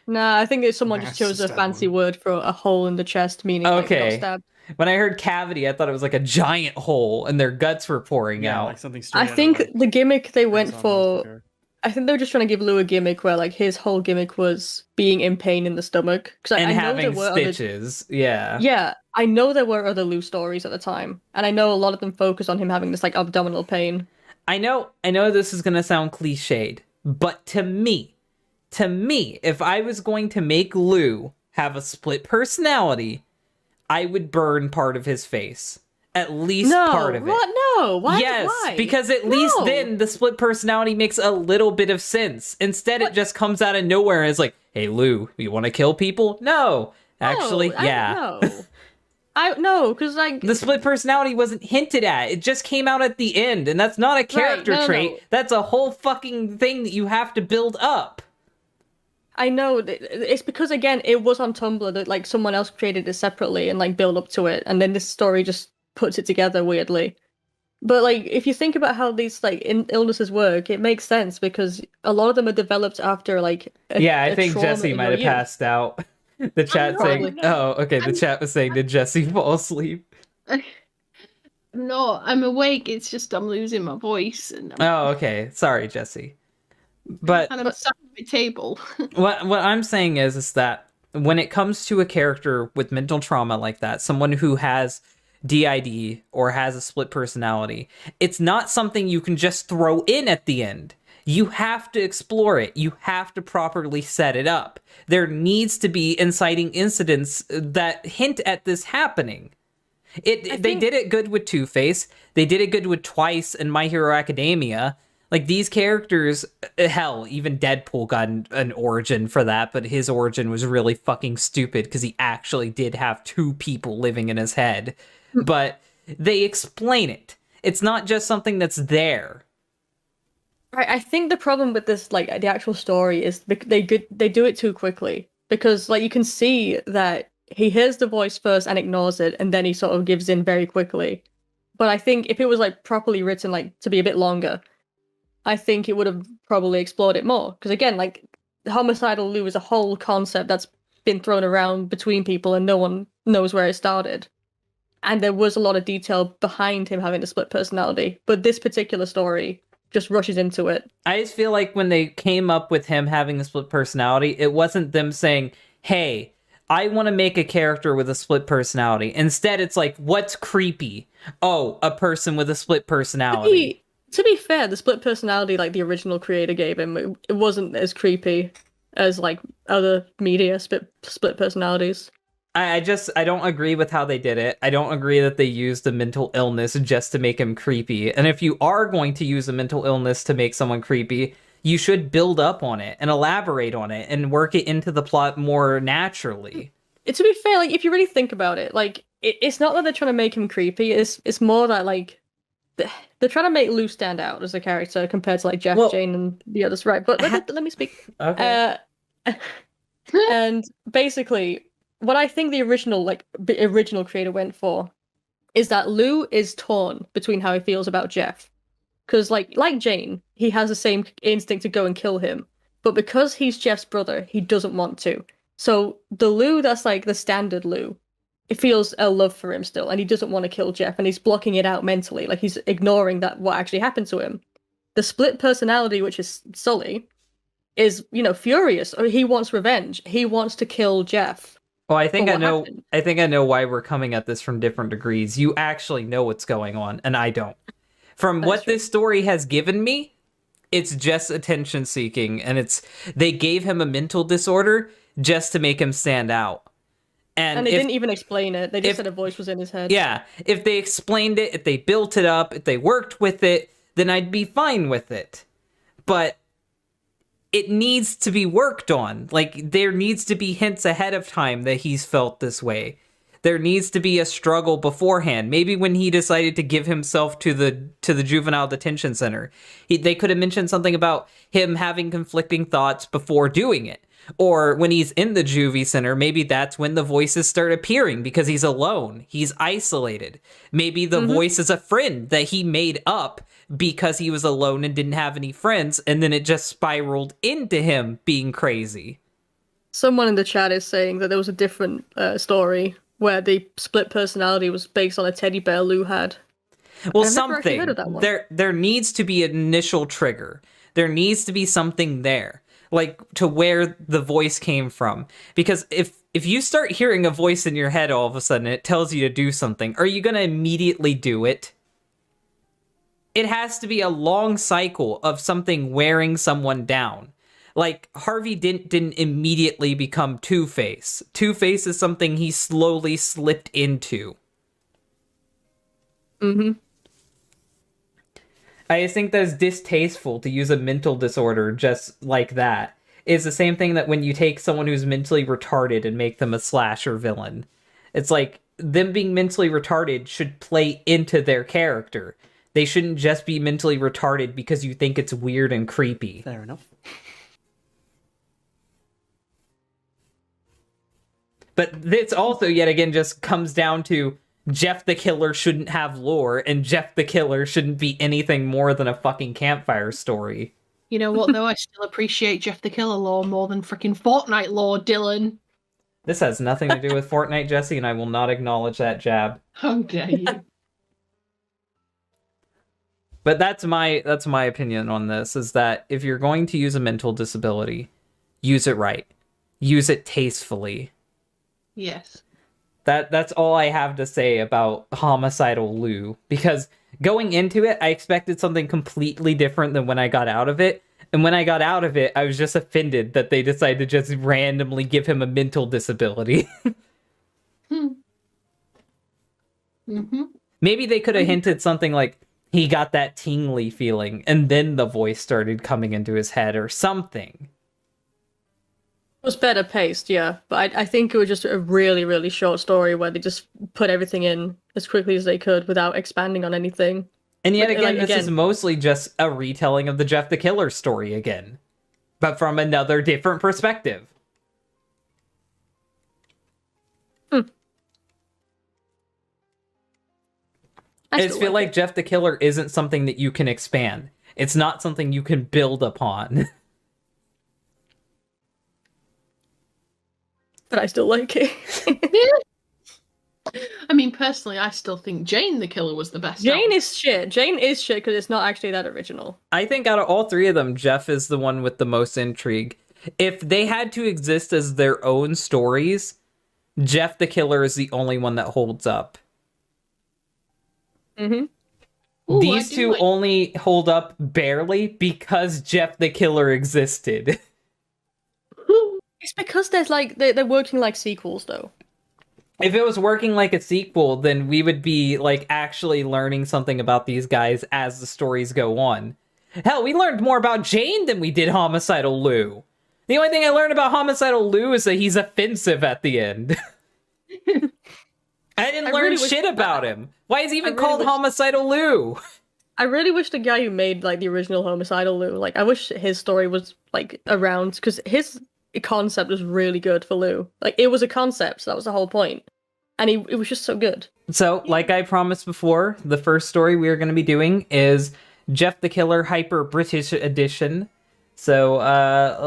Nah, I think someone just That's chose a just fancy that one. word for a hole in the chest, meaning like they got Okay. stabbed. When I heard cavity, I thought it was like a giant hole and their guts were pouring Yeah, out. like something straight I out of, think like, the gimmick they went Amazon for. Monster. I think they were just trying to give Lou a gimmick where like his whole gimmick was being in pain in the stomach. Because And I know having there were stitches. Yeah. Yeah, I know there were other Lou stories at the time, and I know a lot of them focus on him having this like abdominal pain. I know this is going to sound cliched, but to me, if I was going to make Lou have a split personality, I would burn part of his face. At least part of it. What? No. Why? Yes, Why? because at least No. then the split personality makes a little bit of sense. Instead, it just comes out of nowhere and it's like, hey, Lou, you want to kill people? No. Actually, yeah. No, because like The split personality wasn't hinted at. It just came out at the end, and that's not a character no, trait. no. That's a whole fucking thing that you have to build up. I know it's because again it was on Tumblr that like someone else created it separately and like build up to it, and then this story just puts it together weirdly. But like if you think about how these like illnesses work, it makes sense because a lot of them are developed after like I think trauma Jesse in might your have youth. passed out. The chat saying, Probably. oh, okay, the chat was saying, did Jesse fall asleep? No, I'm awake. It's just I'm losing my voice, and Oh, okay. Sorry, Jesse. But I'm sat at my table. what I'm saying is that when it comes to a character with mental trauma like that, someone who has DID or has a split personality, it's not something you can just throw in at the end. You have to explore it. You have to properly set it up. There needs to be inciting incidents that hint at this happening. They did it good with Two-Face. They did it good with Twice and My Hero Academia. Like, these characters, hell, even Deadpool got an origin for that, but his origin was really fucking stupid because he actually did have two people living in his head. But they explain it. It's not just something that's there. Right, I think the problem with this, like the actual story, is they do it too quickly because, like, you can see that he hears the voice first and ignores it, and then he sort of gives in very quickly. But I think if it was like properly written, like to be a bit longer, I think it would have probably explored it more. Because again, like homicidal Lou is a whole concept that's been thrown around between people, and no one knows where it started. And there was a lot of detail behind him having a split personality, but this particular story just rushes into it. I just feel like when they came up with him having a split personality, it wasn't them saying, hey, I want to make a character with a split personality. Instead, it's like, what's creepy? Oh, a person with a split personality. To be fair, the split personality, like the original creator gave him, it wasn't as creepy as like other media split personalities. I don't agree with how they did it. I don't agree that they used a mental illness just to make him creepy. And if you are going to use a mental illness to make someone creepy, you should build up on it and elaborate on it and work it into the plot more naturally. To be fair, like if you really think about it, like it's not that they're trying to make him creepy. It's more that like they're trying to make Lou stand out as a character compared to like Jeff, Jane, and the others, right? But let me speak. Okay. And basically, what I think the original creator went for is that Lou is torn between how he feels about Jeff. Because like Jane, he has the same instinct to go and kill him. But because he's Jeff's brother, he doesn't want to. So the Lou that's like the standard Lou, it feels a love for him still, and he doesn't want to kill Jeff, and he's blocking it out mentally. Like he's ignoring that what actually happened to him. The split personality, which is Sully, is, furious. Or he wants revenge. He wants to kill Jeff. Well, I think I know why we're coming at this from different degrees. You actually know what's going on, and I don't. From what this story has given me, it's just attention seeking, and they gave him a mental disorder just to make him stand out. And they didn't even explain it. They just said a voice was in his head. Yeah, if they explained it, if they built it up, if they worked with it, then I'd be fine with it. But it needs to be worked on. Like, there needs to be hints ahead of time that he's felt this way. There needs to be a struggle beforehand. Maybe when he decided to give himself to the juvenile detention center, they could have mentioned something about him having conflicting thoughts before doing it. Or when he's in the juvie center, maybe that's when the voices start appearing because he's alone. He's isolated. Maybe the voice is a friend that he made up because he was alone and didn't have any friends, and then it just spiraled into him being crazy. Someone in the chat is saying that there was a different story where the split personality was based on a teddy bear Lou had. Well, something. There needs to be an initial trigger. There needs to be something there, like to where the voice came from. Because if you start hearing a voice in your head all of a sudden, it tells you to do something, are you going to immediately do it? It has to be a long cycle of something wearing someone down. Like, Harvey didn't immediately become Two-Face. Two-Face is something he slowly slipped into. Mm-hmm. I just think that's distasteful to use a mental disorder just like that. It's the same thing that when you take someone who's mentally retarded and make them a slasher villain. It's like, them being mentally retarded should play into their character. They shouldn't just be mentally retarded because you think it's weird and creepy. Fair enough. But this also, yet again, just comes down to Jeff the Killer shouldn't have lore, and Jeff the Killer shouldn't be anything more than a fucking campfire story. You know what, though? I still appreciate Jeff the Killer lore more than freaking Fortnite lore, Dillin. This has nothing to do with Fortnite, Jesse, and I will not acknowledge that jab. How dare you? But that's my opinion on this, is that if you're going to use a mental disability, use it right. Use it tastefully. Yes. That's all I have to say about Homicidal Lou, because going into it, I expected something completely different than when I got out of it. And when I got out of it, I was just offended that they decided to just randomly give him a mental disability. Mm-hmm. Maybe they could have hinted something like he got that tingly feeling, and then the voice started coming into his head or something. It was better paced, yeah, but I think it was just a really, really short story where they just put everything in as quickly as they could without expanding on anything. And yet again, this is mostly just a retelling of the Jeff the Killer story again, but from another different perspective. I just feel like Jeff the Killer isn't something that you can expand. It's not something you can build upon. But I still like it. I mean, personally, I still think Jane the Killer was the best. Jane is shit. Jane is shit because it's not actually that original. I think out of all three of them, Jeff is the one with the most intrigue. If they had to exist as their own stories, Jeff the Killer is the only one that holds up. Mm-hmm. Ooh, These two only hold up barely because Jeff the Killer existed. It's because there's like they're working like sequels though. If it was working like a sequel, then we would be like actually learning something about these guys as the stories go on. Hell, we learned more about Jane than we did Homicidal Lou. The only thing I learned about Homicidal Lou is that he's offensive at the end. I didn't learn shit about him. Why is he even called Homicidal Lou? I really wish the guy who made like the original Homicidal Lou, like I wish his story was like around because his concept was really good for Lou. Like it was a concept, so that was the whole point. And it was just so good. So, like I promised before, the first story we are going to be doing is Jeff the Killer Hyper British Edition. So,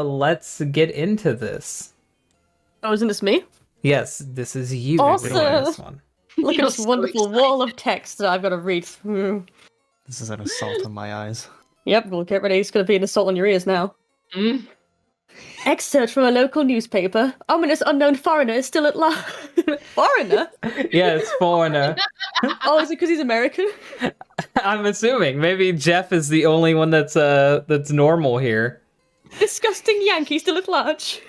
let's get into this. Oh, isn't this me? Yes, this is you Awesome. doing this one. Look at this wonderful wall of text that I've got to read through. This is an assault on my eyes. Yep, well, get ready. It's going to be an assault on your ears now. Mm. Excerpt from a local newspaper. Ominous unknown foreigner is still at large. Foreigner? Yes, foreigner. Oh, is it because he's American? I'm assuming. Maybe Jeff is the only one that's normal here. Disgusting Yankee still at large.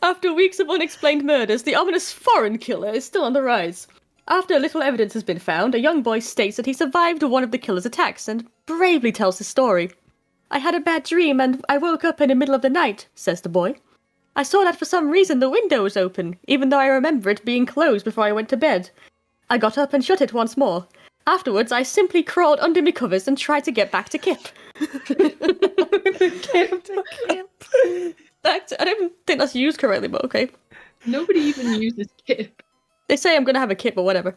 After weeks of unexplained murders, the ominous foreign killer is still on the rise. After little evidence has been found, a young boy states that he survived one of the killer's attacks and bravely tells his story. I had a bad dream and I woke up in the middle of the night, says the boy. I saw that for some reason the window was open, even though I remember it being closed before I went to bed. I got up and shut it once more. Afterwards, I simply crawled under my covers and tried to get back to Kip. I don't think that's used correctly, but okay. Nobody even uses Kip. They say I'm gonna have a Kip or whatever.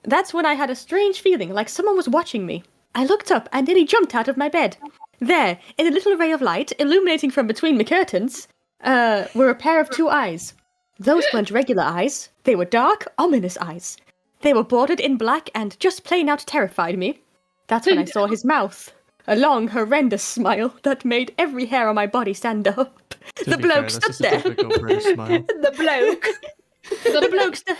That's when I had a strange feeling, like someone was watching me. I looked up and nearly jumped out of my bed. There, in a little ray of light, illuminating from between my curtains, were a pair of two eyes. Those weren't regular eyes. They were dark, ominous eyes. They were bordered in black and just plain out terrified me. That's when I saw his mouth. A long, horrendous smile that made every hair on my body stand up. The bloke stood there. The bloke. The bloke stood.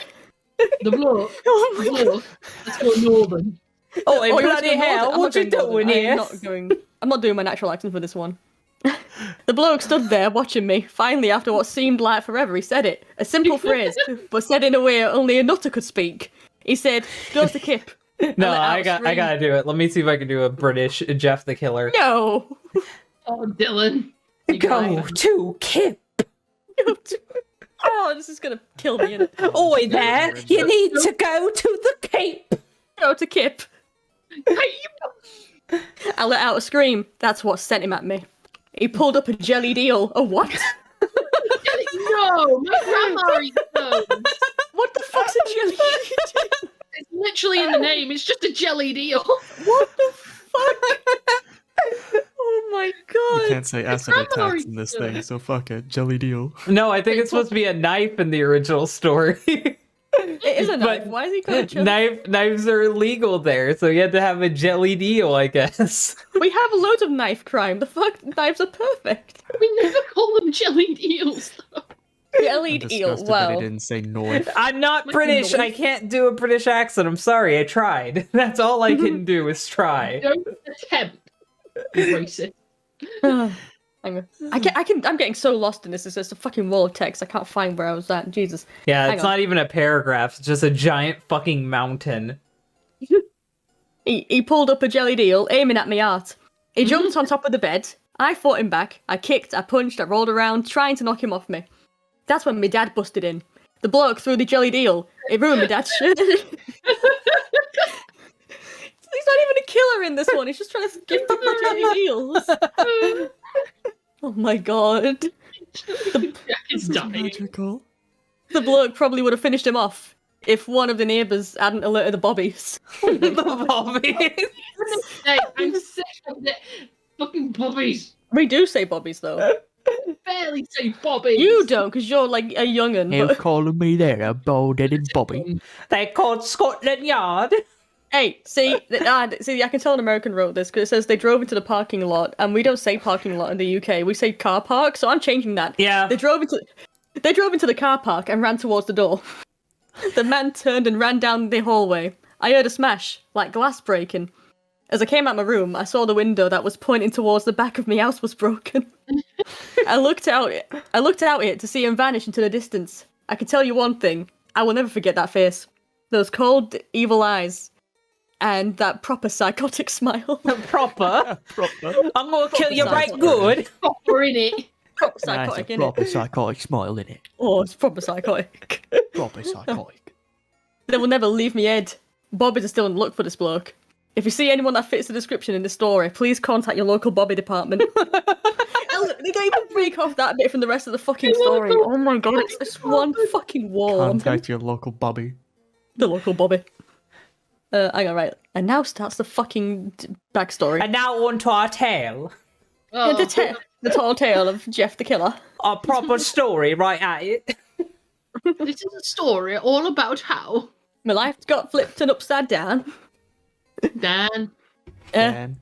The bloke. Oh my The bloke. Let's go northern. Oh, you're bloody going hell, northern. what you doing here? I'm not doing my natural accent for this one. The bloke stood there watching me. Finally, after what seemed like forever, he said it. A simple phrase, but said in a way only a nutter could speak. He said, "Go to Kip." No, I gotta do it. Let me see if I can do a British Jeff the Killer. No. Oh, Dillin. Go to Kip. Oh, this is gonna kill me, innit? Oi there, you need to go to the Cape. Go to Kip. I let out a scream. That's what sent him at me. He pulled up a jellied eel. A what? No, my grandma eats those. What the fuck's a jellied eel? It's literally in the name. It's just a jellied eel. What the fuck? Oh my god. You can't say acid attacks in this thing, so fuck it. Jelly deal. No, I think it's supposed to be a knife in the original story. It is a knife. Why is he called a Knives are illegal there, so you had to have a jelly eel, I guess. We have loads of knife crime. The fuck? Knives are perfect. We never call them jellied eels, though. Jellied eel. That Wow. he didn't say knife. I'm not British. I can't do a British accent. I'm sorry. I tried. That's all I can do is try. Don't attempt. Racist. Hang on. I'm getting so lost in this. It's just a fucking wall of text. I can't find where I was at. Jesus. Yeah, Hang it's on. not even a paragraph. It's just a giant fucking mountain. He pulled up a jellied eel, aiming at me heart. He jumped on top of the bed. I fought him back. I kicked, I punched, I rolled around, trying to knock him off me. That's when my dad busted in. The bloke threw the jellied eel. It ruined my dad's shirt. He's not even a killer in this one. He's just trying to give people jellied eels. Oh my god. Jack is dying. Magical. The bloke probably would have finished him off if one of the neighbours hadn't alerted the bobbies. The bobbies. Hey, I'm sick of the fucking bobbies. We do say bobbies though. Fair barely say Bobby. You don't, because you're like a young'un. They're But... calling me there a bald-headed Bobby. They called Scotland Yard. Hey, see, I can tell an American wrote this because it says they drove into the parking lot, and we don't say parking lot in the UK. We say car park, so I'm changing that. Yeah. They drove into the car park and ran towards the door. The man turned and ran down the hallway. I heard a smash, like glass breaking. As I came out my room, I saw the window that was pointing towards the back of my house was broken. I looked out it to see him vanish into the distance. I can tell you one thing: I will never forget that face, those cold, evil eyes. And that proper psychotic smile. Proper. I'm gonna kill you right psychotic. good. Proper in it. Proper psychotic, Nice, a innit? proper psychotic smile, innit? Oh, it's proper psychotic. Proper psychotic. They will never leave me head. Bobbies are still on the look for this bloke. If you see anyone that fits the description in this story, please contact your local Bobby department. They don't even break off that bit from the rest of the fucking story. Oh my god, it's one fucking wall. Contact your local Bobby. The local Bobby. Hang on, right. And now starts the fucking backstory. And now on to our tale. Oh. The tall tale of Jeff the Killer. A proper story right at it. This is a story all about how My life got flipped and upside down. Dan. Man.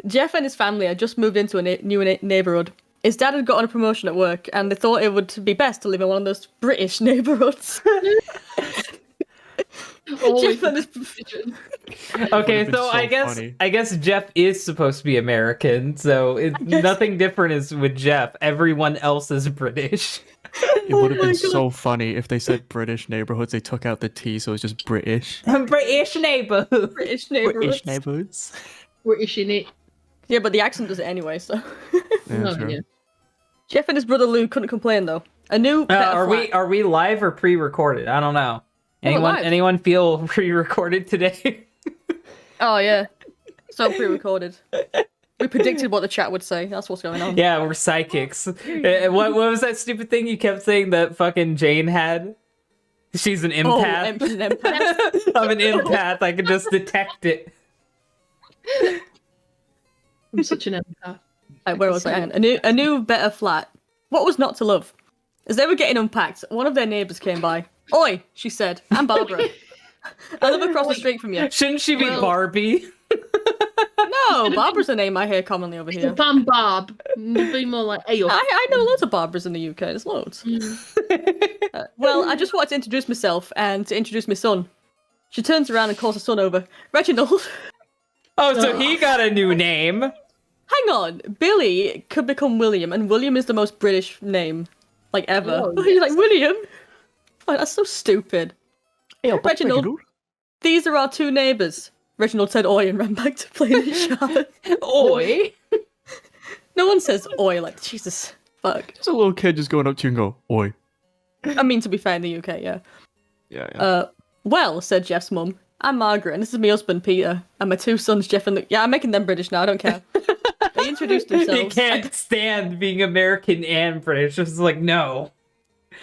Jeff and his family had just moved into a new neighborhood. His dad had gotten a promotion at work, and they thought it would be best to live in one of those British neighborhoods. Always Jeff and his... Okay, been so so I funny. guess Jeff is supposed to be American, so nothing different is with Jeff. Everyone else is British. It would have my been God. so funny if they said British neighborhoods. They took out the T, so it's just British. British neighborhood. British neighborhoods. British neighborhoods. British in it. Yeah, but the accent does it anyway, so... Yeah, Oh, true. yeah. Jeff and his brother Lou couldn't complain, though. A new... better flat- Are we live or pre-recorded? I don't know. live. Anyone feel pre-recorded today? Oh, yeah. So pre-recorded. We predicted what the chat would say. That's what's going on. Yeah, we're psychics. What was that stupid thing you kept saying that fucking Jane had? She's an Oh, empath. an empath. I'm an empath. I can just detect it. I'm such an empath. Right, where was I? Hang on. A new, better flat. What was not to love? As they were getting unpacked, one of their neighbours came by. Oi, she said. I'm Barbara. I live across the street from you. Shouldn't she be Well- Barbie? No, Barbara's a name I hear commonly over here. Bam Barb. Be more like Ayo. I know loads of Barbaras in the UK. There's loads. Well, I just wanted to introduce myself and to introduce my son. She turns around and calls her son over. Reginald. Oh, so he got a new name. Hang on. Billy could become William, and William is the most British name, like, ever. Oh, You're like, William? Oh, that's so stupid. Reginald, these are our two neighbours. Reginald said oi and ran back to play in his yard. Oi. No one says oi, like, Jesus, fuck. Just a little kid just going up to you and go, oi. I mean, to be fair, in the UK, yeah. Yeah. Well, said Jeff's mum, I'm Margaret, and this is my husband, Peter, and my two sons, Jeff and Luke. Yeah, I'm making them British now, I don't care. They introduced themselves. He can't stand being American and British. It's like, no.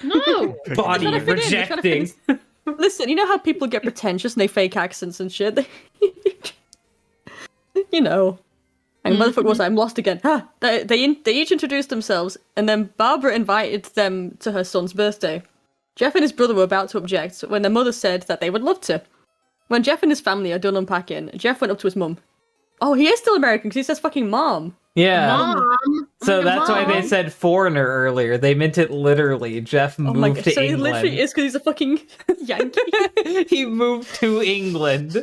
No. Body Trying to fit in, they're trying to rejecting. fit in. Listen, you know how people get pretentious and they fake accents and shit? You know. And motherfucker was like, I'm lost again. They each introduced themselves, and then Barbara invited them to her son's birthday. Jeff and his brother were about to object when their mother said that they would love to. When Jeff and his family are done unpacking, Jeff went up to his mum. Oh, he is still American because he says fucking mom. Yeah. Mom. So that's why they Mom. said foreigner earlier. They meant it literally. Jeff Oh my moved god, to so he England. literally is because he's a fucking Yankee. He moved to England.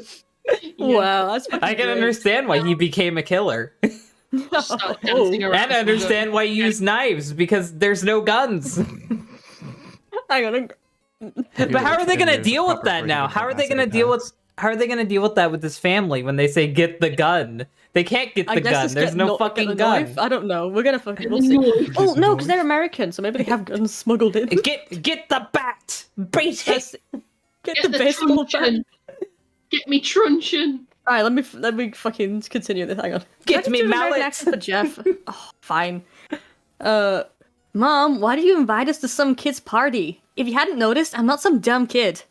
Wow, that's fucking I can great. understand why he became a killer. Start dancing around. And understand why you use knives, because there's no guns. Hang on. But how are they going to deal with that now? How are they going to deal with that with his family when they say get the gun? They can't get I the guess gun. it's There's get no no- fucking get the gun. knife. I don't know. We're gonna fucking. We'll the see. knife. Oh no, because they're American, so maybe they have guns smuggled in. Get the bat. Beat it. Get Get the baseball bat. truncheon. Get me truncheon. All right, let me fucking continue this. Hang on. Get Can I me do an American mallet. accent for Jeff. Oh, fine. Mom, why do you invite us to some kid's party? If you hadn't noticed, I'm not some dumb kid.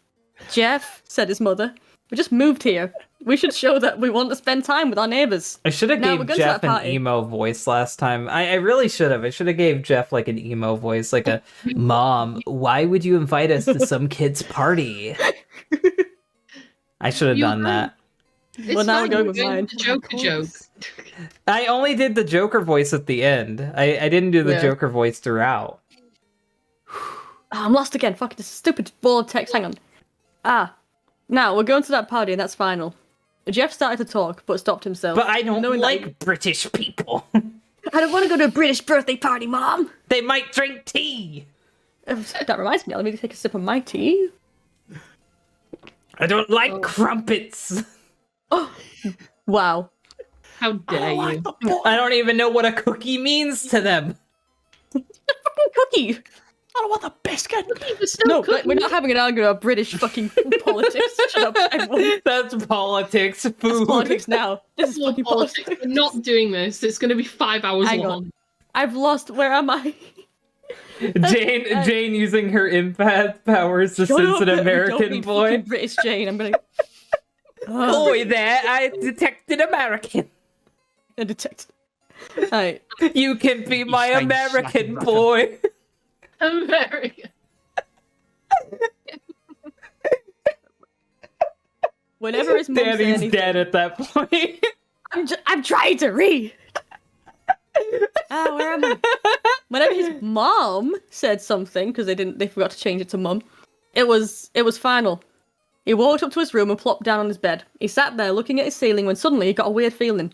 Jeff, said his mother. We just moved here. We should show that we want to spend time with our neighbors. I should have Now we're gave going to Jeff that an party. emo voice last time. I really should have. I should have gave Jeff like an emo voice, like a Mom, why would you invite us to some kid's party? I should have done that. Well, now we're fine, going with doing mine. the Joker joke. I only did the Joker voice at the end. I didn't do the Yeah. Joker voice throughout. I'm lost again. Fuck this stupid ball of text. Hang on. Now we're going to that party, and that's final. Jeff started to talk, but stopped himself. But I don't knowing that like British people. I don't want to go to a British birthday party, Mom. They might drink tea. That reminds me. Let me take a sip of my tea. I don't like crumpets. Oh, wow. How dare you? I don't even know what a cookie means to them. Fucking cookie. I don't want the biscuit. It's still No, cooking. we're not having an argument about British fucking politics. Shut up, everyone. That's politics. It's Food. politics now. This is More fucking politics. politics. We're not doing this. It's going to be 5 hours Hang long. on. I've lost. Where am I? Jane using her empath powers to Shut sense up, an we don't American need boy. fucking British Jane. I'm gonna. Boy, there, I detected American. I detect. Alright. You can be my East Side American slacking boy. America. Whenever his mum said Danny's anything, dead at that point. I'm trying to read. Where am I? Whenever his mom said something, because they forgot to change it to mum, it was final. He walked up to his room and plopped down on his bed. He sat there looking at his ceiling when suddenly he got a weird feeling.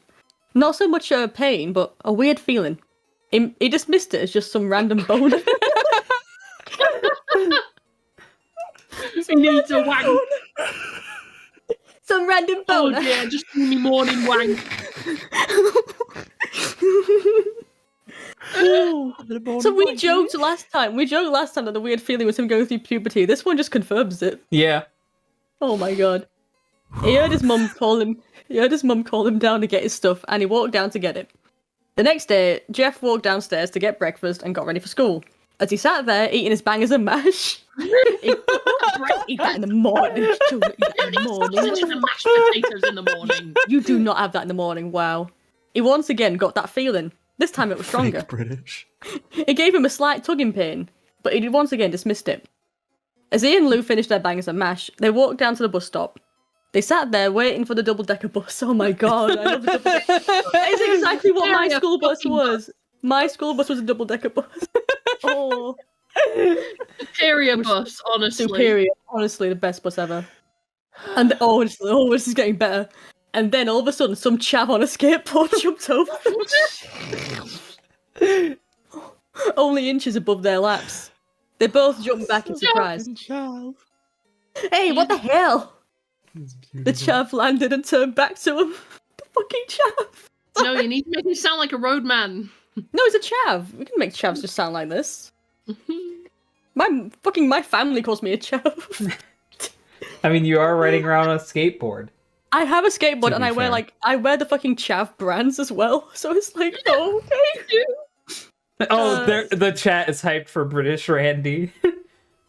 Not so much pain, but a weird feeling. He dismissed it as just some random bone. He needs a wank. Some random Oh bone. dear, just give me morning wank. So we joked last time. We joked last time that the weird feeling was him going through puberty. This one just confirms it. Yeah. Oh my god. He heard his mum call him. He heard his mum call him down to get his stuff, and he walked down to get it. The next day, Jeff walked downstairs to get breakfast and got ready for school. As he sat there eating his bangers and mash, eat that in the morning. You don't eat that in the morning. Such a mashed potatoes in the morning. You do not have that in the morning. Wow. He once again got that feeling. This time it was stronger. Fake British. It gave him a slight tugging pain, but he once again dismissed it. As he and Lou finished their bangers and mash, they walked down to the bus stop. They sat there waiting for the double-decker bus. Oh my god, I love the double-decker bus. That is exactly what my Yeah, school bus fucking was. My school bus was a double-decker bus. Oh, Superior bus, honestly. superior. Honestly, the best bus ever. And this is getting better. And then all of a sudden, some chav on a skateboard jumped over them. Only inches above their laps. They both jumped back in surprise. Hey, what the hell? The chav landed and turned back to him. The fucking chav. No, you need to make him sound like a roadman. No, he's a chav. We can make chavs just sound like this. My family calls me a chav. I mean, you are riding around on a skateboard. I have a skateboard To and be I wear the fucking chav brands as well. So it's like, oh, okay. Oh, the chat is hyped for British Randy.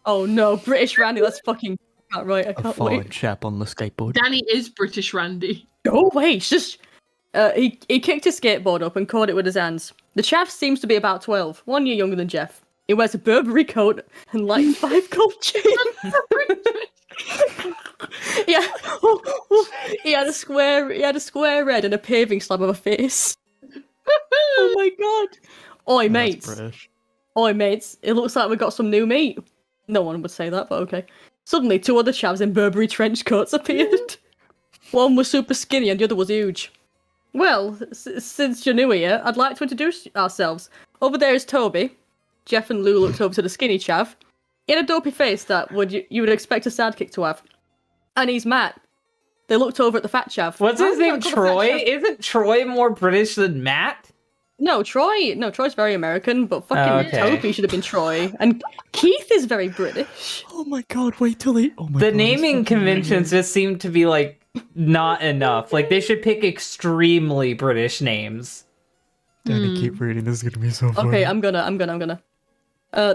Oh no, British Randy, that's fucking not right. I A can't fallen wait. chap on the skateboard. Danny is British Randy. No way, just he kicked his skateboard up and caught it with his hands. The chav seems to be about 12, 1 year younger than Jeff. He wears a Burberry coat and like 5 gold chains. Yeah, he had a square red and a paving slab of a face. Oh my god! Oi, That's mates! British. Oi, mates! It looks like we got some new meat. No one would say that, but okay. Suddenly, 2 other chavs in Burberry trench coats appeared. One was super skinny and the other was huge. Well, since you're new here, I'd like to introduce ourselves. Over there is Toby. Jeff and Lou looked over to the skinny chav. He had a dopey face that you would expect a sidekick to have. And he's Matt. They looked over at the fat chav. What's Why his have you name? not got the fat Troy? chav? Isn't Troy more British than Matt? No, Troy's very American, but fucking Okay. Toby should have been Troy. And Keith is very British. Oh my god, wait till he. Oh my The god. naming conventions just seem to be like not enough. Like they should pick extremely British names. Danny, keep reading. This is gonna be so funny. Okay, I'm gonna.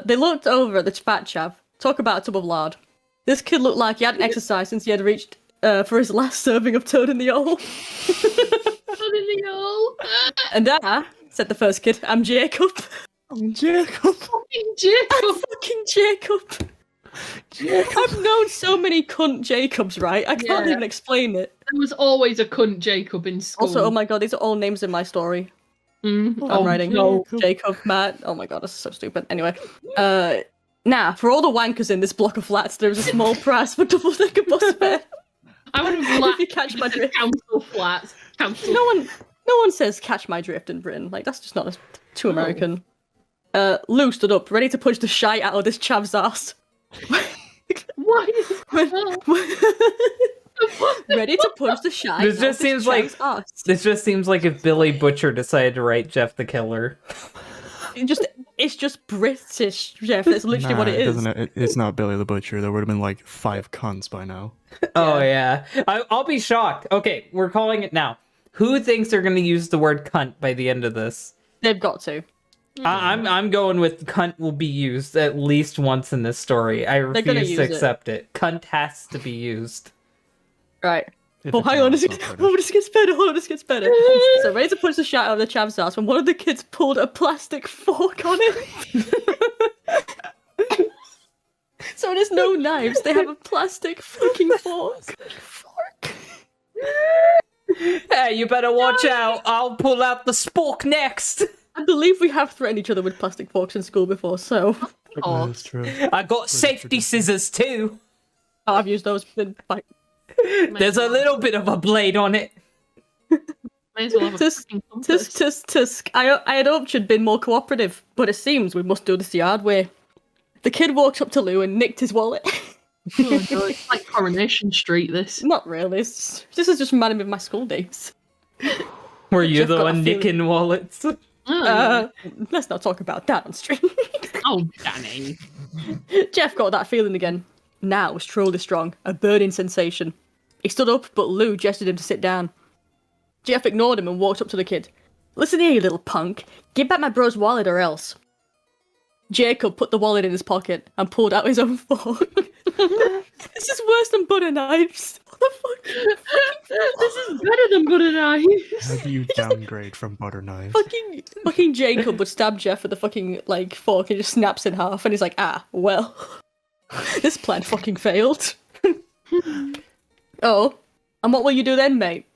They looked over at the fat chav. Talk about a tub of lard. This kid looked like he hadn't exercised since he had reached for his last serving of Toad in the Hole. Toad in the hole. And said the first kid, I'm Jacob. Jacob. Fucking Jacob. I'm fucking Jacob. I've known so many cunt Jacobs, right? I can't even explain it. There was always a cunt Jacob in school. Also, oh my god, these are all names in my story. I'm writing Jacob, Matt. Oh my god, this is so stupid. Anyway, for all the wankers in this block of flats, there is a small prize for double-decker bus fare. I would have laughed if you catch my drift. Council flats. Council. No one says catch my drift in Britain. Like, that's just not too American. Lou stood up, ready to punch the shite out of this chav's ass. What is ready to punch the shite out of this chav's ass. This just seems like if Billy Butcher decided to write Jeff the Killer. It's just British, Jeff. That's literally what it is. It's not Billy the Butcher. There would have been like 5 cunts by now. Oh yeah, I'll be shocked. Okay, we're calling it now. Who thinks they're going to use the word cunt by the end of this? They've got to. I'm going with cunt will be used at least once in this story. I refuse to accept it. Cunt has to be used. Right. Hang on, this gets better. So ready to punch the shit out of the chav's ass when one of the kids pulled a plastic fork on him. So there's no knives, they have a plastic fucking fork. Hey, you better watch out. I'll pull out the spork next. I believe we have threatened each other with plastic forks in school before, so... Oh, that's true. I got safety scissors too. Oh, I've used those in fight. There's a little bit of a blade on it. May as well have Tusk. I had hoped she'd been more cooperative, but it seems we must do this the hard way. The kid walks up to Lou and nicked his wallet. Oh, no, it's like Coronation Street, this. Not really. This is just reminding me of my school days. Were you the one nicking wallets? Let's not talk about that on stream. Oh, Danny. Jeff got that feeling again. Now was truly strong, a burning sensation. He stood up, but Lou gestured him to sit down. Jeff ignored him and walked up to the kid. Listen here, you little punk. Give back my bro's wallet or else. Jacob put the wallet in his pocket and pulled out his own fork. This is worse than butter knives. What the fuck? This is better than butter knives. How do you downgrade from butter knives? Fucking Jacob would stab Jeff with the fucking fork and just snaps in half, and he's like, well, this plan fucking failed. Oh, and what will you do then, mate?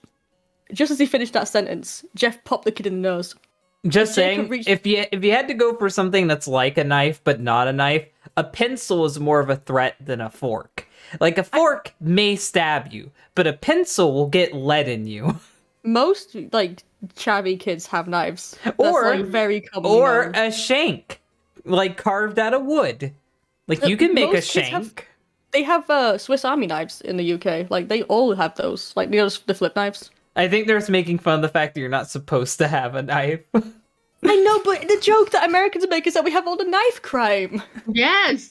Just as he finished that sentence, Jeff popped the kid in the nose. Just saying, if you had to go for something that's like a knife but not a knife, a pencil is more of a threat than a fork. Like, a fork may stab you, but a pencil will get lead in you. Most, chavvy kids have knives. Or, that's, very common. Or a shank, carved out of wood. You can make a shank. They have Swiss Army knives in the UK. They all have those. The flip knives. I think they're just making fun of the fact that you're not supposed to have a knife. I know, but the joke that Americans make is that we have all the knife crime. Yes!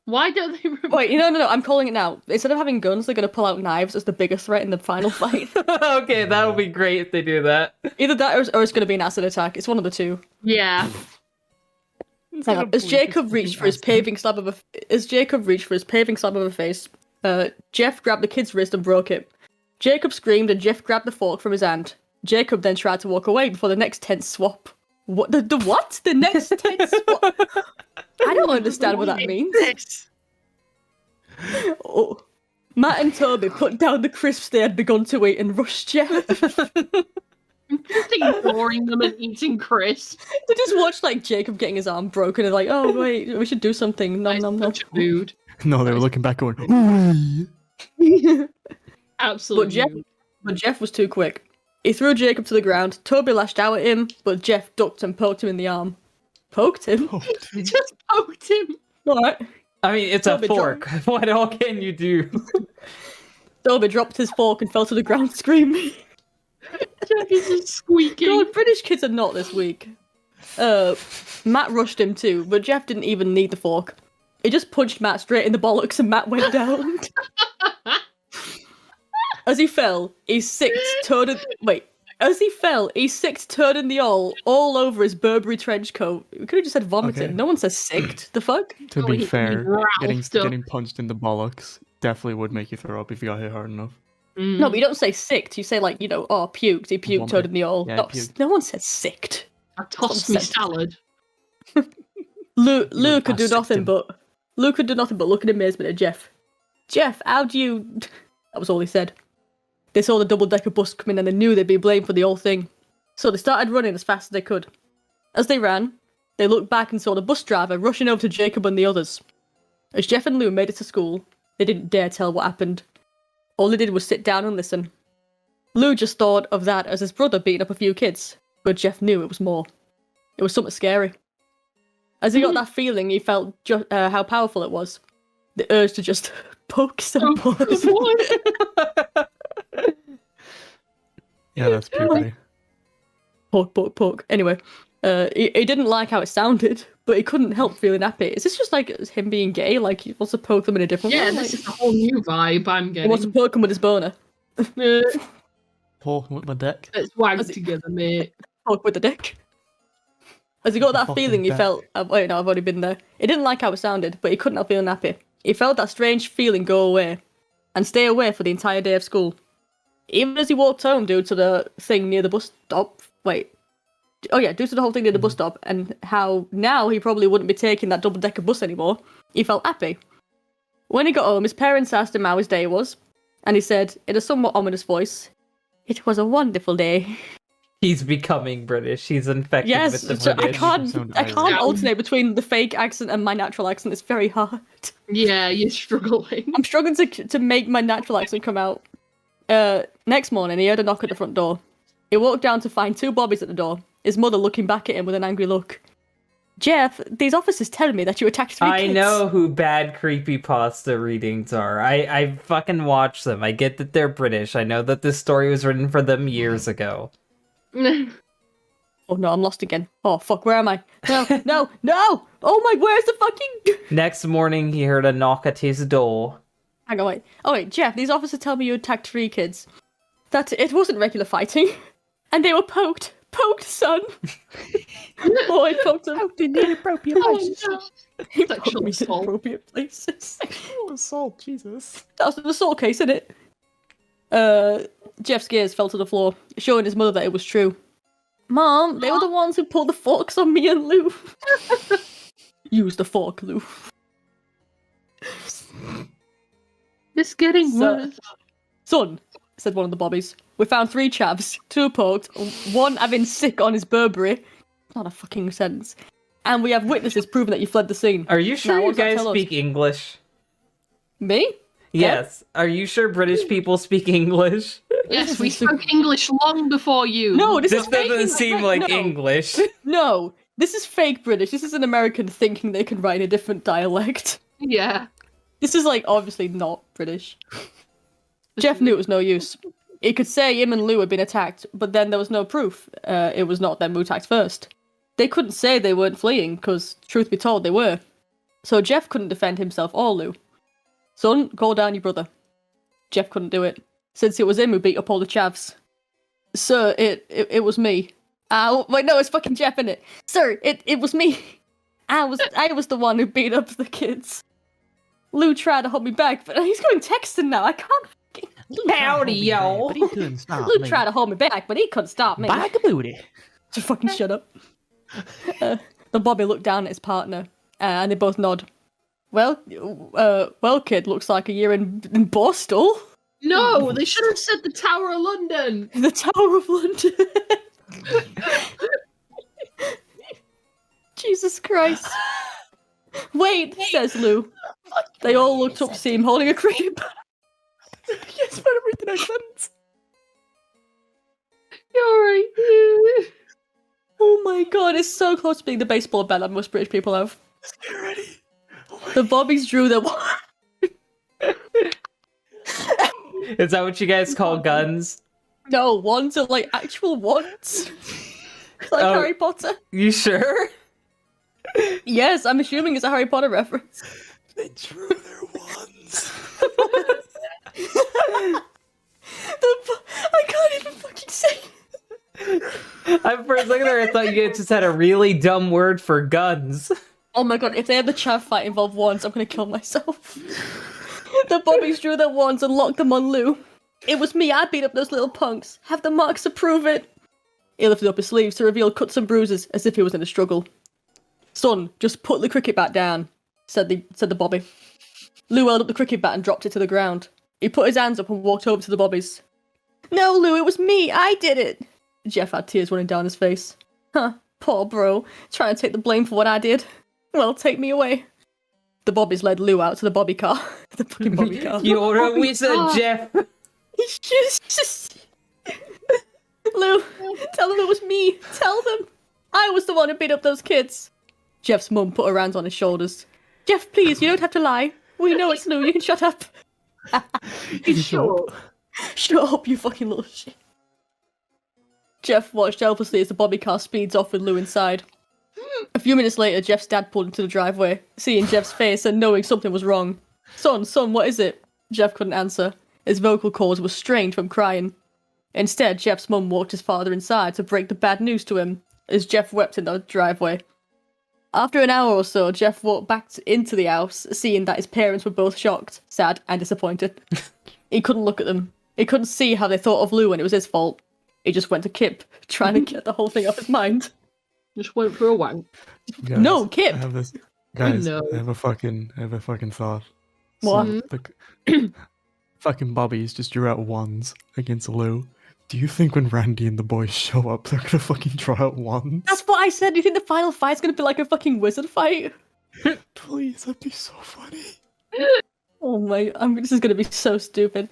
Why don't they... Wait, no, I'm calling it now. Instead of having guns, they're going to pull out knives as the biggest threat in the final fight. Okay, that would be great if they do that. Either that or it's going to be an acid attack. It's one of the two. Yeah. Hang on. As Jacob reached for his paving slab of a face, Jeff grabbed the kid's wrist and broke it. Jacob screamed and Jeff grabbed the fork from his hand. Jacob then tried to walk away before the next tense swap. What? The what? The next tense swap? I don't understand what that means. Oh. Matt and Toby put down the crisps they had begun to eat and rushed Jeff. Ignoring them and eating crisps. They just watched Jacob getting his arm broken and oh wait, we should do something. Nom. Food. No, they were looking back going, ooh. Absolutely. But Jeff was too quick. He threw Jacob to the ground. Toby lashed out at him, but Jeff ducked and poked him in the arm. Poked him? He just poked him. Alright. I mean, it's Toby a fork. What all can you do? Toby dropped his fork and fell to the ground screaming. Jeff is just squeaking. God, British kids are not this weak. Matt rushed him too, but Jeff didn't even need the fork. He just punched Matt straight in the bollocks and Matt went down. As he fell, he sicked Toad in the all over his Burberry trench coat. We could have just said vomited. Okay. No one says sicked. The fuck? To be fair, getting punched in the bollocks definitely would make you throw up if you got hit hard enough. No, but you don't say sicked. You say like, oh, puked. He puked out in the all. Yeah, No, puked. no one said sicked. I tossed me salad. Lou could do sicked nothing him. but look in amazement at Jeff. Jeff, how do you? That was all he said. They saw the double-decker bus come in and they knew they'd be blamed for the whole thing. So they started running as fast as they could. As they ran, they looked back and saw the bus driver rushing over to Jacob and the others. As Jeff and Lou made it to school, they didn't dare tell what happened. All they did was sit down and listen. Lou just thought of that as his brother beating up a few kids, but Jeff knew it was more. It was something scary. As he got that feeling, he felt how powerful it was. The urge to just poke someone. Yeah, that's puberty. Poke. Anyway, he didn't like how it sounded, but he couldn't help feeling happy. Is this just like him being gay? Like he wants to poke them in a different way? Yeah, this is a whole new vibe I'm He getting. wants to poke them with his boner. Poke with my dick. Let's wag together, mate. Poke with the dick. As he got that Fucking feeling, he dick. felt... wait, no, I've already been there. He didn't like how it sounded, but he couldn't help feeling happy. He felt that strange feeling go away, and stay away for the entire day of school. Even as he walked home due to the thing near the bus stop... Wait. Oh yeah, due to the whole thing near the bus stop, and how now he probably wouldn't be taking that double-decker bus anymore, he felt happy. When he got home, his parents asked him how his day was, and he said, in a somewhat ominous voice, "It was a wonderful day." He's becoming British. He's infected Yes, with the so I British. can't Sound I can't Irish. alternate between the fake accent and my natural accent. It's very hard. Yeah, you're struggling. I'm struggling to make my natural accent come out. Next morning, he heard a knock at the front door. He walked down to find two bobbies at the door, his mother looking back at him with an angry look. "Jeff, these officers tell me that you attacked three I kids." know who bad creepypasta readings are. I fucking watch them. I get that they're British. I know that this story was written for them years ago. Oh no, I'm lost again. Oh fuck, where am I? No! Oh my, where's the fucking... Next morning, he heard a knock at his door. Hang on, wait. Oh wait, Jeff, these officers tell me you attacked three kids. That it wasn't regular fighting. And they were poked. Poked, son. Oh, I poked him. Poked in inappropriate places. He poked Sexual me in assault. inappropriate places. Sexual assault, Jesus. That's an assault case, isn't it? Jeff's gaze fell to the floor, showing his mother that it was true. "Mom, they were the ones who pulled the forks on me and Lou." Use the fork, Lou. It's getting worse. "Son," said one of the bobbies, "we found three chavs, two poked, one having sick on his Burberry." Not a fucking sentence. "And we have witnesses proving that you fled the scene." Are you sure Now, you what does that guys tell us? speak English? Me? Yes. Are you sure British people speak English? Yes, we spoke English long before you. No, this This is fake doesn't seem like no. English. No, this is fake British. This is an American thinking they can write a different dialect. Yeah. This is like obviously not British. Jeff knew it was no use. He could say him and Lou had been attacked, but then there was no proof. It was not them who attacked first. They couldn't say they weren't fleeing, because, truth be told, they were. So Jeff couldn't defend himself or Lou. "Son, call down your brother." Jeff couldn't do it, since it was him who beat up all the chavs. "Sir, it was me." Wait, no, it's fucking Jeff, innit? "Sir, it was me. I was the one who beat up the kids. Lou tried to hold me back, but he's going texting now. I can't. Howdy, y'all. But he couldn't stop Lou me. tried to hold me back, but he couldn't stop me." Bag of booty. Just fucking shut up. The Bobby looked down at his partner, and they both nod. Well, kid, looks like a year in Borstal. No, they should have said the Tower of London. The Tower of London. Jesus Christ. "Wait," says Lou. They all looked up to see him holding a cricket bat. Yes, for everything I sent. You're right. Oh my god, it's so close to being the baseball bat that most British people have. Get ready. The Bobbies drew their... Is that what you guys call guns? No, wands are like actual wands. Like Oh. Harry Potter. You sure? Yes, I'm assuming it's a Harry Potter reference. They drew their wands. I can't even fucking say it. For a second there, I thought you guys just had a really dumb word for guns. Oh my god, if they have the chav fight involve wands, I'm gonna kill myself. The Bobbies drew their wands and locked them on Lou. It was me. I beat up those little punks. Have the marks to prove it. He lifted up his sleeves to reveal cuts and bruises as if he was in a struggle. Son, just put the cricket bat down, said the bobby. Lou held up the cricket bat and dropped it to the ground. He put his hands up and walked over to the bobbies. No, Lou, it was me. I did it. Jeff had tears running down his face. Huh, poor bro. Trying to take the blame for what I did. Well, take me away. The bobbies led Lou out to the bobby car. The fucking bobby car. You're a wizard, Jeff. He's just... Lou, tell them it was me. Tell them. I was the one who beat up those kids. Jeff's mum put her hands on his shoulders. Jeff, please, you don't have to lie. We know it's Lou. You can shut up. Shut up. Shut up, you fucking little shit. Jeff watched helplessly as the bobby car speeds off with Lou inside. A few minutes later, Jeff's dad pulled into the driveway, seeing Jeff's face and knowing something was wrong. Son, what is it? Jeff couldn't answer. His vocal cords were strained from crying. Instead, Jeff's mum walked his father inside to break the bad news to him, as Jeff wept in the driveway. After an hour or so, Jeff walked back into the house, seeing that his parents were both shocked, sad, and disappointed. He couldn't look at them. He couldn't see how they thought of Lou when it was his fault. He just went to Kip, trying to get the whole thing off his mind. Just went for a wank. Guys, No, Kip! I have this. Guys, No. I have a fucking thought. What? So, the fucking Bobbies just drew out ones against Lou. Do you think when Randy and the boys show up, they're gonna fucking draw out ones? That's what I said. Do you think the final fight's gonna be like a fucking wizard fight? Please, that'd be so funny. Oh my, this is gonna be so stupid.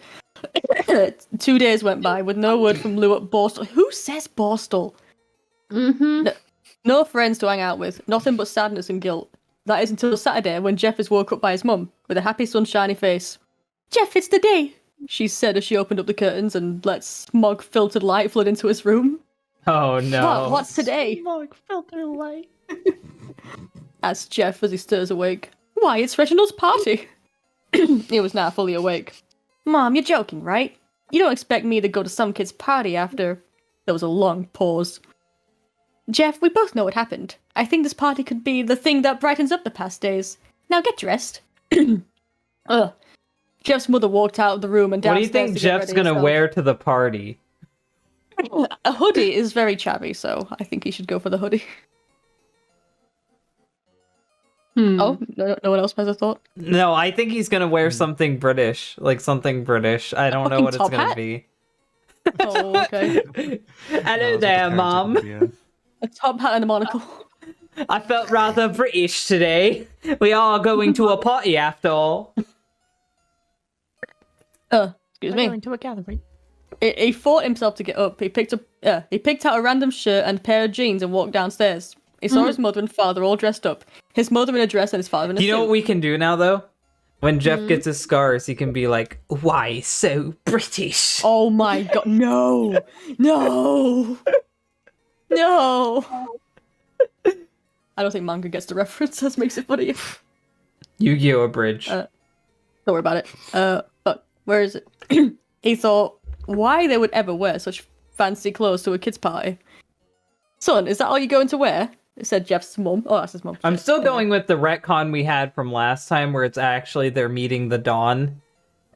2 days went by with no word from Lou at Borstal. Who says Borstal? Mm-hmm. No friends to hang out with, nothing but sadness and guilt. That is until Saturday when Jeff is woke up by his mum with a happy sunshiny face. Jeff, it's the day, she said as she opened up the curtains and let smog-filtered light flood into his room. Oh no. What's today? Smog-filtered light. Asked Jeff as he stirs awake. Why, it's Reginald's party. He was now fully awake. Mom, you're joking, right? You don't expect me to go to some kid's party after... There was a long pause. Jeff, we both know what happened. I think this party could be the thing that brightens up the past days. Now get dressed. Ugh. Jeff's mother walked out of the room and What do downstairs. you think Jeff's gonna wear to the party? A hoodie is very chabby, so I think he should go for the hoodie. Oh, no one else has a thought? No, I think he's gonna wear something British. Like something British. I don't know what it's top gonna hat? be. Oh, okay. Hello there, Mom. A top hat and a monocle. I felt rather British today. We are going to a party after all. Excuse me. Going to a gathering. He fought himself to get up. He picked out a random shirt and pair of jeans and walked downstairs. He saw his mother and father all dressed up. His mother in a dress and his father in a suit. You know what we can do now, though? When Jeff gets his scars, he can be like, "Why so British?" Oh my god, no! No! No! I don't think manga gets the reference, that makes it funny. Yu-Gi-Oh! Abridged. Don't worry about it. But where is it? He thought, why they would ever wear such fancy clothes to a kid's party. Son, is that all you're going to wear? Said Jeff's mum. Oh, that's his mum. I'm still going with the retcon we had from last time, where it's actually they're meeting the Dawn,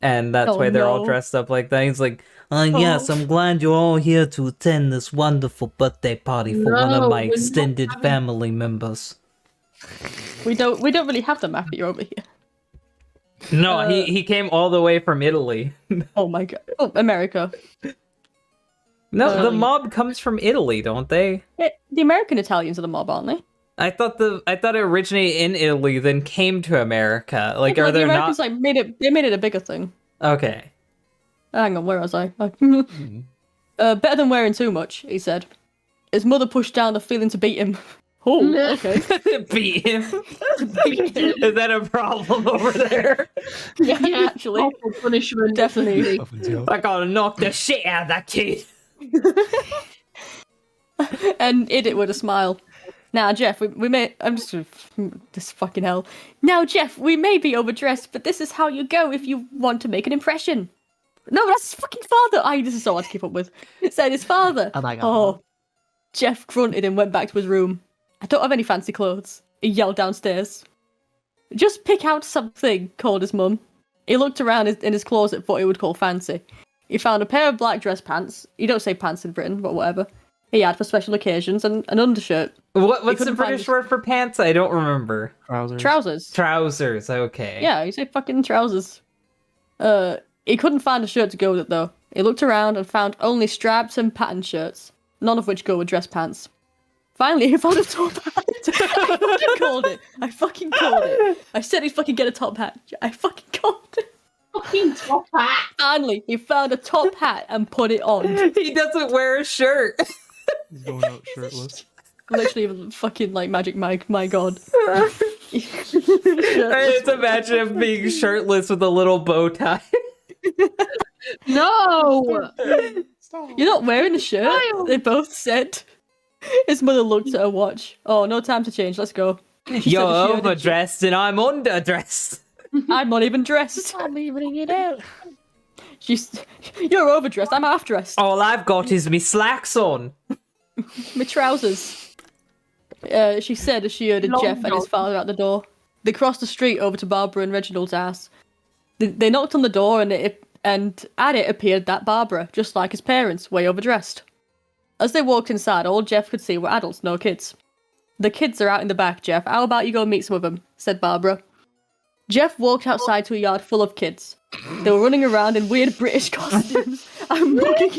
and that's why they're all dressed up like that. He's like, yes, I'm glad you're all here to attend this wonderful birthday party for one of my extended family members. We don't really have the mafia over here. No, he came all the way from Italy. Oh my god. Oh, America. No, the mob comes from Italy, don't they? The American Italians are the mob, aren't they? I thought it originated in Italy, then came to America. Like, Yeah, are the there Americans not? made it a bigger thing. Okay. Hang on, where was I? Better than wearing too much, he said. His mother pushed down the feeling to beat him. Oh, okay. Beat him. Is that a problem over there? Yeah, actually. Awful punishment. Definitely. I gotta knock the shit out of that kid. And did it with a smile. Now, Jeff, we may... This fucking hell. Now, Jeff, we may be overdressed, but this is how you go if you want to make an impression. No, that's his fucking father. This is so hard to keep up with. It said his father. Oh my god. Oh. Jeff grunted and went back to his room. I don't have any fancy clothes. He yelled downstairs. Just pick out something, called his mum. He looked around in his closet for what he would call fancy. He found a pair of black dress pants. You don't say pants in Britain, but whatever. He had for special occasions and an undershirt. What's the British word for pants? I don't remember. Trousers. Trousers, okay. Yeah, you say fucking trousers. He couldn't find a shirt to go with it, though. He looked around and found only stripes and patterned shirts, none of which go with dress pants. Finally, he found a top hat. I fucking called it. I said he'd fucking get a top hat. I fucking called it. Fucking top hat. Finally, he found a top hat and put it on. He doesn't wear a shirt. He's going out shirtless. Literally, fucking like Magic Mike. My God. I just imagine him being shirtless with a little bow tie. No! You're not wearing a shirt. They both said. His mother looked at her watch. Oh, no time to change. Let's go. You're overdressed and I'm underdressed. I'm not even dressed. I'm leaving it out. You're overdressed. I'm half dressed. All I've got is me slacks on. My trousers. She said as she heard Jeff and his father at the door. They crossed the street over to Barbara and Reginald's house. They knocked on the door and at it appeared that Barbara, just like his parents, way overdressed. As they walked inside, all Jeff could see were adults, no kids. The kids are out in the back, Jeff. How about you go meet some of them? Said Barbara. Jeff walked outside to a yard full of kids. They were running around in weird British costumes and mugging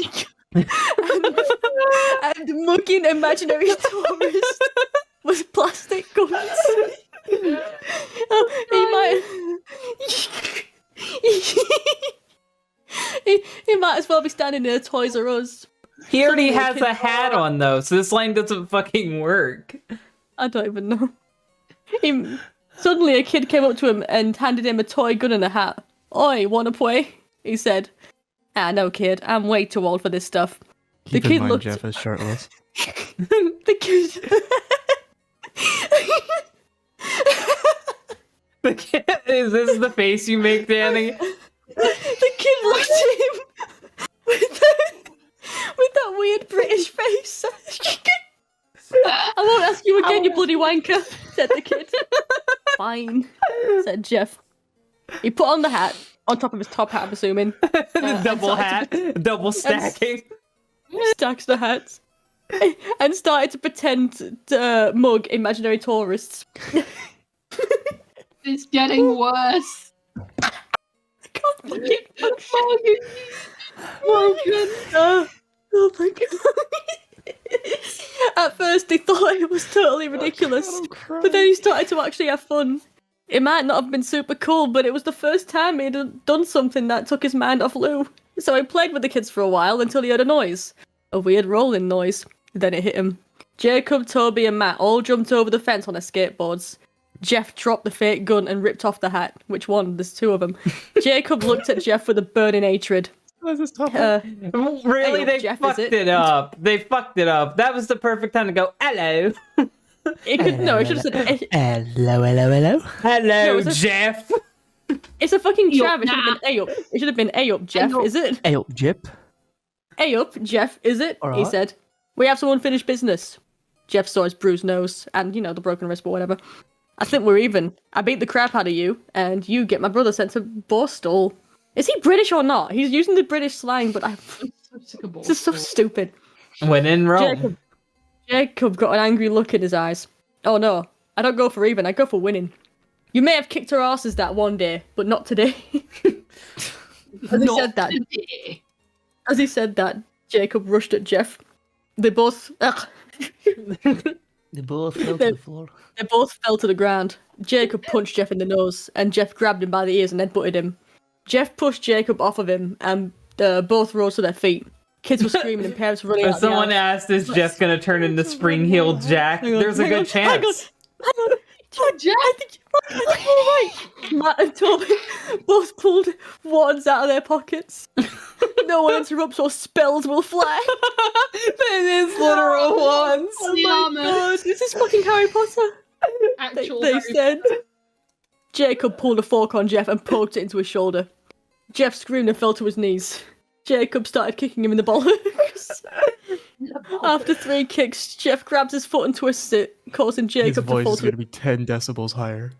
imaginary tourists with plastic guns. He might as well be standing near Toys R Us. He already has a hat on though, so this line doesn't fucking work. I don't even know. Suddenly a kid came up to him and handed him a toy gun and a hat. Oi, wanna play? He said. Ah, no kid, I'm way too old for this stuff. The Keep in kid mind looked... Jeff is shirtless. The kid... Is this the face you make, Danny? The kid looked at him with that weird British face. I won't ask you again, you bloody wanker, said the kid. Fine, said Jeff. He put on the hat, on top of his top hat, I'm assuming. Double hat, double stacking. Stacks the hats. And started to pretend to mug imaginary tourists. It's getting worse. I can't fucking... Oh my god. At first he thought it was totally ridiculous, but then he started to actually have fun. It might not have been super cool, but it was the first time he'd done something that took his mind off Lou. So he played with the kids for a while until he heard a noise. A weird rolling noise. Then it hit him. Jacob, Toby and Matt all jumped over the fence on their skateboards. Jeff dropped the fake gun and ripped off the hat. Which one? There's two of them. Jacob looked at Jeff with a burning hatred. Really? Hey, They Jeff, fucked it up. They fucked it up. That was the perfect time to go, hello. It should have said... Hello. Hello, No, Jeff. It's a fucking trap. It should have been A-up. It should have been A-up, Jeff, is it? Hey up, Jip. A-up, Jeff, is it? All He right. said. We have some unfinished business. Jeff saw his bruised nose and, the broken wrist, but whatever. I think we're even. I beat the crap out of you, and you get my brother sent to Borstal. Is he British or not? He's using the British slang, but this is so stupid. When in Rome. Jacob got an angry look in his eyes. Oh no, I don't go for even, I go for winning. You may have kicked our asses that one day, but not today. As he said that, Jacob rushed at Jeff. They both... They both fell to the floor. They both fell to the ground. Jacob punched Jeff in the nose, and Jeff grabbed him by the ears and headbutted him. Jeff pushed Jacob off of him, and both rose to their feet. Kids were screaming and parents were running out. Someone asked, is Jeff going to turn into Spring-Heeled Jack? There's a good chance. Hang on. Jack, I think you're right. Matt and Toby both pulled wands out of their pockets. No one interrupts or spells will fly. It is literal wands. Oh my god, this is fucking Harry Potter. They said. Jacob pulled a fork on Jeff and poked it into his shoulder. Jeff screamed and fell to his knees. Jacob started kicking him in the bollocks. After 3 kicks, Jeff grabs his foot and twists it, causing His Jacob to voice fall is to going to be 10 decibels higher.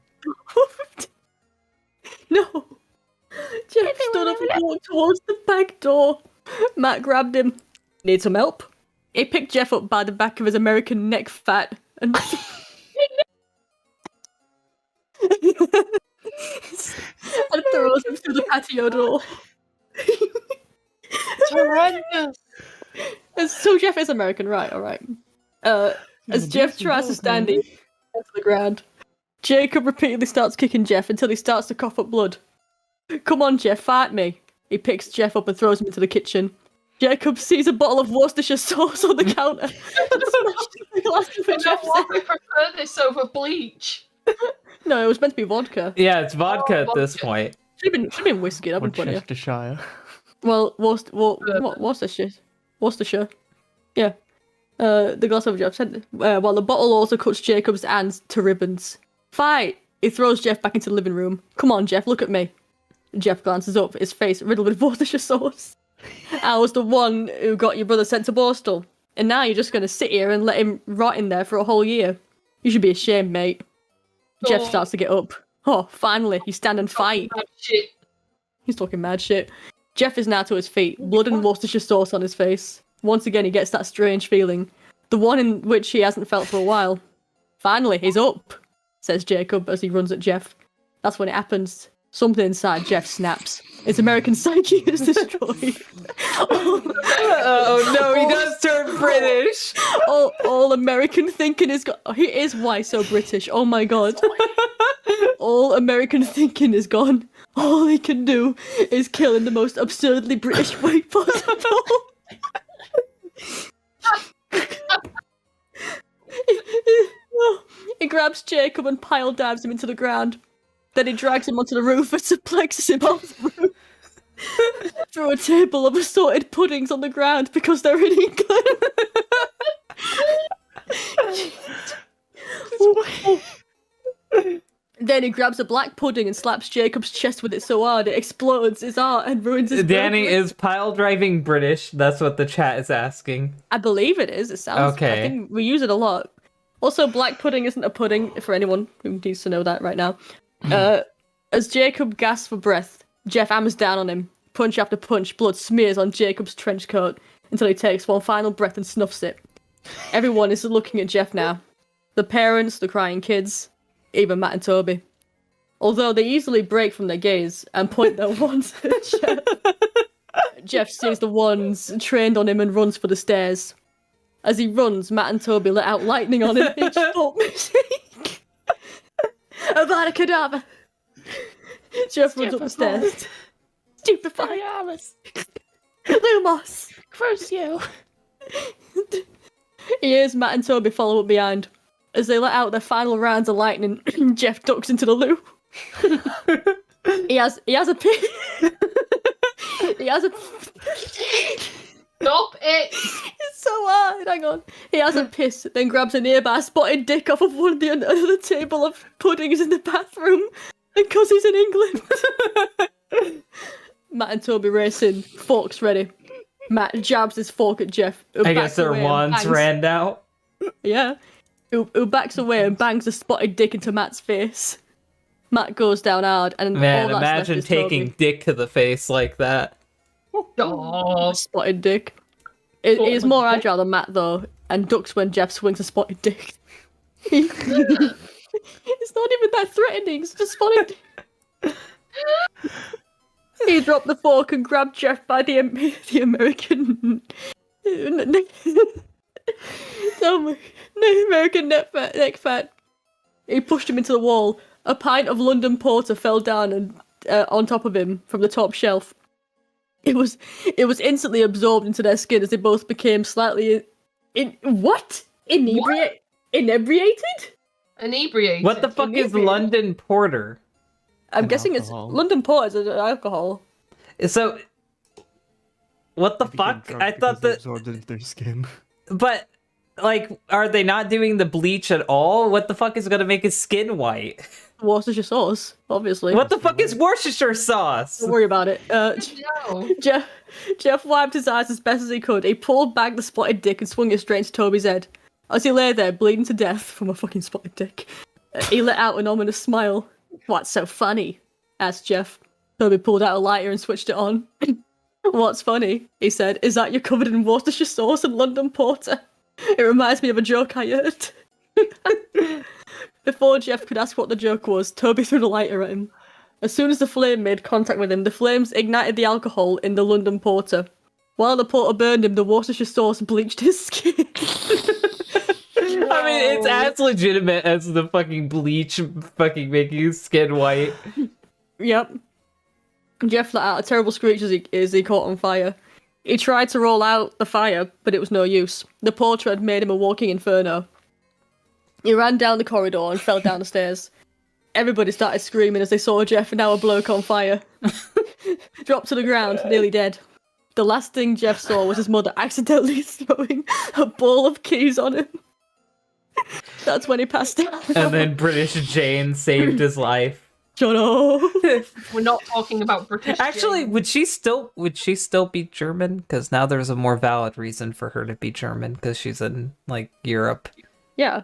No. Jeff stood up and walked towards the back door. Matt grabbed him. Need some help? He picked Jeff up by the back of his American neck fat and and throws him through the patio door. It's horrendous. So Jeff is American, right? All right. As Jeff tries to stand him onto the ground, Jacob repeatedly starts kicking Jeff until he starts to cough up blood. Come on, Jeff, fight me. He picks Jeff up and throws him into the kitchen. Jacob sees a bottle of Worcestershire sauce on the counter and smashes the glass for Jeff. I prefer this over bleach. No, it was meant to be vodka. Yeah, it's vodka at this point. Should have been whiskey. That'd be funnier. Worcestershire. Well, Worcestershire. Worcestershire. Yeah. The glass over Jeff said, while the bottle also cuts Jacob's hands to ribbons. Fight! He throws Jeff back into the living room. Come on, Jeff, look at me. Jeff glances up, his face riddled with Worcestershire sauce. I was the one who got your brother sent to Borstal, and now you're just going to sit here and let him rot in there for a whole year. You should be ashamed, mate. Jeff starts to get up. Oh, finally, you stand and fight. Shit. He's talking mad shit. Jeff is now to his feet, blood and Worcestershire sauce on his face. Once again, he gets that strange feeling. The one in which he hasn't felt for a while. Finally, he's up, says Jacob as he runs at Jeff. That's when it happens. Something inside Jeff snaps. His American psyche is destroyed. Oh no, he does turn British. All American thinking is gone. He is why so British. Oh my god. All American thinking is gone. All he can do is kill in the most absurdly British way possible. He grabs Jacob and pile drives him into the ground. Then he drags him onto the roof and suplexes him off the roof through a table of assorted puddings on the ground because they're in England. Then he grabs a black pudding and slaps Jacob's chest with it so hard it explodes his heart and ruins his Danny, burger. is pile driving British? That's what the chat is asking. I believe it is. It sounds. Okay. I think we use it a lot. Also, black pudding isn't a pudding, for anyone who needs to know that right now. As Jacob gasps for breath, Jeff hammers down on him. Punch after punch, blood smears on Jacob's trench coat until he takes one final breath and snuffs it. Everyone is looking at Jeff now. The parents, the crying kids, even Matt and Toby. Although they easily break from their gaze and point their wands at Jeff. Jeff sees the wands trained on him and runs for the stairs. As he runs, Matt and Toby let out lightning on him in folk music. Avada Kedavra! Jeff runs up the stairs. Stupefy! Lumos! Crucio! He hears Matt and Toby follow up behind. As they let out their final rounds of lightning, Jeff ducks into the loo. He has a piss. He has a... Stop it! It's so hard. Hang on. He has a piss, then grabs a nearby spotted dick off of one of the another table of puddings in the bathroom. Because he's in England. Matt and Toby race in, forks ready. Matt jabs his fork at Jeff. I guess their wands ran out. Yeah. Who backs away and bangs a spotted dick into Matt's face. Matt goes down hard, and Man, all that's left imagine is taking Toby. dick to the face like that. Oh, Spotted dick. He's more agile than Matt, though, and ducks when Jeff swings a spotted dick. It's not even that threatening, it's just spotted dick. He dropped the fork and grabbed Jeff by the American... American neck fat. He pushed him into the wall. A pint of London Porter fell down and on top of him from the top shelf. It was instantly absorbed into their skin as they both became slightly inebriated. inebriated. What the fuck is Inebriated. London Porter? I'm An guessing alcohol. it's London Porter is alcohol. So, what the They became fuck? drunk I because thought they that, absorbed it into their skin. but like, are they not doing the bleach at all? What the fuck is gonna make his skin white? Worcestershire sauce, obviously. What the fuck is Worcestershire sauce? Don't worry about it. No. Jeff wiped his eyes as best as he could. He pulled back the spotted dick and swung it straight into Toby's head. As he lay there, bleeding to death from a fucking spotted dick, he let out an ominous smile. What's so funny? Asked Jeff. Toby pulled out a lighter and switched it on. What's funny, he said, is that you're covered in Worcestershire sauce and London porter. It reminds me of a joke I heard. Before Jeff could ask what the joke was, Toby threw the lighter at him. As soon as the flame made contact with him, the flames ignited the alcohol in the London porter. While the porter burned him, the Worcestershire sauce bleached his skin. I mean, it's as legitimate as the fucking bleach fucking making his skin white. Yep. Jeff let out a terrible screech as he caught on fire. He tried to roll out the fire, but it was no use. The porter had made him a walking inferno. He ran down the corridor and fell down the stairs. Everybody started screaming as they saw Jeff and now a bloke on fire. Dropped to the ground, nearly dead. The last thing Jeff saw was his mother accidentally throwing a ball of keys on him. That's when he passed out. And then British Jane saved his life. Shut up. We're not talking about British. Actually, Jane. would she still be German? Because now there's a more valid reason for her to be German because she's in like Europe. Yeah.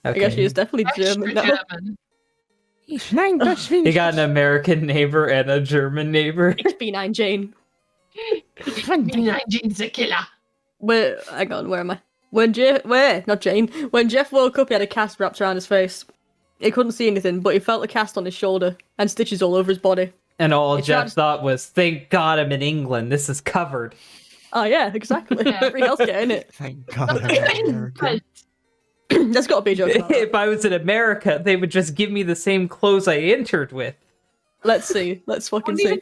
Okay. I guess she is definitely German now. German. You got an American neighbor and a German neighbor. XB9 Jane. Jane's a killer. Hang on, where am I? When Jeff woke up, he had a cast wrapped around his face. He couldn't see anything, but he felt a cast on his shoulder and stitches all over his body. And all Jeff thought was, thank God I'm in England. This is covered. Oh yeah, exactly. Free healthcare, innit? Thank God I'm in America. There's got to be a joke about that. If I was in America, they would just give me the same clothes I entered with. Let's see. Let's fucking see.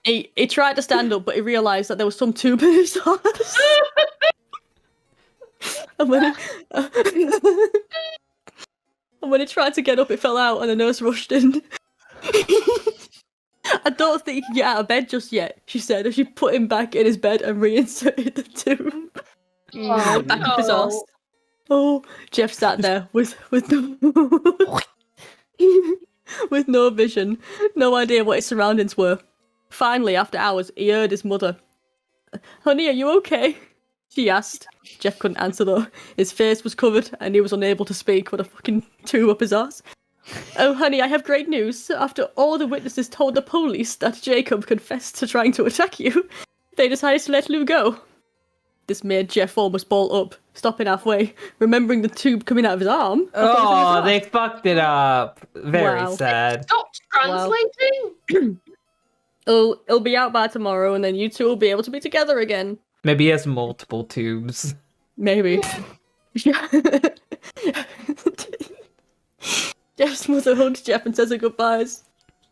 He tried to stand up, but he realised that there was some tube in his arse. and when he tried to get up, it fell out, and the nurse rushed in. I don't think he can get out of bed just yet, she said, as she put him back in his bed and reinserted the tube. Back up his arse. Oh, Jeff sat there with no with no vision, no idea what his surroundings were. Finally, after hours, he heard his mother. "Honey, are you okay?" she asked. Jeff couldn't answer though. His face was covered and he was unable to speak with a fucking tube up his arse. "Oh, honey, I have great news. After all the witnesses told the police that Jacob confessed to trying to attack you, they decided to let Lou go." This made Jeff almost bolt up, stopping halfway, remembering the tube coming out of his arm. Oh, they fucked it up. Very sad. Stopped translating. Oh, it'll be out by tomorrow, and then you two will be able to be together again. Maybe he has multiple tubes. Maybe. Jeff's mother hugs Jeff and says her goodbyes.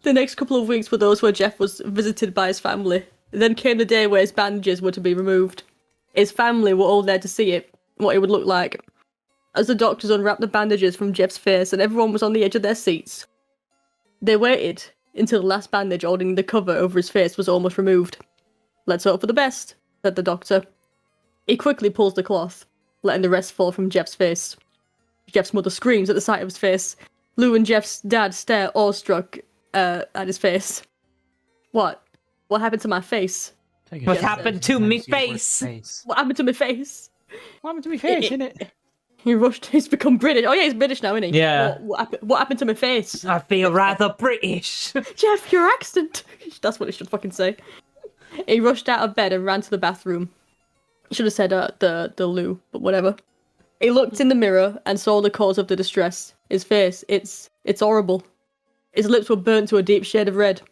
The next couple of weeks were those where Jeff was visited by his family. Then came the day where his bandages were to be removed. His family were all there to see it, what it would look like. As the doctors unwrapped the bandages from Jeff's face and everyone was on the edge of their seats. They waited until the last bandage holding the cover over his face was almost removed. "Let's hope for the best," said the doctor. He quickly pulls the cloth, letting the rest fall from Jeff's face. Jeff's mother screams at the sight of his face. Lou and Jeff's dad stare awestruck at his face. What? What happened to my face? What happened to me face? What happened to my face? What happened to me face, innit? He rushed. He's become British. Oh yeah, he's British now, isn't he? Yeah. What happened to my face? I feel rather British. Jeff, your accent. That's what he should fucking say. He rushed out of bed and ran to the bathroom. He should have said the loo, but whatever. He looked in the mirror and saw the cause of the distress. His face. It's horrible. His lips were burnt to a deep shade of red.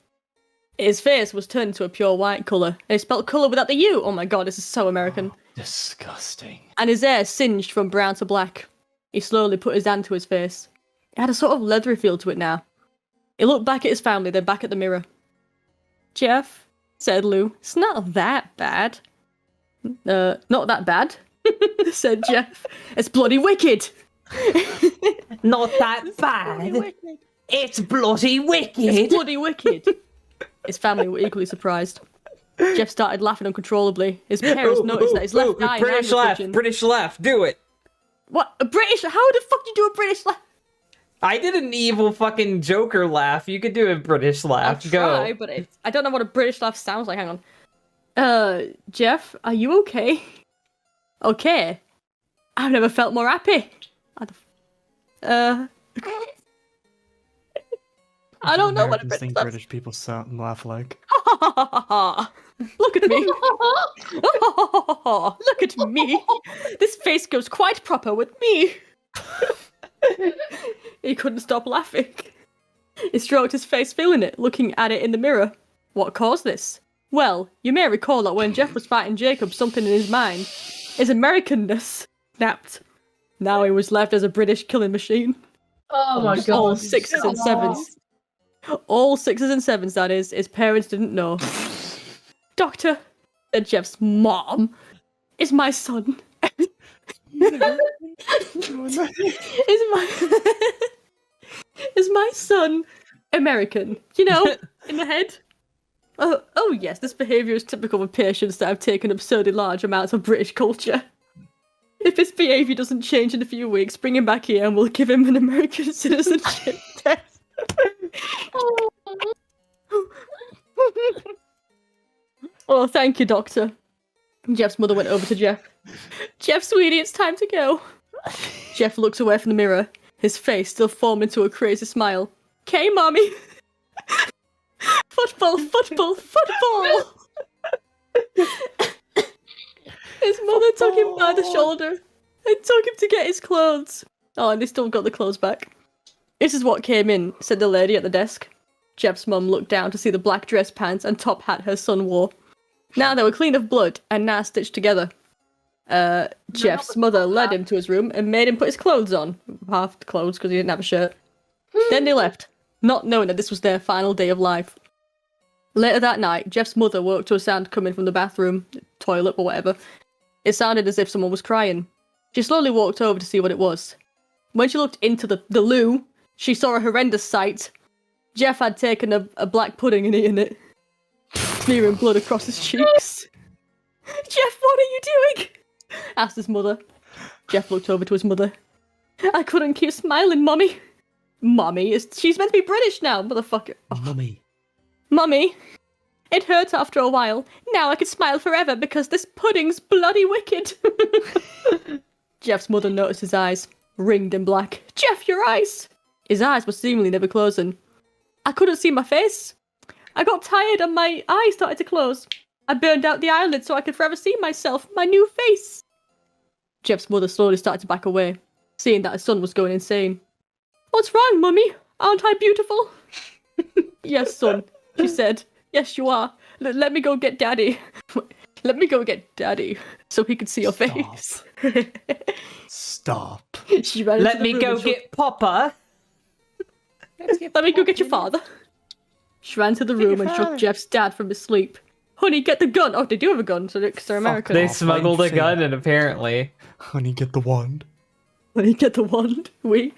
His face was turned to a pure white colour. And he spelled colour without the U. Oh my god, this is so American. Oh, disgusting. And his hair singed from brown to black. He slowly put his hand to his face. It had a sort of leathery feel to it now. He looked back at his family, then back at the mirror. "Jeff," said Lou, "it's not that bad." Not that bad," said Jeff. "It's bloody wicked." Not that bad. It's bloody wicked. It's bloody wicked. His family were equally surprised. Jeff started laughing uncontrollably. His parents noticed that his left eye and British hand were laugh. twitching. British laugh. Do it. What? A British? How the fuck do you do a British laugh? I did an evil fucking Joker laugh. You could do a British laugh. I'll Go. try, but I don't know what a British laugh sounds like. Hang on. Jeff, are you okay? Okay. I've never felt more happy. I don't know what Americans think that's. British people sound and laugh like. Look at me. Look at me. This face goes quite proper with me. He couldn't stop laughing. He stroked his face, feeling it, looking at it in the mirror. What caused this? Well, you may recall that when Jeff was fighting Jacob, something in his mind, his Americanness, snapped. Now he was left as a British killing machine. Oh my god. All sixes and sevens. All sixes and sevens, that is. His parents didn't know. Doctor, said Jeff's mom, is my son. Is my son American? You know, in the head. Oh yes, this behaviour is typical of patients that have taken absurdly large amounts of British culture. If his behaviour doesn't change in a few weeks, bring him back here and we'll give him an American citizenship test. Oh, thank you, Doctor. Jeff's mother went over to Jeff. Jeff, sweetie, it's time to go. Jeff looks away from the mirror, his face still formed into a crazy smile. Okay, Mommy. Football, football, football! His mother took him by the shoulder and took him to get his clothes. Oh, and they still got the clothes back. This is what came in, said the lady at the desk. Jeff's mum looked down to see the black dress pants and top hat her son wore. Now they were clean of blood and now stitched together. Jeff's mother led him to his room and made him put his clothes on. Half the clothes because he didn't have a shirt. Then they left, not knowing that this was their final day of life. Later that night, Jeff's mother woke to a sound coming from the bathroom, toilet or whatever. It sounded as if someone was crying. She slowly walked over to see what it was. When she looked into the loo, she saw a horrendous sight. Jeff had taken a black pudding and eaten it, smearing blood across his cheeks. Jeff, what are you doing? Asked his mother. Jeff looked over to his mother. I couldn't keep smiling, Mummy. Mummy? She's meant to be British now, motherfucker. Oh. Mummy. Mummy. It hurt after a while. Now I can smile forever because this pudding's bloody wicked. Jeff's mother noticed his eyes, ringed and black. Jeff, your eyes! His eyes were seemingly never closing. I couldn't see my face. I got tired and my eyes started to close. I burned out the eyelid so I could forever see myself, my new face. Jeff's mother slowly started to back away, seeing that her son was going insane. What's wrong, Mummy? Aren't I beautiful? Yes, son, she said. Yes, you are. Let me go get Daddy. Let me go get Daddy so he can see your face. Stop. She ran Let into me the go room get Papa. Let me go get your father. She ran to the room and shook Jeff's dad from his sleep. Honey, get the gun. Oh, they do have a gun, so they're American. They smuggled a gun in, apparently. Honey, get the wand. Honey, get the wand. We.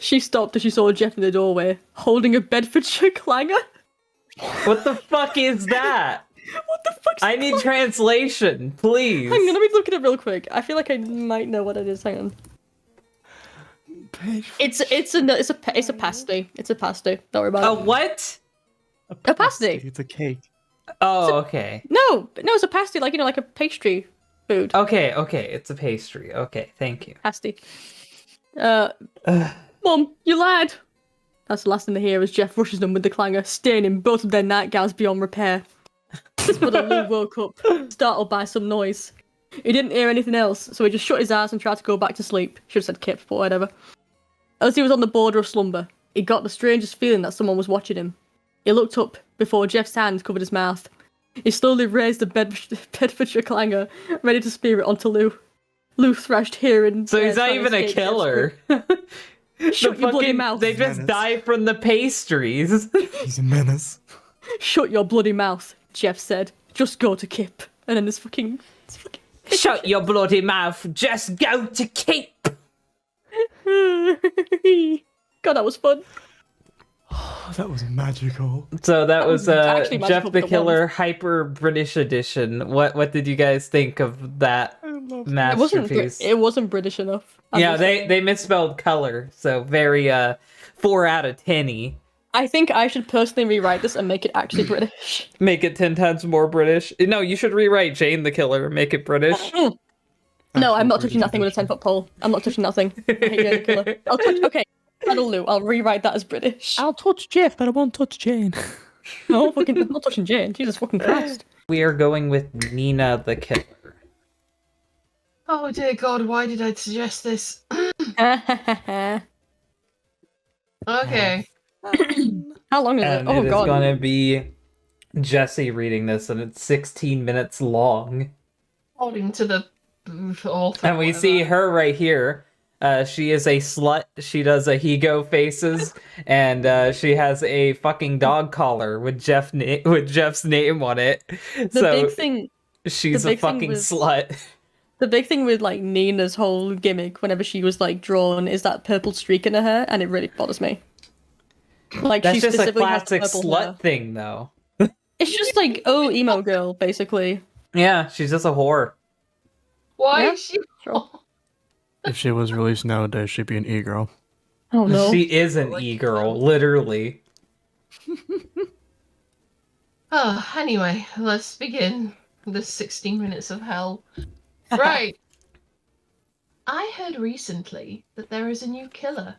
She stopped as she saw Jeff in the doorway, holding a Bedfordshire clanger. What the fuck is that? What the fuck? I need translation, please. Hang on, let me look at it real quick. I feel like I might know what it is. Hang on. It's a pasty. It's a pasty. Don't worry about A it. what? A pasty. It's a cake. Oh, okay. No, it's a pasty, like a pastry food. Okay, it's a pastry. Okay, thank you. Pasty. Mum, you lied. That's the last thing they hear as Jeff rushes them with the clanger, staining both of their nightgowns beyond repair. His mother Lou woke up, startled by some noise. He didn't hear anything else, so he just shut his eyes and tried to go back to sleep. Should have said Kip, but whatever. As he was on the border of slumber, he got the strangest feeling that someone was watching him. He looked up before Jeff's hand covered his mouth. He slowly raised the Bedfordshire clanger, ready to spear it onto Lou. Lou thrashed here and So there, he's not trying to even a escape killer. Shut your bloody mouth. They just Menace. die from the pastries. He's a menace. Shut your bloody mouth, Jeff said. Just go to Kip. And then this fucking... Shut your bloody mouth. Just go to Keep. God, that was fun. That was magical. So that was actually Jeff magical the for Killer once. Hyper British Edition. What did you guys think of that masterpiece? It wasn't British enough. Yeah, they misspelled color, so very 4 out of 10-y. I think I should personally rewrite this and make it actually British. Make it 10 times more British. No, you should rewrite Jane the Killer and make it British. No, I'm not touching nothing with a 10-foot pole. I'm not touching nothing. I hate Jane the Killer. I'll touch. Okay, Lou. I'll rewrite that as British. I'll touch Jeff, but I won't touch Jane. No, fucking, I'm not touching Jane. Jesus fucking Christ. We are going with Nina the killer. Oh dear God, why did I suggest this? Okay. How long is it? And Oh it is God. gonna be Jesse reading this, and it's 16 minutes long. According to the author. And we see her right here. She is a slut. She does a he-go faces, and she has a fucking dog collar with Jeff's name on it. The big thing. She's the a big thing fucking was- slut. The big thing with like Nina's whole gimmick, whenever she was like drawn, is that purple streak in her hair, and it really bothers me. Like That's she just a specifically has classic purple slut hair. thing, though. It's just like, oh, emo girl, basically. Yeah, she's just a whore. Why Yeah, is she? sure. If she was released nowadays, she'd be an e-girl. Oh no. She is an e-girl, literally. Oh, anyway, let's begin the 16 minutes of hell. Right. I heard recently that there is a new killer.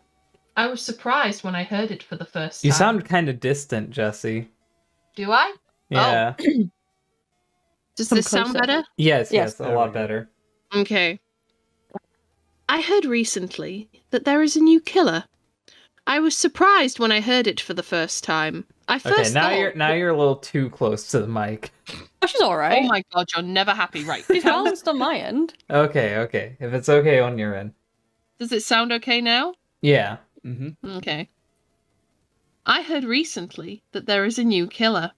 I was surprised when I heard it for the first time. You sound kind of distant, Jesse. Do I? Yeah. Does Come this sound closer. better? Yes, Yes. a There lot we go. better. Okay. I heard recently that there is a new killer. I was surprised when I heard it for the first time. I first Okay, now thought, you're a little too close to the mic. Oh, she's alright. oh my God, you're never happy, right? She's balanced on my end. Okay. If it's okay on your end. Does it sound okay now? Yeah. Mm-hmm. Okay. I heard recently that there is a new killer.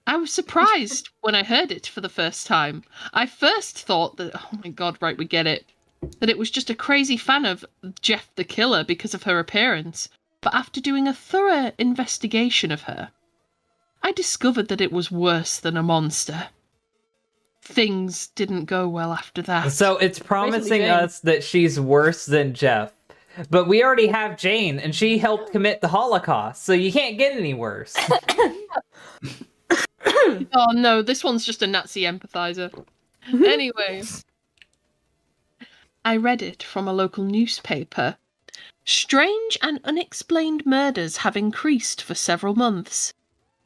I was surprised when I heard it for the first time. I first thought that, oh my God, right, we get it. That it was just a crazy fan of Jeff the Killer because of her appearance. But after doing a thorough investigation of her, I discovered that it was worse than a monster. Things didn't go well after that. So it's promising Jane. us that she's worse than Jeff. But we already have Jane, and she helped commit the Holocaust, so you can't get any worse. Oh no, this one's just a Nazi empathizer. Anyway. I read it from a local newspaper. Strange and unexplained murders have increased for several months.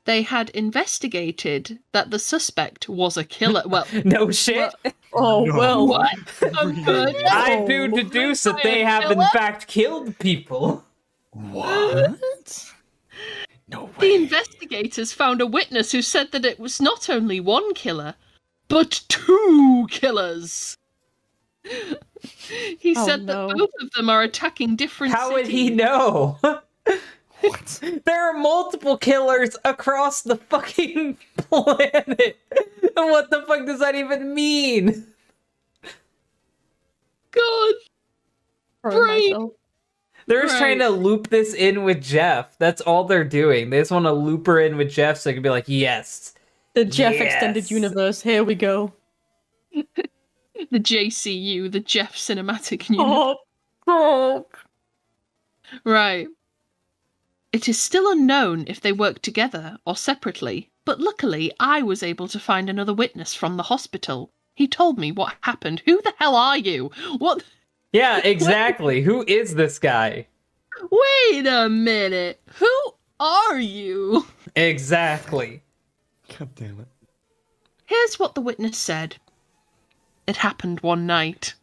They had investigated that the suspect was a killer. Well, No shit. Oh, No. well. what? A murder? I do deduce that they have in fact killed people. What? No The way. investigators found a witness who said that it was not only one killer, but two killers. He Oh, said no. that both of them are attacking different How would he cities. know? What? There are multiple killers across the fucking planet. What the fuck does that even mean? God. Throwing Brain. myself. They're just Right. trying to loop this in with Jeff. That's all they're doing. They just want to loop her in with Jeff so they can be like, yes. The Jeff Yes. Extended Universe, here we go. The JCU, the Jeff Cinematic Universe. Oh. Right. It is still unknown if they work together or separately, but luckily I was able to find another witness from the hospital. He told me what happened. Who the hell are you? What? Yeah, exactly. Who is this guy? Wait a minute. Who are you? Exactly. God damn it. Here's what the witness said. It happened one night,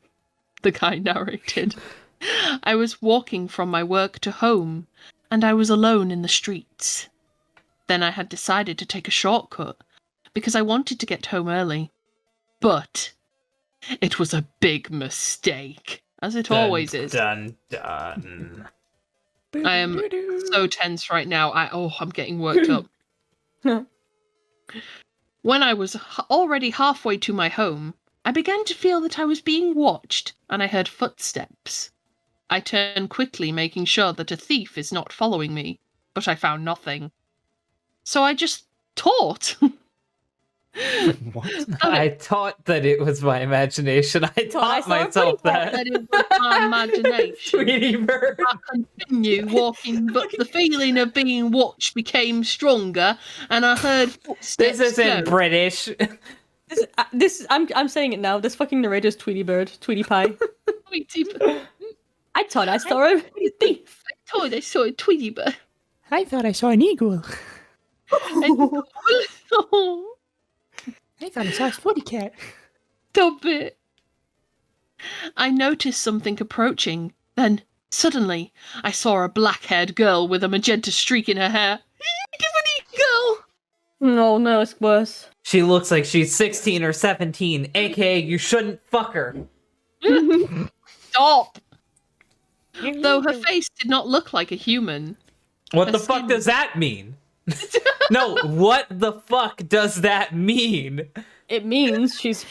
the guy narrated. I was walking from my work to home, and I was alone in the streets. Then I had decided to take a shortcut, because I wanted to get home early. But it was a big mistake, as it always is. Dun dun. I am so tense right now. I'm getting worked up. When I was already halfway to my home, I began to feel that I was being watched, and I heard footsteps. I turned quickly, making sure that a thief is not following me, but I found nothing. So I just taught. What? I thought that it was my imagination. I taught myself that. That it was my imagination. Tweety bird. I continued walking, but the feeling of being watched became stronger, and I heard footsteps. This isn't go. British. I'm saying it now. This fucking narrator's Tweety Bird, Tweety Pie. Tweety- I thought I saw a thief. thought I saw a Tweety bird. I thought I saw an eagle. Oh, I thought I saw a footy cat. stop it. I noticed something approaching. Then, suddenly, I saw a black-haired girl with a magenta streak in her hair. It's an eagle! No, it's worse. She looks like she's 16 or 17, aka you shouldn't fuck her. Stop! Though her face did not look like a human. What Her the fuck skin- does that mean? No, what the fuck does that mean? It means she's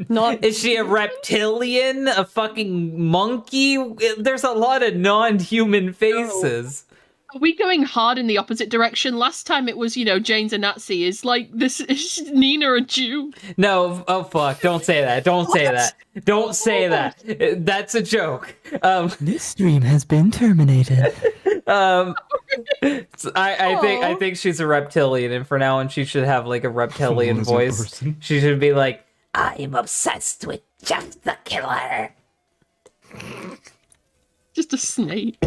not. Is she a reptilian? A fucking monkey? There's a lot of non-human faces. Are we going hard in the opposite direction? Last time it was, Jane's a Nazi. Is like this is Nina a Jew? No, oh fuck, don't say that. Don't say that. Don't say that. That's a joke. This stream has been terminated. I think she's a reptilian, and for now on she should have like a reptilian As a voice. person. She should be like, I'm obsessed with Jeff the Killer. Just a snake.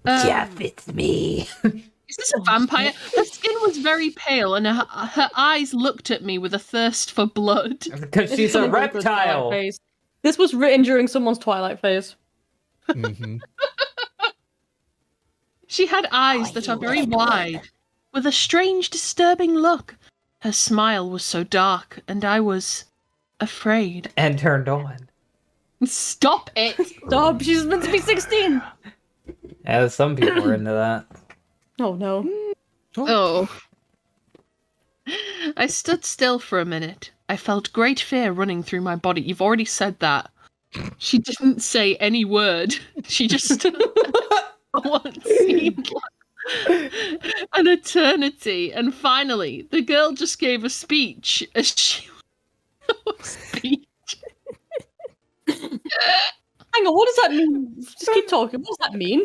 Jeff, it's me. Is this a vampire? Her skin was very pale, and her eyes looked at me with a thirst for blood. Because she's a Someone goes Twilight reptile. phase. This was written during someone's Twilight phase. Mm-hmm. She had eyes that are very wide, with a strange, disturbing look. Her smile was so dark, and I was afraid. And turned on. Stop it! Stop, she's meant to be 16! Yeah, some people are into that. Oh no. Oh. I stood still for a minute. I felt great fear running through my body. You've already said that. She didn't say any word. She just what seemed like an eternity. And finally, the girl just gave a speech. A speech. Hang on, what does that mean? Just keep talking. What does that mean?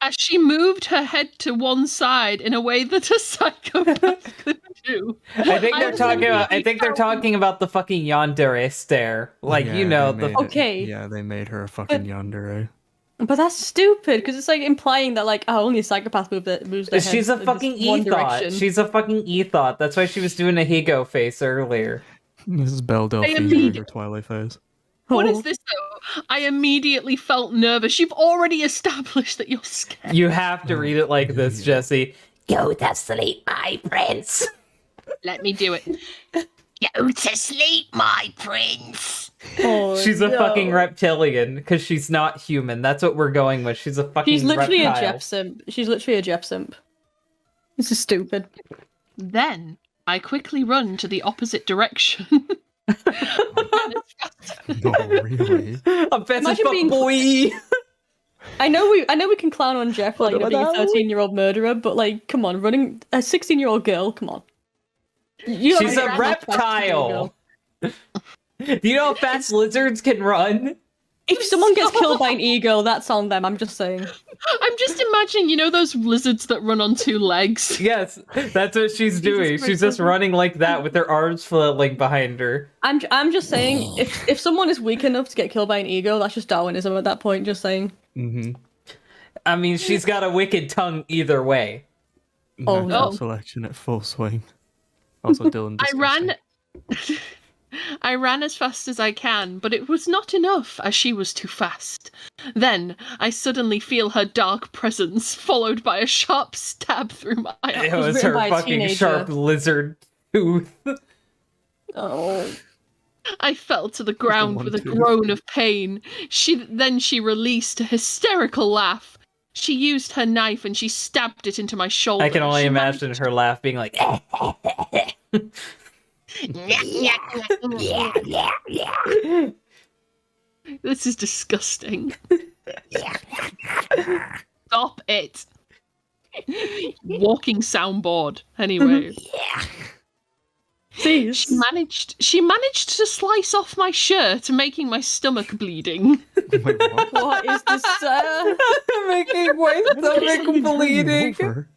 As she moved her head to one side in a way that a psychopath could do. I think they're was talking about. I immediately think they're talking about the fucking yandere stare. Like Yeah, you know they the. made it- Okay. Yeah, they made her a fucking yandere. But that's stupid, because it's like implying that only a psychopath moves their head She's a in this fucking one ethot. direction. She's a fucking ethot. That's why she was doing a Higo face earlier. This is Belle Delphine during immediately- her Twilight phase. What Oh. is this though? I immediately felt nervous. You've already established that you're scared. You have to read it like this, yeah. Jesse. Go to sleep, my prince. Let me do it. Go to sleep, my prince. Oh, She's a no. fucking reptilian because she's not human. That's what we're going with. She's a fucking She's literally reptile. a Jeff simp. She's literally a Jeff simp. This is stupid. Then I quickly run to the opposite direction. No, really? I'm fancy Imagine fuck being- boy. I know we can clown on Jeff for being a What? 13-year-old murderer, but come on, running a 16-year-old girl, come on. You She's don't a run that fast, 16-year-old girl. reptile. Do you know how fast lizards can run? If someone gets killed by an e-girl, that's on them, I'm just saying. I'm just imagining, those lizards that run on two legs. Yes, that's what she's doing. Christ, She's just lizard. running like that with her arms flailing behind her. I'm just saying, if someone is weak enough to get killed by an e-girl, that's just Darwinism at that point, just saying. Mm-hmm. I mean, she's got a wicked tongue either way. Oh, Natural no. selection at full swing. Also, Dillin. I ran as fast as I can, but it was not enough, as she was too fast. Then I suddenly feel her dark presence, followed by a sharp stab through my It eye. was written her by a fucking teenager. sharp lizard tooth. Oh. I fell to the ground with a One, two. groan of pain. She released a hysterical laugh. She used her knife and she stabbed it into my shoulder. I can only She imagine her laugh being like, This is disgusting. Stop it. Walking soundboard. Anyway. See, She managed to slice off my shirt, making my stomach bleeding. Wait, what? what is this? making my stomach bleeding. Over?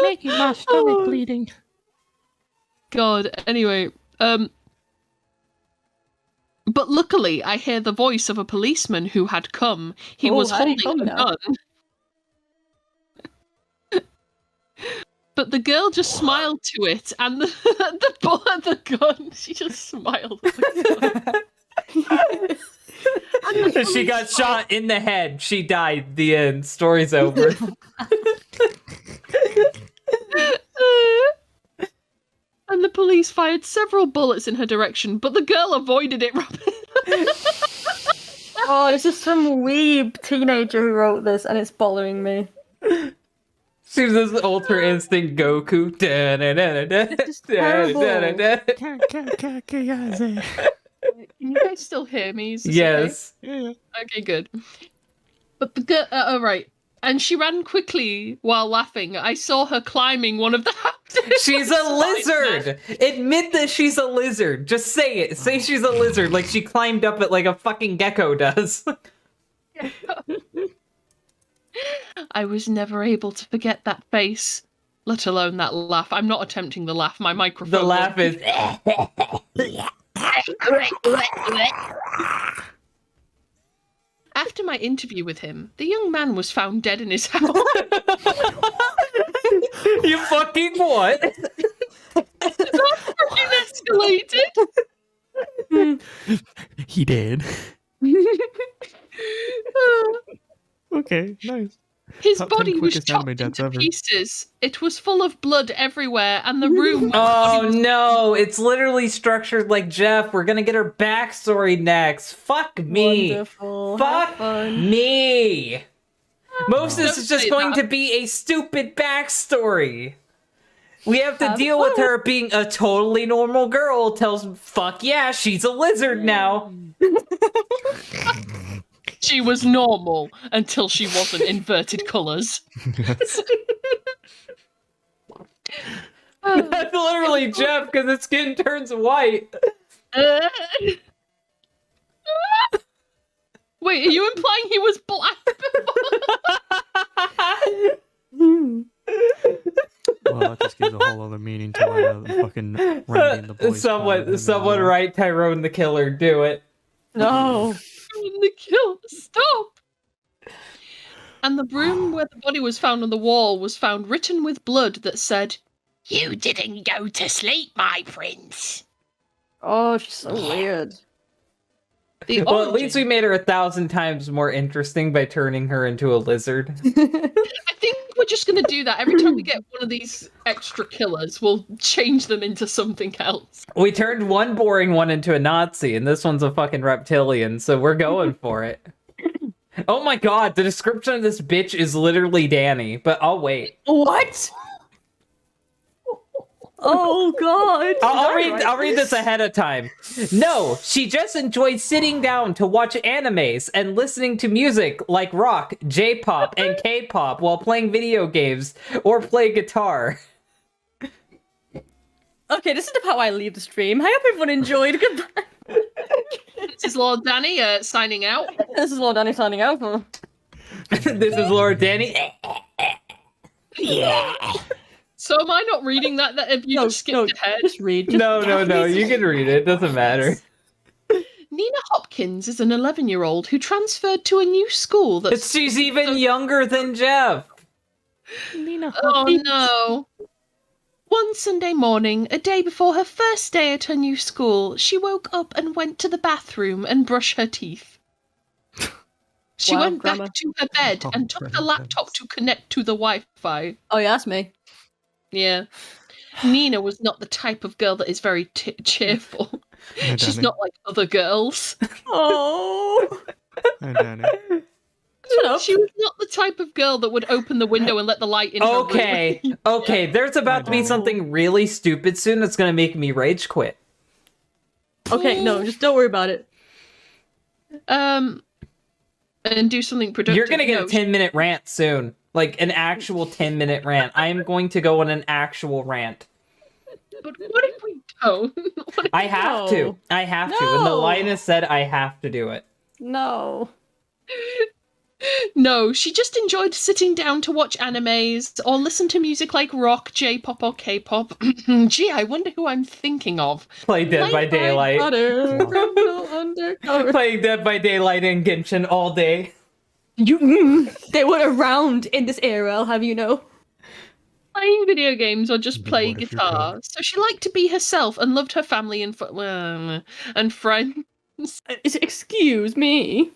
Making my stomach bleeding. God. Anyway, But luckily, I hear the voice of a policeman who had come. He was how'd he holding come a now? gun. But the girl just smiled to it, and the gun. She just smiled at the gun. She got shot in the head. She died. The end. Story's over. And the police fired several bullets in her direction, but the girl avoided it rapidly. Oh, this is some weeb teenager who wrote this, and it's bothering me. She's this Ultra Instinct Goku. This is terrible. Can you guys still hear me? Is this Yes. okay? Okay, good. But the girl, all right. And she ran quickly while laughing. I saw her climbing one of the houses. She's a lizard! Admit that she's a lizard. Just say it. Say she's a lizard like she climbed up it like a fucking gecko does. I was never able to forget that face, let alone that laugh. I'm not attempting the laugh. My microphone. The laugh is. After my interview with him, the young man was found dead in his house. You fucking what? That fucking escalated. He did. Okay, nice. His Top 10 body was quickest chopped anime deaths into ever. pieces. It was full of blood everywhere, and the room. Oh no, it's literally structured like Jeff. We're gonna get her backstory next. Fuck me. Wonderful. Fuck Have fun. me. Most of this Don't is just say going that. to be a stupid backstory. We have to Have deal with fun. her being a totally normal girl. Tells fuck yeah, she's a lizard now. She was normal until she wasn't. Inverted colours. That's literally Jeff because his skin turns white. Wait, are you implying he was black? Well, that just gives a whole other meaning to the fucking Randy and the boys. Someone write Tyrone the Killer. Do it. No. The kill. Stop. And the room where the body was found on the wall was found written with blood that said, "You didn't go to sleep, my prince." Oh, she's so weird. The Well, at origin- least we made her 1,000 times more interesting by turning her into a lizard. I think we're just going to do that. Every time we get one of these extra killers, we'll change them into something else. We turned one boring one into a Nazi, and this one's a fucking reptilian, so we're going for it. Oh my god, the description of this bitch is literally Danny, but I'll wait. What? Oh god. I'll read this ahead of time. No, she just enjoys sitting down to watch animes and listening to music like rock, J-pop, and K-pop while playing video games or play guitar. Okay, this is the part where I leave the stream. I hope everyone enjoyed. Goodbye. This is Lord Danny signing out. This is Lord Danny signing out. For... This is Lord Danny. So am I not reading that? That if you just skipped ahead? Just read. Just No, you can read it. It doesn't matter. Nina Hopkins is an 11-year-old who transferred to a new school that's... She's even younger than Jeff. Oh no. One Sunday morning, a day before her first day at her new school, she woke up and went to the bathroom and brushed her teeth. She Wow, went grammar. back to her bed and took the laptop to connect to the Wi-Fi. Oh yeah, that's me. Yeah. Nina was not the type of girl that is very cheerful. Hi, She's Danny. not like other girls. Oh. Hi, Danny. Shut up. She was not the type of girl that would open the window and let the light in her room. Okay, there's about to be something really stupid soon that's gonna make me rage quit. Okay, no, just don't worry about it. And do something productive. You're gonna get No, a 10-minute rant soon. Like, an actual 10-minute rant. I am going to go on an actual rant. But what if we don't? What if I have to. I have to. When the No. line is said, I have to do it. No. No, she just enjoyed sitting down to watch animes or listen to music like rock, J-pop, or K-pop. Gee, I wonder who I'm thinking of. Play Dead by Daylight. Criminal undercover. Playing Dead by Daylight and Genshin all day. They were around in this era, I'll have you know. Playing video games or just Be play bored if you guitar. So she liked to be herself and loved her family and friends. Excuse me.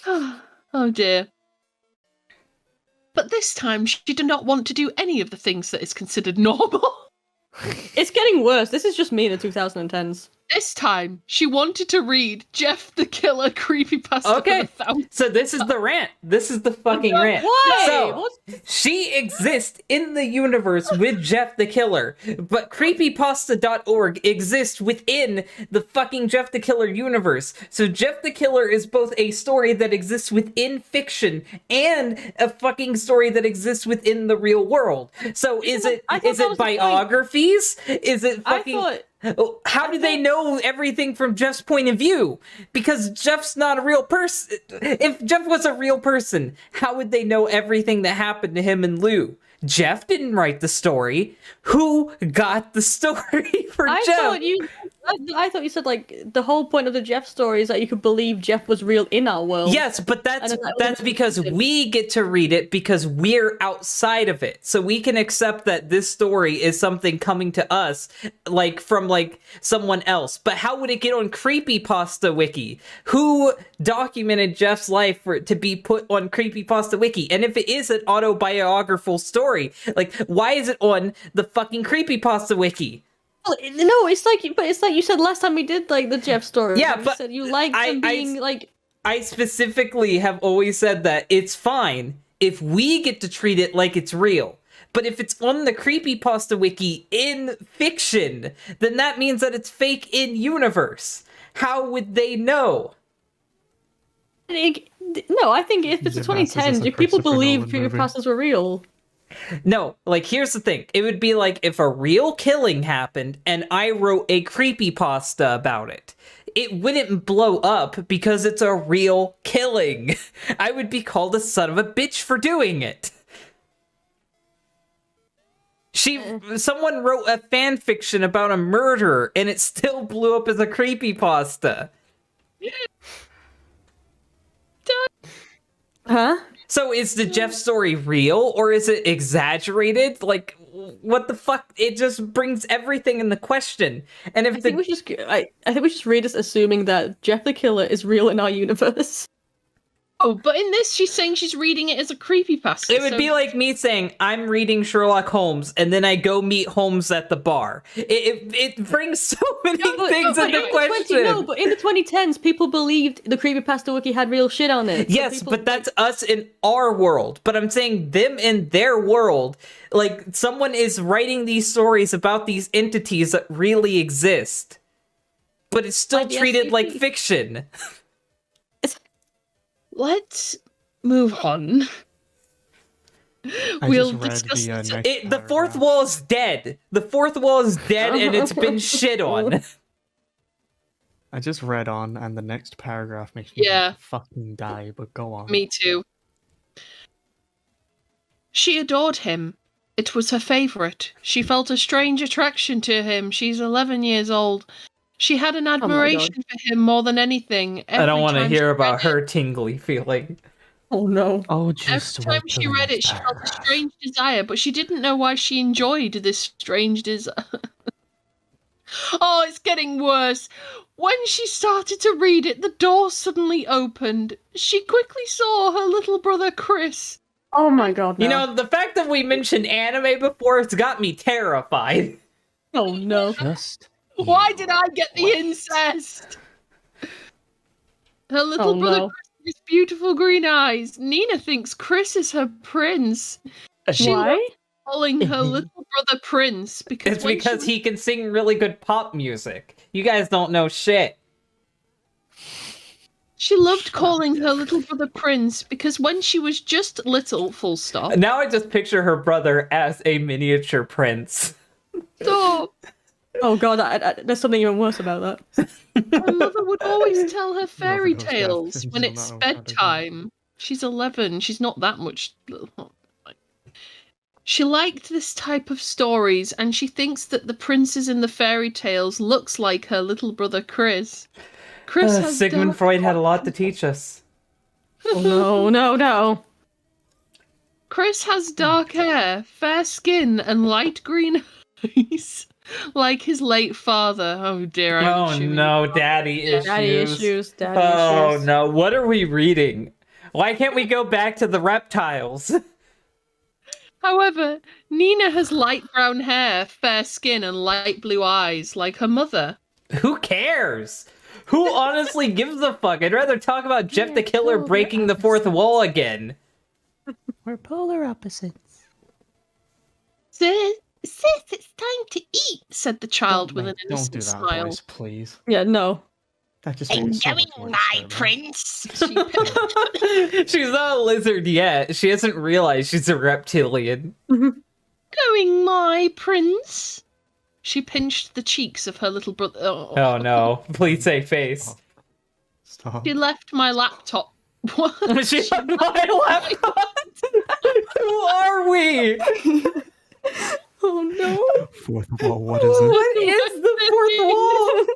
Oh dear. But this time she did not want to do any of the things that is considered normal. It's getting worse. This is just me in the 2010s. This time she wanted to read Jeff the Killer creepypasta. Okay, for the 1,000th so this is the rant. This is the fucking rant. Why? So, What? she exists in the universe with Jeff the Killer, but creepypasta.org exists within the fucking Jeff the Killer universe. So Jeff the Killer is both a story that exists within fiction and a fucking story that exists within the real world. So is it I thought that was the point. biographies? Is it fucking... I thought... How do they know everything from Jeff's point of view? Because Jeff's not a real person. If Jeff was a real person, how would they know everything that happened to him and Lou? Jeff didn't write the story. Who got the story for Jeff? I thought you said like the whole point of the Jeff story is that you could believe Jeff was real in our world. Yes, but that's because we get to read it because we're outside of it. So we can accept that this story is something coming to us like from like someone else. But how would it get on Creepypasta Wiki? Who documented Jeff's life for it to be put on Creepypasta Wiki? And if it is an autobiographical story, like why is it on the fucking Creepypasta Wiki? No, it's like you said last time we did like the Jeff story. Yeah, you but said you liked them being like. I specifically have always said that it's fine if we get to treat it like it's real. But if it's on the Creepypasta Wiki in fiction, then that means that it's fake in universe. How would they know? No, I think if it's the 2010s, if people believe creepypastas were real. No, like, here's the thing. It would be like if a real killing happened and I wrote a creepypasta about it. It wouldn't blow up because it's a real killing. I would be called a son of a bitch for doing it. Someone wrote a fan fiction about a murder and it still blew up as a creepypasta. Huh? So is the Jeff story real or is it exaggerated? Like, what the fuck? It just brings everything in the question. And if I think we just read this assuming that Jeff the Killer is real in our universe. Oh, but in this, she's saying she's reading it as a creepypasta. It would be like me saying, I'm reading Sherlock Holmes, and then I go meet Holmes at the bar. It brings so many things into question. But in the 2010s, people believed the Creepypasta Wiki had real shit on it. Yes, but that's us in our world. But I'm saying them in their world. Like, someone is writing these stories about these entities that really exist. But it's still treated like fiction. Let's move on. We'll discuss the fourth wall is dead. The fourth wall is dead and it's been shit on. I just read on and the next paragraph makes me fucking die, but go on. Me too. She adored him. It was her favorite. She felt a strange attraction to him. She's 11 years old. She had an admiration for him more than anything. I don't want to hear about her tingly feeling. Oh no. Oh, just every time she read it, she felt a strange desire, but she didn't know why she enjoyed this strange desire. Oh, it's getting worse. When she started to read it, the door suddenly opened. She quickly saw her little brother Chris. Oh my god, no. You know, the fact that we mentioned anime before, it's got me terrified. Oh no. Why did I get the incest? Her little brother Chris with his beautiful green eyes. Nina thinks Chris is her prince. She loves calling her little brother Prince because he can sing really good pop music. You guys don't know shit. She loved calling her little brother Prince because when she was just little, full stop. Now I just picture her brother as a miniature prince. Stop. Oh god, there's something even worse about that. Her mother would always tell her fairy knows Jeff, tales since when you'll it's know how to do it. bedtime. She's 11. She's not that much. She liked this type of stories, and she thinks that the princes in the fairy tales looks like her little brother Chris. Chris has Sigmund dark- Freud had a lot to teach us. Oh no. Chris has dark hair, fair skin, and light green eyes, like his late father. Oh dear! I'm Oh assuming- no, daddy issues. Daddy Oh issues. no, what are we reading? Why can't we go back to the reptiles? However, Nina has light brown hair, fair skin, and light blue eyes, like her mother. Who cares? Who honestly gives a fuck? I'd rather talk about Jeff the Killer breaking the fourth wall again. We're polar opposites. Sis, it's time to eat, said the child with an Don't innocent do that smile. voice, please. Yeah, no. That just makes so much more disturbing. prince. She's not a lizard yet. She hasn't realized she's a reptilian. Going, my prince. She pinched the cheeks of her little brother. Oh no, please say face. Stop. She left my laptop. What? She on my laptop. Who are we? Oh no. Fourth wall, what is it? What is the fourth wall?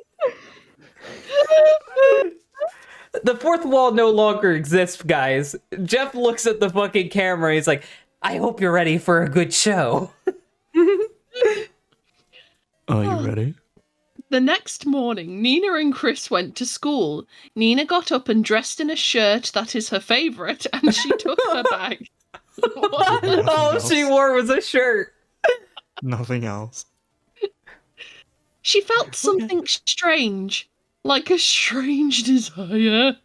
The fourth wall no longer exists, guys. Jeff looks at the fucking camera. He's like, I hope you're ready for a good show. Are you ready? The next morning, Nina and Chris went to school. Nina got up and dressed in a shirt that is her favourite, and she took her bag. All she wore was a shirt. Nothing else. She felt something strange, like a strange desire.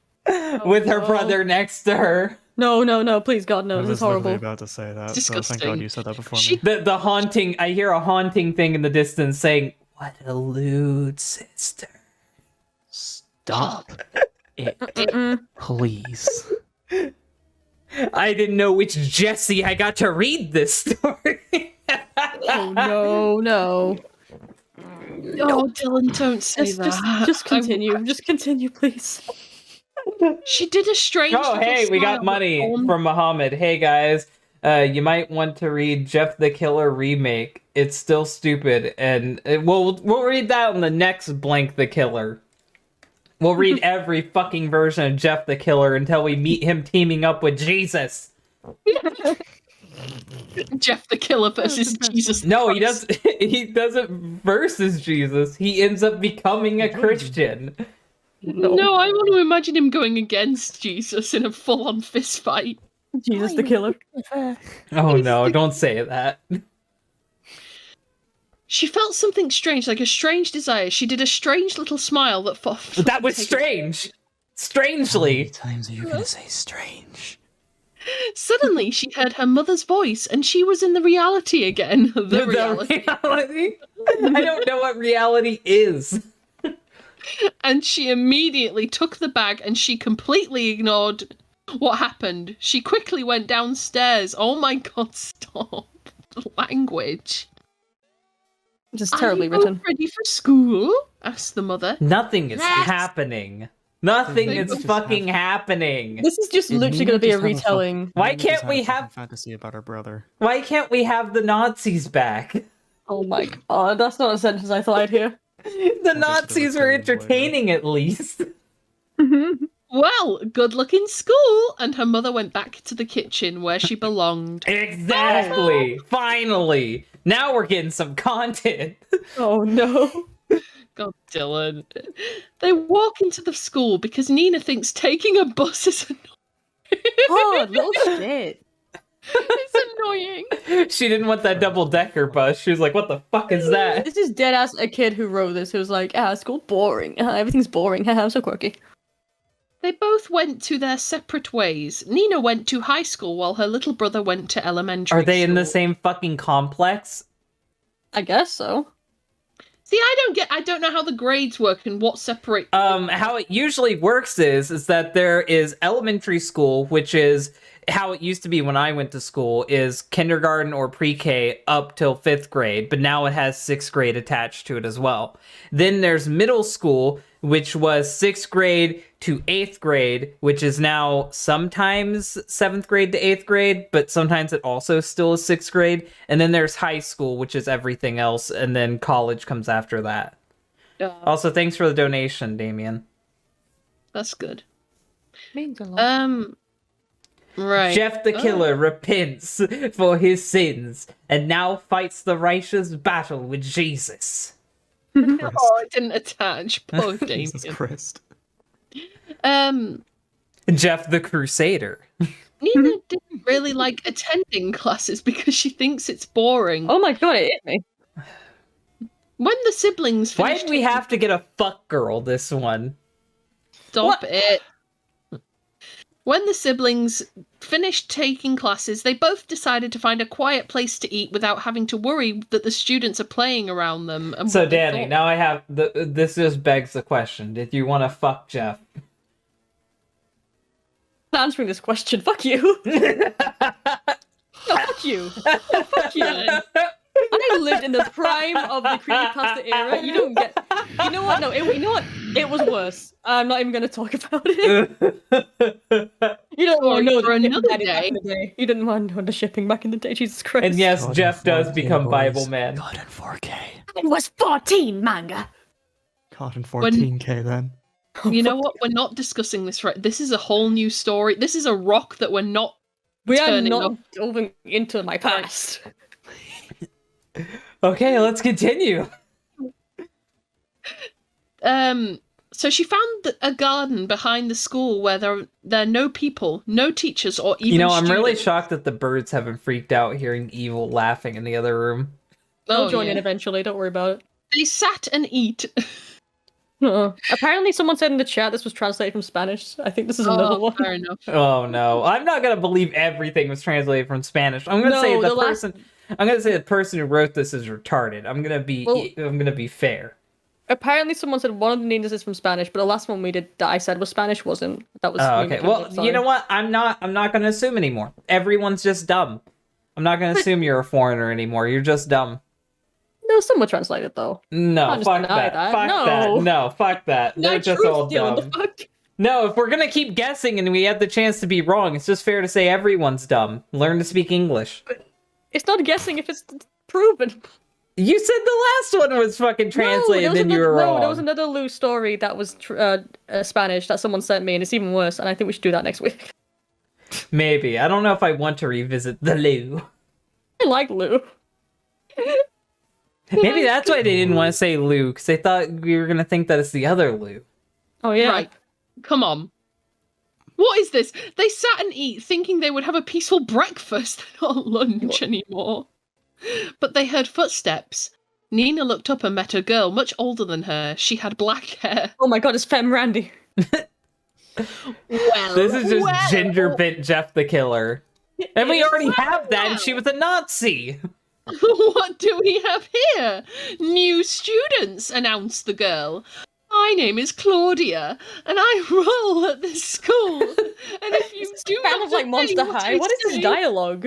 With her no. brother next to her. No, please God, no, I this was is horrible. literally about to say that, so thank Disgusting. God you said that before She- me. The haunting, I hear a haunting thing in the distance saying, what a lewd sister. Stop it, Mm-mm. please. I didn't know which Jesse I got to read this story. Oh no. Oh, Dillin, don't say that. Just continue, please. She did a strange. Oh, little hey, we smile got money that from Muhammad. Hey, guys, you might want to read Jeff the Killer remake. It's still stupid, and we'll read that on the next Blank the Killer. We'll read every fucking version of Jeff the Killer until we meet him teaming up with Jesus. Jeff the Killer versus Jesus. No, he Christ. does. He doesn't versus Jesus. He ends up becoming a Christian. No, I want to imagine him going against Jesus in a full-on fist fight. Jesus the Killer. Oh no! Don't say that. She felt something strange, like a strange desire. She did a strange little smile that That was strange. Strangely. times are you gonna say strange? Suddenly, she heard her mother's voice, and she was in the reality again. The reality. reality? I don't know what reality is. And she immediately took the bag, and she completely ignored what happened. She quickly went downstairs. Oh my god, stop. The language. Just terribly Are you written. both ready for school? Asked the mother. Nothing is Yes. happening. Nothing They is just fucking happening. This is just Did literally Nina going to be a just have retelling. Why Nina just can't had we a fucking have? fantasy about her brother? Why can't we have the Nazis back? Oh my god, that's not a sentence I thought I'd hear. The Nazis were entertaining at least. Well, good luck in school. And her mother went back to the kitchen where she belonged. Exactly. Finally. Now we're getting some content. Oh no. God, Dylan. They walk into the school because Nina thinks taking a bus is God, little shit. it's annoying. She didn't want that double-decker bus. She was like, what the fuck is that? This is dead ass a kid who wrote this who was like, school boring. Everything's boring. I'm so quirky. They both went to their separate ways. Nina went to high school while her little brother went to elementary Are they in the school. same fucking complex? I guess so. See, I don't know how the grades work and what separate. How it usually works is that there is elementary school, which is how it used to be when I went to school, is kindergarten or pre-K up till 5th grade, but now it has 6th grade attached to it as well. Then there's middle school, which was 6th grade to 8th grade, which is now sometimes 7th grade to 8th grade, but sometimes it also still is 6th grade. And then there's high school, which is everything else, and then college comes after that. Also, thanks for the donation, Damien. That's good. Means a lot. Right. Jeff the Killer repents for his sins and now fights the righteous battle with Jesus. Oh, it didn't attach. Poor Damien. Jesus Christ. Jeff the Crusader. Nina didn't really like attending classes because she thinks it's boring. Oh my god, it hit me. When the siblings Why finished did we have to get a fuck girl this one? Stop it. When the siblings finished taking classes, they both decided to find a quiet place to eat without having to worry that the students are playing around them. And So, Danny, now I have... this just begs the question. Did you want to fuck Jeff? I'm answering this question. Fuck you. No, fuck you. No, fuck you. I lived in the prime of the creepypasta era. You don't get... You know what? No, you know what? It was worse. I'm not even going to talk about it. You don't want to know for another back in the day. You didn't want to know the shipping back in the day. Jesus Christ. And yes, God Jeff in does 4K, become boys. Bible Man. God in 4K. It was 14 manga. God in 14K then. You know what? We're not discussing this right. This is a whole new story. This is a rock that we're not We are turning not off. delving into my past. Okay, let's continue. So she found a garden behind the school where there are no people, no teachers, or even You know, I'm really students. shocked that the birds haven't freaked out hearing evil laughing in the other room. They'll join in eventually, don't worry about it. They sat and eat. Apparently someone said in the chat this was translated from Spanish. I think this is another one. Fair enough. Oh no, I'm not gonna believe everything was translated from Spanish. I'm gonna No, say the last- I'm gonna say the person who wrote this is retarded. I'm gonna be fair. Apparently someone said one of the names is from Spanish, but the last one we did that I said was Spanish wasn't. That was Oh, me okay. making it Well, up, sorry. you know what? I'm not gonna assume anymore. Everyone's just dumb. I'm not gonna assume you're a foreigner anymore. You're just dumb. No, someone translated though. No, Can't just fuck deny that. that. Fuck No. that. No, fuck that. They're Yeah, just truth all deal, dumb. the fuck? No, if we're gonna keep guessing and we have the chance to be wrong, it's just fair to say everyone's dumb. Learn to speak English. It's not guessing if it's proven. You said the last one was fucking translated, and then you were wrong. No, there was another Lou story that was Spanish that someone sent me, and it's even worse. And I think we should do that next week. Maybe. I don't know if I want to revisit the Lou. I like Lou. Maybe that's why they didn't want to say Lou, because they thought we were gonna think that it's the other Lou. Oh yeah. Right. Come on. What is this? They sat and eat thinking they would have a peaceful breakfast, not lunch anymore. But they heard footsteps. Nina looked up and met a girl much older than her. She had black hair. Oh my god, it's Femme Randy. Well, This is just well. Ginger Bit Jeff the Killer. And we already have that, and she was a Nazi! What do we have here? New students, announced the girl. My name is Claudia, and I roll at this school. And if you do Kind not of like obey Monster what High. I What is this say- dialogue?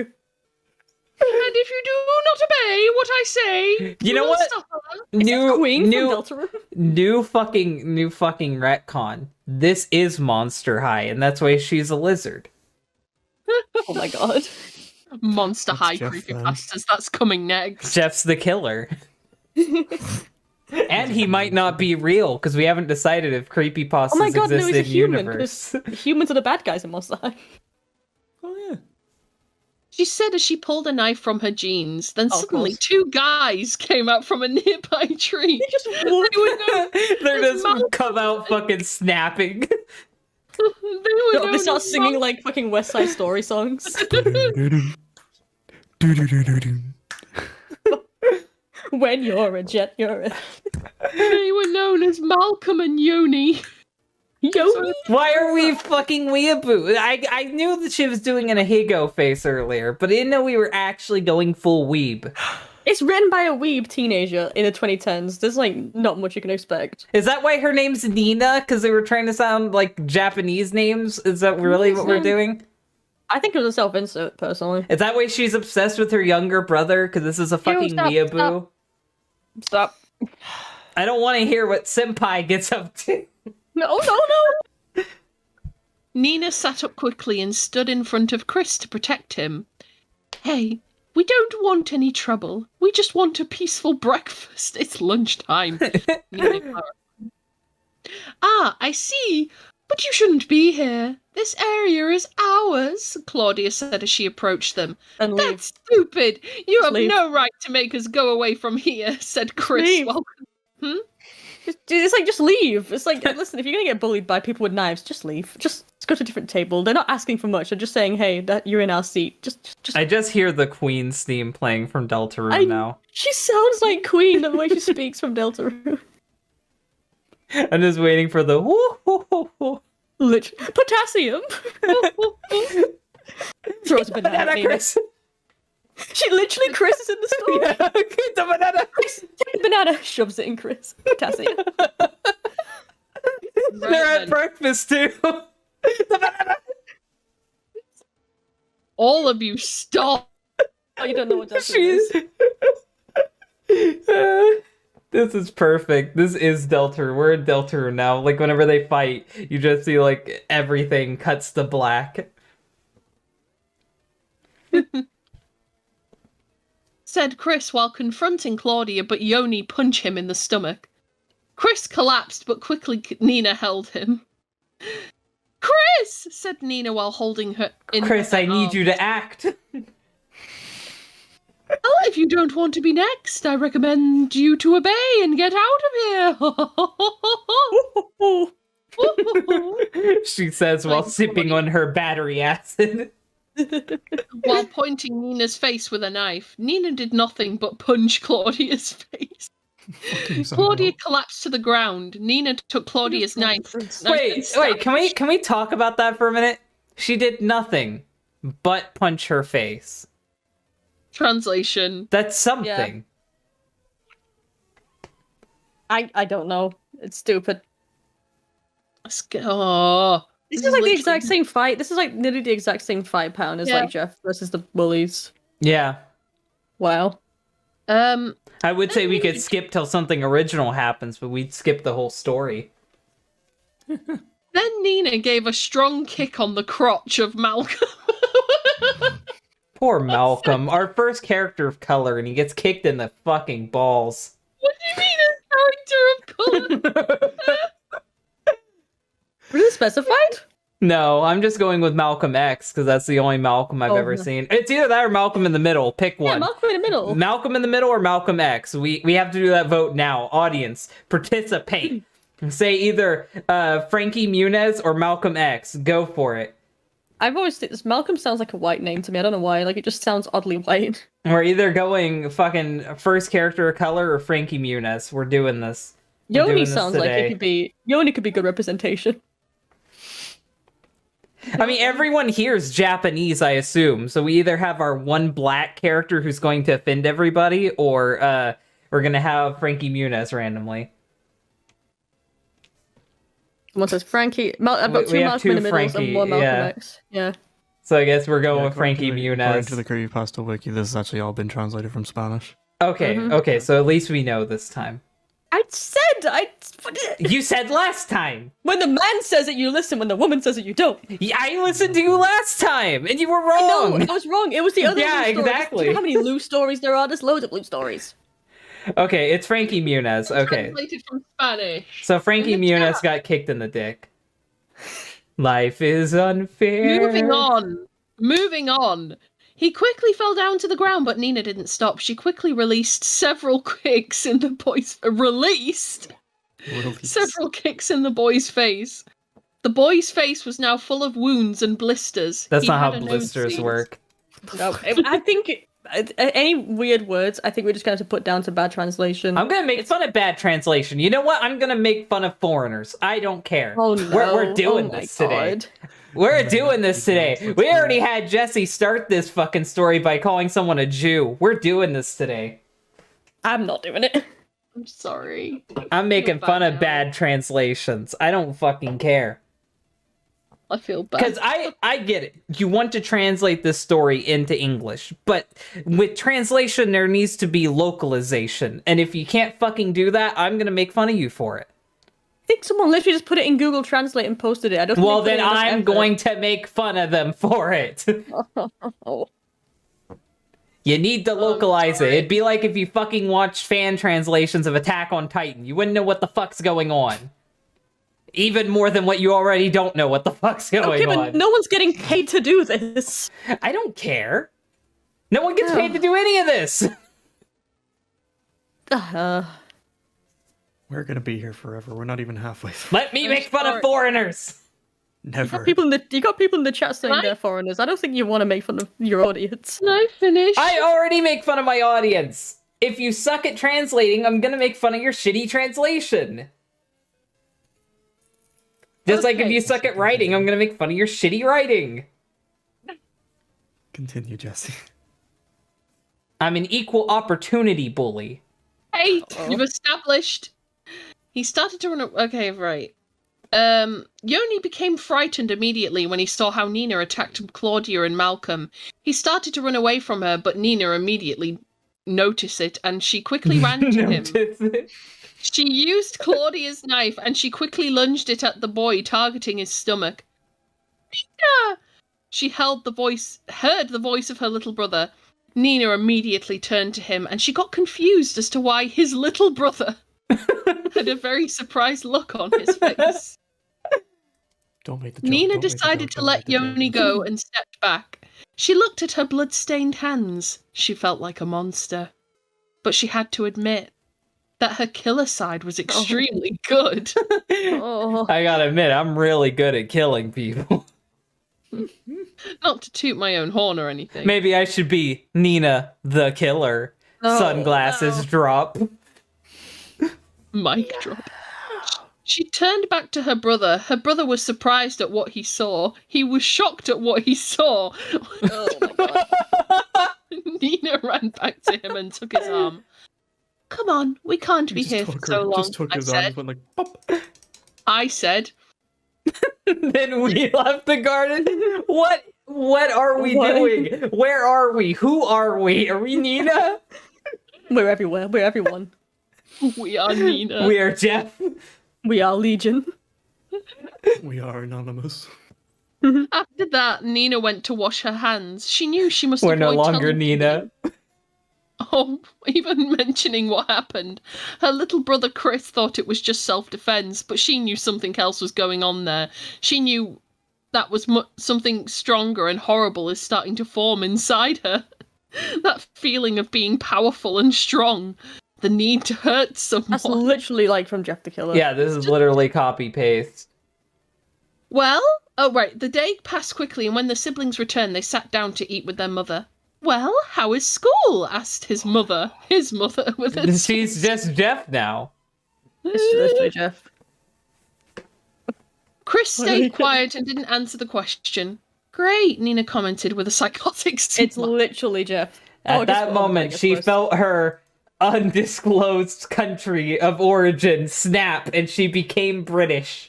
And if you do not obey what I say, You know will what? suffer. Queen from Deltarune? new fucking retcon. This is Monster High, and that's why she's a lizard. Oh my god. Monster High Jeff, then. creepypastas. That's coming next. Jeff's the killer. And he might not be real, because we haven't decided if creepypastas Oh my god, no, exist he's a in human. universe. Because humans are the bad guys in Monster High. Oh yeah. She said as she pulled a knife from her jeans. Then Oh, of suddenly course. 2 guys came out from a nearby tree. Just They were known, They're It's just Mal- come out fucking snapping. they were No, known they start as singing Mal- like fucking West Side Story songs. When you're a jet, you're a... They were known as Malcolm and Yoni. Yoni? Why are we fucking weeaboo? I knew that she was doing an Ahigo face earlier, but I didn't know we were actually going full weeb. It's written by a weeb teenager in the 2010s. There's like not much you can expect. Is that why her name's Nina? Because they were trying to sound like Japanese names? Is that really what we're doing? I think it was a self-insert, personally. Is that why she's obsessed with her younger brother? Because this is a fucking weeaboo? Stop. I don't want to hear what Senpai gets up to. No. Nina sat up quickly and stood in front of Chris to protect him. Hey, we don't want any trouble. We just want a peaceful breakfast. It's lunchtime. Ah, I see. But you shouldn't be here. This area is ours, Claudia said as she approached them. And leave. That's stupid. You have leave. no right to make us go away from here, said Chris. Leave. Welcome. It's like, just leave. It's like, listen, if you're gonna get bullied by people with knives, just leave. Just go to a different table. They're not asking for much. They're just saying, hey, that you're in our seat. Just. I just hear the Queen's theme playing from Deltarune now. She sounds like Queen the way she speaks from Deltarune. I'm just waiting for the whoo. Literally. Potassium. Throws a banana at me. Chris. She literally Chris is in the store. Yeah, the banana. Chris, take the banana, shoves it in Chris. Potassium. They're at breakfast too. The banana. All of you stop. Oh, you don't know what Deltarune is. This is perfect. This is Deltarune. We're in Deltarune now. Like, whenever they fight, you just see, like, everything cuts to black. Said Chris while confronting Claudia, but Yoni punched him in the stomach. Chris collapsed, but quickly Nina held him. Chris! Said Nina while holding her in Chris, her I need arms. you to act. Well, if you don't want to be next, I recommend you to obey and get out of here. She says while sipping on her battery acid. While pointing Nina's face with a knife, Nina did nothing but punch Claudia's face. Claudia collapsed to the ground. Nina took Claudia's knife. Wait, can we talk about that for a minute? She did nothing but punch her face. Translation. That's something. I don't know. It's stupid. Oh, This is like the exact same fight. This is like nearly the exact same fight pattern as like Jeff versus the bullies. Yeah. Wow. I would say we could skip till something original happens, but we'd skip the whole story. Then Nina gave a strong kick on the crotch of Malcolm. Poor Malcolm, our first character of color, and he gets kicked in the fucking balls. What do you mean a character of color? Was it specified? No, I'm just going with Malcolm X, because that's the only Malcolm I've ever no. seen. It's either that or Malcolm in the Middle. Pick Yeah, one. Malcolm in the middle. Malcolm in the Middle or Malcolm X. We have to do that vote now. Audience, participate. Say either Frankie Muniz or Malcolm X. Go for it. I've always think this Malcolm sounds like a white name to me. I don't know why. Like, it just sounds oddly white. We're either going fucking first character of color or Frankie Muniz. We're doing this. We're doing Yoni this sounds like today. it could be. Yoni could be good representation. I mean, everyone here is Japanese, I assume. So we either have our one black character who's going to offend everybody, or we're gonna have Frankie Muniz randomly. One says Frankie. I've got We two have Malcolm in the two middles Frankie, and one Malcolm yeah. X. Yeah. So I guess we're going Yeah, with Frankie According Muniz. to the creepypasta wiki, this has actually all been translated from Spanish. Okay, okay, so at least we know this time. I You said last time! when the man says it, you listen. When the woman says it, you don't. Yeah, I listened to you last time, and you were I know, wrong! I was wrong. It was the other Yeah, Lou story. exactly. Do you know how many Lou stories there are? There's loads of Lou stories. Okay, it's Frankie Muniz, okay. Translated from Spanish. So Frankie In the Muniz chat. got kicked in the dick. Life is unfair. Moving on. He quickly fell down to the ground, but Nina didn't stop. She quickly released several kicks in the boy's several kicks in the boy's face. The boy's face was now full of wounds and blisters. That's He not how had a nose blisters disease. work. No, I think any weird words, I think we're just going to put down to bad translation. I'm gonna make fun of bad translation. You know what? I'm gonna make fun of foreigners. I don't care. Oh no! We're doing Oh my this today. God. We're doing this today. We already had Jesse start this fucking story by calling someone a Jew. We're doing this today. I'm not doing it. I'm sorry. I'm making feel fun bad of now. bad translations. I don't fucking care. I feel bad. Because I get it. You want to translate this story into English, but with translation, there needs to be localization. And if you can't fucking do that, I'm going to make fun of you for it. I think someone literally just put it in Google Translate and posted it. I don't think Well, they put then it in enough I'm effort. going to make fun of them for it. Oh. You need to localize it. It'd be like if you fucking watched fan translations of Attack on Titan. You wouldn't know what the fuck's going on. Even more than what you already don't know what the fuck's going Okay, on. but no one's getting paid to do this. I don't care. No one gets paid to do any of this. Uh, We're gonna be here forever. We're not even halfway through. Let me make fun of foreigners. Never. you got people in the chat saying Right? they're foreigners. I don't think you want to make fun of your audience. Can I finish? I already make fun of my audience. If you suck at translating, I'm gonna make fun of your shitty translation. Just like if Okay. you suck at writing, I'm gonna make fun of your shitty writing. Continue, Jesse. I'm an equal opportunity bully. Hey, Uh-oh. you've established. He started to run. Okay, right. Yoni became frightened immediately when he saw how Nina attacked Claudia and Malcolm. He started to run away from her, but Nina immediately noticed it, and she quickly ran to him. Notice it. She used Claudia's knife, and she quickly lunged it at the boy, targeting his stomach. Nina! She heard the voice of her little brother. Nina immediately turned to him, and she got confused as to why his little brother had a very surprised look on his face. Don't make the joke. Nina don't make the decided joke, to don't let make the joke. Yoni go and stepped back. She looked at her blood-stained hands. She felt like a monster. But she had to admit that her killer side was extremely good. Oh. I gotta admit, I'm really good at killing people. Not to toot my own horn or anything. Maybe I should be Nina the killer. No, Sunglasses no. drop. Mic drop. She turned back to her brother. Her brother was surprised at what he saw. He was shocked at what he saw. Oh my god. Nina ran back to him and took his arm. Come on, we can't be Just here for took so her- long. Just took his arms, went like, pop. I said, Then we left the garden. What are we What? doing? Where are we? Who are we? Are we Nina? We're everywhere. We're everyone. we are Nina. We are Jeff. We are Legion. We are anonymous. After that, Nina went to wash her hands. She knew she must We're no avoid longer telling Nina. Oh, even mentioning what happened. Her little brother Chris thought it was just self-defense, but she knew something else was going on there. She knew that was something stronger and horrible is starting to form inside her. That feeling of being powerful and strong. The need to hurt someone. That's literally like from Jeff the Killer. Yeah, this is literally copy paste. Well, oh right, the day passed quickly, and when the siblings returned, they sat down to eat with their mother. Well, how is school? Asked his mother. His mother with a She's just Jeff now. It's literally Jeff. Chris stayed quiet and didn't answer the question. Great, Nina commented with a psychotic smile. It's literally Jeff. At I guess that what- moment, I guess she first. felt her undisclosed country of origin snap, and she became British.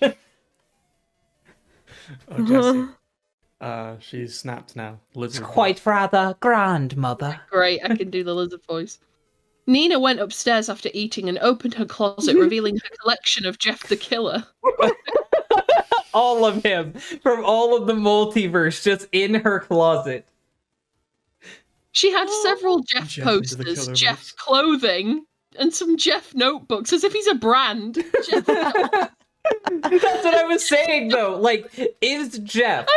Oh, Jesse. She's snapped now. Lizard. Quite rather, grandmother. Great, I can do the lizard voice. Nina went upstairs after eating and opened her closet, revealing her collection of Jeff the Killer. All of him from all of the multiverse just in her closet. She had several Jeff Jeff into the posters, Killer Jeff verse. clothing, and some Jeff notebooks, as if he's a brand. Jeff That's what I was saying though. Like, is Jeff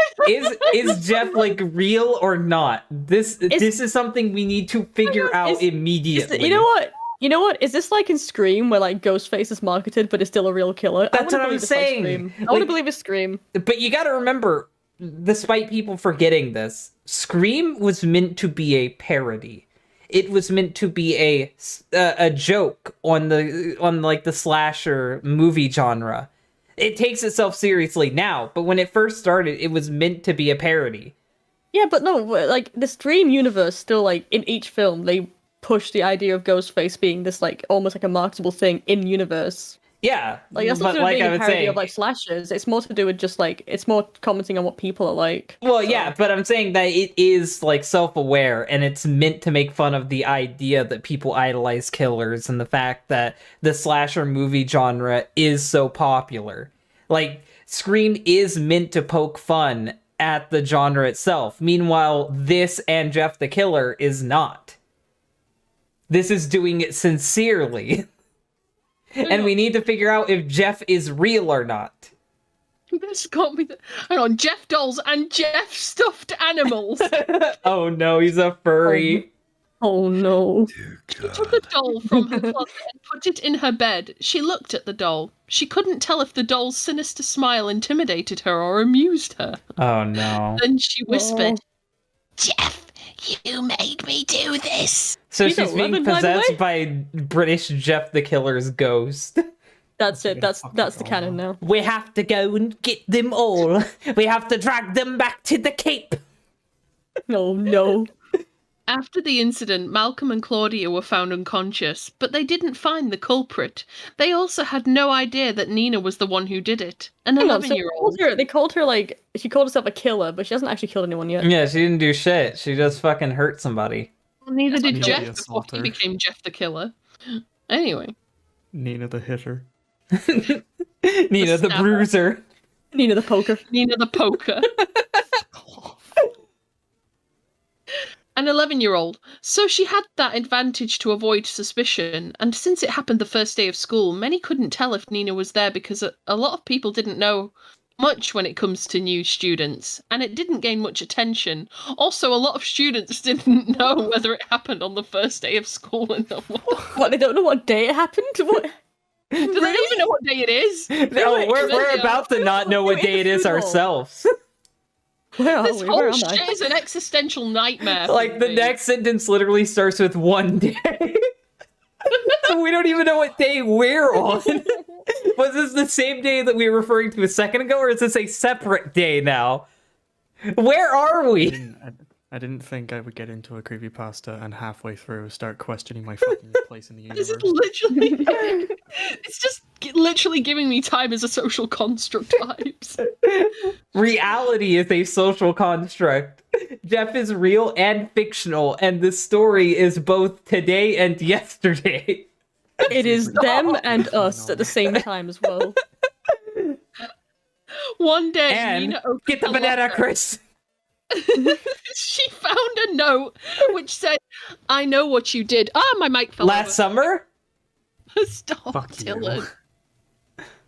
Jeff like real or not? This is something we need to figure out immediately. You know what? You know what? Is this like in Scream, where like Ghostface is marketed, but it's still a real killer? That's what I'm believe it's like saying. Scream. I Like- want to believe it's Scream. But you gotta remember, despite people forgetting this, Scream was meant to be a parody. It was meant to be a joke on the slasher movie genre. It takes itself seriously now, but when it first started, it was meant to be a parody. Yeah, but no, like the Scream universe still like in each film they push the idea of Ghostface being this like almost like a marketable thing in universe. Yeah, Like that's not but to do with like being I a would parody say, of like slashers. It's more to do with just like it's more commenting on what people are like. well, So- yeah, but I'm saying that it is like self-aware, and it's meant to make fun of the idea that people idolize killers and the fact that the slasher movie genre is so popular. Like, Scream is meant to poke fun at the genre itself. Meanwhile, this and Jeff the Killer is not. This is doing it sincerely. And we need to figure out if Jeff is real or not. This got me. Hang on, Jeff dolls and Jeff stuffed animals. Oh no, he's a furry. Oh no. She took a doll from her closet and put it in her bed. She looked at the doll. She couldn't tell if the doll's sinister smile intimidated her or amused her. Oh no. Then she whispered, Jeff, you made me do this. So He's she's being 11, by the way? possessed by British Jeff the Killer's ghost. That's it. That's the canon now. We have to go and get them all. We have to drag them back to the Cape. Oh no. After the incident, Malcolm and Claudia were found unconscious, but they didn't find the culprit. They also had no idea that Nina was the one who did it. An Hang on, so 11-year-old. they called her like she called herself a killer, but she hasn't actually killed anyone yet. Yeah, she didn't do shit. She just fucking hurt somebody. Neither did Nina Jeff the before he assaulter. became Jeff the Killer. Anyway. Nina the hitter. Nina the snapper. bruiser. Nina the poker. Nina the poker. An 11-year-old. So she had that advantage to avoid suspicion, and since it happened the first day of school, many couldn't tell if Nina was there because a lot of people didn't know much when it comes to new students, and it didn't gain much attention. Also, a lot of students didn't know whether it happened on the first day of school in the world. What, they don't know what day it happened? What? Do they even know what day it is? No, we're Really about to not know what day it is ourselves. Where are This we? whole Where am shit I? is an existential nightmare. Like, the for me. next sentence literally starts with one day. We don't even know what day we're on. Was this the same day that we were referring to a second ago, or is this a separate day now? Where are we? I didn't think I would get into a creepypasta and halfway through start questioning my fucking place in the This universe. is literally. It's just literally giving me time as a social construct vibes. Reality is a social construct. Jeff is real and fictional, and this story is both today and yesterday. It is them and us at the same time as well. One day, And Nina opened get the banana, locker. Chris. She found a note which said, "I know what you did." Ah, my mic fell Last summer? over. Stop, Fuck you. Dylan.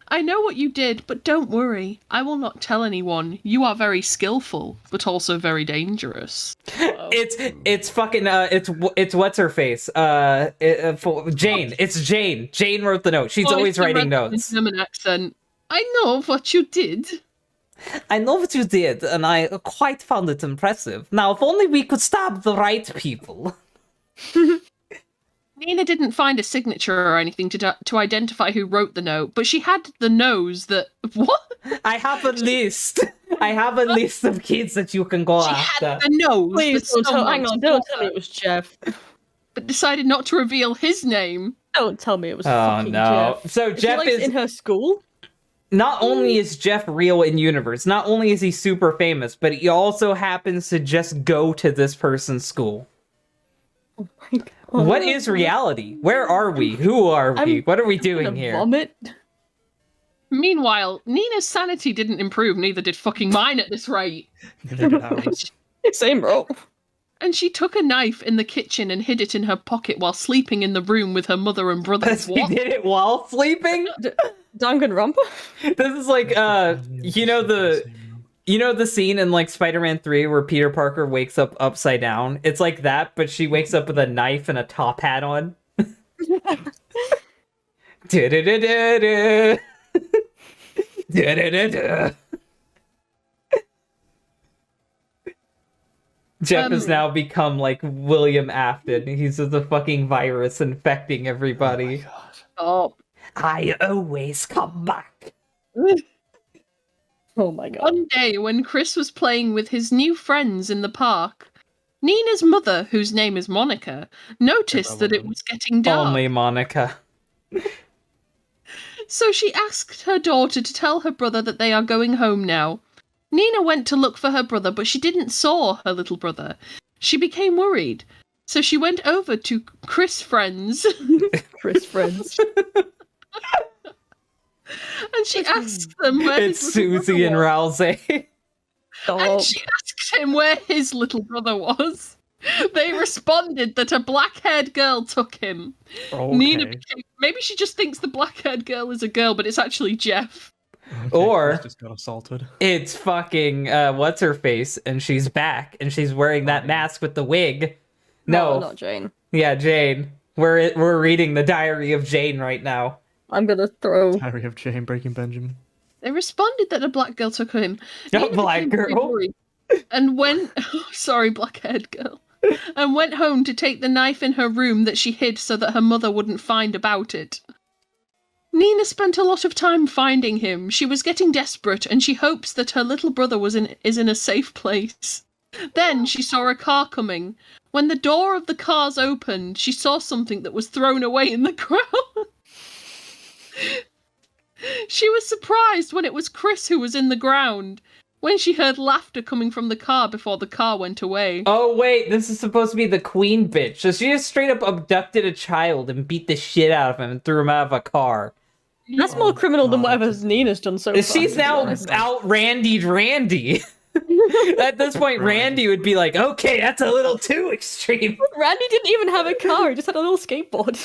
I know what you did, but don't worry. I will not tell anyone. You are very skillful, but also very dangerous. It's fucking it's what's her face? Jane. It's Jane. Jane wrote the note. She's always writing notes. German accent. I know what you did. I know what you did, and I quite found it impressive. Now, if only we could stop the right people. Nina didn't find a signature or anything to identify who wrote the note, but she had the nose that... What? I have a list. I have a list of kids that you can go She after. had the nose Please that don't tell. Hang someone on, don't saw tell me her, it was Jeff. but decided not to reveal his name. Don't tell me it was Oh fucking no! Jeff. So Is Jeff he, like, is in her school. not only is Jeff real in universe, not only is he super famous, but he also happens to just go to this person's school. Oh my God. What is reality? Where are we? Who are we? What are we I'm doing gonna here? Vomit. Meanwhile, Nina's sanity didn't improve, neither did fucking mine at this rate. Neither did ours. Same bro. And she took a knife in the kitchen and hid it in her pocket while sleeping in the room with her mother and brother. He What? did it while sleeping? Danganronpa. This is like you know the scene in like Spider-Man 3 where Peter Parker wakes up upside down? It's like that, but she wakes up with a knife and a top hat on. Da-da-da-da-da. Da-da-da-da. Jeff has now become like William Afton. He's just a fucking virus infecting everybody. Oh. I always come back. Oh my God. One day, when Chris was playing with his new friends in the park, Nina's mother, whose name is Monica, noticed that it was getting dark. Only Monica. So she asked her daughter to tell her brother that they are going home now. Nina went to look for her brother, but she didn't saw her little brother. She became worried. So she went over to Chris' friends. Chris friends. And she asked them where It's his little Susie and brother was. Rousey. And she asked him where his little brother was. They responded that a black-haired girl took him. Okay. Nina became... Maybe she just thinks the black-haired girl is a girl, but it's actually Jeff. Okay, Or- Chris just got assaulted. It's fucking what's her face, and she's back, and she's wearing that mask with the wig. No, not Jane. yeah, Jane. We're reading the Diary of Jane right now. I'm gonna throw. Diary of Jane Breaking Benjamin. They responded that a black girl took him. A Nina black became very girl? worried and went... sorry, black-haired girl. And went home to take the knife in her room that she hid so that her mother wouldn't find about it. Nina spent a lot of time finding him. She was getting desperate, and she hopes that her little brother is in a safe place. Then she saw a car coming. When the door of the cars opened, she saw something that was thrown away in the ground. She was surprised when it was Chris who was in the ground. When she heard laughter coming from the car before the car went away. Oh wait, this is supposed to be the queen bitch. So she just straight up abducted a child and beat the shit out of him and threw him out of a car. That's more criminal than whatever Nina's done so far. She's to be now honest. out Randy'd Randy. At this point, Randy would be like, okay, that's a little too extreme. Randy didn't even have a car, he just had a little skateboard.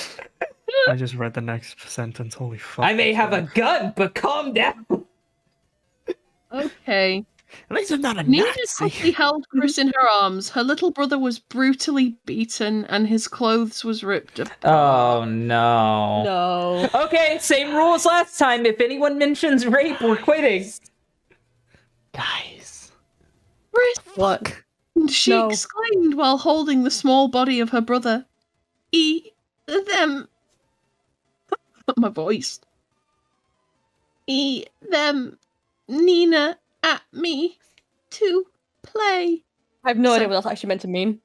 I just read the next sentence. Holy fuck. I may have a gun, but calm down. Okay. At least I'm not a Nina Nazi. quickly held Chris in her arms. Her little brother was brutally beaten and his clothes was ripped apart. Oh no. No. Okay, same rule as last time. If anyone mentions rape, we're quitting. Guys. Chris, What? she No. exclaimed while holding the small body of her brother. Eat them. My voice. Eat them. Nina at me to play, I have no So- idea what that's actually meant to mean.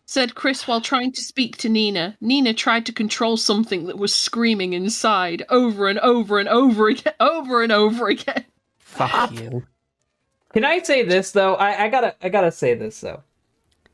said Chris while trying to speak to Nina. Nina tried to control something that was screaming inside over and over and over again, over and over again. Fuck you. Can I say this though? I gotta say this though.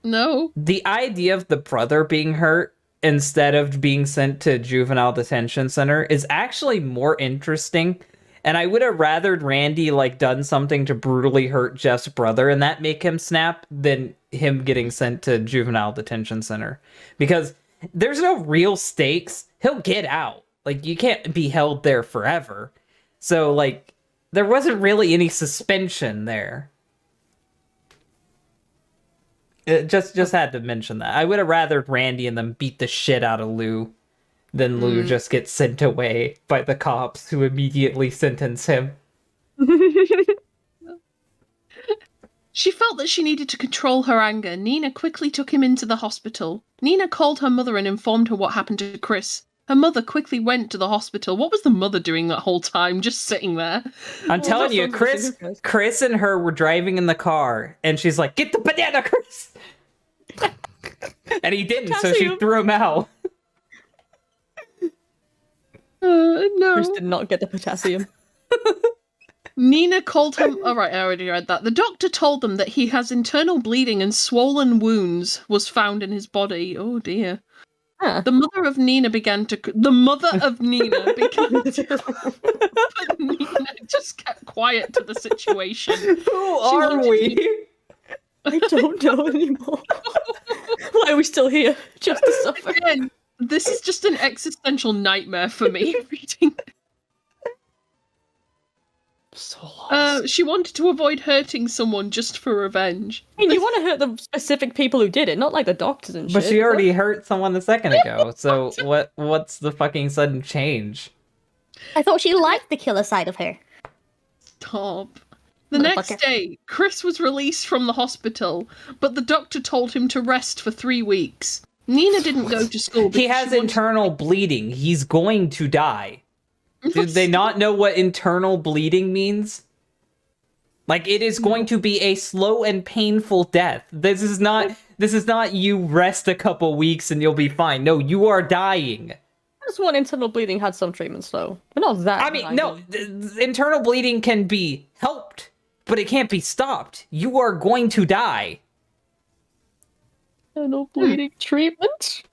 No. The idea of the brother being hurt instead of being sent to juvenile detention center is actually more interesting. And I would have rathered Randy like done something to brutally hurt Jeff's brother and that make him snap than him getting sent to juvenile detention center. Because there's no real stakes. He'll get out. Like, you can't be held there forever. So, like, there wasn't really any suspension there. It just had to mention that. I would have rathered Randy and them beat the shit out of Lou than Lou just gets sent away by the cops who immediately sentence him. She felt that she needed to control her anger. Nina quickly took him into the hospital. Nina called her mother and informed her what happened to Chris. Her mother quickly went to the hospital. What was the mother doing that whole time? Just sitting there. I'm telling that's you, something to do, guys. Chris and her were driving in the car, and she's like, "Get the banana, Chris!" And he didn't, so she Potassium. threw him out. No. Chris did not get the potassium. Nina called him. All right, I already read that. The doctor told them that he has internal bleeding and swollen wounds was found in his body. Oh dear. Huh. The mother of Nina began to. The mother of Nina began to. But Nina just kept quiet to the situation. Who are wanted we? I don't know anymore. Why are we still here? Just to suffer. Again, this is just an existential nightmare for me reading. So lost. She wanted to avoid hurting someone just for revenge. I mean, you want to hurt the specific people who did it, not like the doctors and shit. But she already hurt someone a second ago, so what's the fucking sudden change? I thought she liked the killer side of her. Stop. The next Motherfucker. day, Chris was released from the hospital, but the doctor told him to rest for 3 weeks. Nina didn't go to school. He because has she wanted- internal bleeding. He's going to die. Did they not know what internal bleeding means? Like, it is going to be a slow and painful death. This is not This is not you rest a couple weeks and you'll be fine. No, you are dying. Just one internal bleeding had some treatments though, but not that. I mean, no, internal bleeding can be helped, but it can't be stopped. You are going to die. Internal bleeding treatment?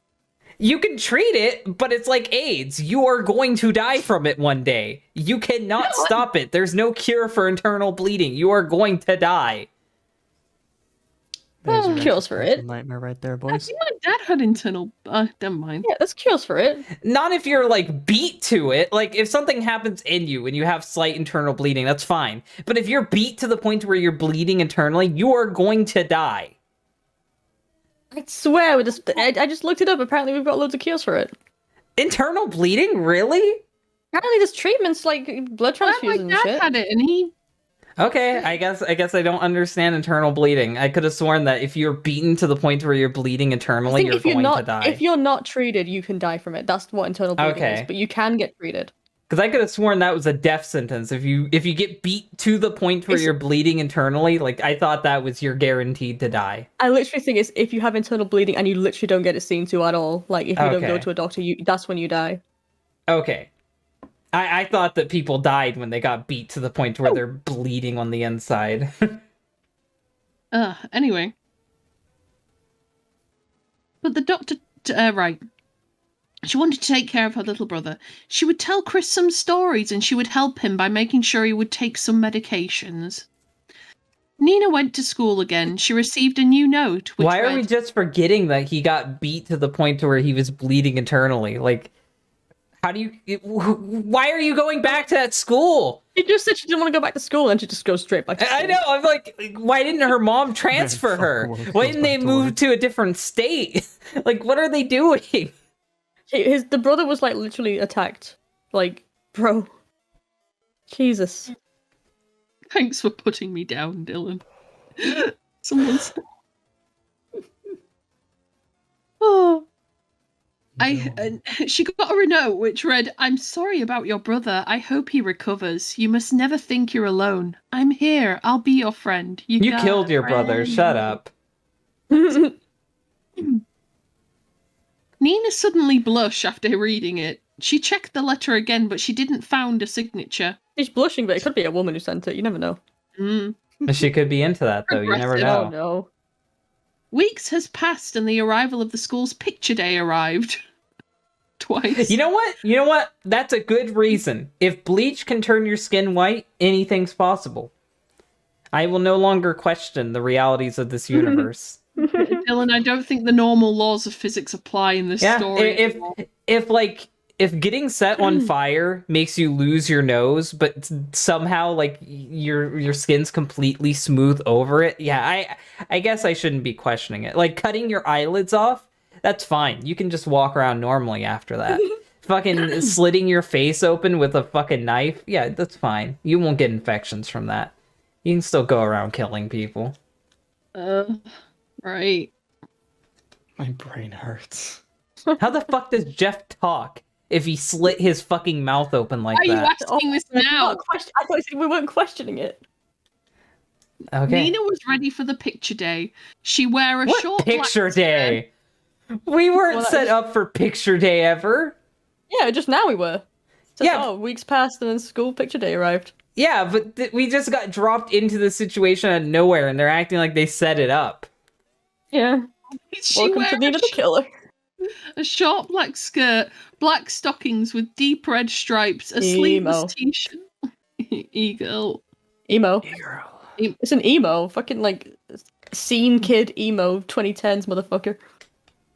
You can treat it, but it's like AIDS. You are going to die from it one day. You cannot stop it. There's no cure for internal bleeding. You are going to die. There's your Cures for it. nightmare right there, I boys. think my dad had internal. Never mind. Yeah, there's cures for it. Not if you're like beat to it. Like if something happens in you and you have slight internal bleeding, that's fine. But if you're beat to the point where you're bleeding internally, you are going to die. I swear, I just looked it up. Apparently, we've got loads of cures for it. Internal bleeding? Really? Apparently, there's treatments like blood My transfusions and dad shit. had it, and he. Okay, I guess I don't understand internal bleeding. I could have sworn that if you're beaten to the point where you're bleeding I internally, think you're going to die. if you're not treated, you can die from it. That's what internal bleeding Okay. is. But you can get treated. Because I could have sworn that was a death sentence. If you get beat to the point where you're bleeding internally, like I thought that was you're guaranteed to die. I literally think it's if you have internal bleeding and you literally don't get it seen to at all. Like if you don't go Okay. to a doctor, that's when you die. Okay. I thought that people died when they got beat to the point where they're bleeding on the inside. Anyway. But the doctor, right. She wanted to take care of her little brother. She would tell Chris some stories and she would help him by making sure he would take some medications. Nina went to school again. She received a new note. Which Why are we read, just forgetting that he got beat to the point to where he was bleeding internally? Like, how do you... Why are you going back to that school? She just said she didn't want to go back to school and she just goes straight back to school. I know, I'm like, why didn't her mom transfer fuck her? work, Why goes didn't they back to move work. to a different state? Like, what are they doing? The brother was like literally attacked. Like, bro. Jesus. Thanks for putting me down, Dylan. Someone's. Oh. She got a note which read, "I'm sorry about your brother. I hope he recovers. You must never think you're alone. I'm here. I'll be your friend. You got killed a your brother, friend." shut up. Nina suddenly blushed after reading it. She checked the letter again, but she didn't find a signature. She's blushing, but it could be a woman who sent it. You never know. She could be into that, though, you never Progressive. know. Oh no. Weeks has passed and the arrival of the school's picture day arrived. Twice. You know what? That's a good reason. If bleach can turn your skin white, anything's possible. I will no longer question the realities of this universe. Dylan, I don't think the normal laws of physics apply in this story. If getting set on fire makes you lose your nose, but somehow like your skin's completely smooth over it, yeah, I guess I shouldn't be questioning it. Like cutting your eyelids off, that's fine. You can just walk around normally after that. Fucking slitting your face open with a fucking knife, yeah, that's fine. You won't get infections from that. You can still go around killing people. Right. My brain hurts. How the fuck does Jeff talk if he slit his fucking mouth open like Are you that? asking this now? I thought you said we weren't questioning it. Okay. Nina was ready for the picture day. She wear a What short picture black day? We weren't Well, that set was- up for picture day ever. Yeah, just now we were. So, Yeah. weeks passed and then school picture day arrived. Yeah, but we just got dropped into the situation out of nowhere, and they're acting like they set it up. Yeah. She Welcome wear to Nina the Killer. a short black skirt, black stockings with deep red stripes, a Emo. sleeveless t-shirt. Eagle. Emo. Girl. It's an emo. Fucking like scene kid emo 2010s motherfucker.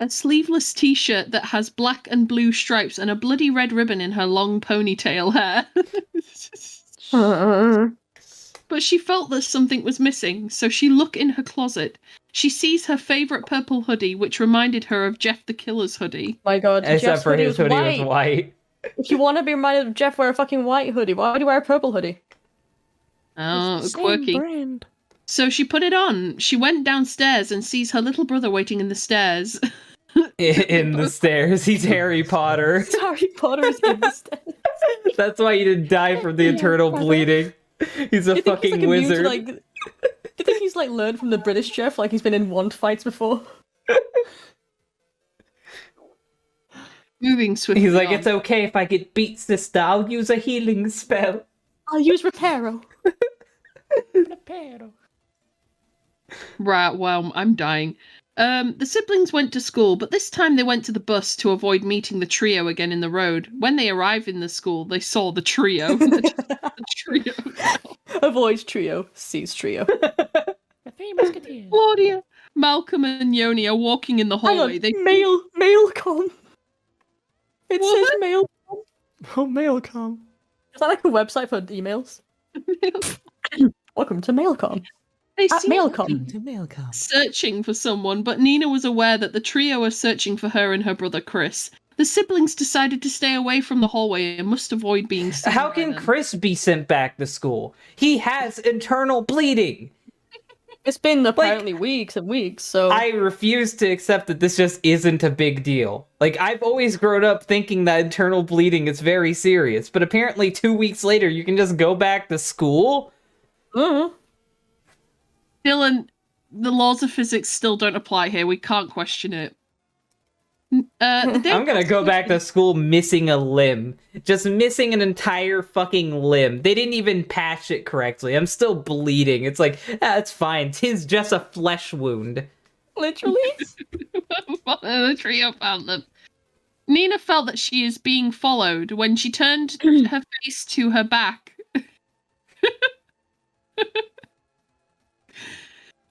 A sleeveless t-shirt that has black and blue stripes and a bloody red ribbon in her long ponytail hair. But she felt that something was missing, so she looked in her closet. She sees her favourite purple hoodie, which reminded her of Jeff the Killer's hoodie. My god. Except Jeff's for his hoodie was white. white. If you want to be reminded of Jeff, wear a fucking white hoodie. Why would you wear a purple hoodie? Oh, It's the same quirky. brand. So she put it on. She went downstairs and sees her little brother waiting in the stairs. In the stairs. He's Harry Potter. Harry Potter is in the stairs. That's why he didn't die from the internal bleeding. He's a Do you think he's, fucking like, immune to, wizard. like... Do you think he's like learned from the British Jeff? Like he's been in wand fights before? Moving swiftly. He's like, on. it's okay if I get beat, sister. I'll use a healing spell. I'll use Reparo. Right, well, I'm dying. The siblings went to school, but this time they went to the bus to avoid meeting the trio again in the road. When they arrived in the school, they saw the trio. the trio. Avoids trio, sees trio. The Three Musketeers. Claudia, Malcolm, and Yoni are walking in the Hang hallway. on, They mailcom. It What? says mail. Oh, Mailcom. Is that like a website for emails? Welcome to Mailcom. They At seem Mailcom. To Mailcom. searching for someone, but Nina was aware that the trio are searching for her and her brother Chris. The siblings decided to stay away from the hallway and must avoid being seen. How by can them. Chris be sent back to school? He has internal bleeding. It's been apparently weeks and weeks, so I refuse to accept that this just isn't a big deal. Like, I've always grown up thinking that internal bleeding is very serious, but apparently 2 weeks later you can just go back to school? Mhm. Dillin, the laws of physics still don't apply here. We can't question it. The day I'm gonna go back to school missing a limb. Just missing an entire fucking limb. They didn't even patch it correctly. I'm still bleeding. It's like, it's fine. 'Tis just a flesh wound. Literally. the trio found them. Nina felt that she is being followed when she turned her face to her back.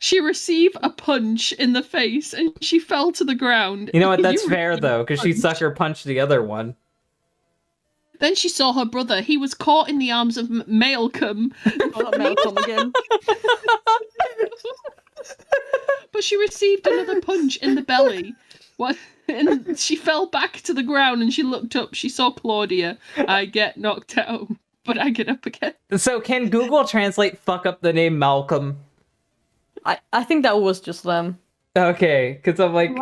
She received a punch in the face and she fell to the ground. You know what? That's You fair, received though, a because she punch. sucker punched the other one. Then she saw her brother. He was caught in the arms of Malcolm. Oh, not Mailcom again. But she received another punch in the belly. What? And she fell back to the ground and she looked up. She saw Claudia. I get knocked out, but I get up again. So can Google Translate fuck up the name Malcolm? I think that was just them. Okay, because I'm like,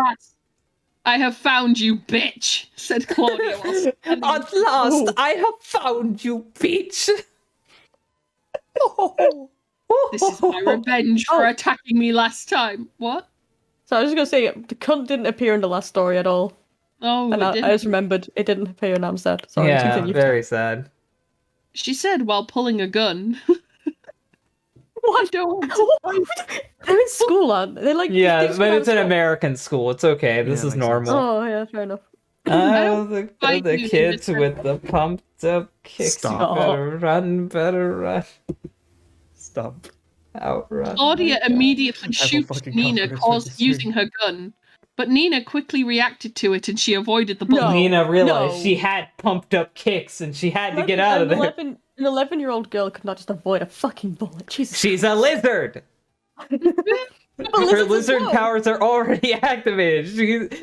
I have found you, bitch, said Claudia. while standing- at last, I have found you, bitch. This is my revenge for attacking me last time. What? So I was just gonna say the cunt didn't appear in the last story at all. Oh, And it I didn't. just remembered it didn't appear and I'm sad. Sorry, Yeah, continue. very sad. She said while pulling a gun. What? I don't want to- They're in school, aren't they? They're like Yeah, these but kids it's an are- American school. It's okay. This Yeah, is makes sense. normal. Oh yeah, fair enough. Oh, the fight you, kids Mr. with the pumped up kicks. Stop. You better run. Stop. Outrun. Claudia immediately will shoots fucking Nina, cover this with the using her gun. But Nina quickly reacted to it and she avoided the bullet. No. Nina realized no. she had pumped up kicks and she had to get out of there. An 11-year-old girl could not just avoid a fucking bullet. Jesus. She's a lizard. But Her lizards are lizard slow. powers are already activated. She's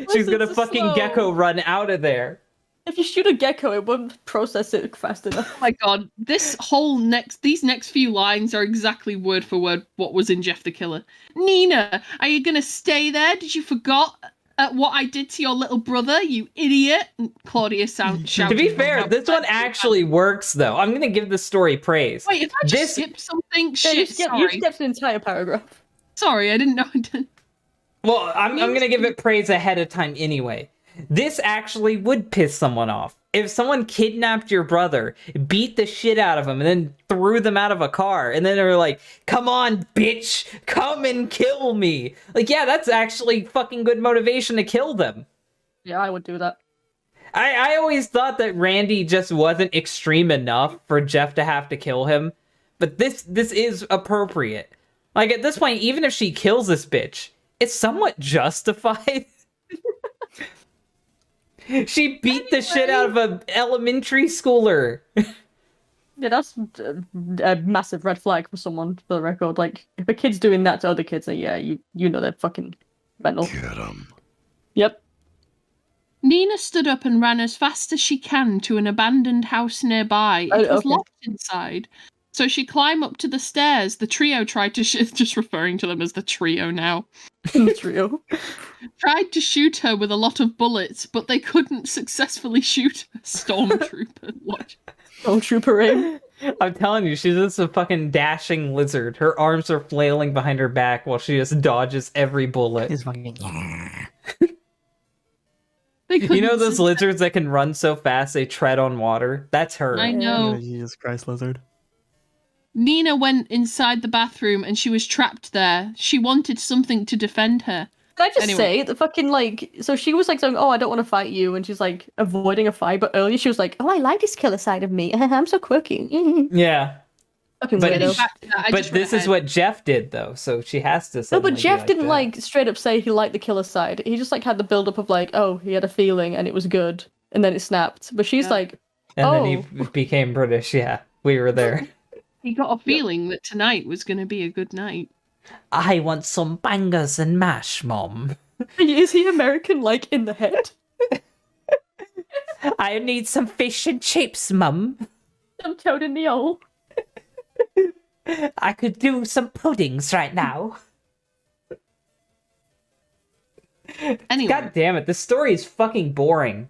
Lizards gonna are fucking slow. gecko run out of there. If you shoot a gecko, it won't process it fast enough. Oh my god, these next few lines are exactly word for word what was in Jeff the Killer. Nina, are you gonna stay there? Did you forgot what I did to your little brother, you idiot? And Claudia shouted. To be fair, this one actually works though. I'm gonna give this story praise. Wait, if I just this- skip something, Yeah, shit, you sorry. skipped an entire paragraph. Sorry, I didn't know I did. Well, I'm gonna give it praise ahead of time anyway. This actually would piss someone off. If someone kidnapped your brother, beat the shit out of him, and then threw them out of a car, and then they were like, come on, bitch, come and kill me. Like, yeah, that's actually fucking good motivation to kill them. Yeah, I would do that. I always thought that Randy just wasn't extreme enough for Jeff to have to kill him, but this is appropriate. Like, at this point, even if she kills this bitch, it's somewhat justified. She beat the shit out of an elementary schooler. Yeah, that's a massive red flag for someone, for the record. Like, if a kid's doing that to other kids, then yeah, you know they're fucking mental. Get 'em. Yep. Nina stood up and ran as fast as she can to an abandoned house nearby. It was okay. locked inside. So she climbed up to the stairs. The trio tried to just referring to them as the trio now. The trio. Tried to shoot her with a lot of bullets, but they couldn't successfully shoot a stormtrooper. Watch. Oh, trooper aim. I'm telling you, she's just a fucking dashing lizard. Her arms are flailing behind her back while she just dodges every bullet. He's fucking. They They You know couldn't those sit- lizards that can run so fast they tread on water? That's her. I know. Jesus Christ, lizard. Nina went inside the bathroom and she was trapped there. She wanted something to defend her. Can I just Anyway. say the fucking like? So she was like saying, "Oh, I don't want to fight you," and she's like avoiding a fight. But earlier she was like, "Oh, I like this killer side of me. I'm so quirky." Yeah. Fucking But weirdo. Back to that, I But just read this is ahead. what Jeff did, though, so she has to No, suddenly but be Jeff didn't that. like straight up say he liked the killer side. He just like had the build up of like, oh, he had a feeling and it was good, and then it snapped. But she's Yeah. like, And then oh. he became British, yeah. We were there. He got a feeling that tonight was going to be a good night. I want some bangers and mash, Mom. Is he American like in the head? I need some fish and chips, Mum. I'm toad in the hole. I could do some puddings right now. Anyway, God damn it, this story is fucking boring.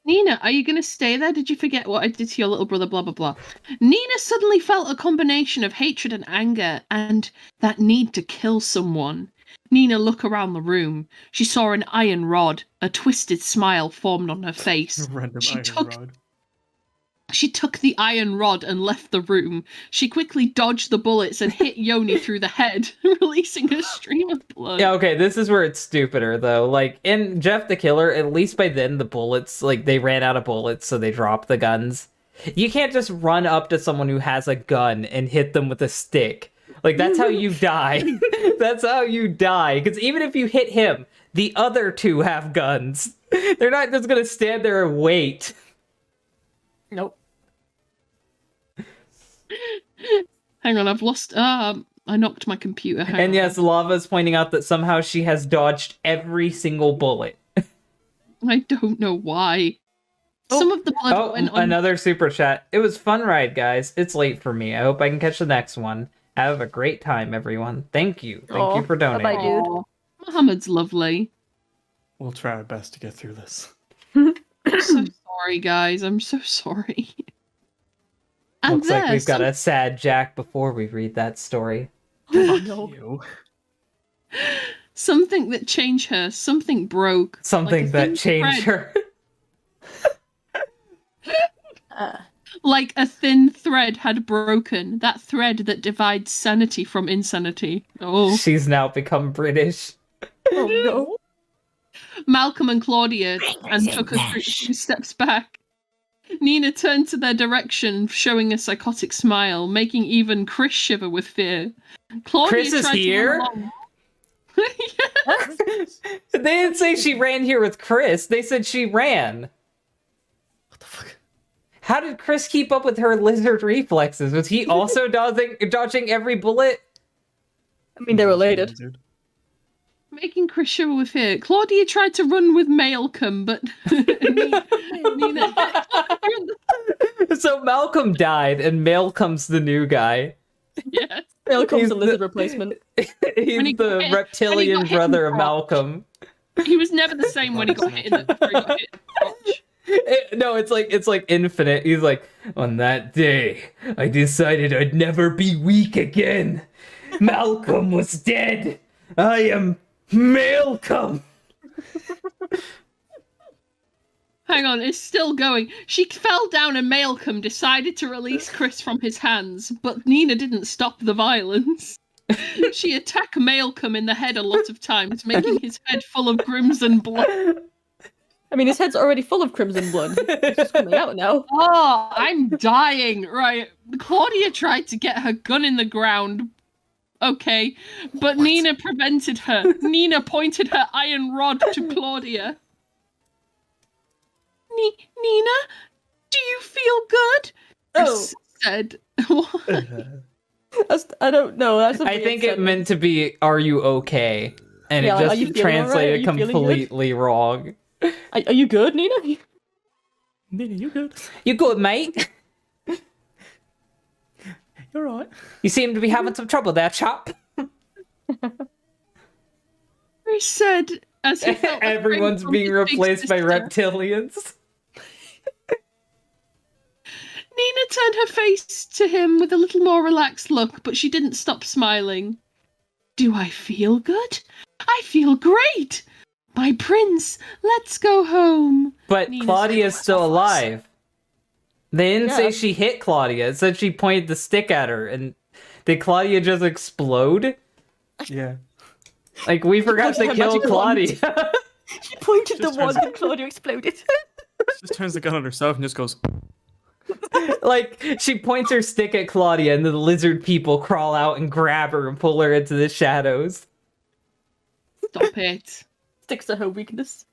Nina, are you going to stay there? Did you forget what I did to your little brother? Blah, blah, blah. Nina suddenly felt a combination of hatred and anger and that need to kill someone. Nina looked around the room. She saw an iron rod. A twisted smile formed on her face. Random She iron took- rod. She took the iron rod and left the room. She quickly dodged the bullets and hit Yoni through the head, releasing a stream of blood. Yeah, okay, this is where it's stupider, though. Like, in Jeff the Killer, at least by then, the bullets, like, they ran out of bullets, so they dropped the guns. You can't just run up to someone who has a gun and hit them with a stick. Like, that's how you die. That's how you die. Because even if you hit him, the other two have guns. They're not just gonna stand there and wait. Nope. Hang on, I've lost... I knocked my computer. Hang And on. yes, Lava's pointing out that somehow she has dodged every single bullet. I don't know why. Some of the blood Oh, went on... another super chat. It was fun ride, guys. It's late for me. I hope I can catch the next one. Have a great time, everyone. Thank you. Thank you for donating. bye-bye, dude. Aw, Muhammad's lovely. We'll try our best to get through this. I'm so sorry, guys. I'm so sorry. And Looks like there, we've got a sad Jack before we read that story. You. something that changed her. Something broke. Something Like a that thin changed thread. her. Like a thin thread had broken. That thread that divides sanity from insanity. Oh. She's now become British. Oh no. Malcolm and Claudia and took a few steps back. Nina turned to their direction, showing a psychotic smile, making even Chris shiver with fear. Claudia Chris is tried to here? run along. They didn't say she ran here with Chris. They said she ran. What the fuck? How did Chris keep up with her lizard reflexes? Was he also dodging every bullet? I mean, they're related. Dude. Making Chris shiver with fear. Claudia tried to run with Malcolm, but Nina... So Malcolm died, and Malcolm's the new guy. Yes. There comes He's a lizard the- replacement. He's he the got hit- reptilian when he got hit in brother the of crotch. Malcolm. He was never the same when he got hit in the crotch. No, it's like infinite. He's like, on that day, I decided I'd never be weak again. Malcolm was dead. I am Malcolm. Hang on, it's still going. She fell down and Malcolm decided to release Chris from his hands, but Nina didn't stop the violence. She attacked Malcolm in the head a lot of times, making his head full of crimson blood. I mean, his head's already full of crimson blood. It's just coming out now. Oh, I'm dying. Right. Claudia tried to get her gun in the ground. Okay. But Nina prevented her. Nina pointed her iron rod to Claudia. Nina, do you feel good? Oh. Chris said. What? I don't know. That's a I weird think it sentence. meant to be, are you okay? And Yeah, it are you just feeling all right? Are translated you feeling good? completely wrong. Are you good, Nina? Nina, you good? You good, mate? You're right. You seem to be having some trouble there, chap. Chris said as he felt a Everyone's friend from being his big replaced by sister. reptilians. Nina turned her face to him with a little more relaxed look, but she didn't stop smiling. Do I feel good? I feel great! My prince, let's go home. But Nina's Claudia's like, still "What?" alive. They didn't say Yeah. she hit Claudia. It said she pointed the stick at her. And did Claudia just explode? Yeah. Like, we forgot pointed to her kill magic wand. Claudia. She pointed Just the wand turns- and Claudia exploded. Just turns the gun on herself and just goes. Like, she points her stick at Claudia, and the lizard people crawl out and grab her and pull her into the shadows. Stop it. Sticks to her weakness.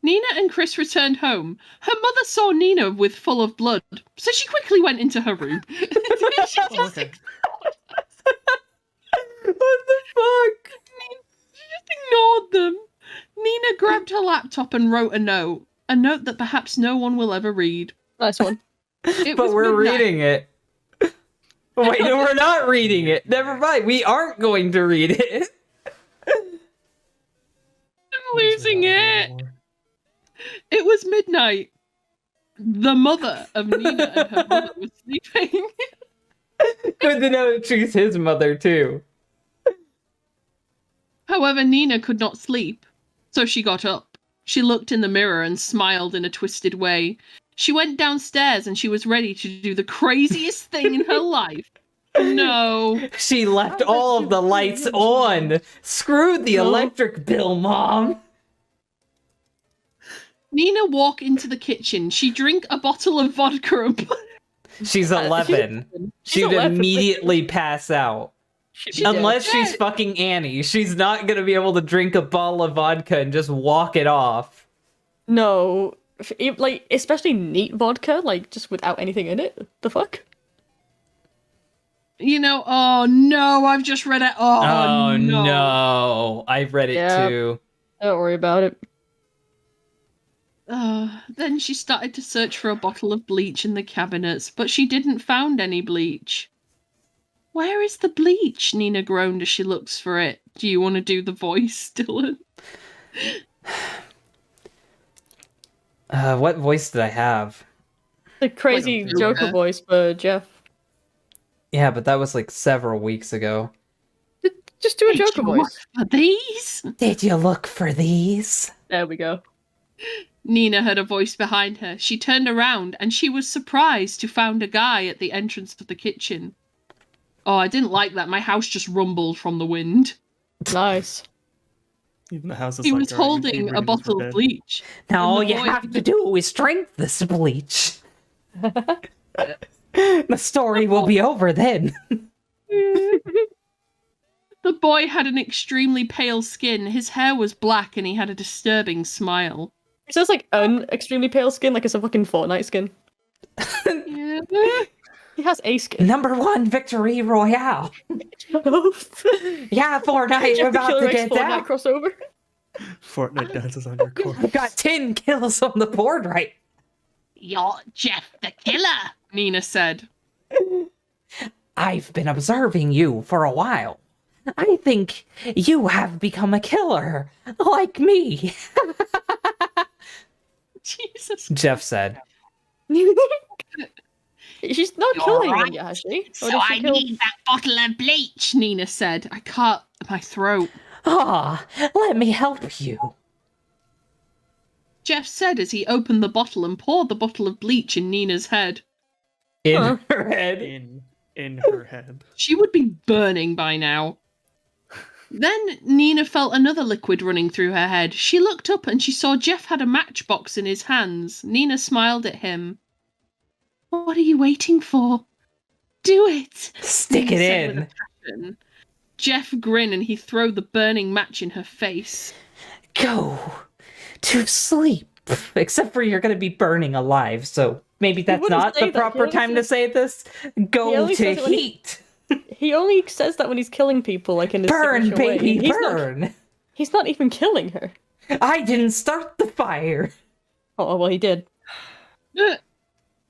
Nina and Chris returned home. Her mother saw Nina with full of blood, so she quickly went into her room. She just Okay. What the fuck? ignored them. Nina grabbed her laptop and wrote a note that perhaps no one will ever read. Nice one. It But was we're midnight. reading it. Wait, no, we're not reading it. Never mind. We aren't going to read it. I'm losing it. It was midnight. The mother of Nina and her brother was sleeping. Good to know that she's his mother, too. However, Nina could not sleep, so she got up. She looked in the mirror and smiled in a twisted way. She went downstairs and she was ready to do the craziest thing in her life. No. She left all of the lights on. Screw the No. electric bill, Mom. Nina walked into the kitchen. She drank a bottle of vodka and She's 11. She'd 11. immediately pass out. Unless she's fucking Annie. She's not gonna be able to drink a bottle of vodka and just walk it off. No. Like, especially neat vodka, like, just without anything in it. The fuck? You know, oh no, I've just read it. Oh, no. I've read it Yep. too. Don't worry about it. Then she started to search for a bottle of bleach in the cabinets, but she didn't found any bleach. Where is the bleach? Nina groaned as she looks for it. Do you want to do the voice, Dillin? What voice did I have? The crazy Like a Joker Joker. voice for Jeff. Yeah, but that was like several weeks ago. Just do a Did Joker you look voice. for these? Did you look for these? There we go. Nina heard a voice behind her. She turned around and she was surprised to find a guy at the entrance of the kitchen. Oh, I didn't like that. My house just rumbled from the wind. Nice. Even the house is He like, was "Alright, holding you a read bottle this of for bed." bleach. Now all And the you boy- have to do is drink this bleach. The story will be over then. The boy had an extremely pale skin. His hair was black and he had a disturbing smile. It says like an extremely pale skin, like it's a fucking Fortnite skin. Yeah. He has a skin. Number 1 victory royale. Yeah, Fortnite, we're about to get Fortnite down. crossover. Fortnite dances on your corpse. I've got 10 kills on the board right. You're Jeff the Killer, Nina said. I've been observing you for a while. I think you have become a killer, like me. Jesus. Jeff said. She's not You're killing right. him yet, has she? So Or did she I kill- need that bottle of bleach, Nina said. I can't. My throat. Ah, let me help you. Jeff said as he opened the bottle and poured the bottle of bleach in Nina's head. In Huh. her head. In her head. She would be burning by now. Then Nina felt another liquid running through her head. She looked up and she saw Jeff had a matchbox in his hands. Nina smiled at him. What are you waiting for? Do it! Stick Nina it said with in. a passion. Jeff grinned and he threw the burning match in her face. Go to sleep. Except for you're gonna be burning alive, so maybe that's wouldn't not say the that. He proper only time to says- say this. He Go only to says it when he- heat. He only says that when he's killing people, like in his Burn, signature way. baby, He's not- burn. He's not even killing her. I didn't start the fire. Oh well, he did.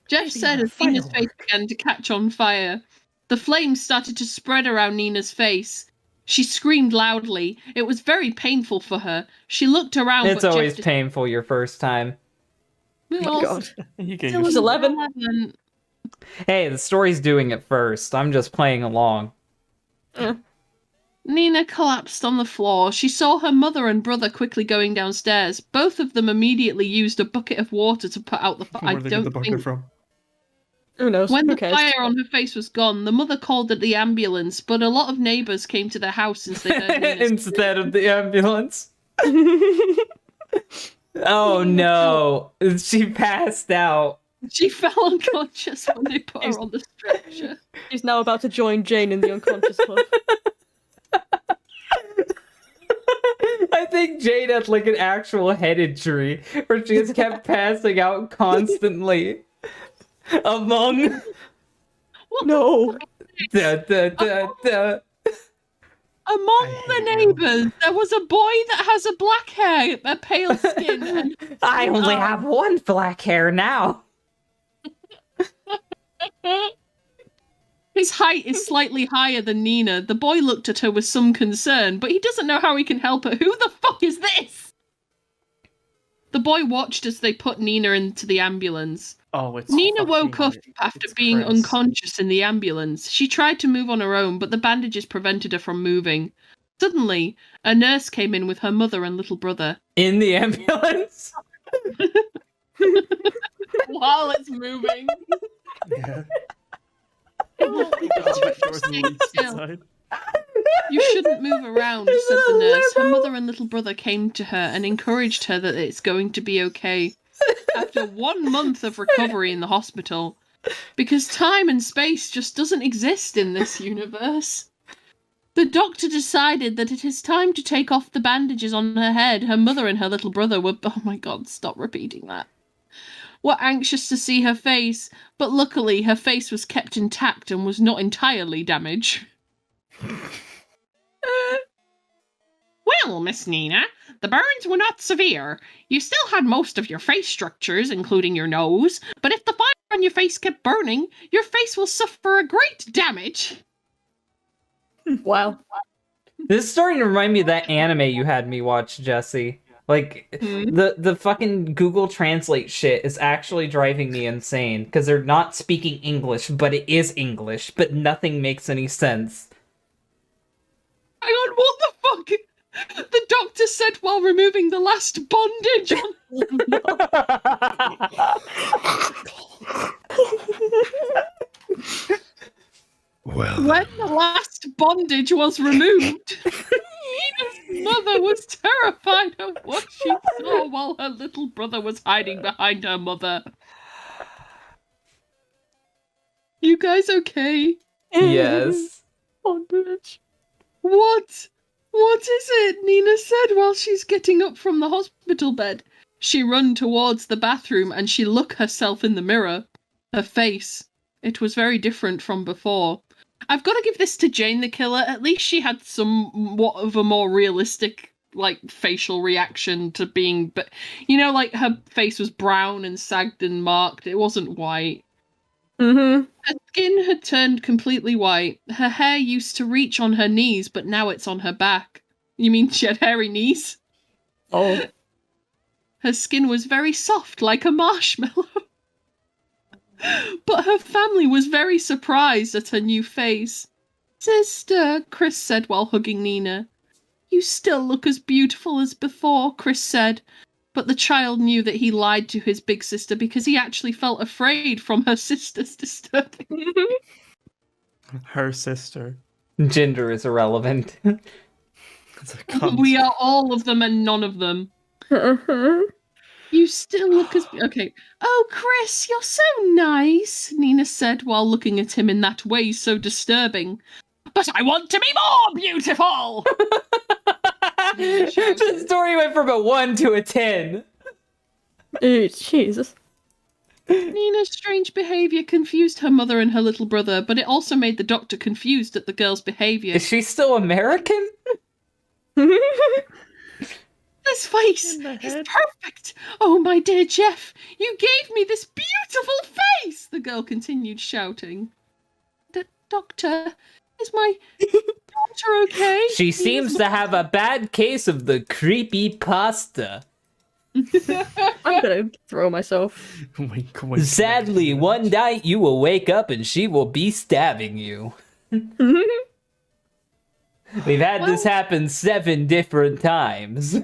Jeff said as Nina's face began to catch on fire. The flames started to spread around Nina's face. She screamed loudly. It was very painful for her. She looked around. It's but always Jeff painful your first time. Oh my god. You get Still He's used to 11. Hey, the story's doing it first. I'm just playing along. Nina collapsed on the floor. She saw her mother and brother quickly going downstairs. Both of them immediately used a bucket of water to put out the fire. Where they get the bucket from? Who knows? When Who the cares? fire on her face was gone, the mother called at the ambulance, but a lot of neighbors came to their house since they heard Nina's Instead of the ambulance. Oh no, she passed out. She fell unconscious when they put her on the stretcher. She's now about to join Jane in the unconscious club. I think Jade had like an actual head injury where she just kept passing out constantly. Among No. the Among the neighbors, there was a boy that has a black hair, a pale skin, and I only have one black hair now. his height is slightly higher than Nina. The boy looked at her with some concern, but he doesn't know how he can help her. Who the fuck is this? The boy watched as they put Nina into the ambulance. Oh, it's Nina fucking- woke up after it's being Chris. unconscious in the ambulance. She tried to move on her own, but the bandages prevented her from moving. Suddenly, a nurse came in with her mother and little brother. In the ambulance? While it's moving. Yeah. Inside. You shouldn't move around, said the nurse. Her mother and little brother came to her and encouraged her that it's going to be okay. After 1 month of recovery in the hospital, because time and space just doesn't exist in this universe. The doctor decided that it is time to take off the bandages on her head. Her mother and her little brother were... Oh my god, stop repeating that. Were anxious to see her face, but luckily her face was kept intact and was not entirely damaged. Well, Miss Nina, the burns were not severe. You still had most of your face structures, including your nose, but if the fire on your face kept burning, your face will suffer a great damage. Wow. This is starting to remind me of that anime you had me watch, Jesse. Like, the fucking Google Translate shit is actually driving me insane, because they're not speaking English, but it is English, but nothing makes any sense. Hang on, what the fuck? The doctor said while removing the last bondage Well, when the last bondage was removed. Nina's mother was terrified of what she saw while her little brother was hiding behind her mother. You guys okay? Yes. Bondage. What? What is it? Nina said while she's getting up from the hospital bed. She run towards the bathroom and she look herself in the mirror. Her face. It was very different from before. I've got to give this to Jane the Killer. At least she had somewhat of a more realistic, like, facial reaction to being... But you know, like, her face was brown and sagged and marked. It wasn't white. Mm-hmm. Her skin had turned completely white. Her hair used to reach on her knees, but now it's on her back. You mean she had hairy knees? Oh. Her skin was very soft, like a marshmallow. But her family was very surprised at her new face. Sister, Chris said while hugging Nina. You still look as beautiful as before, Chris said. But the child knew that he lied to his big sister because he actually felt afraid from her sister's disturbing. her sister. Gender is irrelevant. It's a cunt. We are all of them and none of them. You still look as... Okay. Oh, Chris, you're so nice, Nina said while looking at him in that way so disturbing. But I want to be more beautiful! The story went from a 1 to a 10. Jesus. Nina's strange behaviour confused her mother and her little brother, but it also made the doctor confused at the girl's behaviour. Is she still American? This face is perfect! Oh, my dear Jeff, you gave me this beautiful face! The girl continued shouting. Doctor, is my daughter okay? She seems to have a bad case of the creepypasta. I'm gonna throw myself. Wink, wink. Sadly, one night you will wake up and she will be stabbing you. We've had this happen 7 different times.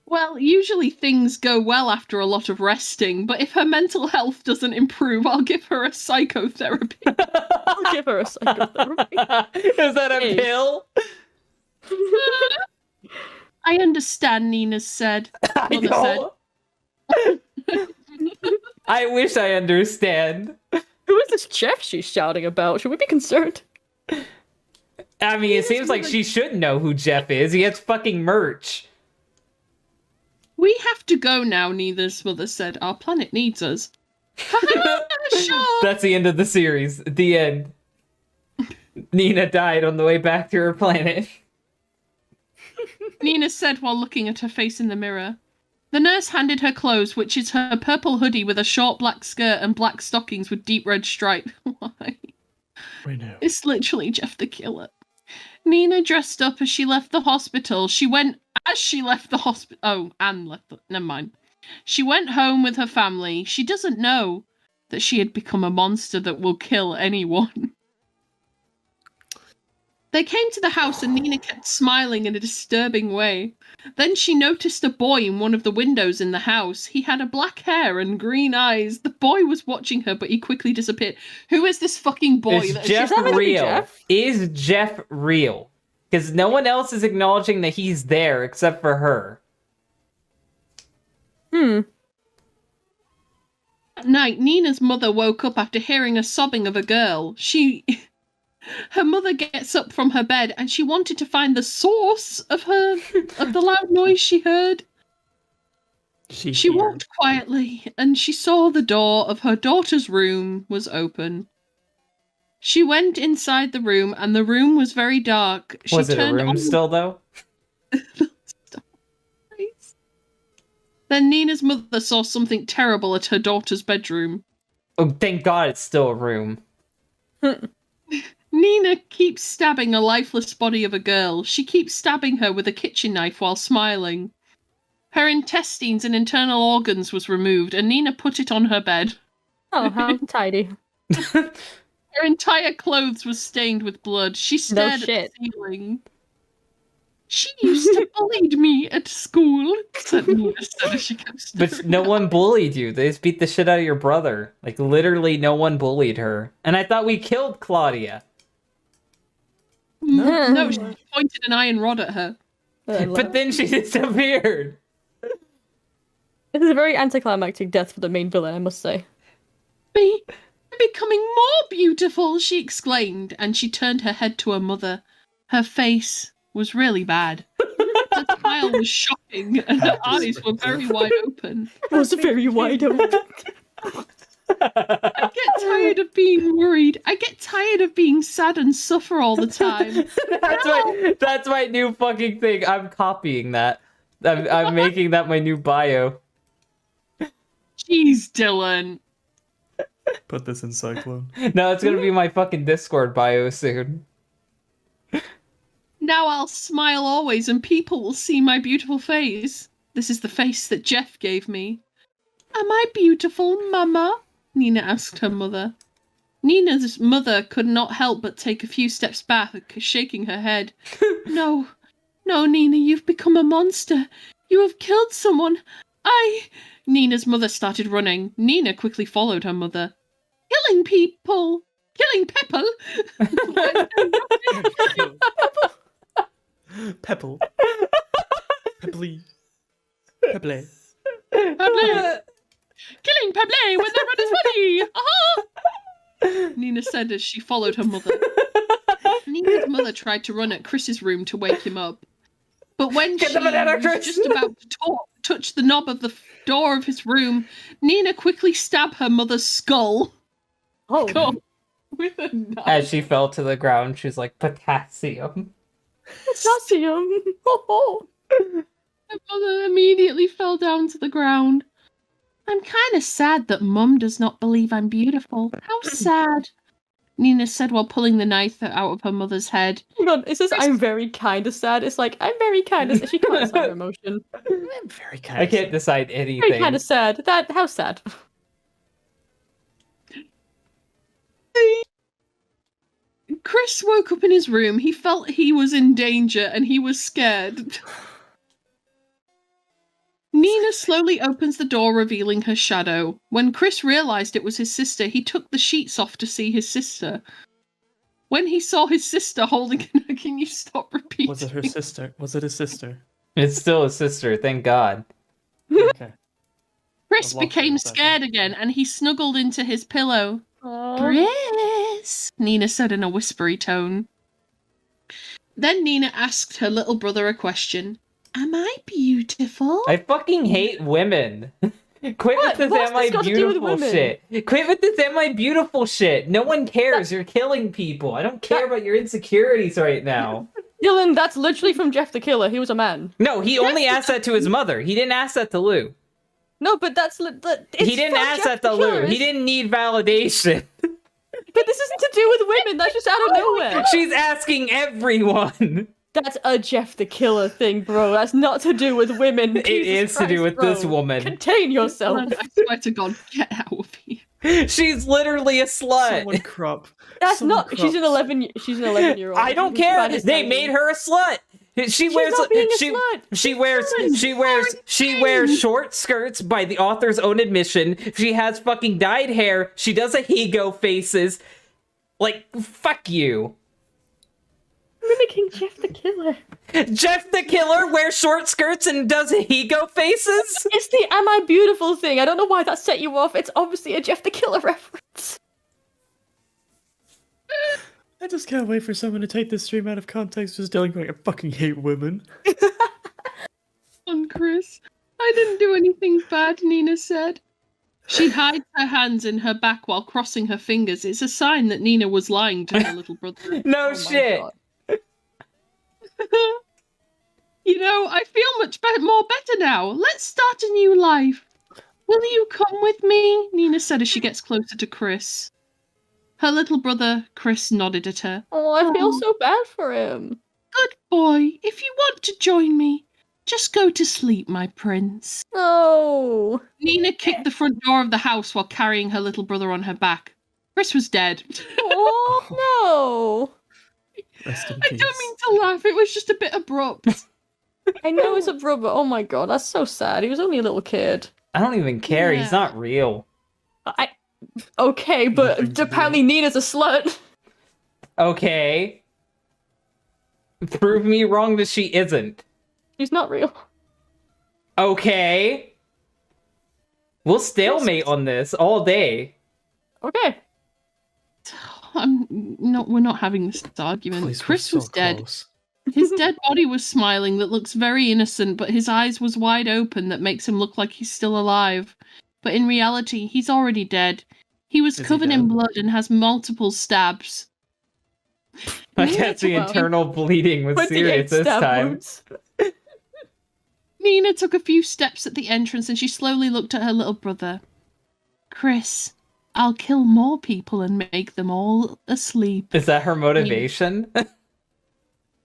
Well, usually things go well after a lot of resting, but if her mental health doesn't improve, I'll give her a psychotherapy. I'll give her a psychotherapy. Is that a pill? I understand, Nina said. I know. I wish I understand. Who is this Jeff she's shouting about? Should we be concerned? I mean, it seems like she should know who Jeff is. He has fucking merch. We have to go now, Nina's mother said. Our planet needs us. Sure. That's the end of the series. The end. Nina died on the way back to her planet. Nina said while looking at her face in the mirror. The nurse handed her clothes, which is her purple hoodie with a short black skirt and black stockings with deep red stripe. Why? We know. It's literally Jeff the Killer. Nina dressed up as she left the hospital. Never mind. She went home with her family. She doesn't know that she had become a monster that will kill anyone. They came to the house and Nina kept smiling in a disturbing way. Then she noticed a boy in one of the windows in the house. He had a black hair and green eyes. The boy was watching her, but he quickly disappeared. Who is this fucking boy? Is Jeff real? Is Jeff real? Because no one else is acknowledging that he's there except for her. At night, Nina's mother woke up after hearing a sobbing of a girl. Her mother gets up from her bed and she wanted to find the source of the loud noise she heard. She walked quietly and she saw the door of her daughter's room was open. She went inside the room and the room was very dark. Was it a room still, though? Then Nina's mother saw something terrible at her daughter's bedroom. Oh, thank God it's still a room. Nina keeps stabbing a lifeless body of a girl. She keeps stabbing her with a kitchen knife while smiling. Her intestines and internal organs was removed, and Nina put it on her bed. Oh, how tidy. Her entire clothes was stained with blood. She stared at the ceiling. She used to bully me at school, said Nina as she kept staring. But no one bullied you. They just beat the shit out of your brother. Like, literally no one bullied her. And I thought we killed Claudia. No, she pointed an iron rod at her. But then she disappeared. This is a very anticlimactic death for the main villain, I must say. I'm becoming more beautiful, she exclaimed, and she turned her head to her mother. Her face was really bad. Her smile was shocking, and her eyes were very wide open. It was very wide open. I get tired of being worried. I get tired of being sad and suffer all the time. That's my new fucking thing. I'm copying that. I'm making that my new bio. Jeez, Dillin. Put this in Cyclone. No, it's gonna be my fucking Discord bio soon. Now I'll smile always and people will see my beautiful face. This is the face that Jeff gave me. Am I beautiful, Mama? Nina asked her mother. Nina's mother could not help but take a few steps back, shaking her head. No, Nina, you've become a monster. You have killed someone. Nina's mother started running. Nina quickly followed her mother. Killing people! Killing people! Pebble. Pebbly. Pebble. Killing Pebble when the run is ready! Uh-huh! Nina said as she followed her mother. Nina's mother tried to run at Chris's room to wake him up. But when she was just about to touch the knob of the door of his room, Nina quickly stabbed her mother's skull. Oh. With a knife. As she fell to the ground, she's like, potassium. Potassium. Oh. Her mother immediately fell down to the ground. I'm kind of sad that Mum does not believe I'm beautiful. How sad. Nina said while pulling the knife out of her mother's head. Hang on, it says I'm very kind of sad. It's like, I'm very kind of sad. She can't decide her emotion. I'm very kind I can't decide anything. Very kind of sad. How sad? Chris woke up in his room. He felt he was in danger and he was scared. Nina slowly opens the door, revealing her shadow. When Chris realized it was his sister, he took the sheets off to see his sister. When he saw his sister holding... Can you stop repeating? Was it her sister? Was it his sister? It's still his sister, thank God. Okay. Chris I've lost became it for a second. scared again, and he snuggled into his pillow. Aw. Chris, Nina said in a whispery tone. Then Nina asked her little brother a question. Am I beautiful? I fucking hate women. Quit What? with this What's am I this got to do with beautiful women? shit. Quit with this am I beautiful shit. No one cares. You're killing people. I don't care about your insecurities right now. Dillin, that's literally from Jeff the Killer. He was a man. No, he only asked that to his mother. He didn't ask that to Lou. No, but that's... He didn't ask that to Lou. He didn't need validation. But this isn't to do with women. That's just out of nowhere. She's asking everyone. That's a Jeff the Killer thing, bro. That's not to do with women. It is to do with this woman. Contain yourself. I swear to God, get out of here. She's literally a slut. Someone crop. That's Someone not. She's an crops. 11. She's an 11-year-old. I don't care. They made her a slut. She wears not being a she slut. she wears short skirts by the author's own admission. She has fucking dyed hair. She does a he-go faces. Like, fuck you. mimicking Jeff the Killer. Jeff the Killer wears short skirts and does he-go faces? It's the "Am I Beautiful" thing. I don't know why that set you off. It's obviously a Jeff the Killer reference. I just can't wait for someone to take this stream out of context, just telling me I fucking hate women. On Chris. I didn't do anything bad, Nina said. She hides her hands in her back while crossing her fingers. It's a sign that Nina was lying to her little brother. No Oh my shit. God. You know, I feel much more better now. Let's start a new life. Will you come with me? Nina said as she gets closer to Chris. Her little brother, Chris, nodded at her. Oh, I feel so bad for him. Good boy. If you want to join me, just go to sleep, my prince. No. Nina kicked the front door of the house while carrying her little brother on her back. Chris was dead. Oh Rest in I peace. don't mean to laugh. It was just a bit abrupt. no. I know it's a brother. Oh my God, that's so sad. He was only a little kid. I don't even care. He's Yeah. not real. Okay, but Nothing to do. apparently Nina's a slut. Okay. Prove me wrong that she isn't. She's not real. Okay. We'll stalemate on this all day. Okay. We're not having this argument. Please, we're Chris so was dead. close. His dead body was smiling that looks very innocent, but his eyes was wide open that makes him look like he's still alive. But in reality, he's already dead. He was Is he covered in dead? blood and has multiple stabs. I guess the Well, internal bleeding was 28 serious this stab time. wounds. Nina took a few steps at the entrance and she slowly looked at her little brother. Chris, I'll kill more people and make them all asleep. Is that her motivation?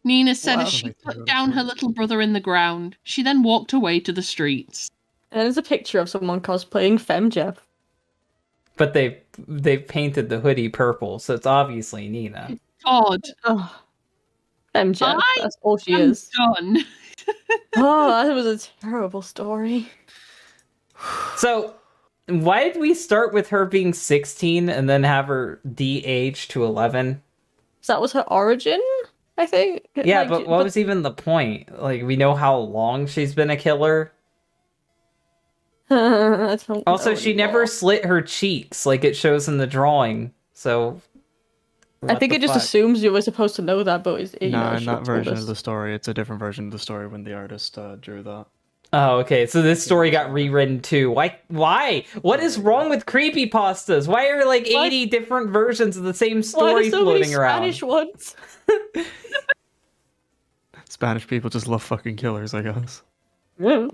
Nina said Wow. as she Sounds like put the down her little brother in the ground. She then walked away to the streets. And there's a picture of someone cosplaying Femme Jeff. But they painted the hoodie purple, so it's obviously Nina. God, Oh. Femme Jeff. I That's all she I'm is. done. Oh, that was a terrible story. So, why did we start with her being 16 and then have her de-age to 11? So that was her origin, I think. Yeah, Like, but what was even the point? Like, we know how long she's been a killer. I don't Also, know she anymore. never slit her cheeks like it shows in the drawing. So, I think it just assumes you were supposed to know that, but it's, you know, Nah, it in should've that told version us. of the story, it's a different version of the story when the artist drew that. Oh, okay. So this story got rewritten too. Why? Why? What is wrong with creepypastas? Why are like What? 80 different versions of the same Why story are so many floating around? Spanish ones? Spanish people just love fucking killers, I guess.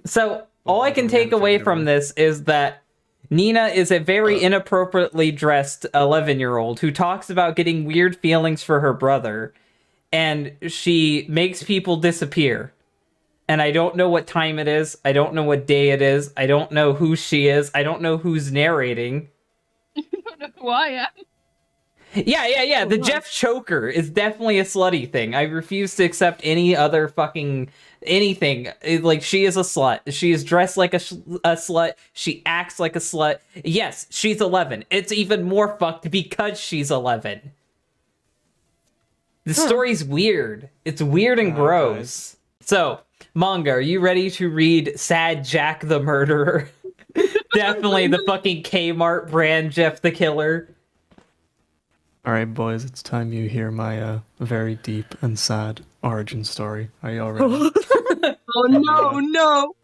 So all I can take away from this is that Nina is a very inappropriately dressed 11-year-old who talks about getting weird feelings for her brother, and she makes people disappear. And I don't know what time it is. I don't know what day it is. I don't know who she is. I don't know who's narrating. I don't know who I am. Yeah. The Jeff choker is definitely a slutty thing. I refuse to accept any other fucking anything. Like, she is a slut. She is dressed like a slut. She acts like a slut. Yes, she's 11. It's even more fucked because she's 11. The story's weird. It's weird and gross. So, manga, are you ready to read Sad Jack the Murderer? Definitely the fucking Kmart brand Jeff the Killer. Alright, boys, it's time you hear my very deep and sad origin story. Are you all ready? Oh no!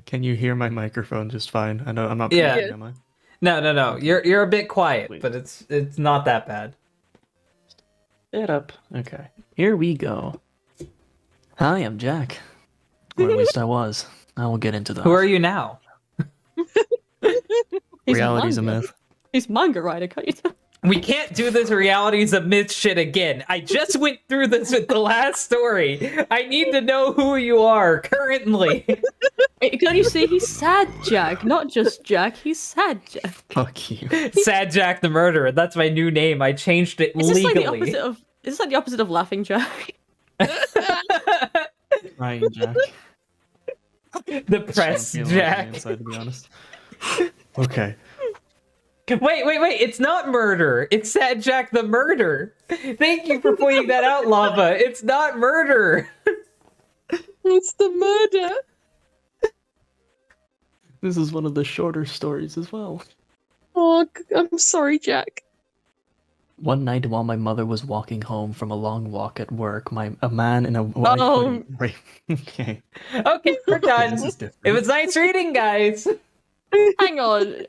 Can you hear my microphone just fine? I know I'm not peeking, am I? No. You're a bit quiet, but it's not that bad. It up. Okay. Here we go. Hi, I'm Jack. Or at least I was. I will get into that. Who are you now? Reality's a myth. He's manga writer, can't you tell? We can't do this realities of myth shit again. I just went through this with the last story. I need to know who you are currently. Can you see he's Sad Jack, not just Jack, he's Sad Jack. Fuck you. Sad Jack the Murderer. That's my new name. I changed it Is this legally. is this like the opposite of Laughing Jack? Ryan Jack. Depressed Champion on Jack. the inside, to be honest. Okay. Wait. It's not murder. It's Sad Jack the Murder. Thank you for pointing that out, Lava. It's not murder. It's the murder. This is one of the shorter stories as well. Oh, I'm sorry, Jack. One night while my mother was walking home from a long walk at work, a man in a white hoodie... Wait, okay. Okay, we're done. This is different. It was nice reading, guys. Hang on.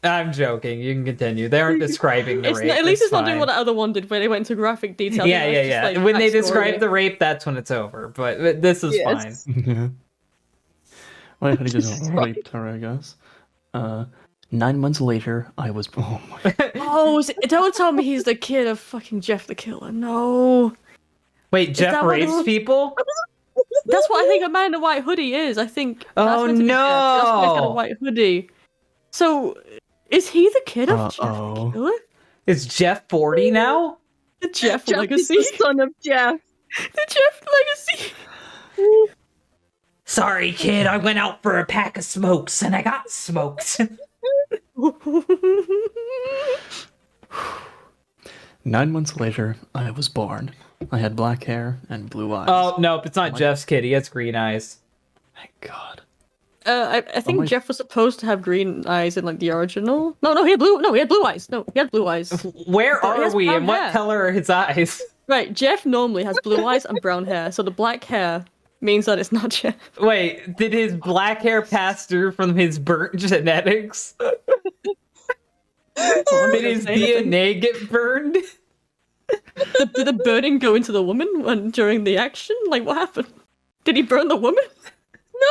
I'm joking. You can continue. They aren't describing the rape. At least it's not fine. doing what the other one did, where they went into graphic detail. Yeah. Like, when they backstory. describe the rape, that's when it's over. But this is fine. Yeah. Well, he just raped her, I guess. 9 months later, I was... Oh my... Oh, don't tell me he's the kid of fucking Jeff the Killer. No. Wait, Jeff that what it rapes was? people? That's what I think a man in a white hoodie is. I think. Oh, that's meant to be Jeff. That's why he's got a no. white hoodie. So, is he the kid of Jeff Uh-oh. the Killer? Is Jeff 40 now? The Jeff Jack legacy. is the son of Jeff. The Jeff legacy. Sorry, kid. I went out for a pack of smokes and I got smoked. 9 months later, I was born. I had black hair and blue eyes. Oh, nope. It's not Jeff's kid. He has green eyes. Thank God. I think my- Jeff was supposed to have green eyes in like the original. No, he had blue. No, he had blue eyes. No, he had blue eyes. Where But he are has we brown and what hair. color are his eyes? Right, Jeff normally has blue eyes and brown hair, so the black hair means that it's not Jeff. Wait, did his black hair pass through from his burnt genetics? Did his DNA get burned? Did the burning go into the woman during the action? Like, what happened? Did he burn the woman? No!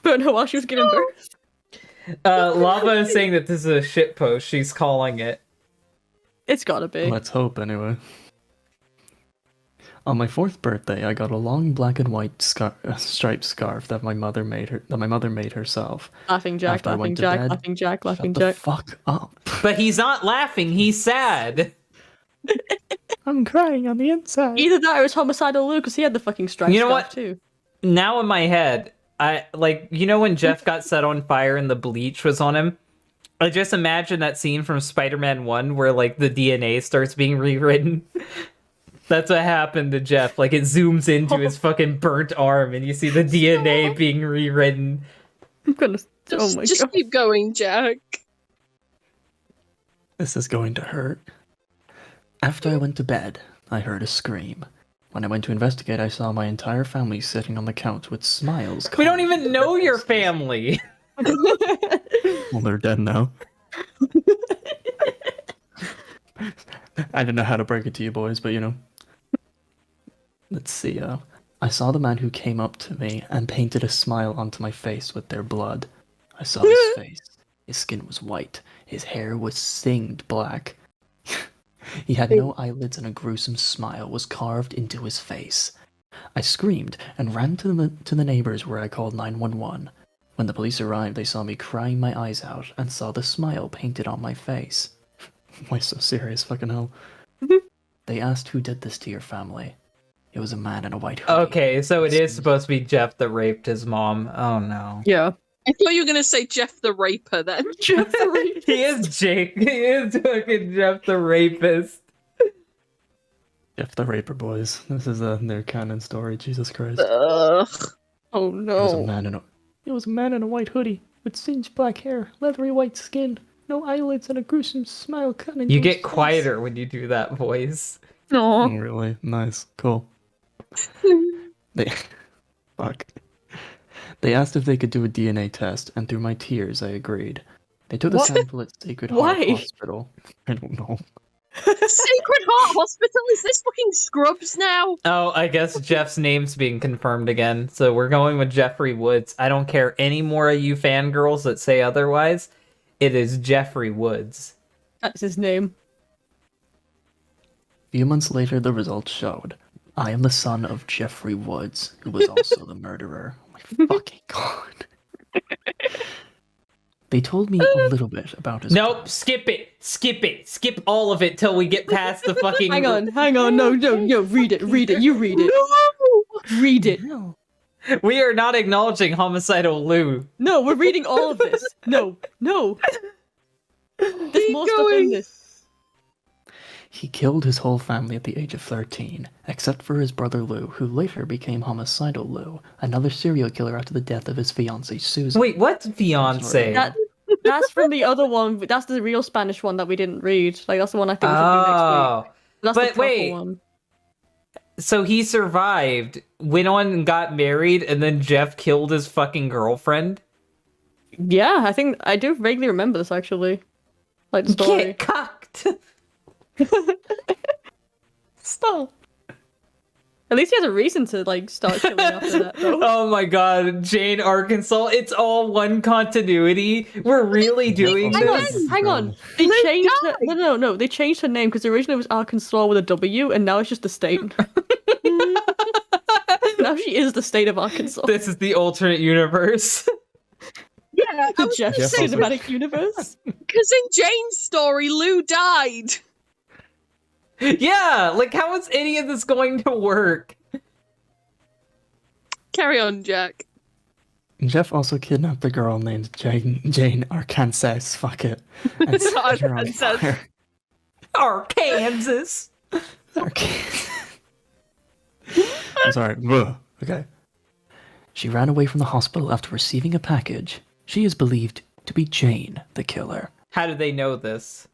Burn her while she was giving birth? Lava is saying that this is a shitpost. She's calling it. It's gotta be. Let's hope, anyway. On my 4th birthday, I got a long black and white striped scarf that my mother made herself. Laughing Jack, After I laughing went to Jack, bed, laughing Jack, laughing Shut the Jack. fuck up. But he's not laughing. He's sad. I'm crying on the inside. Either that or it's homicidal Lou, because he had the fucking striped You know scarf what? too. Now in my head, when Jeff got set on fire and the bleach was on him, I just imagine that scene from Spider-Man 1 where like the DNA starts being rewritten. That's what happened to Jeff. Like it zooms into his fucking burnt arm and you see the DNA being rewritten. I'm gonna. Oh my Just god. keep going, Jack. This is going to hurt. After I went to bed, I heard a scream. When I went to investigate, I saw my entire family sitting on the couch with smiles. We don't carved even into know their your faces. family. Well, they're dead now. I don't know how to break it to you boys, but you know. Let's see, I saw the man who came up to me and painted a smile onto my face with their blood. I saw his face. His skin was white. His hair was singed black. He had no eyelids and a gruesome smile was carved into his face. I screamed and ran to the neighbors where I called 911. When the police arrived, they saw me crying my eyes out and saw the smile painted on my face. Why so serious? Fucking hell. They asked who did this to your family. It was a man in a white hoodie. Okay, so it is supposed to be Jeff that raped his mom. Oh no. Yeah. I thought you were gonna say Jeff the Raper then. Jeff the Rapist. He is Jake. He is fucking Jeff the rapist. Jeff the Raper, boys. This is their canon story. Jesus Christ. Ugh. Oh It was a no. man in a. It was a man in a white hoodie with singed black hair, leathery white skin, no eyelids, and a gruesome smile cutting. You get quieter when you do that voice. No. Oh, really? Nice. Cool. They. Fuck. They asked if they could do a DNA test, and through my tears, I agreed. They took the What? sample at Sacred Heart Why? Hospital. I don't know. Sacred Heart Hospital? Is this fucking Scrubs now? Oh, I guess Jeff's name's being confirmed again. So we're going with Jeffrey Woods. I don't care any more of you fangirls that say otherwise. It is Jeffrey Woods. That's his name. A few months later, the results showed. I am the son of Jeffrey Woods, who was also the murderer. Oh my fucking god. They told me a little bit about his Nope, past. skip it. Skip all of it till we get past the fucking... Hang on. No, read it, you read it. Read it. No. We are not acknowledging homicidal Lou. No, we're reading all of this. No. There's more stuff in this. He killed his whole family at the age of 13, except for his brother Lou, who later became homicidal Lou, another serial killer after the death of his fiancée Susan. Wait, what's fiance? That's from the other one. That's the real Spanish one that we didn't read. Like that's the one I think we should do next Oh. week. That's But the proper wait. one. So he survived, went on and got married, and then Jeff killed his fucking girlfriend? Yeah, I think I do vaguely remember this actually. Like the story. Get cocked! Stop. At least he has a reason to like start killing after that though. Oh my god, Jane, Arkansas, it's all one continuity. We're really doing this? Hang on. They changed her. No. They changed her name because originally it was Arkansas with a W, and now it's just the state. Now she is the state of Arkansas. This is the alternate universe. Yeah, The Jeff cinematic universe. because in Jane's story, Lou died. Yeah, like how is any of this going to work? Carry on, Jack. Jeff also kidnapped a girl named Jane Arkansas. Fuck it. And set her on Arkansas. fire. Arkansas. Arkansas. I'm sorry. Ugh. Okay. She ran away from the hospital after receiving a package. She is believed to be Jane, the killer. How do they know this?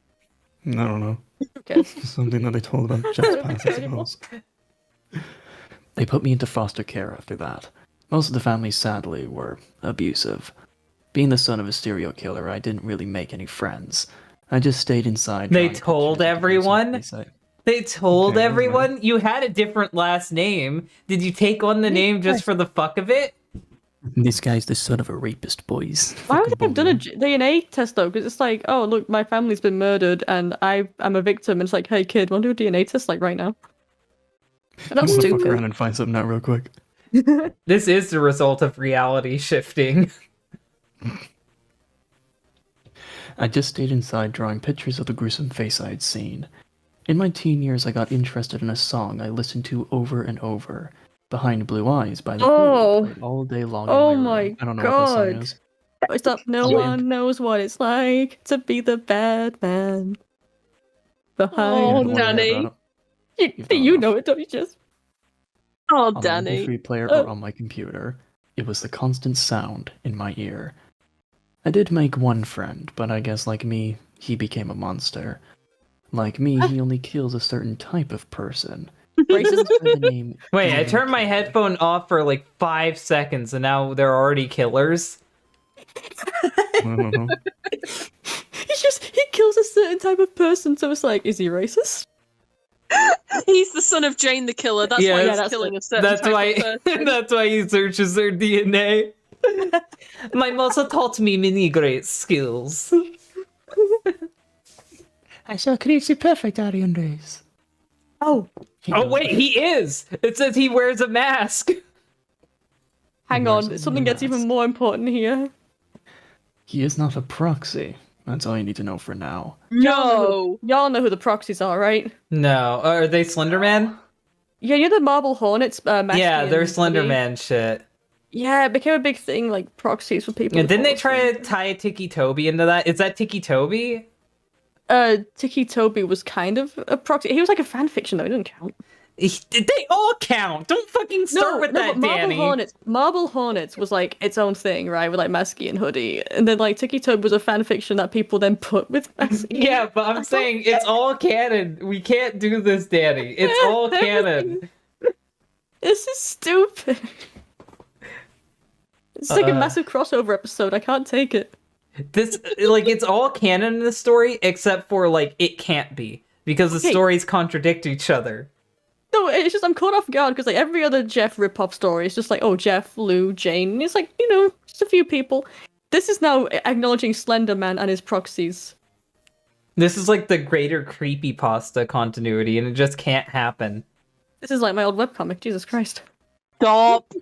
I don't know. Okay. Something that they told about Jeff's past, I suppose. They put me into foster care after that. Most of the family, sadly, were abusive. Being the son of a serial killer, I didn't really make any friends. I just stayed inside. They drawing told pictures of the everyone? gruesome face. They told Okay, everyone? You had a different last name. Did you take on the name just for the fuck of it? This guy's the son of a rapist, boys. Why would Fucking they have done a bullshit. DNA test though? Because it's like, oh look, my family's been murdered and I'm a victim. And it's like, hey kid, want to do a DNA test like right now? I'm That's gonna fuck stupid. around and find something out real quick. This is the result of reality shifting. I just stayed inside drawing pictures of the gruesome face I had seen. In my teen years, I got interested in a song I listened to over and over. Behind Blue Eyes by the Oh. Who, played all day long. Oh in my room. I don't know what this song God. is. It's up. No Yeah. one knows what it's like to be the bad man. Oh, Behind. Don't worry Danny. about it. You, You've you done know it, don't you, just? Oh, On the Danny. MP3 player Oh. or on my computer. It was the constant sound in my ear. I did make one friend, but I guess like me, he became a monster. Like me, he only kills a certain type of person. Racist. By the name Wait, I Dillin turned my Killer. headphone off for like 5 seconds and now they're already killers? I don't know. He kills a certain type of person, so it's like, is he racist? He's the son of Jane the killer. That's Yeah, why he's that's killing it. a certain That's type why of person. that's why he searches their DNA. My mother taught me many great skills. I saw Creepy Perfect Aryan Days. Oh, Oh wait, he is! It says he wears a mask. hang Where's on. the Something gets mask? even more important here. He is not a proxy. That's all you need to know for now. No. Y'all know who the proxies are, right? No. Are they Slenderman? Yeah, you know the Marble Hornets. Yeah, they're Hoodie? Slenderman shit. Yeah, it became a big thing, like proxies for people. Yeah, who didn't they follow try to Slender. tie Tiki Toby into that? Is that Tiki Toby? Tiki Toby was kind of a proxy. He was like a fan fiction though. It didn't count. They all count. Don't fucking start with that, but Danny. Marble Hornets was like its own thing, right? With like Masky and Hoodie, and then like Tiki Toby was a fan fiction that people then put with Masky. Yeah, but I'm saying it's all canon. We can't do this, Danny. It's all canon. This is stupid. It's like a massive crossover episode. I can't take it. This like it's all canon in this story except for like it can't be because the Okay. stories contradict each other. No, it's just I'm caught off guard because like every other Jeff ripoff story is just like, oh, Jeff, Lou, Jane. And it's like, you know, just a few people. This is now acknowledging Slender Man and his proxies. This is like the greater creepypasta continuity and it just can't happen. This is like my old webcomic. Jesus Christ. Stop.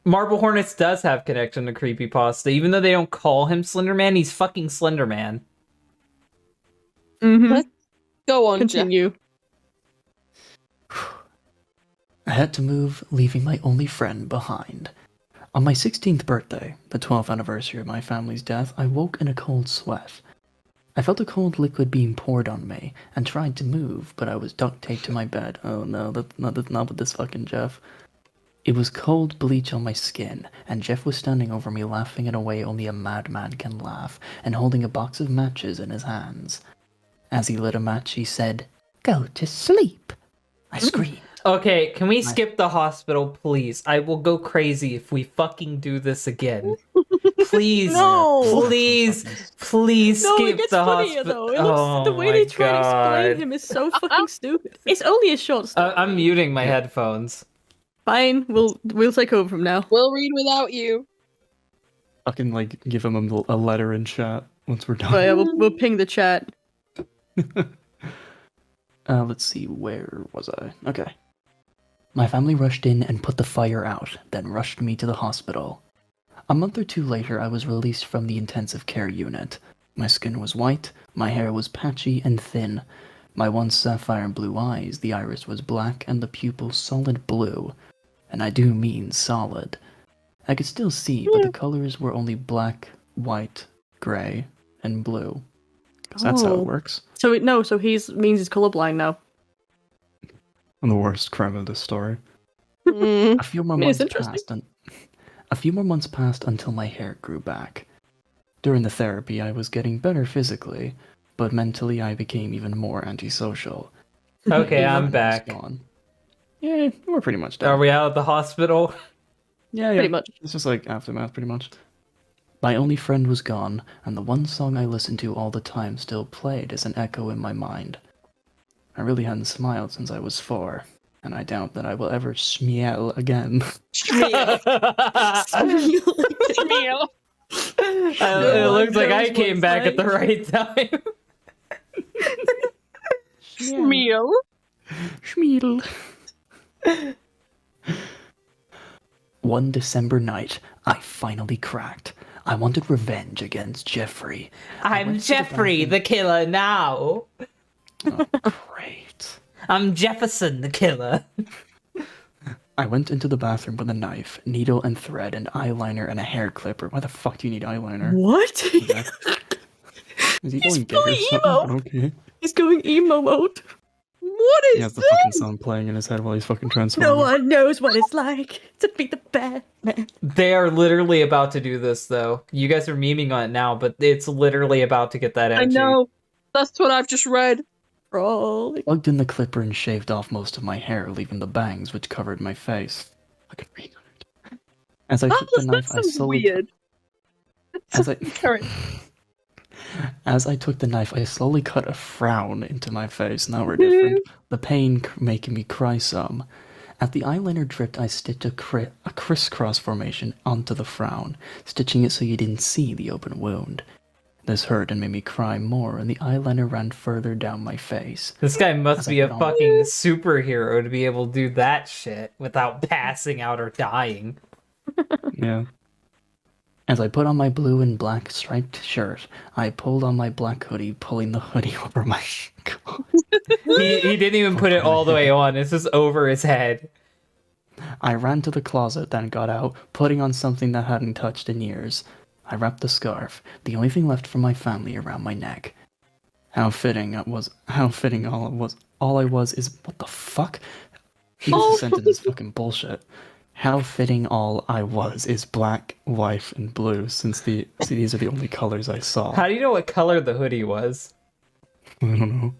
Marble Hornets does have connection to creepypasta, even though they don't call him Slenderman. He's fucking Slenderman. Mm-hmm. Let's Go on, Jeff. Continue. I had to move, leaving my only friend behind. On my 16th birthday, the 12th anniversary of my family's death, I woke in a cold sweat. I felt a cold liquid being poured on me, and tried to move, but I was duct taped to my bed. Oh no, that's not with this fucking Jeff. It was cold bleach on my skin, and Jeff was standing over me laughing in a way only a madman can laugh, and holding a box of matches in his hands. As he lit a match, he said, "Go to sleep." I screamed. Okay, can we skip the hospital, please? I will go crazy if we fucking do this again. Please, No. please No, it skip gets the funnier hospital. though. It looks, the way they try to explain him is so fucking stupid. It's only a short story. I'm muting my headphones. Fine, we'll take over from now. We'll read without you. Fucking like give him a letter in chat once we're done. But yeah, we'll ping the chat. Let's see, where was I? Okay. My family rushed in and put the fire out, then rushed me to the hospital. A month or two later, I was released from the intensive care unit. My skin was white, my hair was patchy and thin. My once sapphire blue eyes, the iris was black and the pupil solid blue. And I do mean solid. I could still see, but the colors were only black, white, grey, and blue. 'Cause that's how Oh. it works. So he's colorblind now. I'm the worst crime of this story. Mm. A few more It's months interesting. passed, a few more months passed until my hair grew back. During the therapy, I was getting better physically, but mentally I became even more antisocial. Okay, My I'm mom was back. gone. Yeah, we're pretty much done. Are we out of the hospital? Yeah, Pretty much. It's just like aftermath, pretty much. My only friend was gone, and the one song I listened to all the time still played as an echo in my mind. I really hadn't smiled since I was 4, and I doubt that I will ever smile again. Schmeal. It looks like I came back at the right time. Schmeal. Schmiedel. One December night, I finally cracked. I wanted revenge against Jeffrey. I'm went to the Jeffrey, bathroom. the killer now. Oh, great. I'm Jefferson, the killer. I went into the bathroom with a knife, needle and thread, and eyeliner and a hair clipper. Why the fuck do you need eyeliner? What? Okay. Is he He's going gay or fully something? emo. Okay. He's going emo mode. What He is has the this? fucking song playing in his head while he's fucking transforming. No one knows what it's like to be the Batman. They are literally about to do this, though. You guys are memeing on it now, but it's literally about to get that edgy. I know. That's what I've just read. Bro. Plugged in the clipper and shaved off most of my hair, leaving the bangs which covered my face. Fucking retard. As I took the knife, I slowly weird. As I Sorry. As I took the knife, I slowly cut a frown into my face. Now we're different. The pain making me cry some. At the eyeliner dripped, I stitched a crisscross formation onto the frown, stitching it so you didn't see the open wound. This hurt and made me cry more, and the eyeliner ran further down my face. This guy must As I be a put on- fucking superhero to be able to do that shit without passing out or dying. Yeah. As I put on my blue and black striped shirt, I pulled on my black hoodie, pulling the hoodie over my skull. He didn't even put it all the way on. It's just over his head. I ran to the closet, then got out, putting on something that hadn't touched in years. I wrapped the scarf, the only thing left from my family, around my neck. How fitting all I was is, what the fuck? This sentence is fucking bullshit. How fitting all I was is black, white, and blue, since these are the only colors I saw. How do you know what color the hoodie was? I don't know.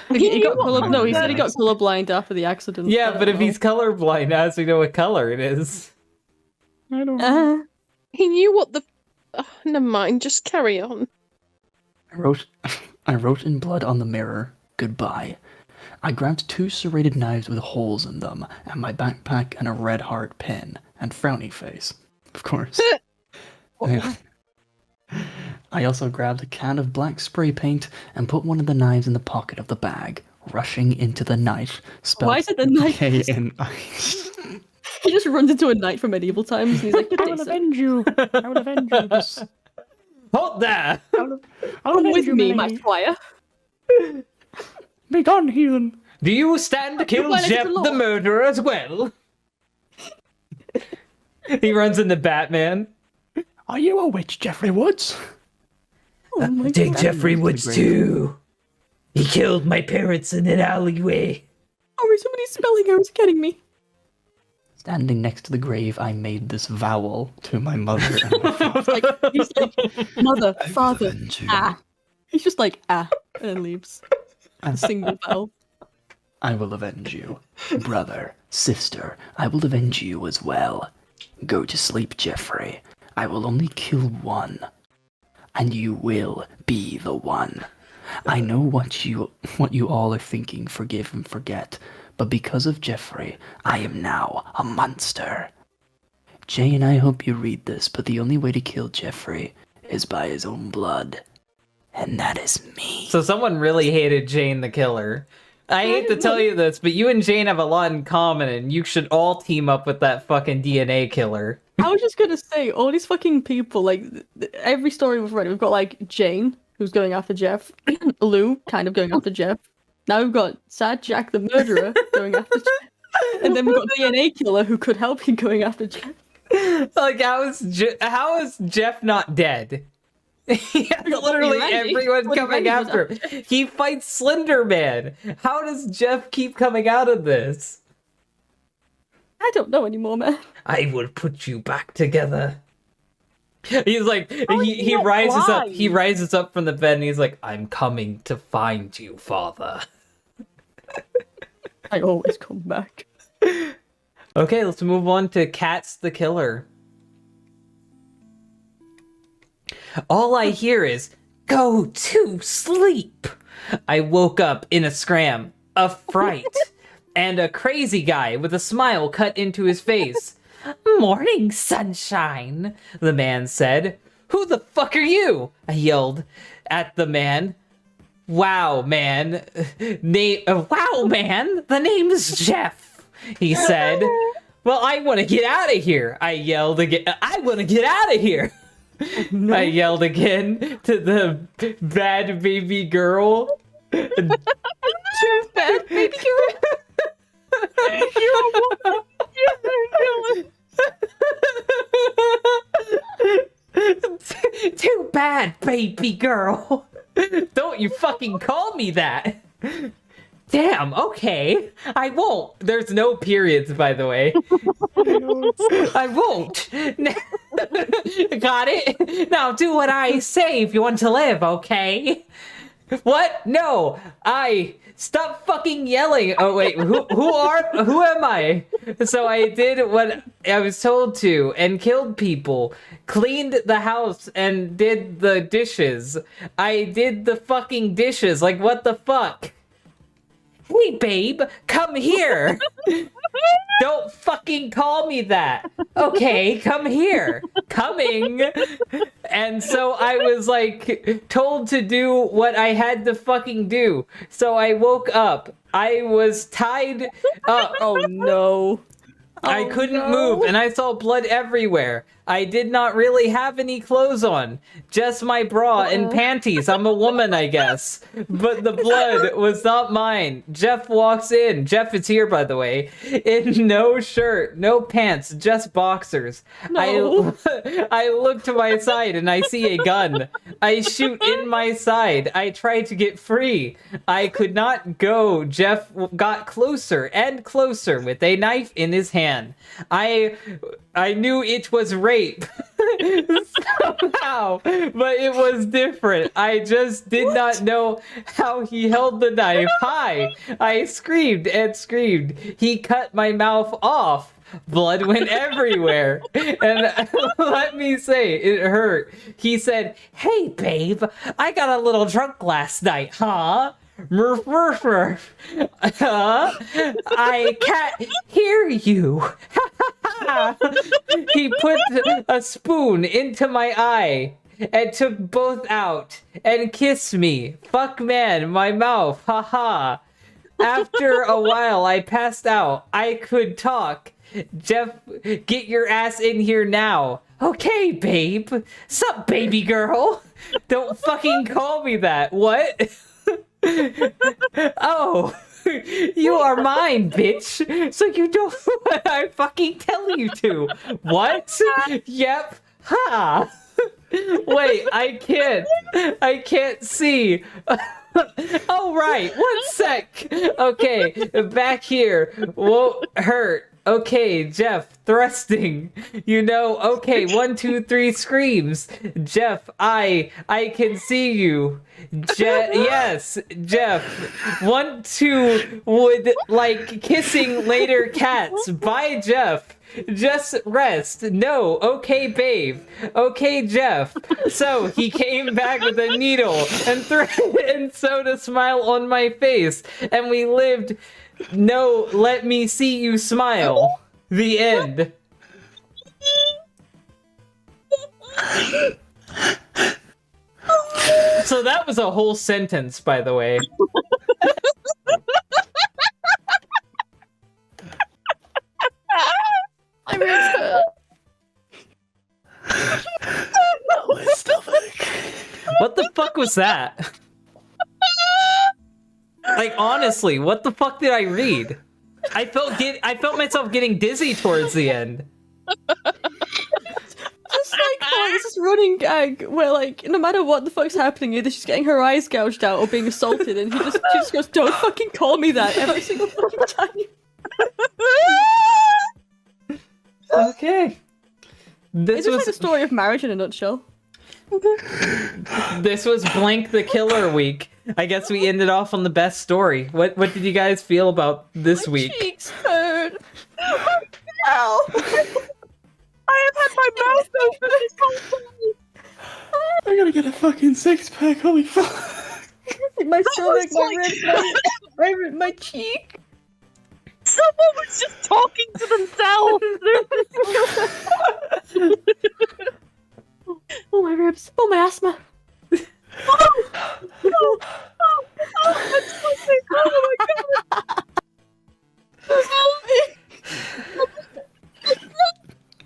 He got no, he said he got colorblind after the accident. Yeah, but if he's colorblind, how does he know what color it is? I don't know. He knew what the... never mind, just carry on. I wrote in blood on the mirror, goodbye. I grabbed 2 serrated knives with holes in them, and my backpack and a red heart pin, and frowny face, of course. I also grabbed a can of black spray paint and put one of the knives in the pocket of the bag, rushing into the night. Why is it the night? K-N-I. He just runs into a knight from medieval times and he's like, I will avenge you! I will avenge you! This... Hold there! Come with me, my squire. Be gone, heathen! Do you stand to kill Jeff the murderer as well? He runs into Batman. Are you a witch, Jeffrey Woods? Take Jeffrey Woods too. He killed my parents in an alleyway. Oh, somebody's spelling errors getting me. Standing next to the grave, I made this vowel to my mother and my father. He's like, mother, father, ah. He's just like, ah, and then leaves. A single vowel. I will avenge you. Brother, sister, I will avenge you as well. Go to sleep, Jeffrey. I will only kill one. And you will be the one. I know what you all are thinking, forgive and forget. But because of Jeffrey, I am now a monster. Jay and I hope you read this, but the only way to kill Jeffrey is by his own blood. And that is me. So someone really hated Jane the Killer. I hate to tell you this, but you and Jane have a lot in common, and you should all team up with that fucking DNA killer. I was just gonna say, all these fucking people, like, every story we've read, we've got, like, Jane, who's going after Jeff, Lou, kind of going after Jeff. Now we've got Sad Jack the murderer going after Jeff. And then we've got DNA killer who could help you going after Jeff. Like, how is Jeff not dead? Literally everyone's coming after him. He fights Slender Man. How does Jeff keep coming out of this? I don't know anymore, man. I will put you back together. He's like, he rises up. He rises up from the bed and he's like, I'm coming to find you, father. I always come back. Okay, let's move on to Cats the Killer. All I hear is, go to sleep. I woke up in a scram, a fright, and a crazy guy with a smile cut into his face. Morning, sunshine, the man said. Who the fuck are you? I yelled at the man. Wow, man. Wow, man. The name's Jeff, he said. Well, I want to get out of here, I yelled again. I want to get out of here. No. I yelled again to the bad baby girl. Too bad baby girl. Too bad, baby girl. Don't you fucking call me that. Damn, okay. I won't. There's no periods, by the way. I won't. Got it? Now do what I say if you want to live, okay? What? No. Stop fucking yelling. Oh wait, who am I? So I did what I was told to and killed people, cleaned the house and did the dishes. I did the fucking dishes. Like, what the fuck? Hey babe, come here. Don't fucking call me that. Okay, come here. Coming. And so I was like told to do what I had to fucking do. So I woke up. I was tied up. Oh no. I couldn't move, and I saw blood everywhere. I did not really have any clothes on, just my bra and panties. I'm a woman, I guess. But the blood was not mine. Jeff walks in. Jeff is here, by the way. In no shirt, no pants, just boxers. No. I look to my side and I see a gun. I shoot in my side. I try to get free. I could not go. Jeff got closer and closer with a knife in his hand. I knew it was rape somehow, but it was different. I just did not know how he held the knife high. I screamed and screamed. He cut my mouth off. Blood went everywhere. And let me say, it hurt. He said, "Hey, babe, I got a little drunk last night, huh? Murph, murph, murph. I can't hear you." He put a spoon into my eye and took both out and kissed me. Fuck man, my mouth, haha. After a while, I passed out. I could talk. Jeff, get your ass in here now. Okay, babe. Sup, baby girl? Don't fucking call me that. What? Oh, you are mine, bitch. So you do what I fucking tell you to. What? Yep. Ha. Wait, I can't see. Oh, right. 1 sec. Okay, back here. Won't hurt. Okay, Jeff, thrusting. You know, okay, 1, 2, 3 screams. Jeff, I can see you. Yes, Jeff. 1, 2 would like kissing later cats. Bye, Jeff. Just rest. No, okay, babe. Okay, Jeff. So he came back with a needle and sewed a smile on my face, and we lived. No, let me see you smile. The end. So that was a whole sentence, by the way. I mean, My stomach. What the fuck was that? Like, honestly, what the fuck did I read? I felt myself getting dizzy towards the end. just like there's this running gag where like no matter what the fuck's happening, either she's getting her eyes gouged out or being assaulted, and she just goes, "Don't fucking call me that," every single fucking time. Okay. This It's was like the story of marriage in a nutshell. This was Blank the Killer week. I guess we ended off on the best story. What did you guys feel about this My week? cheeks hurt. Ow! I have had my mouth open this whole time. I gotta get a fucking 6-pack, holy fuck. My stomach, my was ribs, my cheek. Someone was just talking to themselves. Oh, my ribs. Oh, my asthma. Oh my god!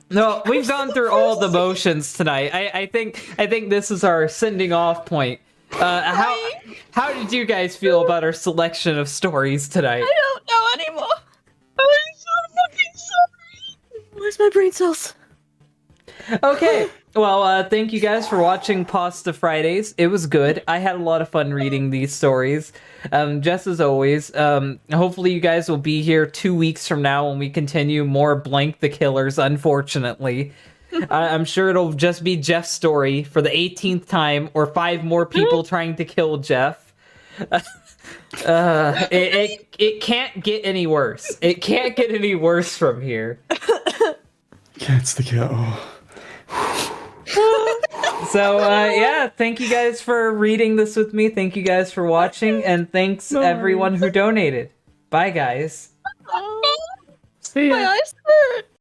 No, we've gone through all the motions tonight. I think this is our sending off point. How did you guys feel about our selection of stories tonight? I don't know anymore. I'm so fucking sorry. Where's my brain cells? Okay. Well, thank you guys for watching Pasta Fridays. It was good. I had a lot of fun reading these stories. Just as always, hopefully you guys will be here 2 weeks from now when we continue more Blank the Killers, unfortunately. I'm sure it'll just be Jeff's story for the 18th time, or 5 more people trying to kill Jeff. It can't get any worse. It can't get any worse from here. Cats the cat. Oh. So, yeah, thank you guys for reading this with me. Thank you guys for watching, and thanks everyone who donated. Bye, guys. See ya. My eyes hurt.